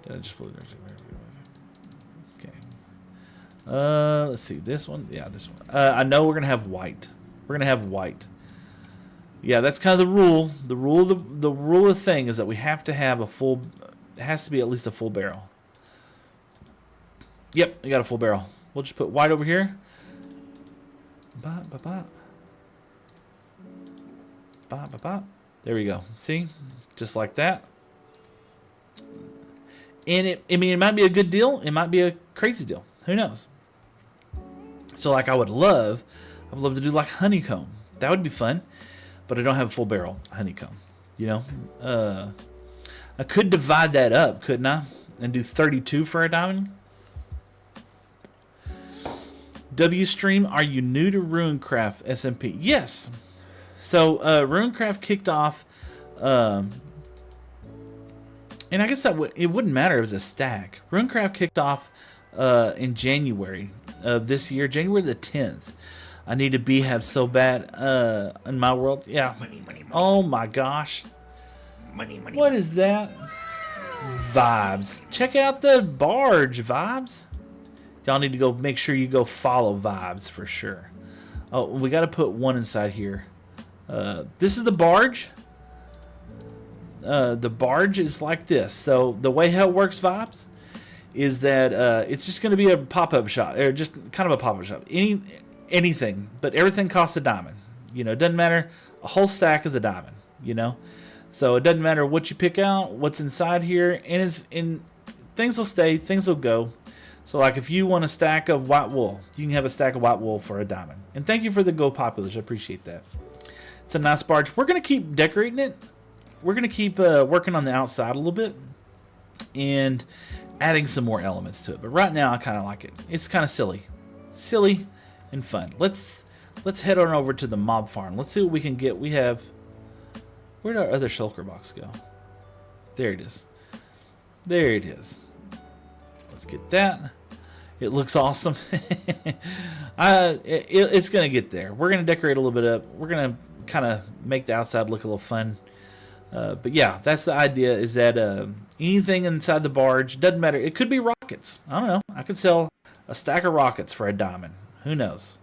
Did I just put it there? Okay. Let's see. This one. Yeah, this one. I know we're gonna have white. We're gonna have white. Yeah, that's kind of the rule. The rule of the thing is that we have to have a full. It has to be at least a full barrel. Yep, we got a full barrel. We'll just put white over here. Ba ba ba. Ba ba ba. There we go. See, just like that. And it might be a good deal. It might be a crazy deal. Who knows? So like I would love to do like honeycomb. That would be fun. But I don't have a full barrel honeycomb. You know? I could divide that up, couldn't I? And do 32 for a diamond. WStream, are you new to Runecraft SMP? Yes. So Runecraft kicked off, and I guess it wouldn't matter if it was a stack. Runecraft kicked off in January of this year, January the 10th. I need a beehive so bad in my world. Yeah. Money, money, money. Oh my gosh. Money, money. What is that? Vibes. Check out the barge, Vibes. Y'all need to go make sure you go follow Vibes for sure. Oh, we got to put one inside here. This is the barge. The barge is like this. So the way how it works, Vibes, is that it's just going to be a pop-up shop, or just kind of a pop-up shop. Anything, but everything costs a diamond. You know, it doesn't matter. A whole stack is a diamond. You know, so it doesn't matter what you pick out, what's inside here, and things will stay, things will go. So like if you want a stack of white wool, you can have a stack of white wool for a diamond. And thank you for the Go Populars. I appreciate that. It's a nice barge. We're going to keep decorating it. We're going to keep working on the outside a little bit and adding some more elements to it. But right now I kind of like it. It's kind of silly. Silly and fun. Let's head on over to the mob farm. Let's see what we can get. We have... Where'd our other shulker box go? There it is. There it is. Let's get that. It looks awesome. It's going to get there. We're going to decorate a little bit up. We're going to kind of make the outside look a little fun. But yeah, that's the idea, is that anything inside the barge, doesn't matter. It could be rockets. I don't know. I could sell a stack of rockets for a diamond. Who knows?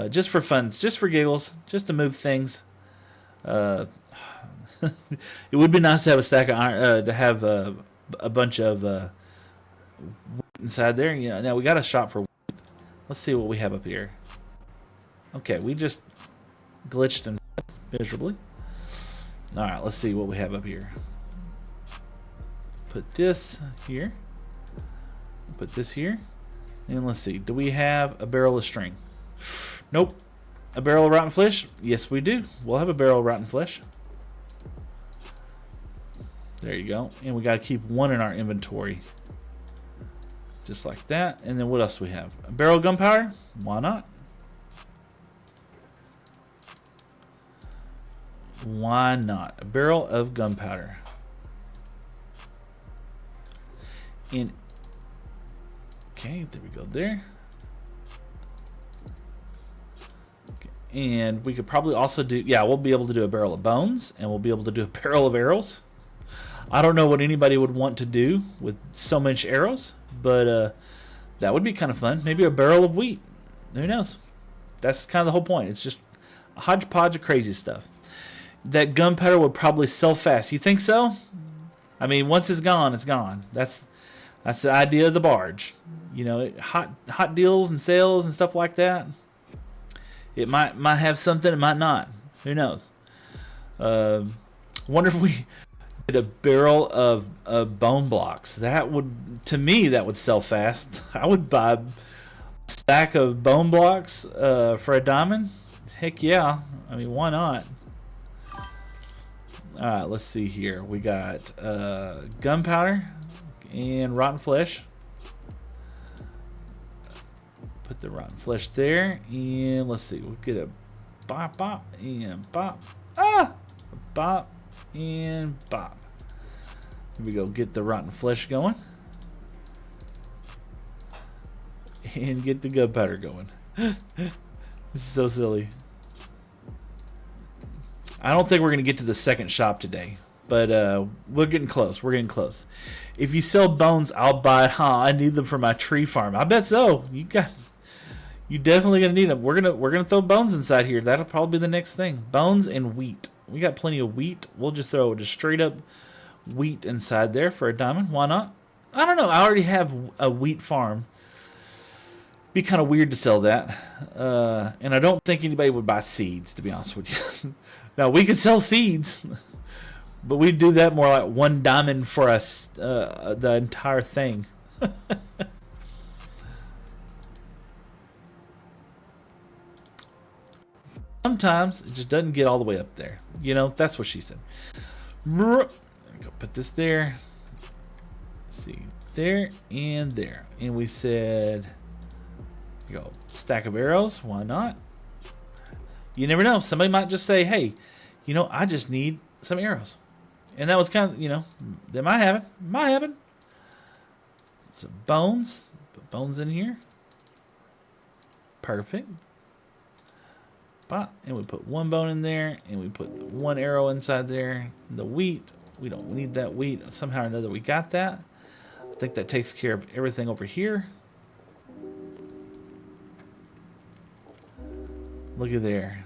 Just for fun, just for giggles, just to move things. It would be nice to have a stack of iron, to have a bunch of inside there. You know, now we got a shop for. Let's see what we have up here. Okay, we just glitched and miserably. All right, let's see what we have up here. Put this here. Put this here. And let's see. Do we have a barrel of string? Nope. a barrel of rotten flesh? Yes, we do. We'll have a barrel of rotten flesh. There you go. And we got to keep one in our inventory. Just like that. And then what else do we have? A barrel of gunpowder? Why not? Why not? A barrel of gunpowder. And okay, there we go there. Okay. And we could probably also do, yeah, we'll be able to do a barrel of bones, and we'll be able to do a barrel of arrows. I don't know what anybody would want to do with so much arrows, but that would be kind of fun. Maybe a barrel of wheat. Who knows? That's kind of the whole point. It's just a hodgepodge of crazy stuff. That gunpowder would probably sell fast. You think so? I mean, once it's gone, it's gone. That's the idea of the barge. You know, hot deals and sales and stuff like that. It might have something, it might not. Who knows? Wonder if we did a barrel of bone blocks. That would, to me, that would sell fast. I would buy a stack of bone blocks for a diamond. Heck yeah. I mean, why not? All right, let's see here. We got gunpowder and rotten flesh. Put the rotten flesh there, and let's see. We'll get a bop, bop, and bop. Ah! Bop and bop. Here we go. Get the rotten flesh going, and get the gunpowder going. This is so silly. I don't think we're going to get to the second shop today, but we're getting close. We're getting close. If you sell bones, I'll buy it. Huh? I need them for my tree farm. I bet so. You definitely going to need them. We're gonna throw bones inside here. That'll probably be the next thing. Bones and wheat. We got plenty of wheat. We'll just throw just straight up wheat inside there for a diamond. Why not? I don't know. I already have a wheat farm. Be kind of weird to sell that, and I don't think anybody would buy seeds, to be honest with you. Now we could sell seeds, but we'd do that more like one diamond for us, the entire thing. Sometimes it just doesn't get all the way up there. You know, that's what she said. Go put this there. Let's see, there and there, and we said. Go stack of arrows. Why not? You never know. Somebody might just say, "Hey, you know, I just need some arrows," and that was kind of, you know, that might happen. Might happen. Some bones. Put bones in here. Perfect. And we put one bone in there, and we put one arrow inside there. The wheat. We don't need that wheat. Somehow or another, we got that. I think that takes care of everything over here. Look at there.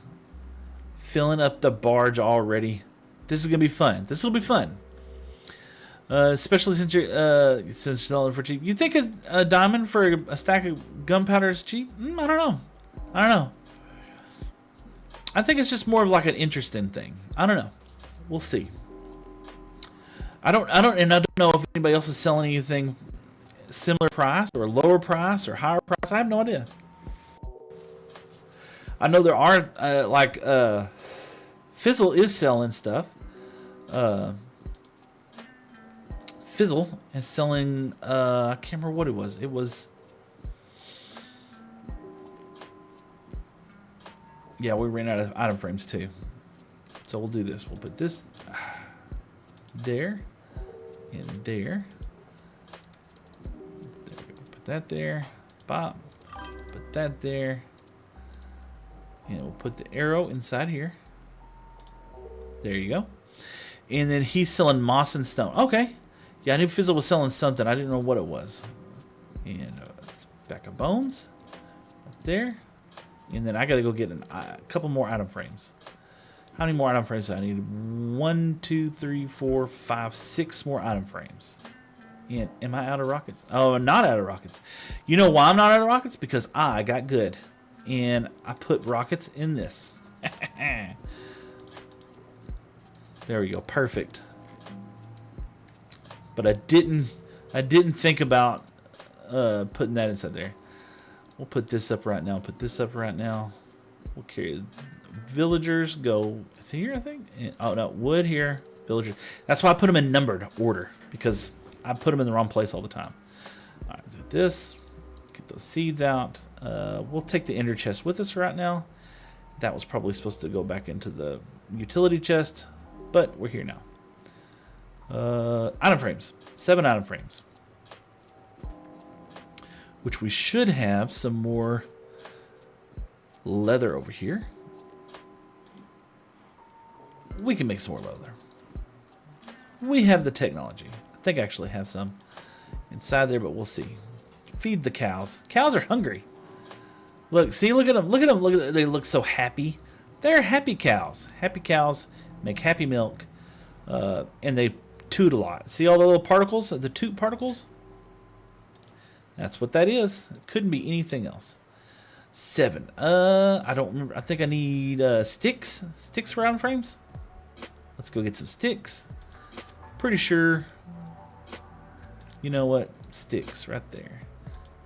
Filling up the barge already. This is going to be fun. This will be fun. Especially since you're selling for cheap. You think a diamond for a stack of gunpowder is cheap? I don't know. I don't know. I think it's just more of like an interesting thing. I don't know. We'll see. I don't know if anybody else is selling anything similar price or lower price or higher price. I have no idea. I know there are Fizzle is selling stuff. Fizzle is selling I can't remember what it was. It was, yeah, we ran out of item frames too. So we'll do this. We'll put this there and there. Put that there. Bop. Put that there. And we'll put the arrow inside here. There you go. And then he's selling moss and stone. Okay. Yeah, I knew Fizzle was selling something. I didn't know what it was. And a stack of bones. Up there. And then I got to go get a couple more item frames. How many more item frames do I need? 1, 2, 3, 4, 5, 6 more item frames. And am I out of rockets? Oh, I'm not out of rockets. You know why I'm not out of rockets? Because I got good. And I put rockets in this. There we go. Perfect. But I didn't think about putting that inside there. We'll put this up right now. Put this up right now. We'll carry villagers go here, I think. Oh no, wood here, villagers. That's why I put them in numbered order, because I put them in the wrong place all the time. All right, do this. Get those seeds out. We'll take the ender chest with us right now. That was probably supposed to go back into the utility chest, but we're here now. Item frames. 7 item frames. Which we should have some more leather over here. We can make some more leather. We have the technology. I think I actually have some inside there, but we'll see. Feed the cows. Cows are hungry. Look, see, look at them. Look at them. Look at them. They look so happy. They're happy cows. Happy cows make happy milk, and they toot a lot. See all the little particles, the toot particles? That's what that is. It couldn't be anything else. 7. I don't remember. I think I need sticks. Sticks for item frames. Let's go get some sticks. Pretty sure. You know what? Sticks right there.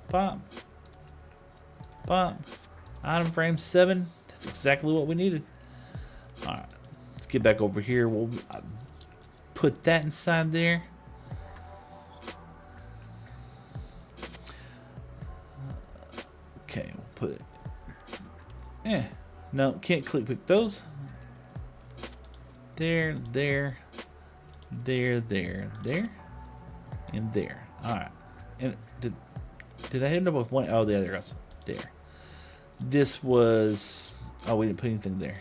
Pop. Pop. Item frame 7. That's exactly what we needed. Alright. Let's get back over here. We'll put that inside there. Okay, we'll put it. No, can't click those. There, there, there, and there. Alright. And did I end up with one? Oh, the other goes there. This was. Oh, we didn't put anything there.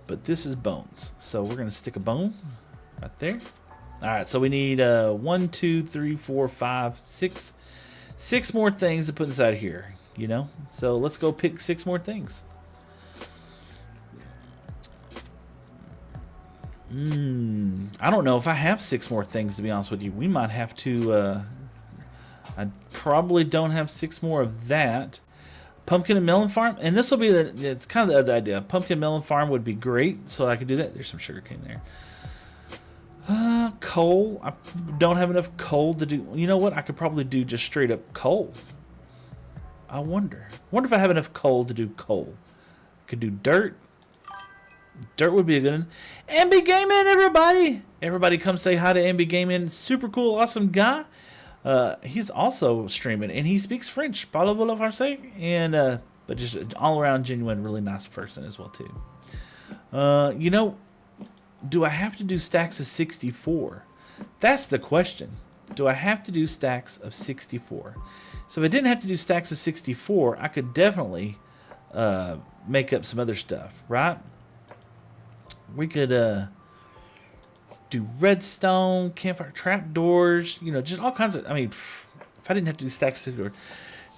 But this is bones. So we're going to stick a bone right there. Alright, so we need 1, 2, 3, 4, 5, 6. 6 more things to put inside here, you know? So let's go pick 6 more things. I don't know if I have 6 more things, to be honest with you. We might have to... I probably don't have 6 more of that. Pumpkin and melon farm, and this will be it's kind of the other idea. Pumpkin and melon farm would be great, so I could do that. There's some sugar cane there. Coal. I don't have enough coal to do. You know what? I could probably do just straight up coal. I wonder if I have enough coal to do coal. I could do dirt. Dirt would be a good one. MB Gaming, everybody! Everybody come say hi to MB Gaming. Super cool, awesome guy. He's also streaming, and he speaks French. Parlez-vous le français? And but just an all-around genuine, really nice person as well too. You know, do I have to do stacks of 64? That's the question. Do I have to do stacks of 64? So if I didn't have to do stacks of 64, I could definitely make up some other stuff, right? We could do redstone, campfire trapdoors, you know, just all kinds of. I mean, if I didn't have to do stacks of 64,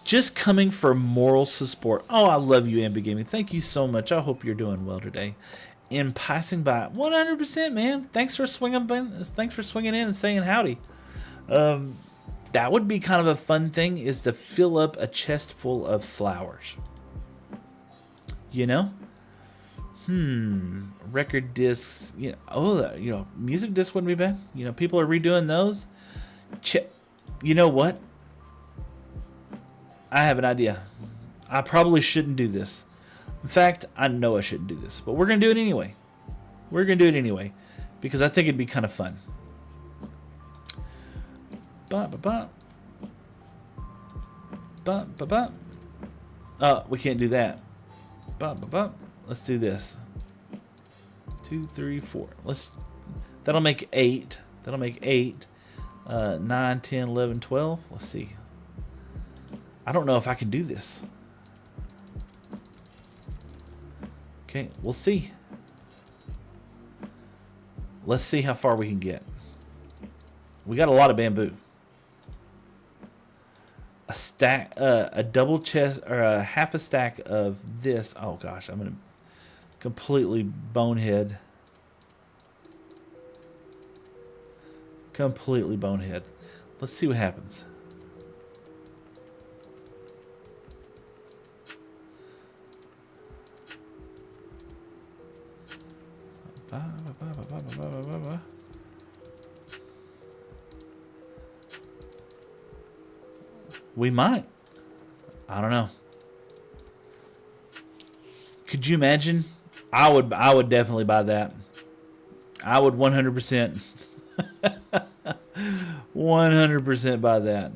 just coming for moral support. Oh, I love you, MB Gaming. Thank you so much. I hope you're doing well today. In passing by, 100%, man. Thanks for swinging in and saying howdy. That would be kind of a fun thing, is to fill up a chest full of flowers. You know? Record discs. You know, music discs wouldn't be bad. You know, people are redoing those. You know what? I have an idea. I probably shouldn't do this. In fact, I know I shouldn't do this, but we're going to do it anyway. We're going to do it anyway, because I think it'd be kind of fun. We can't do that. Let's do this. 2, 3, 4. That'll make 8. That'll make 8. 9, 10, 11, 12. Let's see. I don't know if I can do this. Okay, we'll see. Let's see how far we can get. We got a lot of bamboo. A stack, a double chest, or a half a stack of this. Oh gosh, I'm gonna completely bonehead. Completely bonehead. Let's see what happens. We might. I don't know. Could you imagine? I would definitely buy that. I would 100%. 100% buy that.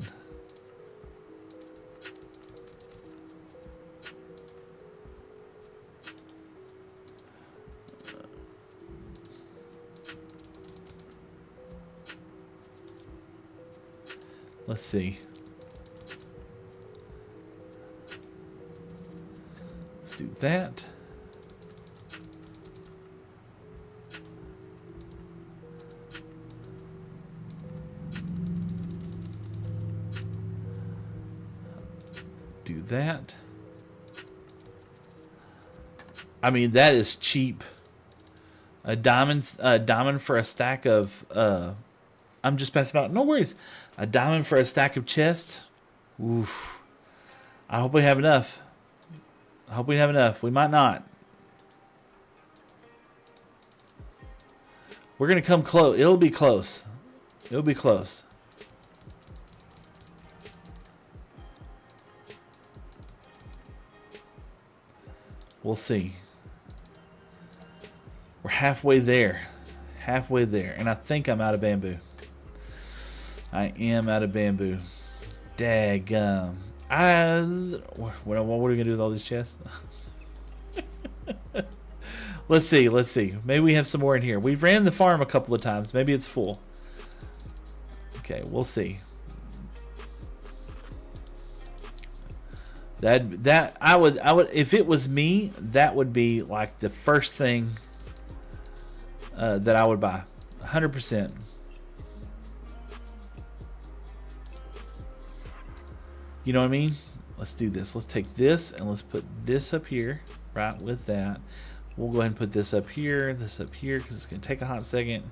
Let's see. Let's do that. Do that. I mean, that is cheap. A diamond for a stack of I'm just passing out. No worries. A diamond for a stack of chests. Oof. I hope we have enough. I hope we have enough. We might not. We're gonna come close. It'll be close. It'll be close. We'll see. We're halfway there. Halfway there. And I think I'm out of bamboo. I am out of bamboo. Daggum. What are we going to do with all these chests? Let's see. Let's see. Maybe we have some more in here. We've ran the farm a couple of times. Maybe it's full. Okay, we'll see. That I would if it was me, that would be like the first thing that I would buy. 100%. You know what I mean? Let's do this. Let's take this and let's put this up here, right, with that. We'll go ahead and put this up here, because it's going to take a hot second.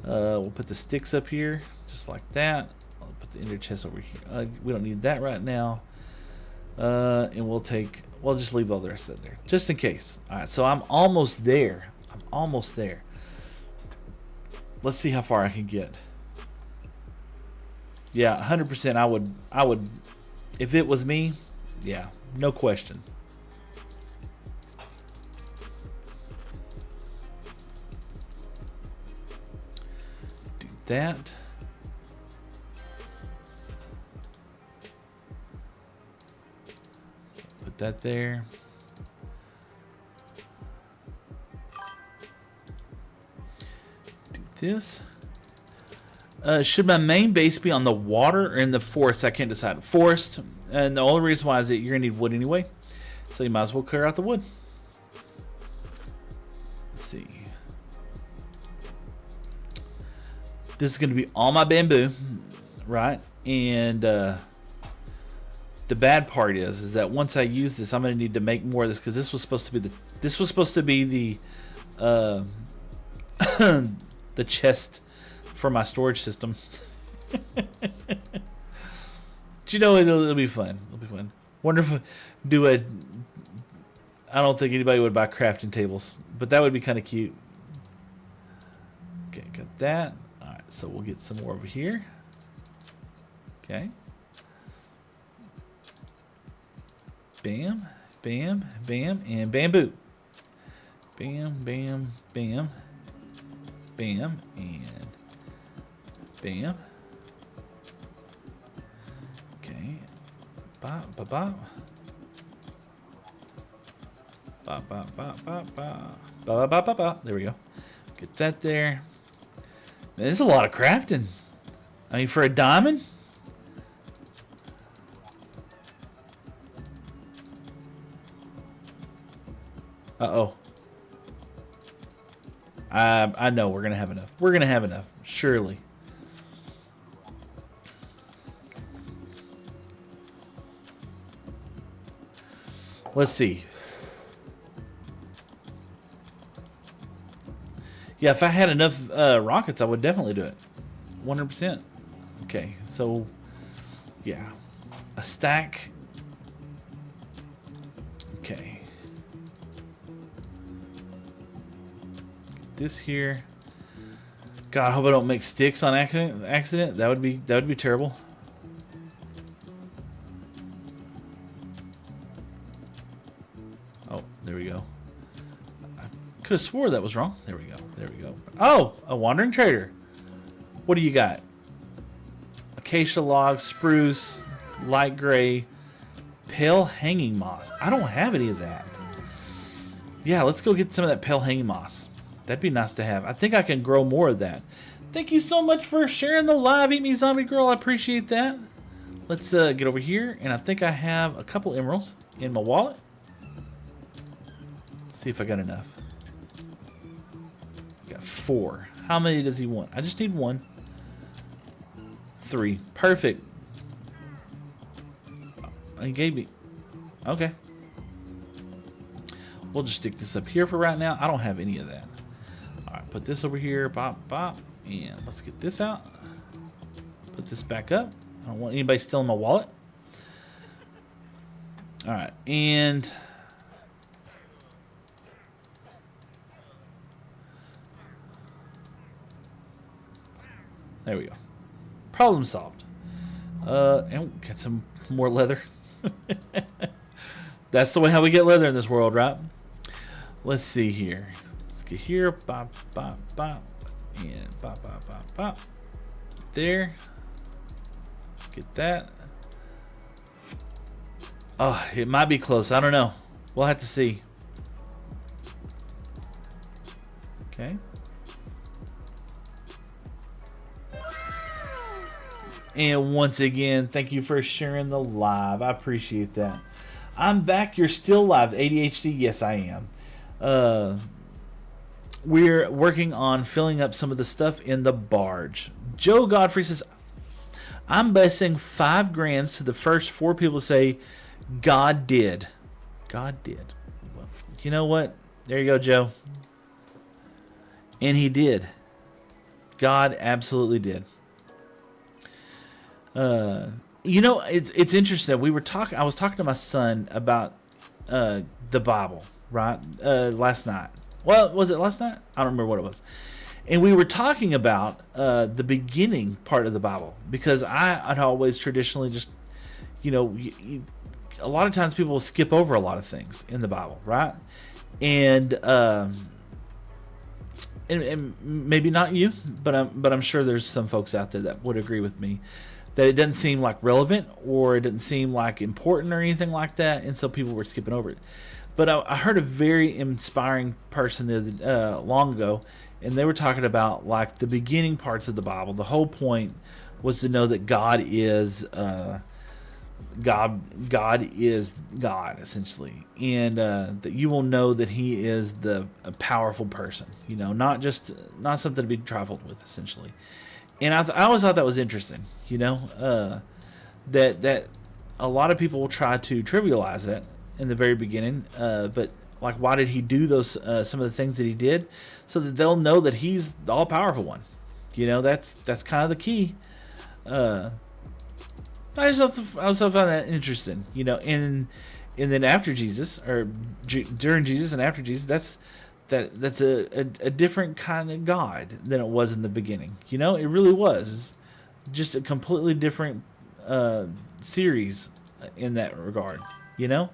We'll put the sticks up here, just like that. I'll put the ender chest over here. We don't need that right now. And we'll just leave all the rest of it there, just in case. All right, so I'm almost there. I'm almost there. Let's see how far I can get. Yeah, 100%. I would, if it was me, yeah, no question. Do that. Put that there. Do this. Should my main base be on the water or in the forest? I can't decide. Forest, and the only reason why is that you're gonna need wood anyway, so you might as well clear out the wood. Let's see. This is gonna be all my bamboo, right? And the bad part is that once I use this, I'm gonna need to make more of this, because this was supposed to be the the chest for my storage system. But you know, it'll be fun. It'll be fun. Wonder if I don't think anybody would buy crafting tables, but that would be kind of cute. Okay, got that. All right, so we'll get some more over here. Okay. Bam, bam, bam, and bamboo. Bam, bam, bam, bam, and bam. Okay. Bop, bop, bop. Bop, bop, bop, bop, bop. Bop, bop, bop, bop. There we go. Get that there. Man, there's a lot of crafting. I mean, for a diamond. Uh-oh. I know we're going to have enough. We're going to have enough. Surely. Let's see. Yeah, if I had enough rockets, I would definitely do it. 100%. Okay, so, yeah. A stack. Okay. Get this here. God, I hope I don't make sticks on accident. That would be terrible. Oh, there we we go. I could have swore that was wrong. There we go. There we go. Oh, a wandering trader. What do you got? Acacia log, spruce, light gray, pale hanging moss. I don't have any of that. Yeah, let's go get some of that pale hanging moss. That'd be nice to have. I think I can grow more of that. Thank you so much for sharing the live. Eat Me Zombie Girl. I appreciate that. Let's get over here. And I think I have a couple emeralds in my wallet. Let's see if I got enough. Got 4. How many does he want? I just need 1. 3. Perfect. He gave me. Okay. We'll just stick this up here for right now. I don't have any of that. All right, put this over here. Bop, bop. And let's get this out. Put this back up. I don't want anybody stealing my wallet. All right, and there we go. Problem solved. And get some more leather. That's the way how we get leather in this world, right? Let's see here. Let's get here. Bop, bop, bop. And bop, bop, bop, bop. There. Get that. Oh, it might be close. I don't know. We'll have to see. Okay. And once again, thank you for sharing the live. I appreciate that. I'm back. You're still live. ADHD? Yes, I am. We're working on filling up some of the stuff in the barge. Joe Godfrey says, I'm betting $5,000 to the first 4 people to say, God did. God did. Well, you know what? There you go, Joe. And he did. God absolutely did. You know, it's interesting. I was talking to my son about the Bible, right? Last night. Well, was it last night? I don't remember what it was. And we were talking about the beginning part of the Bible, because I'd always traditionally just, you know, a lot of times people will skip over a lot of things in the Bible, right? And maybe not you, but I'm sure there's some folks out there that would agree with me that it doesn't seem like relevant, or it doesn't seem like important or anything like that, and so people were skipping over it. But I heard a very inspiring person long ago, and they were talking about like the beginning parts of the Bible. The whole point was to know that God is God is God, essentially, and that you will know that He is a powerful person. You know, not something to be trifled with, essentially. And I always thought that was interesting. You know, that a lot of people will try to trivialize that in the very beginning, but like, why did He do those some of the things that He did? So that they'll know that He's the all-powerful one. You know, that's kind of the key. I also found that interesting. You know, and then after Jesus, or during Jesus and after Jesus, that's a different kind of God than it was in the beginning. You know, it really was. It's just a completely different series in that regard. You know.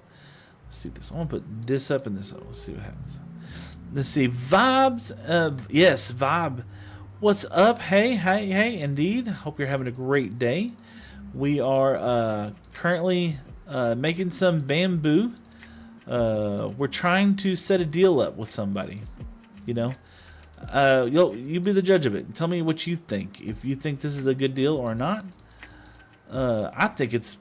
Let's do this. I want to put this up and this up. Let's see what happens. Let's see. Vibes. Yes, Vibe. What's up? Hey, indeed. Hope you're having a great day. We are currently making some bamboo. We're trying to set a deal up with somebody. You know. You be the judge of it. Tell me what you think. If you think this is a good deal or not. I think it's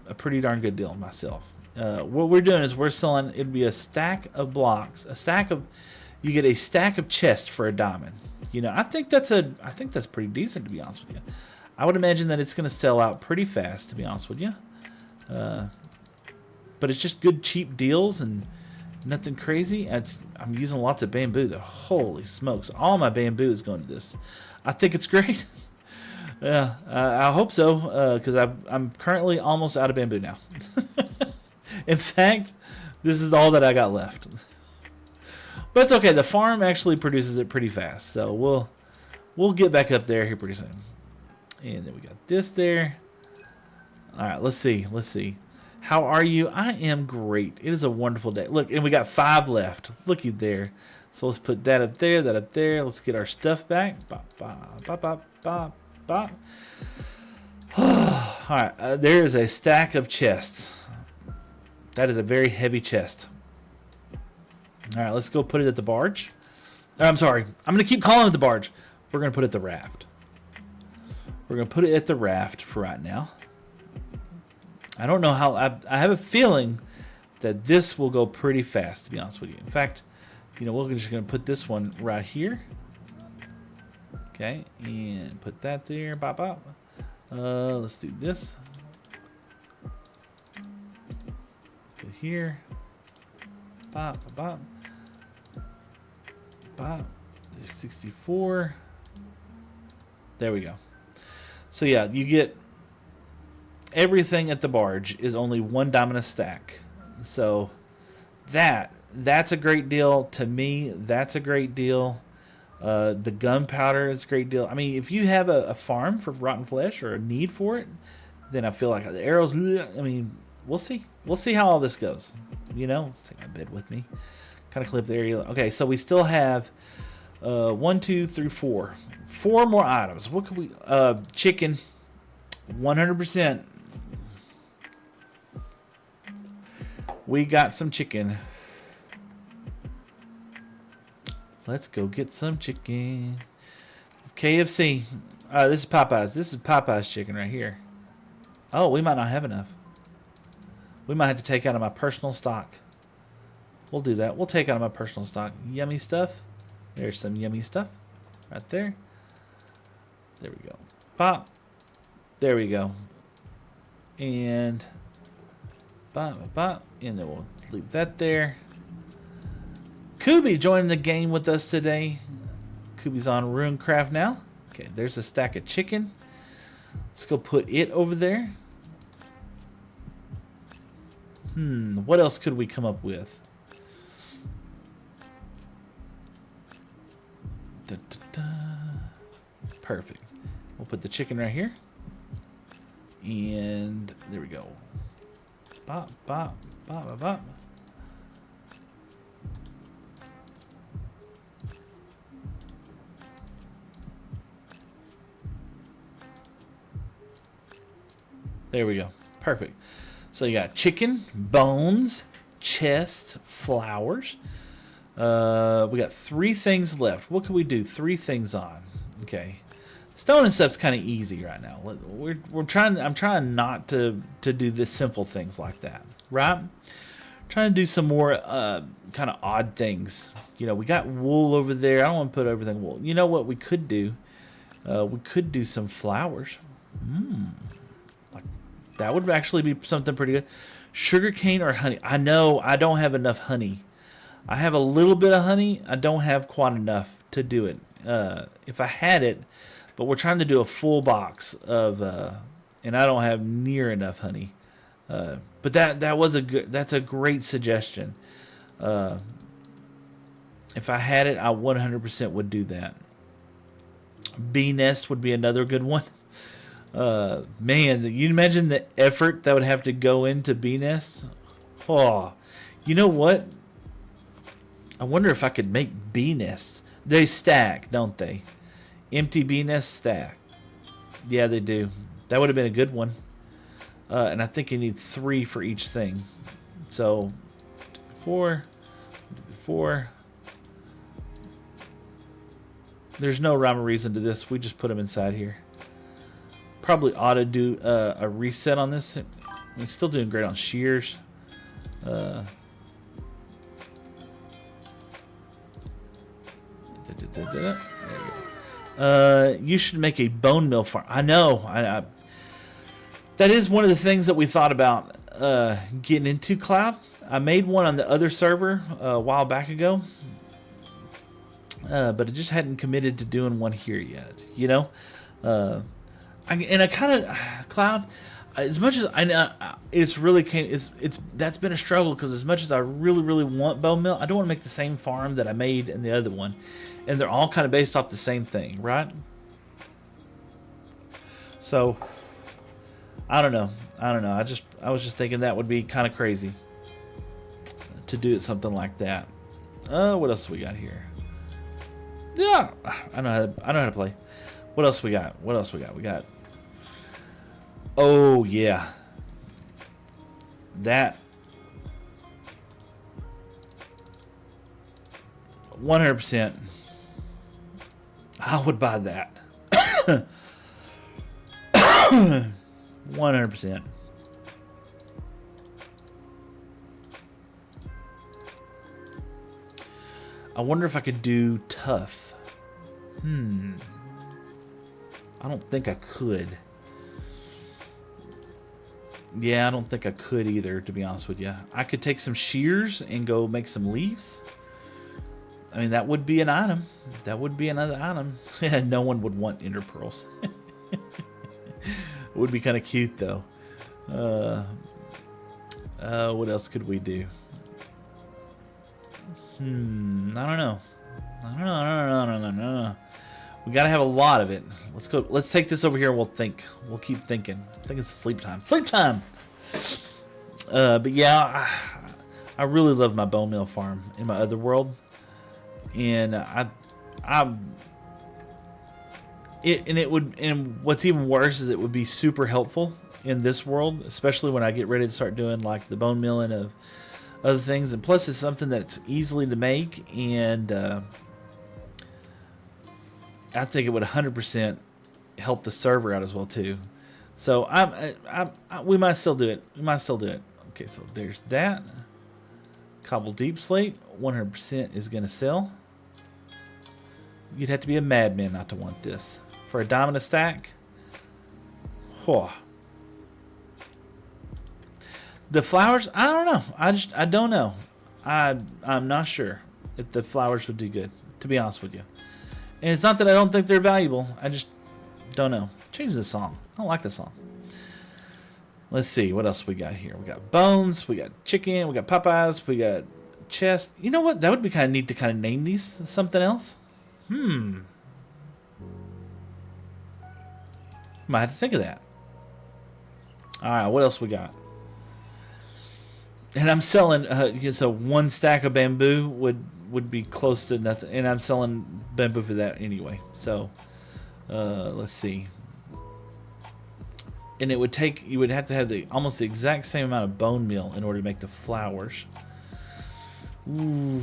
a pretty darn good deal myself. What we're doing is we're selling, it'd be a stack of blocks, you get a stack of chests for a diamond. You know, I think that's pretty decent, to be honest with you. I would imagine that it's going to sell out pretty fast, to be honest with you. But it's just good, cheap deals and nothing crazy. I'm using lots of bamboo though. Holy smokes. All my bamboo is going to this. I think it's great. Yeah, I hope so, because I'm currently almost out of bamboo now. In fact, this is all that I got left. But it's okay. The farm actually produces it pretty fast, so we'll get back up there here pretty soon. And then we got this there. All right, let's see. How are you? I am great. It is a wonderful day. Look, and we got 5 left. Looky there. So let's put that up there, that up there. Let's get our stuff back. Bop, bop, bop, bop, bop, bop. All right, there is a stack of chests. That is a very heavy chest. All right, let's go put it at the barge. I'm sorry. I'm going to keep calling it the barge. We're going to put it at the raft. We're going to put it at the raft for right now. I don't know how. I have a feeling that this will go pretty fast, to be honest with you. In fact, you know, we're just going to put this one right here. Okay, and put that there. Bop, bop. Let's do this. Put here. Bop, bop, bop. Bop. 64. There we go. So yeah, you get everything at the barge is only 1 diamond a stack. So that's a great deal to me. That's a great deal. The gunpowder is a great deal. I mean, if you have a farm for rotten flesh or a need for it, then I feel like the arrows. I mean, we'll see. We'll see how all this goes. You know, let's take my bed with me. Kind of clip the area. Okay, so we still have 1, 2, 3, 4. 4 more items. What could we? Chicken. 100%. We got some chicken. Let's go get some chicken. It's KFC. This is Popeyes. This is Popeyes chicken right here. Oh, we might not have enough. We might have to take out of my personal stock. We'll do that. We'll take out of my personal stock. Yummy stuff. There's some yummy stuff right there. There we go. Pop. There we go. And bop, bop, bop. And then we'll leave that there. Kubi joining the game with us today. Kubi's on Runecraft now. Okay, there's a stack of chicken. Let's go put it over there. What else could we come up with? Da, da, da. Perfect. We'll put the chicken right here. And there we go. Bop, bop, bop, bop, bop. There we go. Perfect. So you got chicken, bones, chest, flowers. We got 3 things left. What can we do 3 things on? Okay. Stone and stuff's kind of easy right now. We're trying. I'm trying not to do the simple things like that, right? Trying to do some more kind of odd things. You know, we got wool over there. I don't want to put everything wool. You know what we could do? We could do some flowers. Like that would actually be something pretty good. Sugar cane or honey? I know I don't have enough honey. I have a little bit of honey. I don't have quite enough to do it. If I had it. But we're trying to do a full box of, and I don't have near enough honey. But that's a great suggestion. If I had it, I 100% would do that. Bee nest would be another good one. Man, you imagine the effort that would have to go into bee nests. Oh, you know what? I wonder if I could make bee nests. They stack, don't they? Empty bee nest stack. Yeah, they do. That would have been a good one. And I think you need 3 for each thing. So 4. There's no rhyme or reason to this. We just put them inside here. Probably ought to do a reset on this. We're still doing great on shears. There you go. You should make a bone meal farm. I know. That is one of the things that we thought about getting into, Cloud. I made one on the other server a while back ago, but I just hadn't committed to doing one here yet. You know, I kind of Cloud. As much as I know, it's that's been a struggle because as much as I really want bone meal, I don't want to make the same farm that I made in the other one, and they're all kind of based off the same thing, right? So I don't know. I don't know. I was just thinking that would be kind of crazy to do it something like that. What else we got here? Yeah, I know how to play. What else we got? What else we got? We got. Oh yeah. That 100%. I would buy that. 100%. I wonder if I could do tough. I don't think I could. Yeah, I don't think I could either, to be honest with you. I could take some shears and go make some leaves. I mean, that would be an item. That would be another item. No one would want ender pearls. It would be kind of cute, though. What else could we do? I don't know. I don't know. We gotta have a lot of it. Let's go. Let's take this over here and we'll think. We'll keep thinking. I think it's sleep time. Sleep time! But yeah, I really love my bone meal farm in my other world. And and what's even worse is it would be super helpful in this world, especially when I get ready to start doing like the bone milling of other things. And plus it's something that's easily to make, and I think it would 100% help the server out as well too. So we might still do it. Okay, so there's that. Cobble deep slate, 100% is gonna sell. You'd have to be a madman not to want this. For a diamond a stack. Whoa. The flowers, I don't know. I don't know. I'm not sure if the flowers would do good, to be honest with you. And it's not that I don't think they're valuable. I just don't know. Change the song. I don't like the song. Let's see. What else we got here? We got bones. We got chicken. We got Popeyes. We got chest. You know what? That would be kind of neat to kind of name these something else. Might have to think of that. Alright, what else we got? And I'm selling, so one stack of bamboo would be close to nothing. And I'm selling bamboo for that anyway. So, let's see. And it would take, you would have to have almost the exact same amount of bone meal in order to make the flowers. Ooh,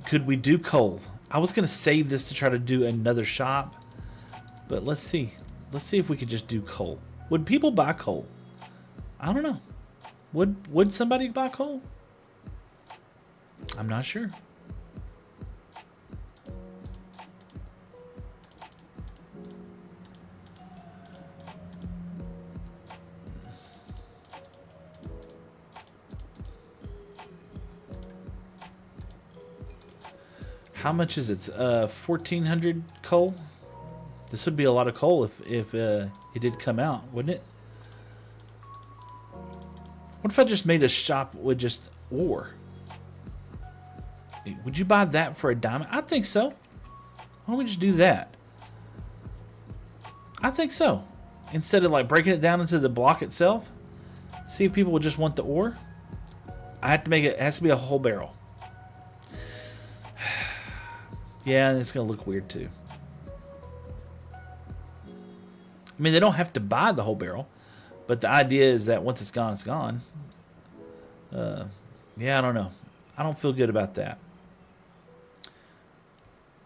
could we do coal? I was going to save this to try to do another shop. But let's see. Let's see if we could just do coal. Would people buy coal? I don't know. Would somebody buy coal? I'm not sure. How much is it? 1,400 coal? This would be a lot of coal if it did come out, wouldn't it? What if I just made a shop with just ore? Would you buy that for a diamond? I think so. Why don't we just do that? I think so. Instead of like breaking it down into the block itself. See if people would just want the ore. I have to make it, it has to be a whole barrel. Yeah, and it's going to look weird too. I mean, they don't have to buy the whole barrel. But the idea is that once it's gone, it's gone. Yeah, I don't know. I don't feel good about that.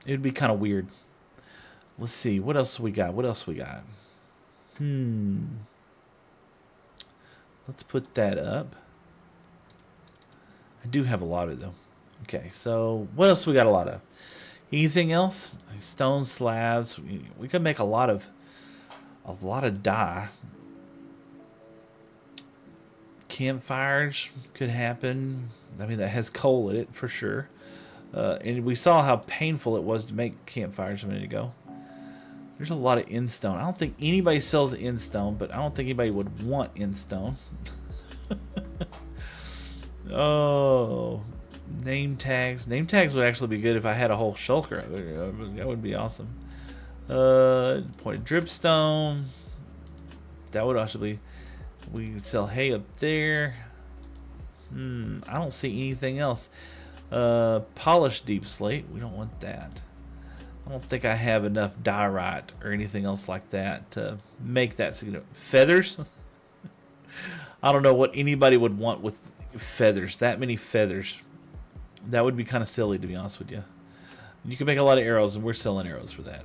It would be kind of weird. Let's see. What else we got? What else we got? Let's put that up. I do have a lot of them. Okay, so what else we got a lot of? Anything else? Stone slabs. We could make a lot of dye. Campfires could happen. I mean, that has coal in it for sure. And we saw how painful it was to make campfires a minute ago. There's a lot of endstone. I don't think anybody sells endstone, but I don't think anybody would want endstone. Oh, name tags. Name tags would actually be good if I had a whole shulker. That would be awesome. Pointed dripstone. That would actually be. We sell hay up there. I don't see anything else. Polished deep slate. We don't want that. I don't think I have enough diorite or anything else like that to make that significant. Feathers? I don't know what anybody would want with feathers. That many feathers. That would be kind of silly, to be honest with you. You can make a lot of arrows, and we're selling arrows for that.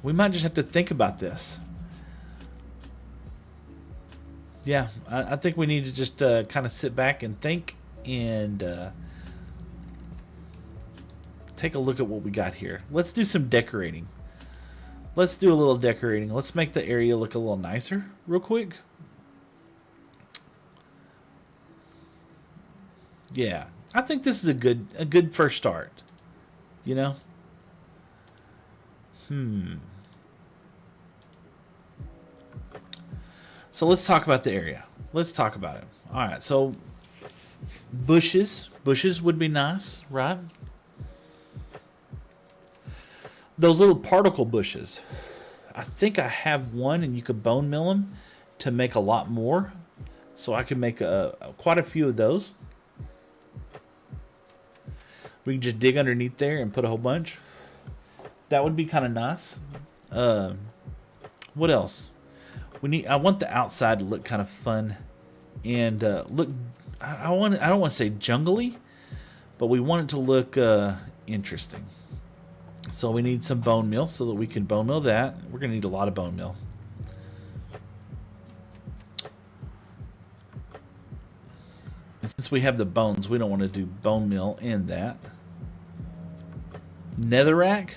We might just have to think about this. Yeah, I think we need to just kind of sit back and think and take a look at what we got here. Let's do some decorating. Let's do a little decorating. Let's make the area look a little nicer real quick. Yeah, I think this is a good first start. You know? So let's talk about the area. Let's talk about it. All right, so bushes. Bushes would be nice, right? Those little particle bushes. I think I have one, and you could bone mill them to make a lot more. So I can make quite a few of those. We can just dig underneath there and put a whole bunch. That would be kind of nice. What else? I want the outside to look kind of fun and look. I don't want to say jungly, but we want it to look interesting. So we need some bone meal so that we can bone meal that. We're gonna need a lot of bone meal. And since we have the bones, we don't want to do bone meal in that. Netherrack.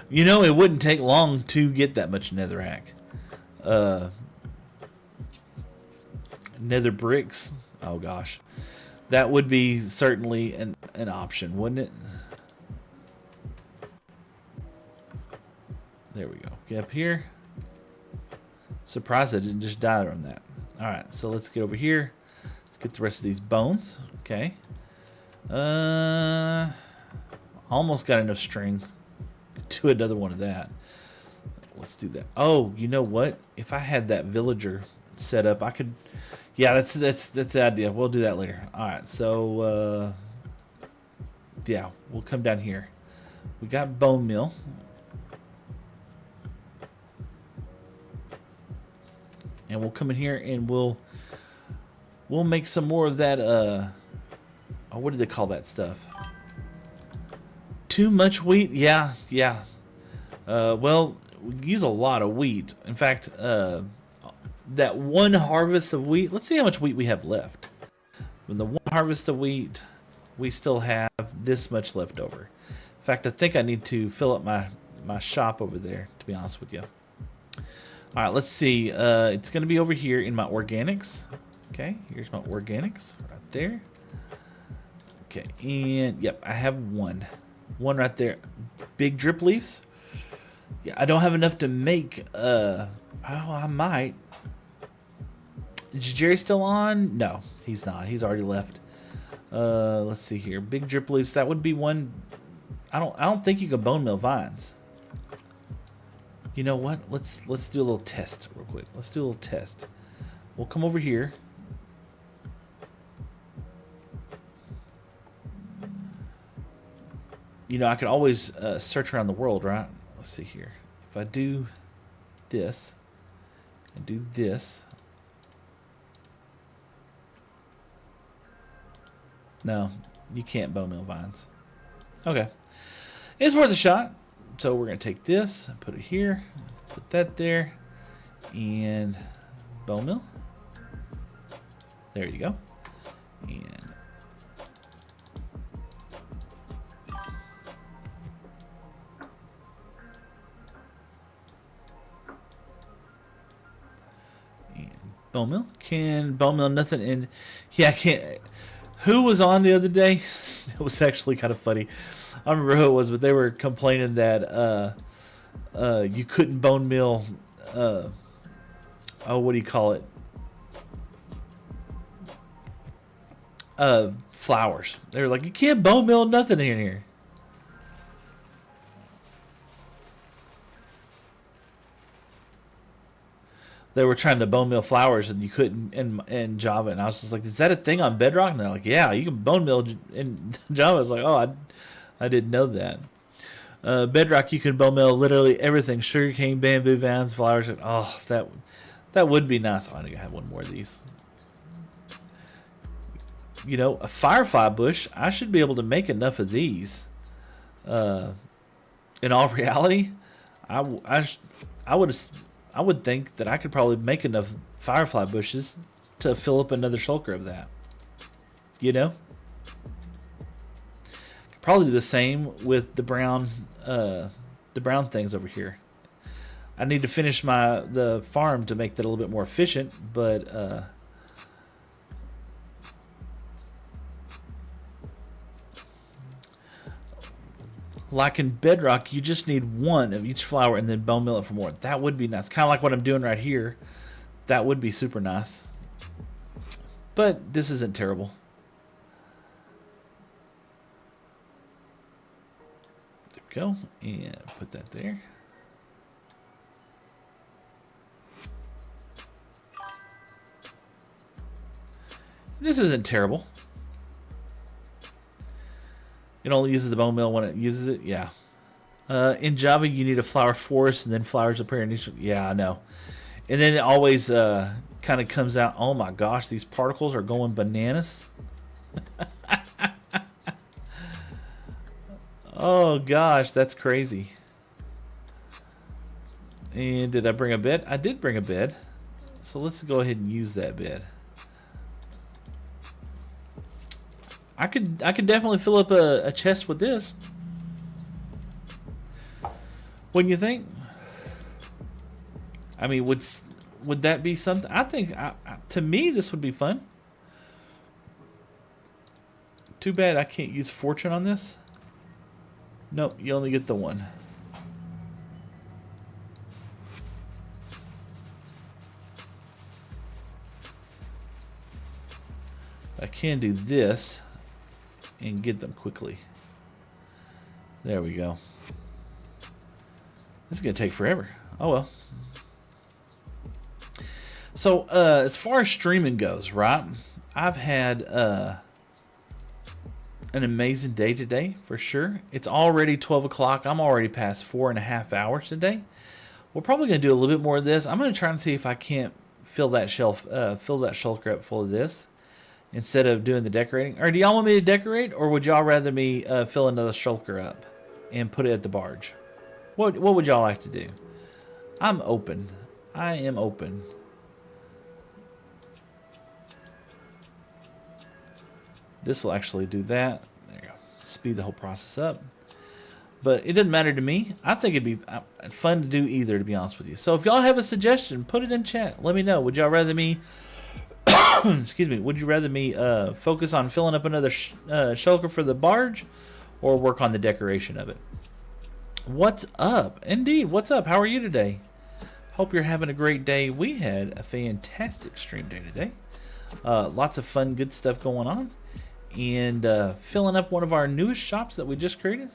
You know, it wouldn't take long to get that much netherrack. Nether bricks. Oh gosh, that would be certainly an option, wouldn't it? There we go. Get up here. Surprised I didn't just die on that. All right, so let's get over here. Let's get the rest of these bones. Okay. Almost got enough string to do another one of that. Let's do that. Oh, you know what? If I had that villager set up, I could. Yeah, that's the idea. We'll do that later. All right. So yeah, we'll come down here. We got bone meal. And we'll come in here and we'll make some more of that. Oh, what do they call that stuff? Too much wheat? Yeah. Well, we use a lot of wheat. In fact, that one harvest of wheat. Let's see how much wheat we have left. From the one harvest of wheat, we still have this much left over. In fact, I think I need to fill up my shop over there, to be honest with you. All right, let's see. It's going to be over here in my organics. Okay, here's my organics right there. Okay, and yep, I have one right there. Big drip leaves. Yeah, I don't have enough to make. Oh, I might. Is Jerry still on? No, he's not. He's already left. Let's see here. Big drip leaves. That would be one. I don't think you can bone mill vines. You know what? Let's do a little test real quick. Let's do a little test. We'll come over here. You know, I could always search around the world, right? Let's see here. If I do this and do this. No, you can't bone mill vines. Okay. It's worth a shot. So we're going to take this and put it here. Put that there. And bone mill. There you go. And bone mill. Can bone mill nothing in. Yeah, I can't. Who was on the other day? It was actually kind of funny. I don't remember who it was, but they were complaining that you couldn't bone mill. Oh, what do you call it? flowers. They were like, you can't bone meal nothing in here. They were trying to bone meal flowers and you couldn't in Java, and I was just like, is that a thing on Bedrock? And they're like, yeah, you can bone meal in Java. I was like, oh, I didn't know that. Bedrock, you can bone meal literally everything: sugarcane, bamboo, vines, flowers. Oh, that would be nice. Oh, I need to have one more of these. You know, a firefly bush. I should be able to make enough of these. In all reality, I would think that I could probably make enough firefly bushes to fill up another shulker of that. You know? Could probably do the same with the brown things over here. I need to finish the farm to make that a little bit more efficient, but like in Bedrock, you just need one of each flower and then bone meal it for more. That would be nice. Kind of like what I'm doing right here. That would be super nice. But this isn't terrible. There we go. And put that there. This isn't terrible. It only uses the bone meal when it uses it. Yeah. In Java, you need a flower forest, and then flowers appear in each. Yeah, I know. And then it always kind of comes out. Oh my gosh, these particles are going bananas. Oh gosh, that's crazy. And did I bring a bed? I did bring a bed. So let's go ahead and use that bed. I could definitely fill up a chest with this. Wouldn't you think? I mean, would that be something? I think to me this would be fun. Too bad I can't use fortune on this. Nope, you only get the one. I can do this and get them quickly. There we go. This is gonna take forever. Oh well. So as far as streaming goes, right? I've had an amazing day today for sure. It's already 12 o'clock. I'm already past 4.5 hours today. We're probably gonna do a little bit more of this. I'm gonna try and see if I can't fill that shulker up full of this instead of doing the decorating. Or do y'all want me to decorate, or would y'all rather me fill another shulker up and put it at the barge? What would y'all like to do? I'm open. I am open. This will actually do that. There you go. Speed the whole process up. But it doesn't matter to me. I think it'd be fun to do either, to be honest with you. So if y'all have a suggestion, put it in chat. Let me know. Would y'all rather me... excuse me. Would you rather me focus on filling up another shulker for the barge, or work on the decoration of it? What's up? Indeed. What's up? How are you today? Hope you're having a great day. We had a fantastic stream day today. Lots of fun, good stuff going on. And filling up one of our newest shops that we just created.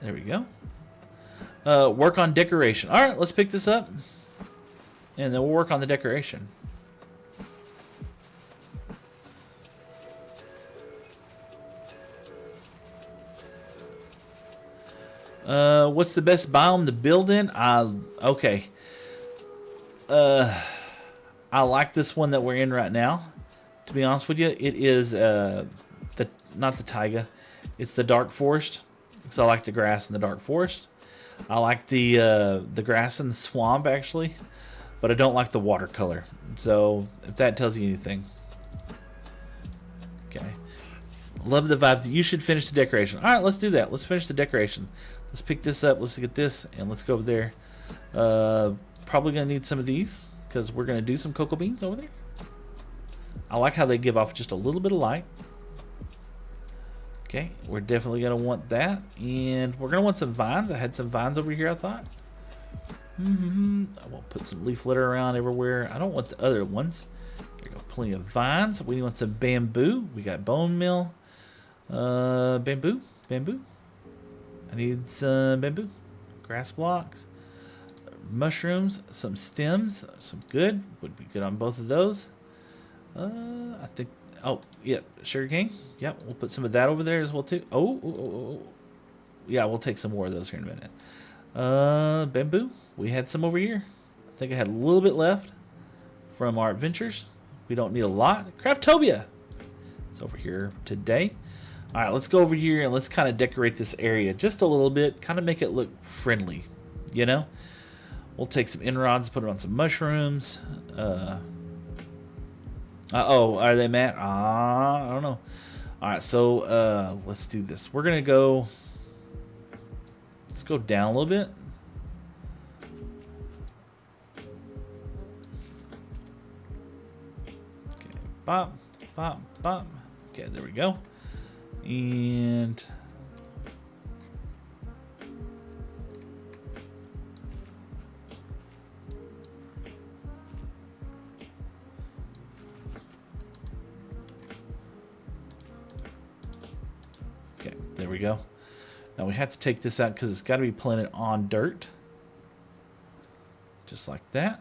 There we go. Work on decoration. All right, let's pick this up. And then we'll work on the decoration. What's the best biome to build in? Okay. I like this one that we're in right now. To be honest with you, it is not the taiga, it's the dark forest. Because I like the grass in the dark forest. I like the grass in the swamp actually, but I don't like the watercolor. So if that tells you anything. Okay. Love the vibes. You should finish the decoration. All right, let's do that. Let's finish the decoration. Let's pick this up. Let's get this, and let's go over there. Probably gonna need some of these because we're gonna do some cocoa beans over there. I like how they give off just a little bit of light. Okay, we're definitely gonna want that, and we're gonna want some vines. I had some vines over here, I thought. I won't put some leaf litter around everywhere. I don't want the other ones. There you go. Plenty of vines. We want some bamboo. We got bone meal. Bamboo. I need some bamboo. Grass blocks. Mushrooms. Some stems. Some good. Would be good on both of those. I think. Oh, yeah. Sugar cane. Yep. We'll put some of that over there as well too. Oh. Yeah, we'll take some more of those here in a minute. Bamboo. We had some over here. I think I had a little bit left from our adventures. We don't need a lot. Craftopia. It's over here today. All right, let's go over here and let's kind of decorate this area just a little bit. Kind of make it look friendly, you know? We'll take some end rods, put it on some mushrooms. Oh, are they matte? I don't know. All right, so let's do this. We're going to go... Let's go down a little bit. Okay, bop, bop, bop. Okay, there we go. And okay, there we go. Now we have to take this out because it's got to be planted on dirt. Just like that.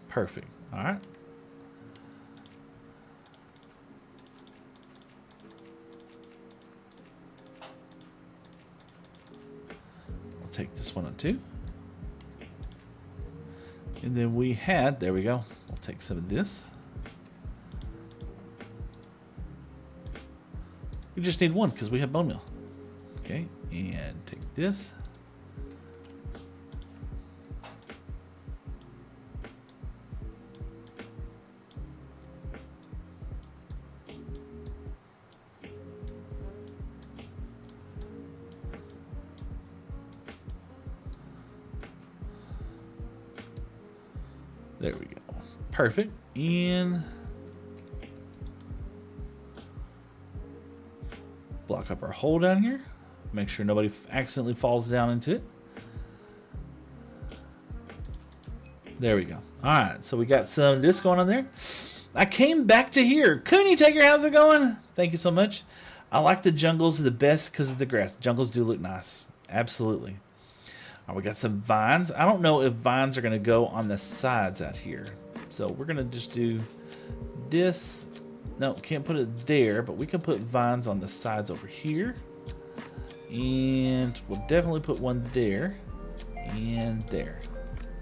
Perfect. All right. We'll take this one on too. And then we had, there we go. We'll take some of this. We just need one because we have bone meal. Okay, and take this. There we go. Perfect. And block up our hole down here. Make sure nobody accidentally falls down into it. There we go. All right. So we got some of this going on there. I came back to here. Cooney Taker, how's it going? Thank you so much. I like the jungles the best because of the grass. Jungles do look nice. Absolutely. We got some vines. I don't know if vines are going to go on the sides out here. So we're going to just do this. No, can't put it there, but we can put vines on the sides over here. And we'll definitely put one there and there.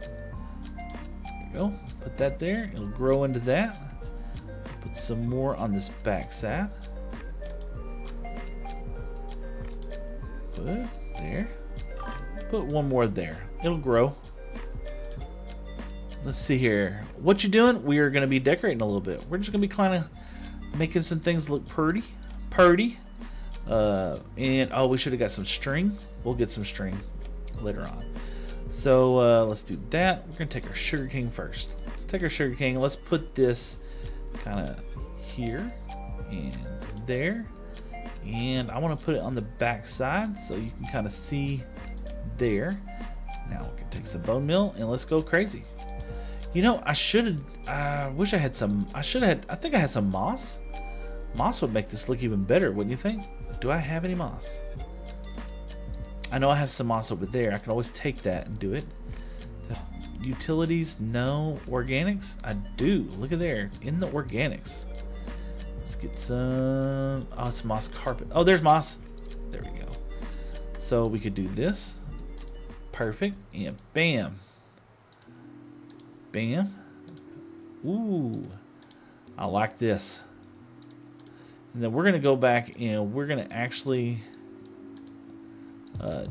There we go. Put that there. It'll grow into that. Put some more on this back side. Put there. Put one more there. It'll grow. Let's see here. What you doing? We are going to be decorating a little bit. We're just going to be kind of making some things look pretty. And oh, we should have got some string. We'll get some string later on. So let's do that. We're going to take our sugar cane first. Let's take our sugar cane. Let's put this kind of here and there. And I want to put it on the back side so you can kind of see there. Now we're gonna take some bone meal and let's go crazy. You know, I wish I had some. I think I had some moss. Moss would make this look even better, wouldn't you think? Do I have any moss? I know I have some moss over there. I can always take that and do it. Utilities, no. Organics, I do. Look at there, in the organics. Let's get some. Oh, it's moss carpet. Oh, there's moss. There we go. So we could do this. Perfect. And bam. Bam. Ooh. I like this. And then we're going to go back and we're going to actually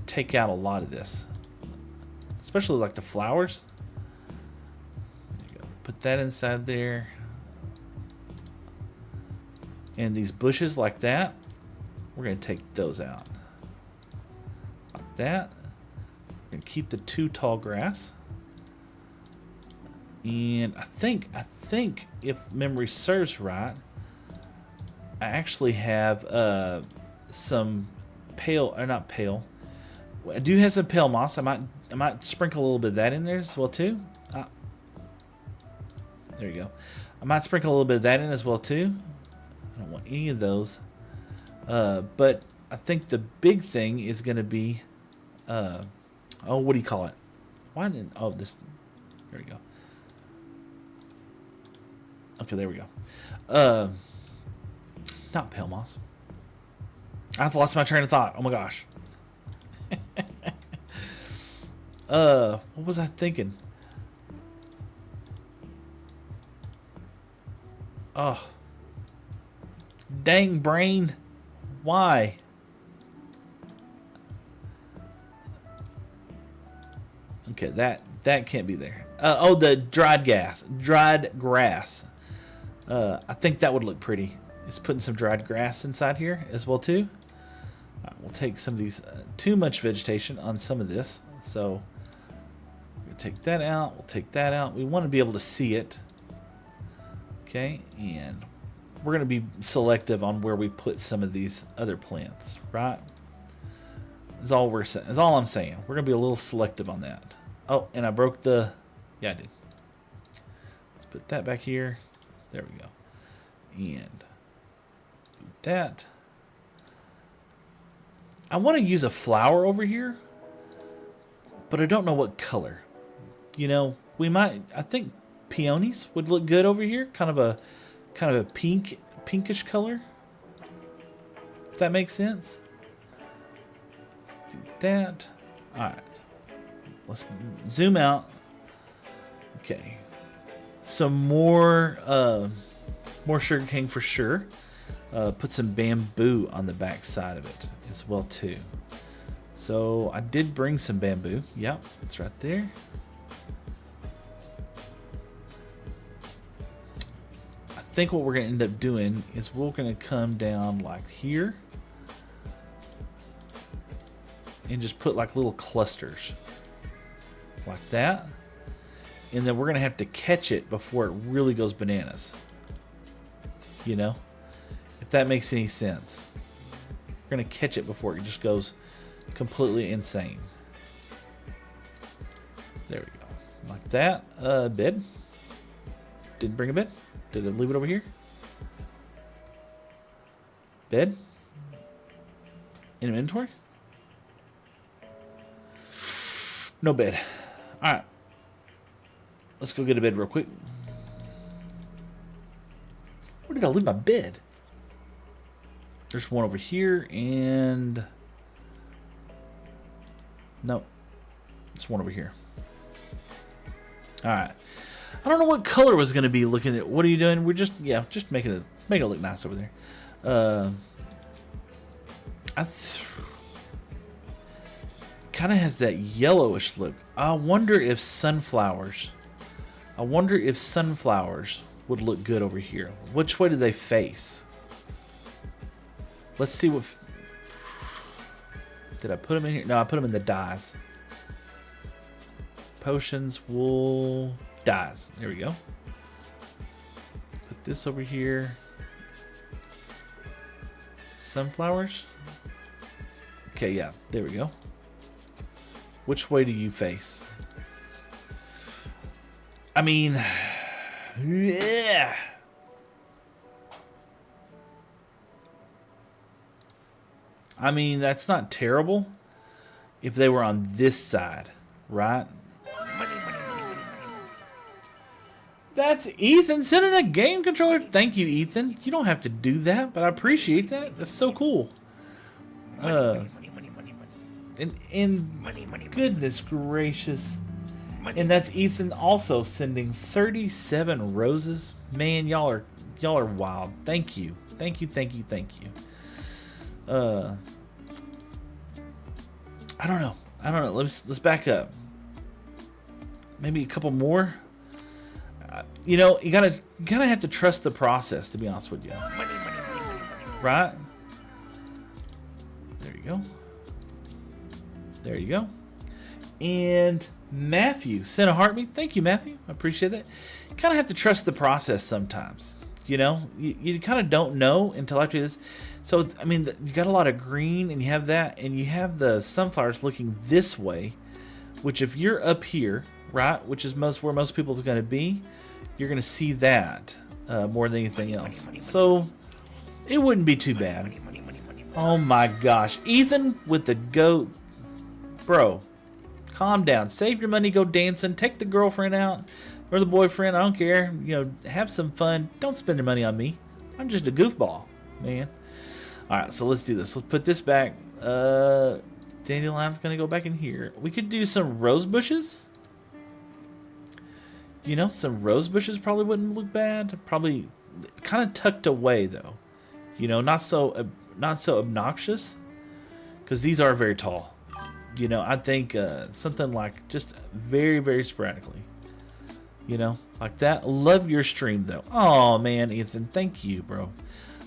take out a lot of this. Especially like the flowers. There you go. Put that inside there. And these bushes like that, we're going to take those out. Like that. And keep the two tall grass. And I think if memory serves right, I actually have some pale, or not pale, I do have some pale moss. I might sprinkle a little bit of that in there as well too. There you go. I might sprinkle a little bit of that in as well too. I don't want any of those. But I think the big thing is going to be, oh, what do you call it? Why didn't, oh, this, there we go. Okay, there we go. Not pale moss. I've lost my train of thought. Oh my gosh. What was I thinking? Oh. Dang brain. Why? Okay, that can't be there. Oh, the dried grass. I think that would look pretty. It's putting some dried grass inside here as well too. All right, we'll take some of these. Too much vegetation on some of this, so we'll take that out. We'll take that out. We want to be able to see it. Okay, and we're going to be selective on where we put some of these other plants, right? Is all we're saying. Is all I'm saying. We're going to be a little selective on that. Oh, and I broke the. Yeah, I did. Let's put that back here. There we go. And do that. I want to use a flower over here, but I don't know what color. You know, we might. I think peonies would look good over here. Kind of a pinkish color. If that makes sense. Let's do that. All right. Let's zoom out. Okay. Some more sugarcane for sure. Put some bamboo on the back side of it as well too. So I did bring some bamboo. Yep, it's right there. I think what we're going to end up doing is we're going to come down like here and just put like little clusters like that. And then we're going to have to catch it before it really goes bananas. You know? If that makes any sense. We're going to catch it before it just goes completely insane. There we go. Like that. Bed. Didn't bring a bed. Did I leave it over here? Bed. In inventory? No bed. Alright. Let's go get a bed real quick. Where did I leave my bed? There's one over here and... Nope. There's one over here. Alright. I don't know what color was going to be looking at. What are you doing? We're just, yeah, just making it look nice over there. Kind of has that yellowish look. I wonder if sunflowers would look good over here. Which way do they face? Let's see what... Did I put them in here? No, I put them in the dyes. Potions, wool, dyes. There we go. Put this over here. Sunflowers. Okay, yeah, there we go. Which way do you face? I mean, yeah. I mean, that's not terrible if they were on this side, right? That's Ethan sending a game controller. Thank you, Ethan. You don't have to do that, but I appreciate that. That's so cool. And goodness gracious. And that's Ethan also sending 37 roses. Man, y'all are wild. Thank you. Thank you. I don't know. Let's back up. Maybe a couple more. You know, you gotta have to trust the process, to be honest with you. Right? There you go. And Matthew sent a heart me. Thank you, Matthew. I appreciate that. You kind of have to trust the process sometimes. You know, you kind of don't know until after this. So, I mean, you got a lot of green, and you have that, and you have the sunflowers looking this way, which if you're up here, right, which is where most people's going to be, you're going to see that more than anything else. So, it wouldn't be too bad. Oh my gosh. Ethan with the goat. Bro, calm down. Save your money, go dancing, take the girlfriend out. Or the boyfriend, I don't care. You know, have some fun. Don't spend your money on me. I'm just a goofball, man. Alright, so let's do this. Let's put this back. Dandelion's gonna go back in here. We could do some rose bushes. You know, some rose bushes probably wouldn't look bad. Probably kind of tucked away though. You know, not so obnoxious. Because these are very tall. You know, I think something like just very, very sporadically. You know, like that. Love your stream, though. Oh, man, Ethan. Thank you, bro.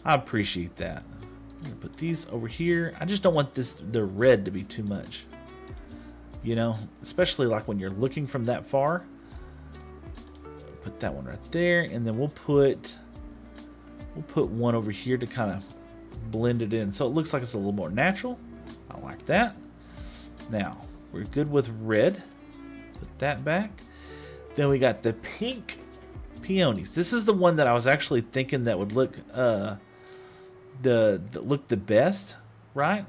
I appreciate that. I'm going to put these over here. I just don't want the red to be too much. You know, especially like when you're looking from that far. Put that one right there. And then we'll put one over here to kind of blend it in. So it looks like it's a little more natural. I like that. Now, we're good with red. Put that back. Then we got the pink peonies. This is the one that I was actually thinking that would look the best, right?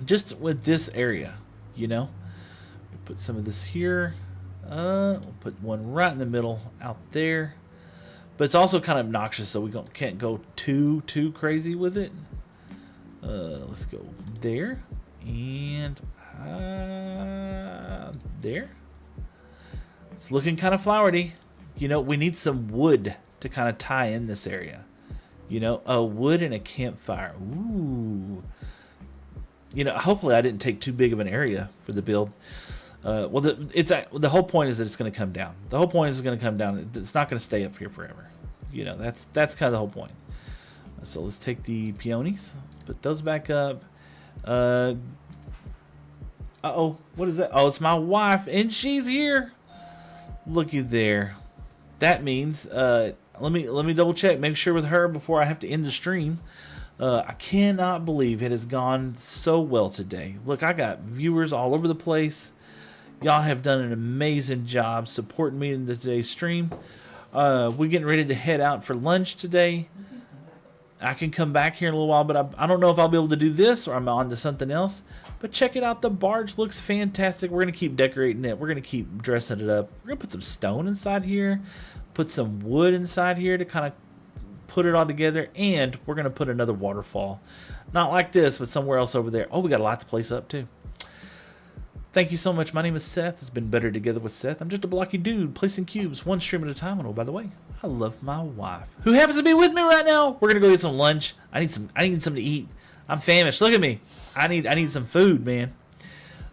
Just with this area, you know. We put some of this here. We'll put one right in the middle out there. But it's also kind of obnoxious, so we can't go too crazy with it. Let's go there and there. It's looking kind of flowery. You know, we need some wood to kind of tie in this area. You know, a wood and a campfire. Ooh. You know, hopefully I didn't take too big of an area for the build. Well, the whole point is that it's going to come down. The whole point is it's going to come down. It's not going to stay up here forever. You know, that's kind of the whole point. So let's take the peonies, put those back up. Uh-oh, what is that? Oh, it's my wife, and she's here. Looky there. That means let me double check, make sure with her before I have to end the stream. I cannot believe it has gone so well today. Look, I got viewers all over the place. Y'all have done an amazing job supporting me in today's stream. We're getting ready to head out for lunch today. I can come back here in a little while, but I don't know if I'll be able to do this or I'm on to something else. But check it out. The barge looks fantastic. We're going to keep decorating it. We're going to keep dressing it up. We're going to put some stone inside here. Put some wood inside here to kind of put it all together. And we're going to put another waterfall. Not like this, but somewhere else over there. Oh, we got a lot to place up too. Thank you so much. My name is Seth. It's been better together with Seth. I'm just a blocky dude placing cubes one stream at a time. And oh, by the way, I love my wife, who happens to be with me right now. We're gonna go get some lunch. I need something to eat. I'm famished. Look at me. I need some food, man.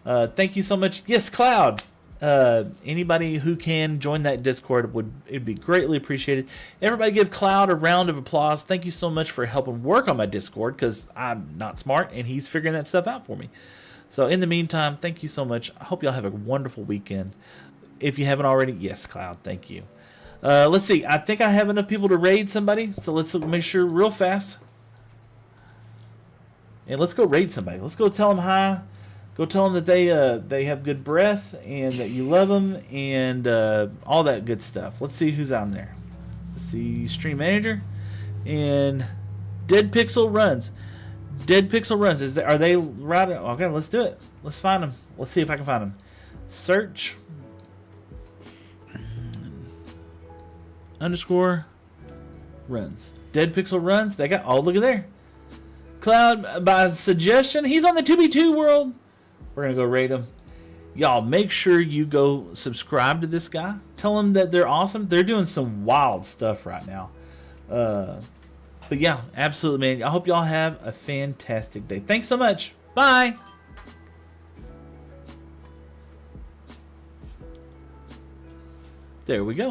Thank you so much. Yes, Cloud. Anybody who can join that Discord it'd be greatly appreciated. Everybody give Cloud a round of applause. Thank you so much for helping work on my Discord, because I'm not smart and he's figuring that stuff out for me. So in the meantime, thank you so much. I hope y'all have a wonderful weekend. If you haven't already, yes, Cloud, thank you. Let's see. I think I have enough people to raid somebody. So let's make sure real fast. And let's go raid somebody. Let's go tell them hi. Go tell them that they have good breath and that you love them and all that good stuff. Let's see who's on there. Let's see, Stream Manager and Dead Pixel Runs. Dead Pixel Runs. Are they right? Okay, let's do it. Let's find them. Let's see if I can find them. Search _ runs. Dead Pixel Runs. They got. Oh, look at there. Cloud by suggestion. He's on the 2v2 world. We're gonna go raid him. Y'all make sure you go subscribe to this guy. Tell him that they're awesome. They're doing some wild stuff right now. But yeah, absolutely, man. I hope y'all have a fantastic day. Thanks so much. Bye. There we go.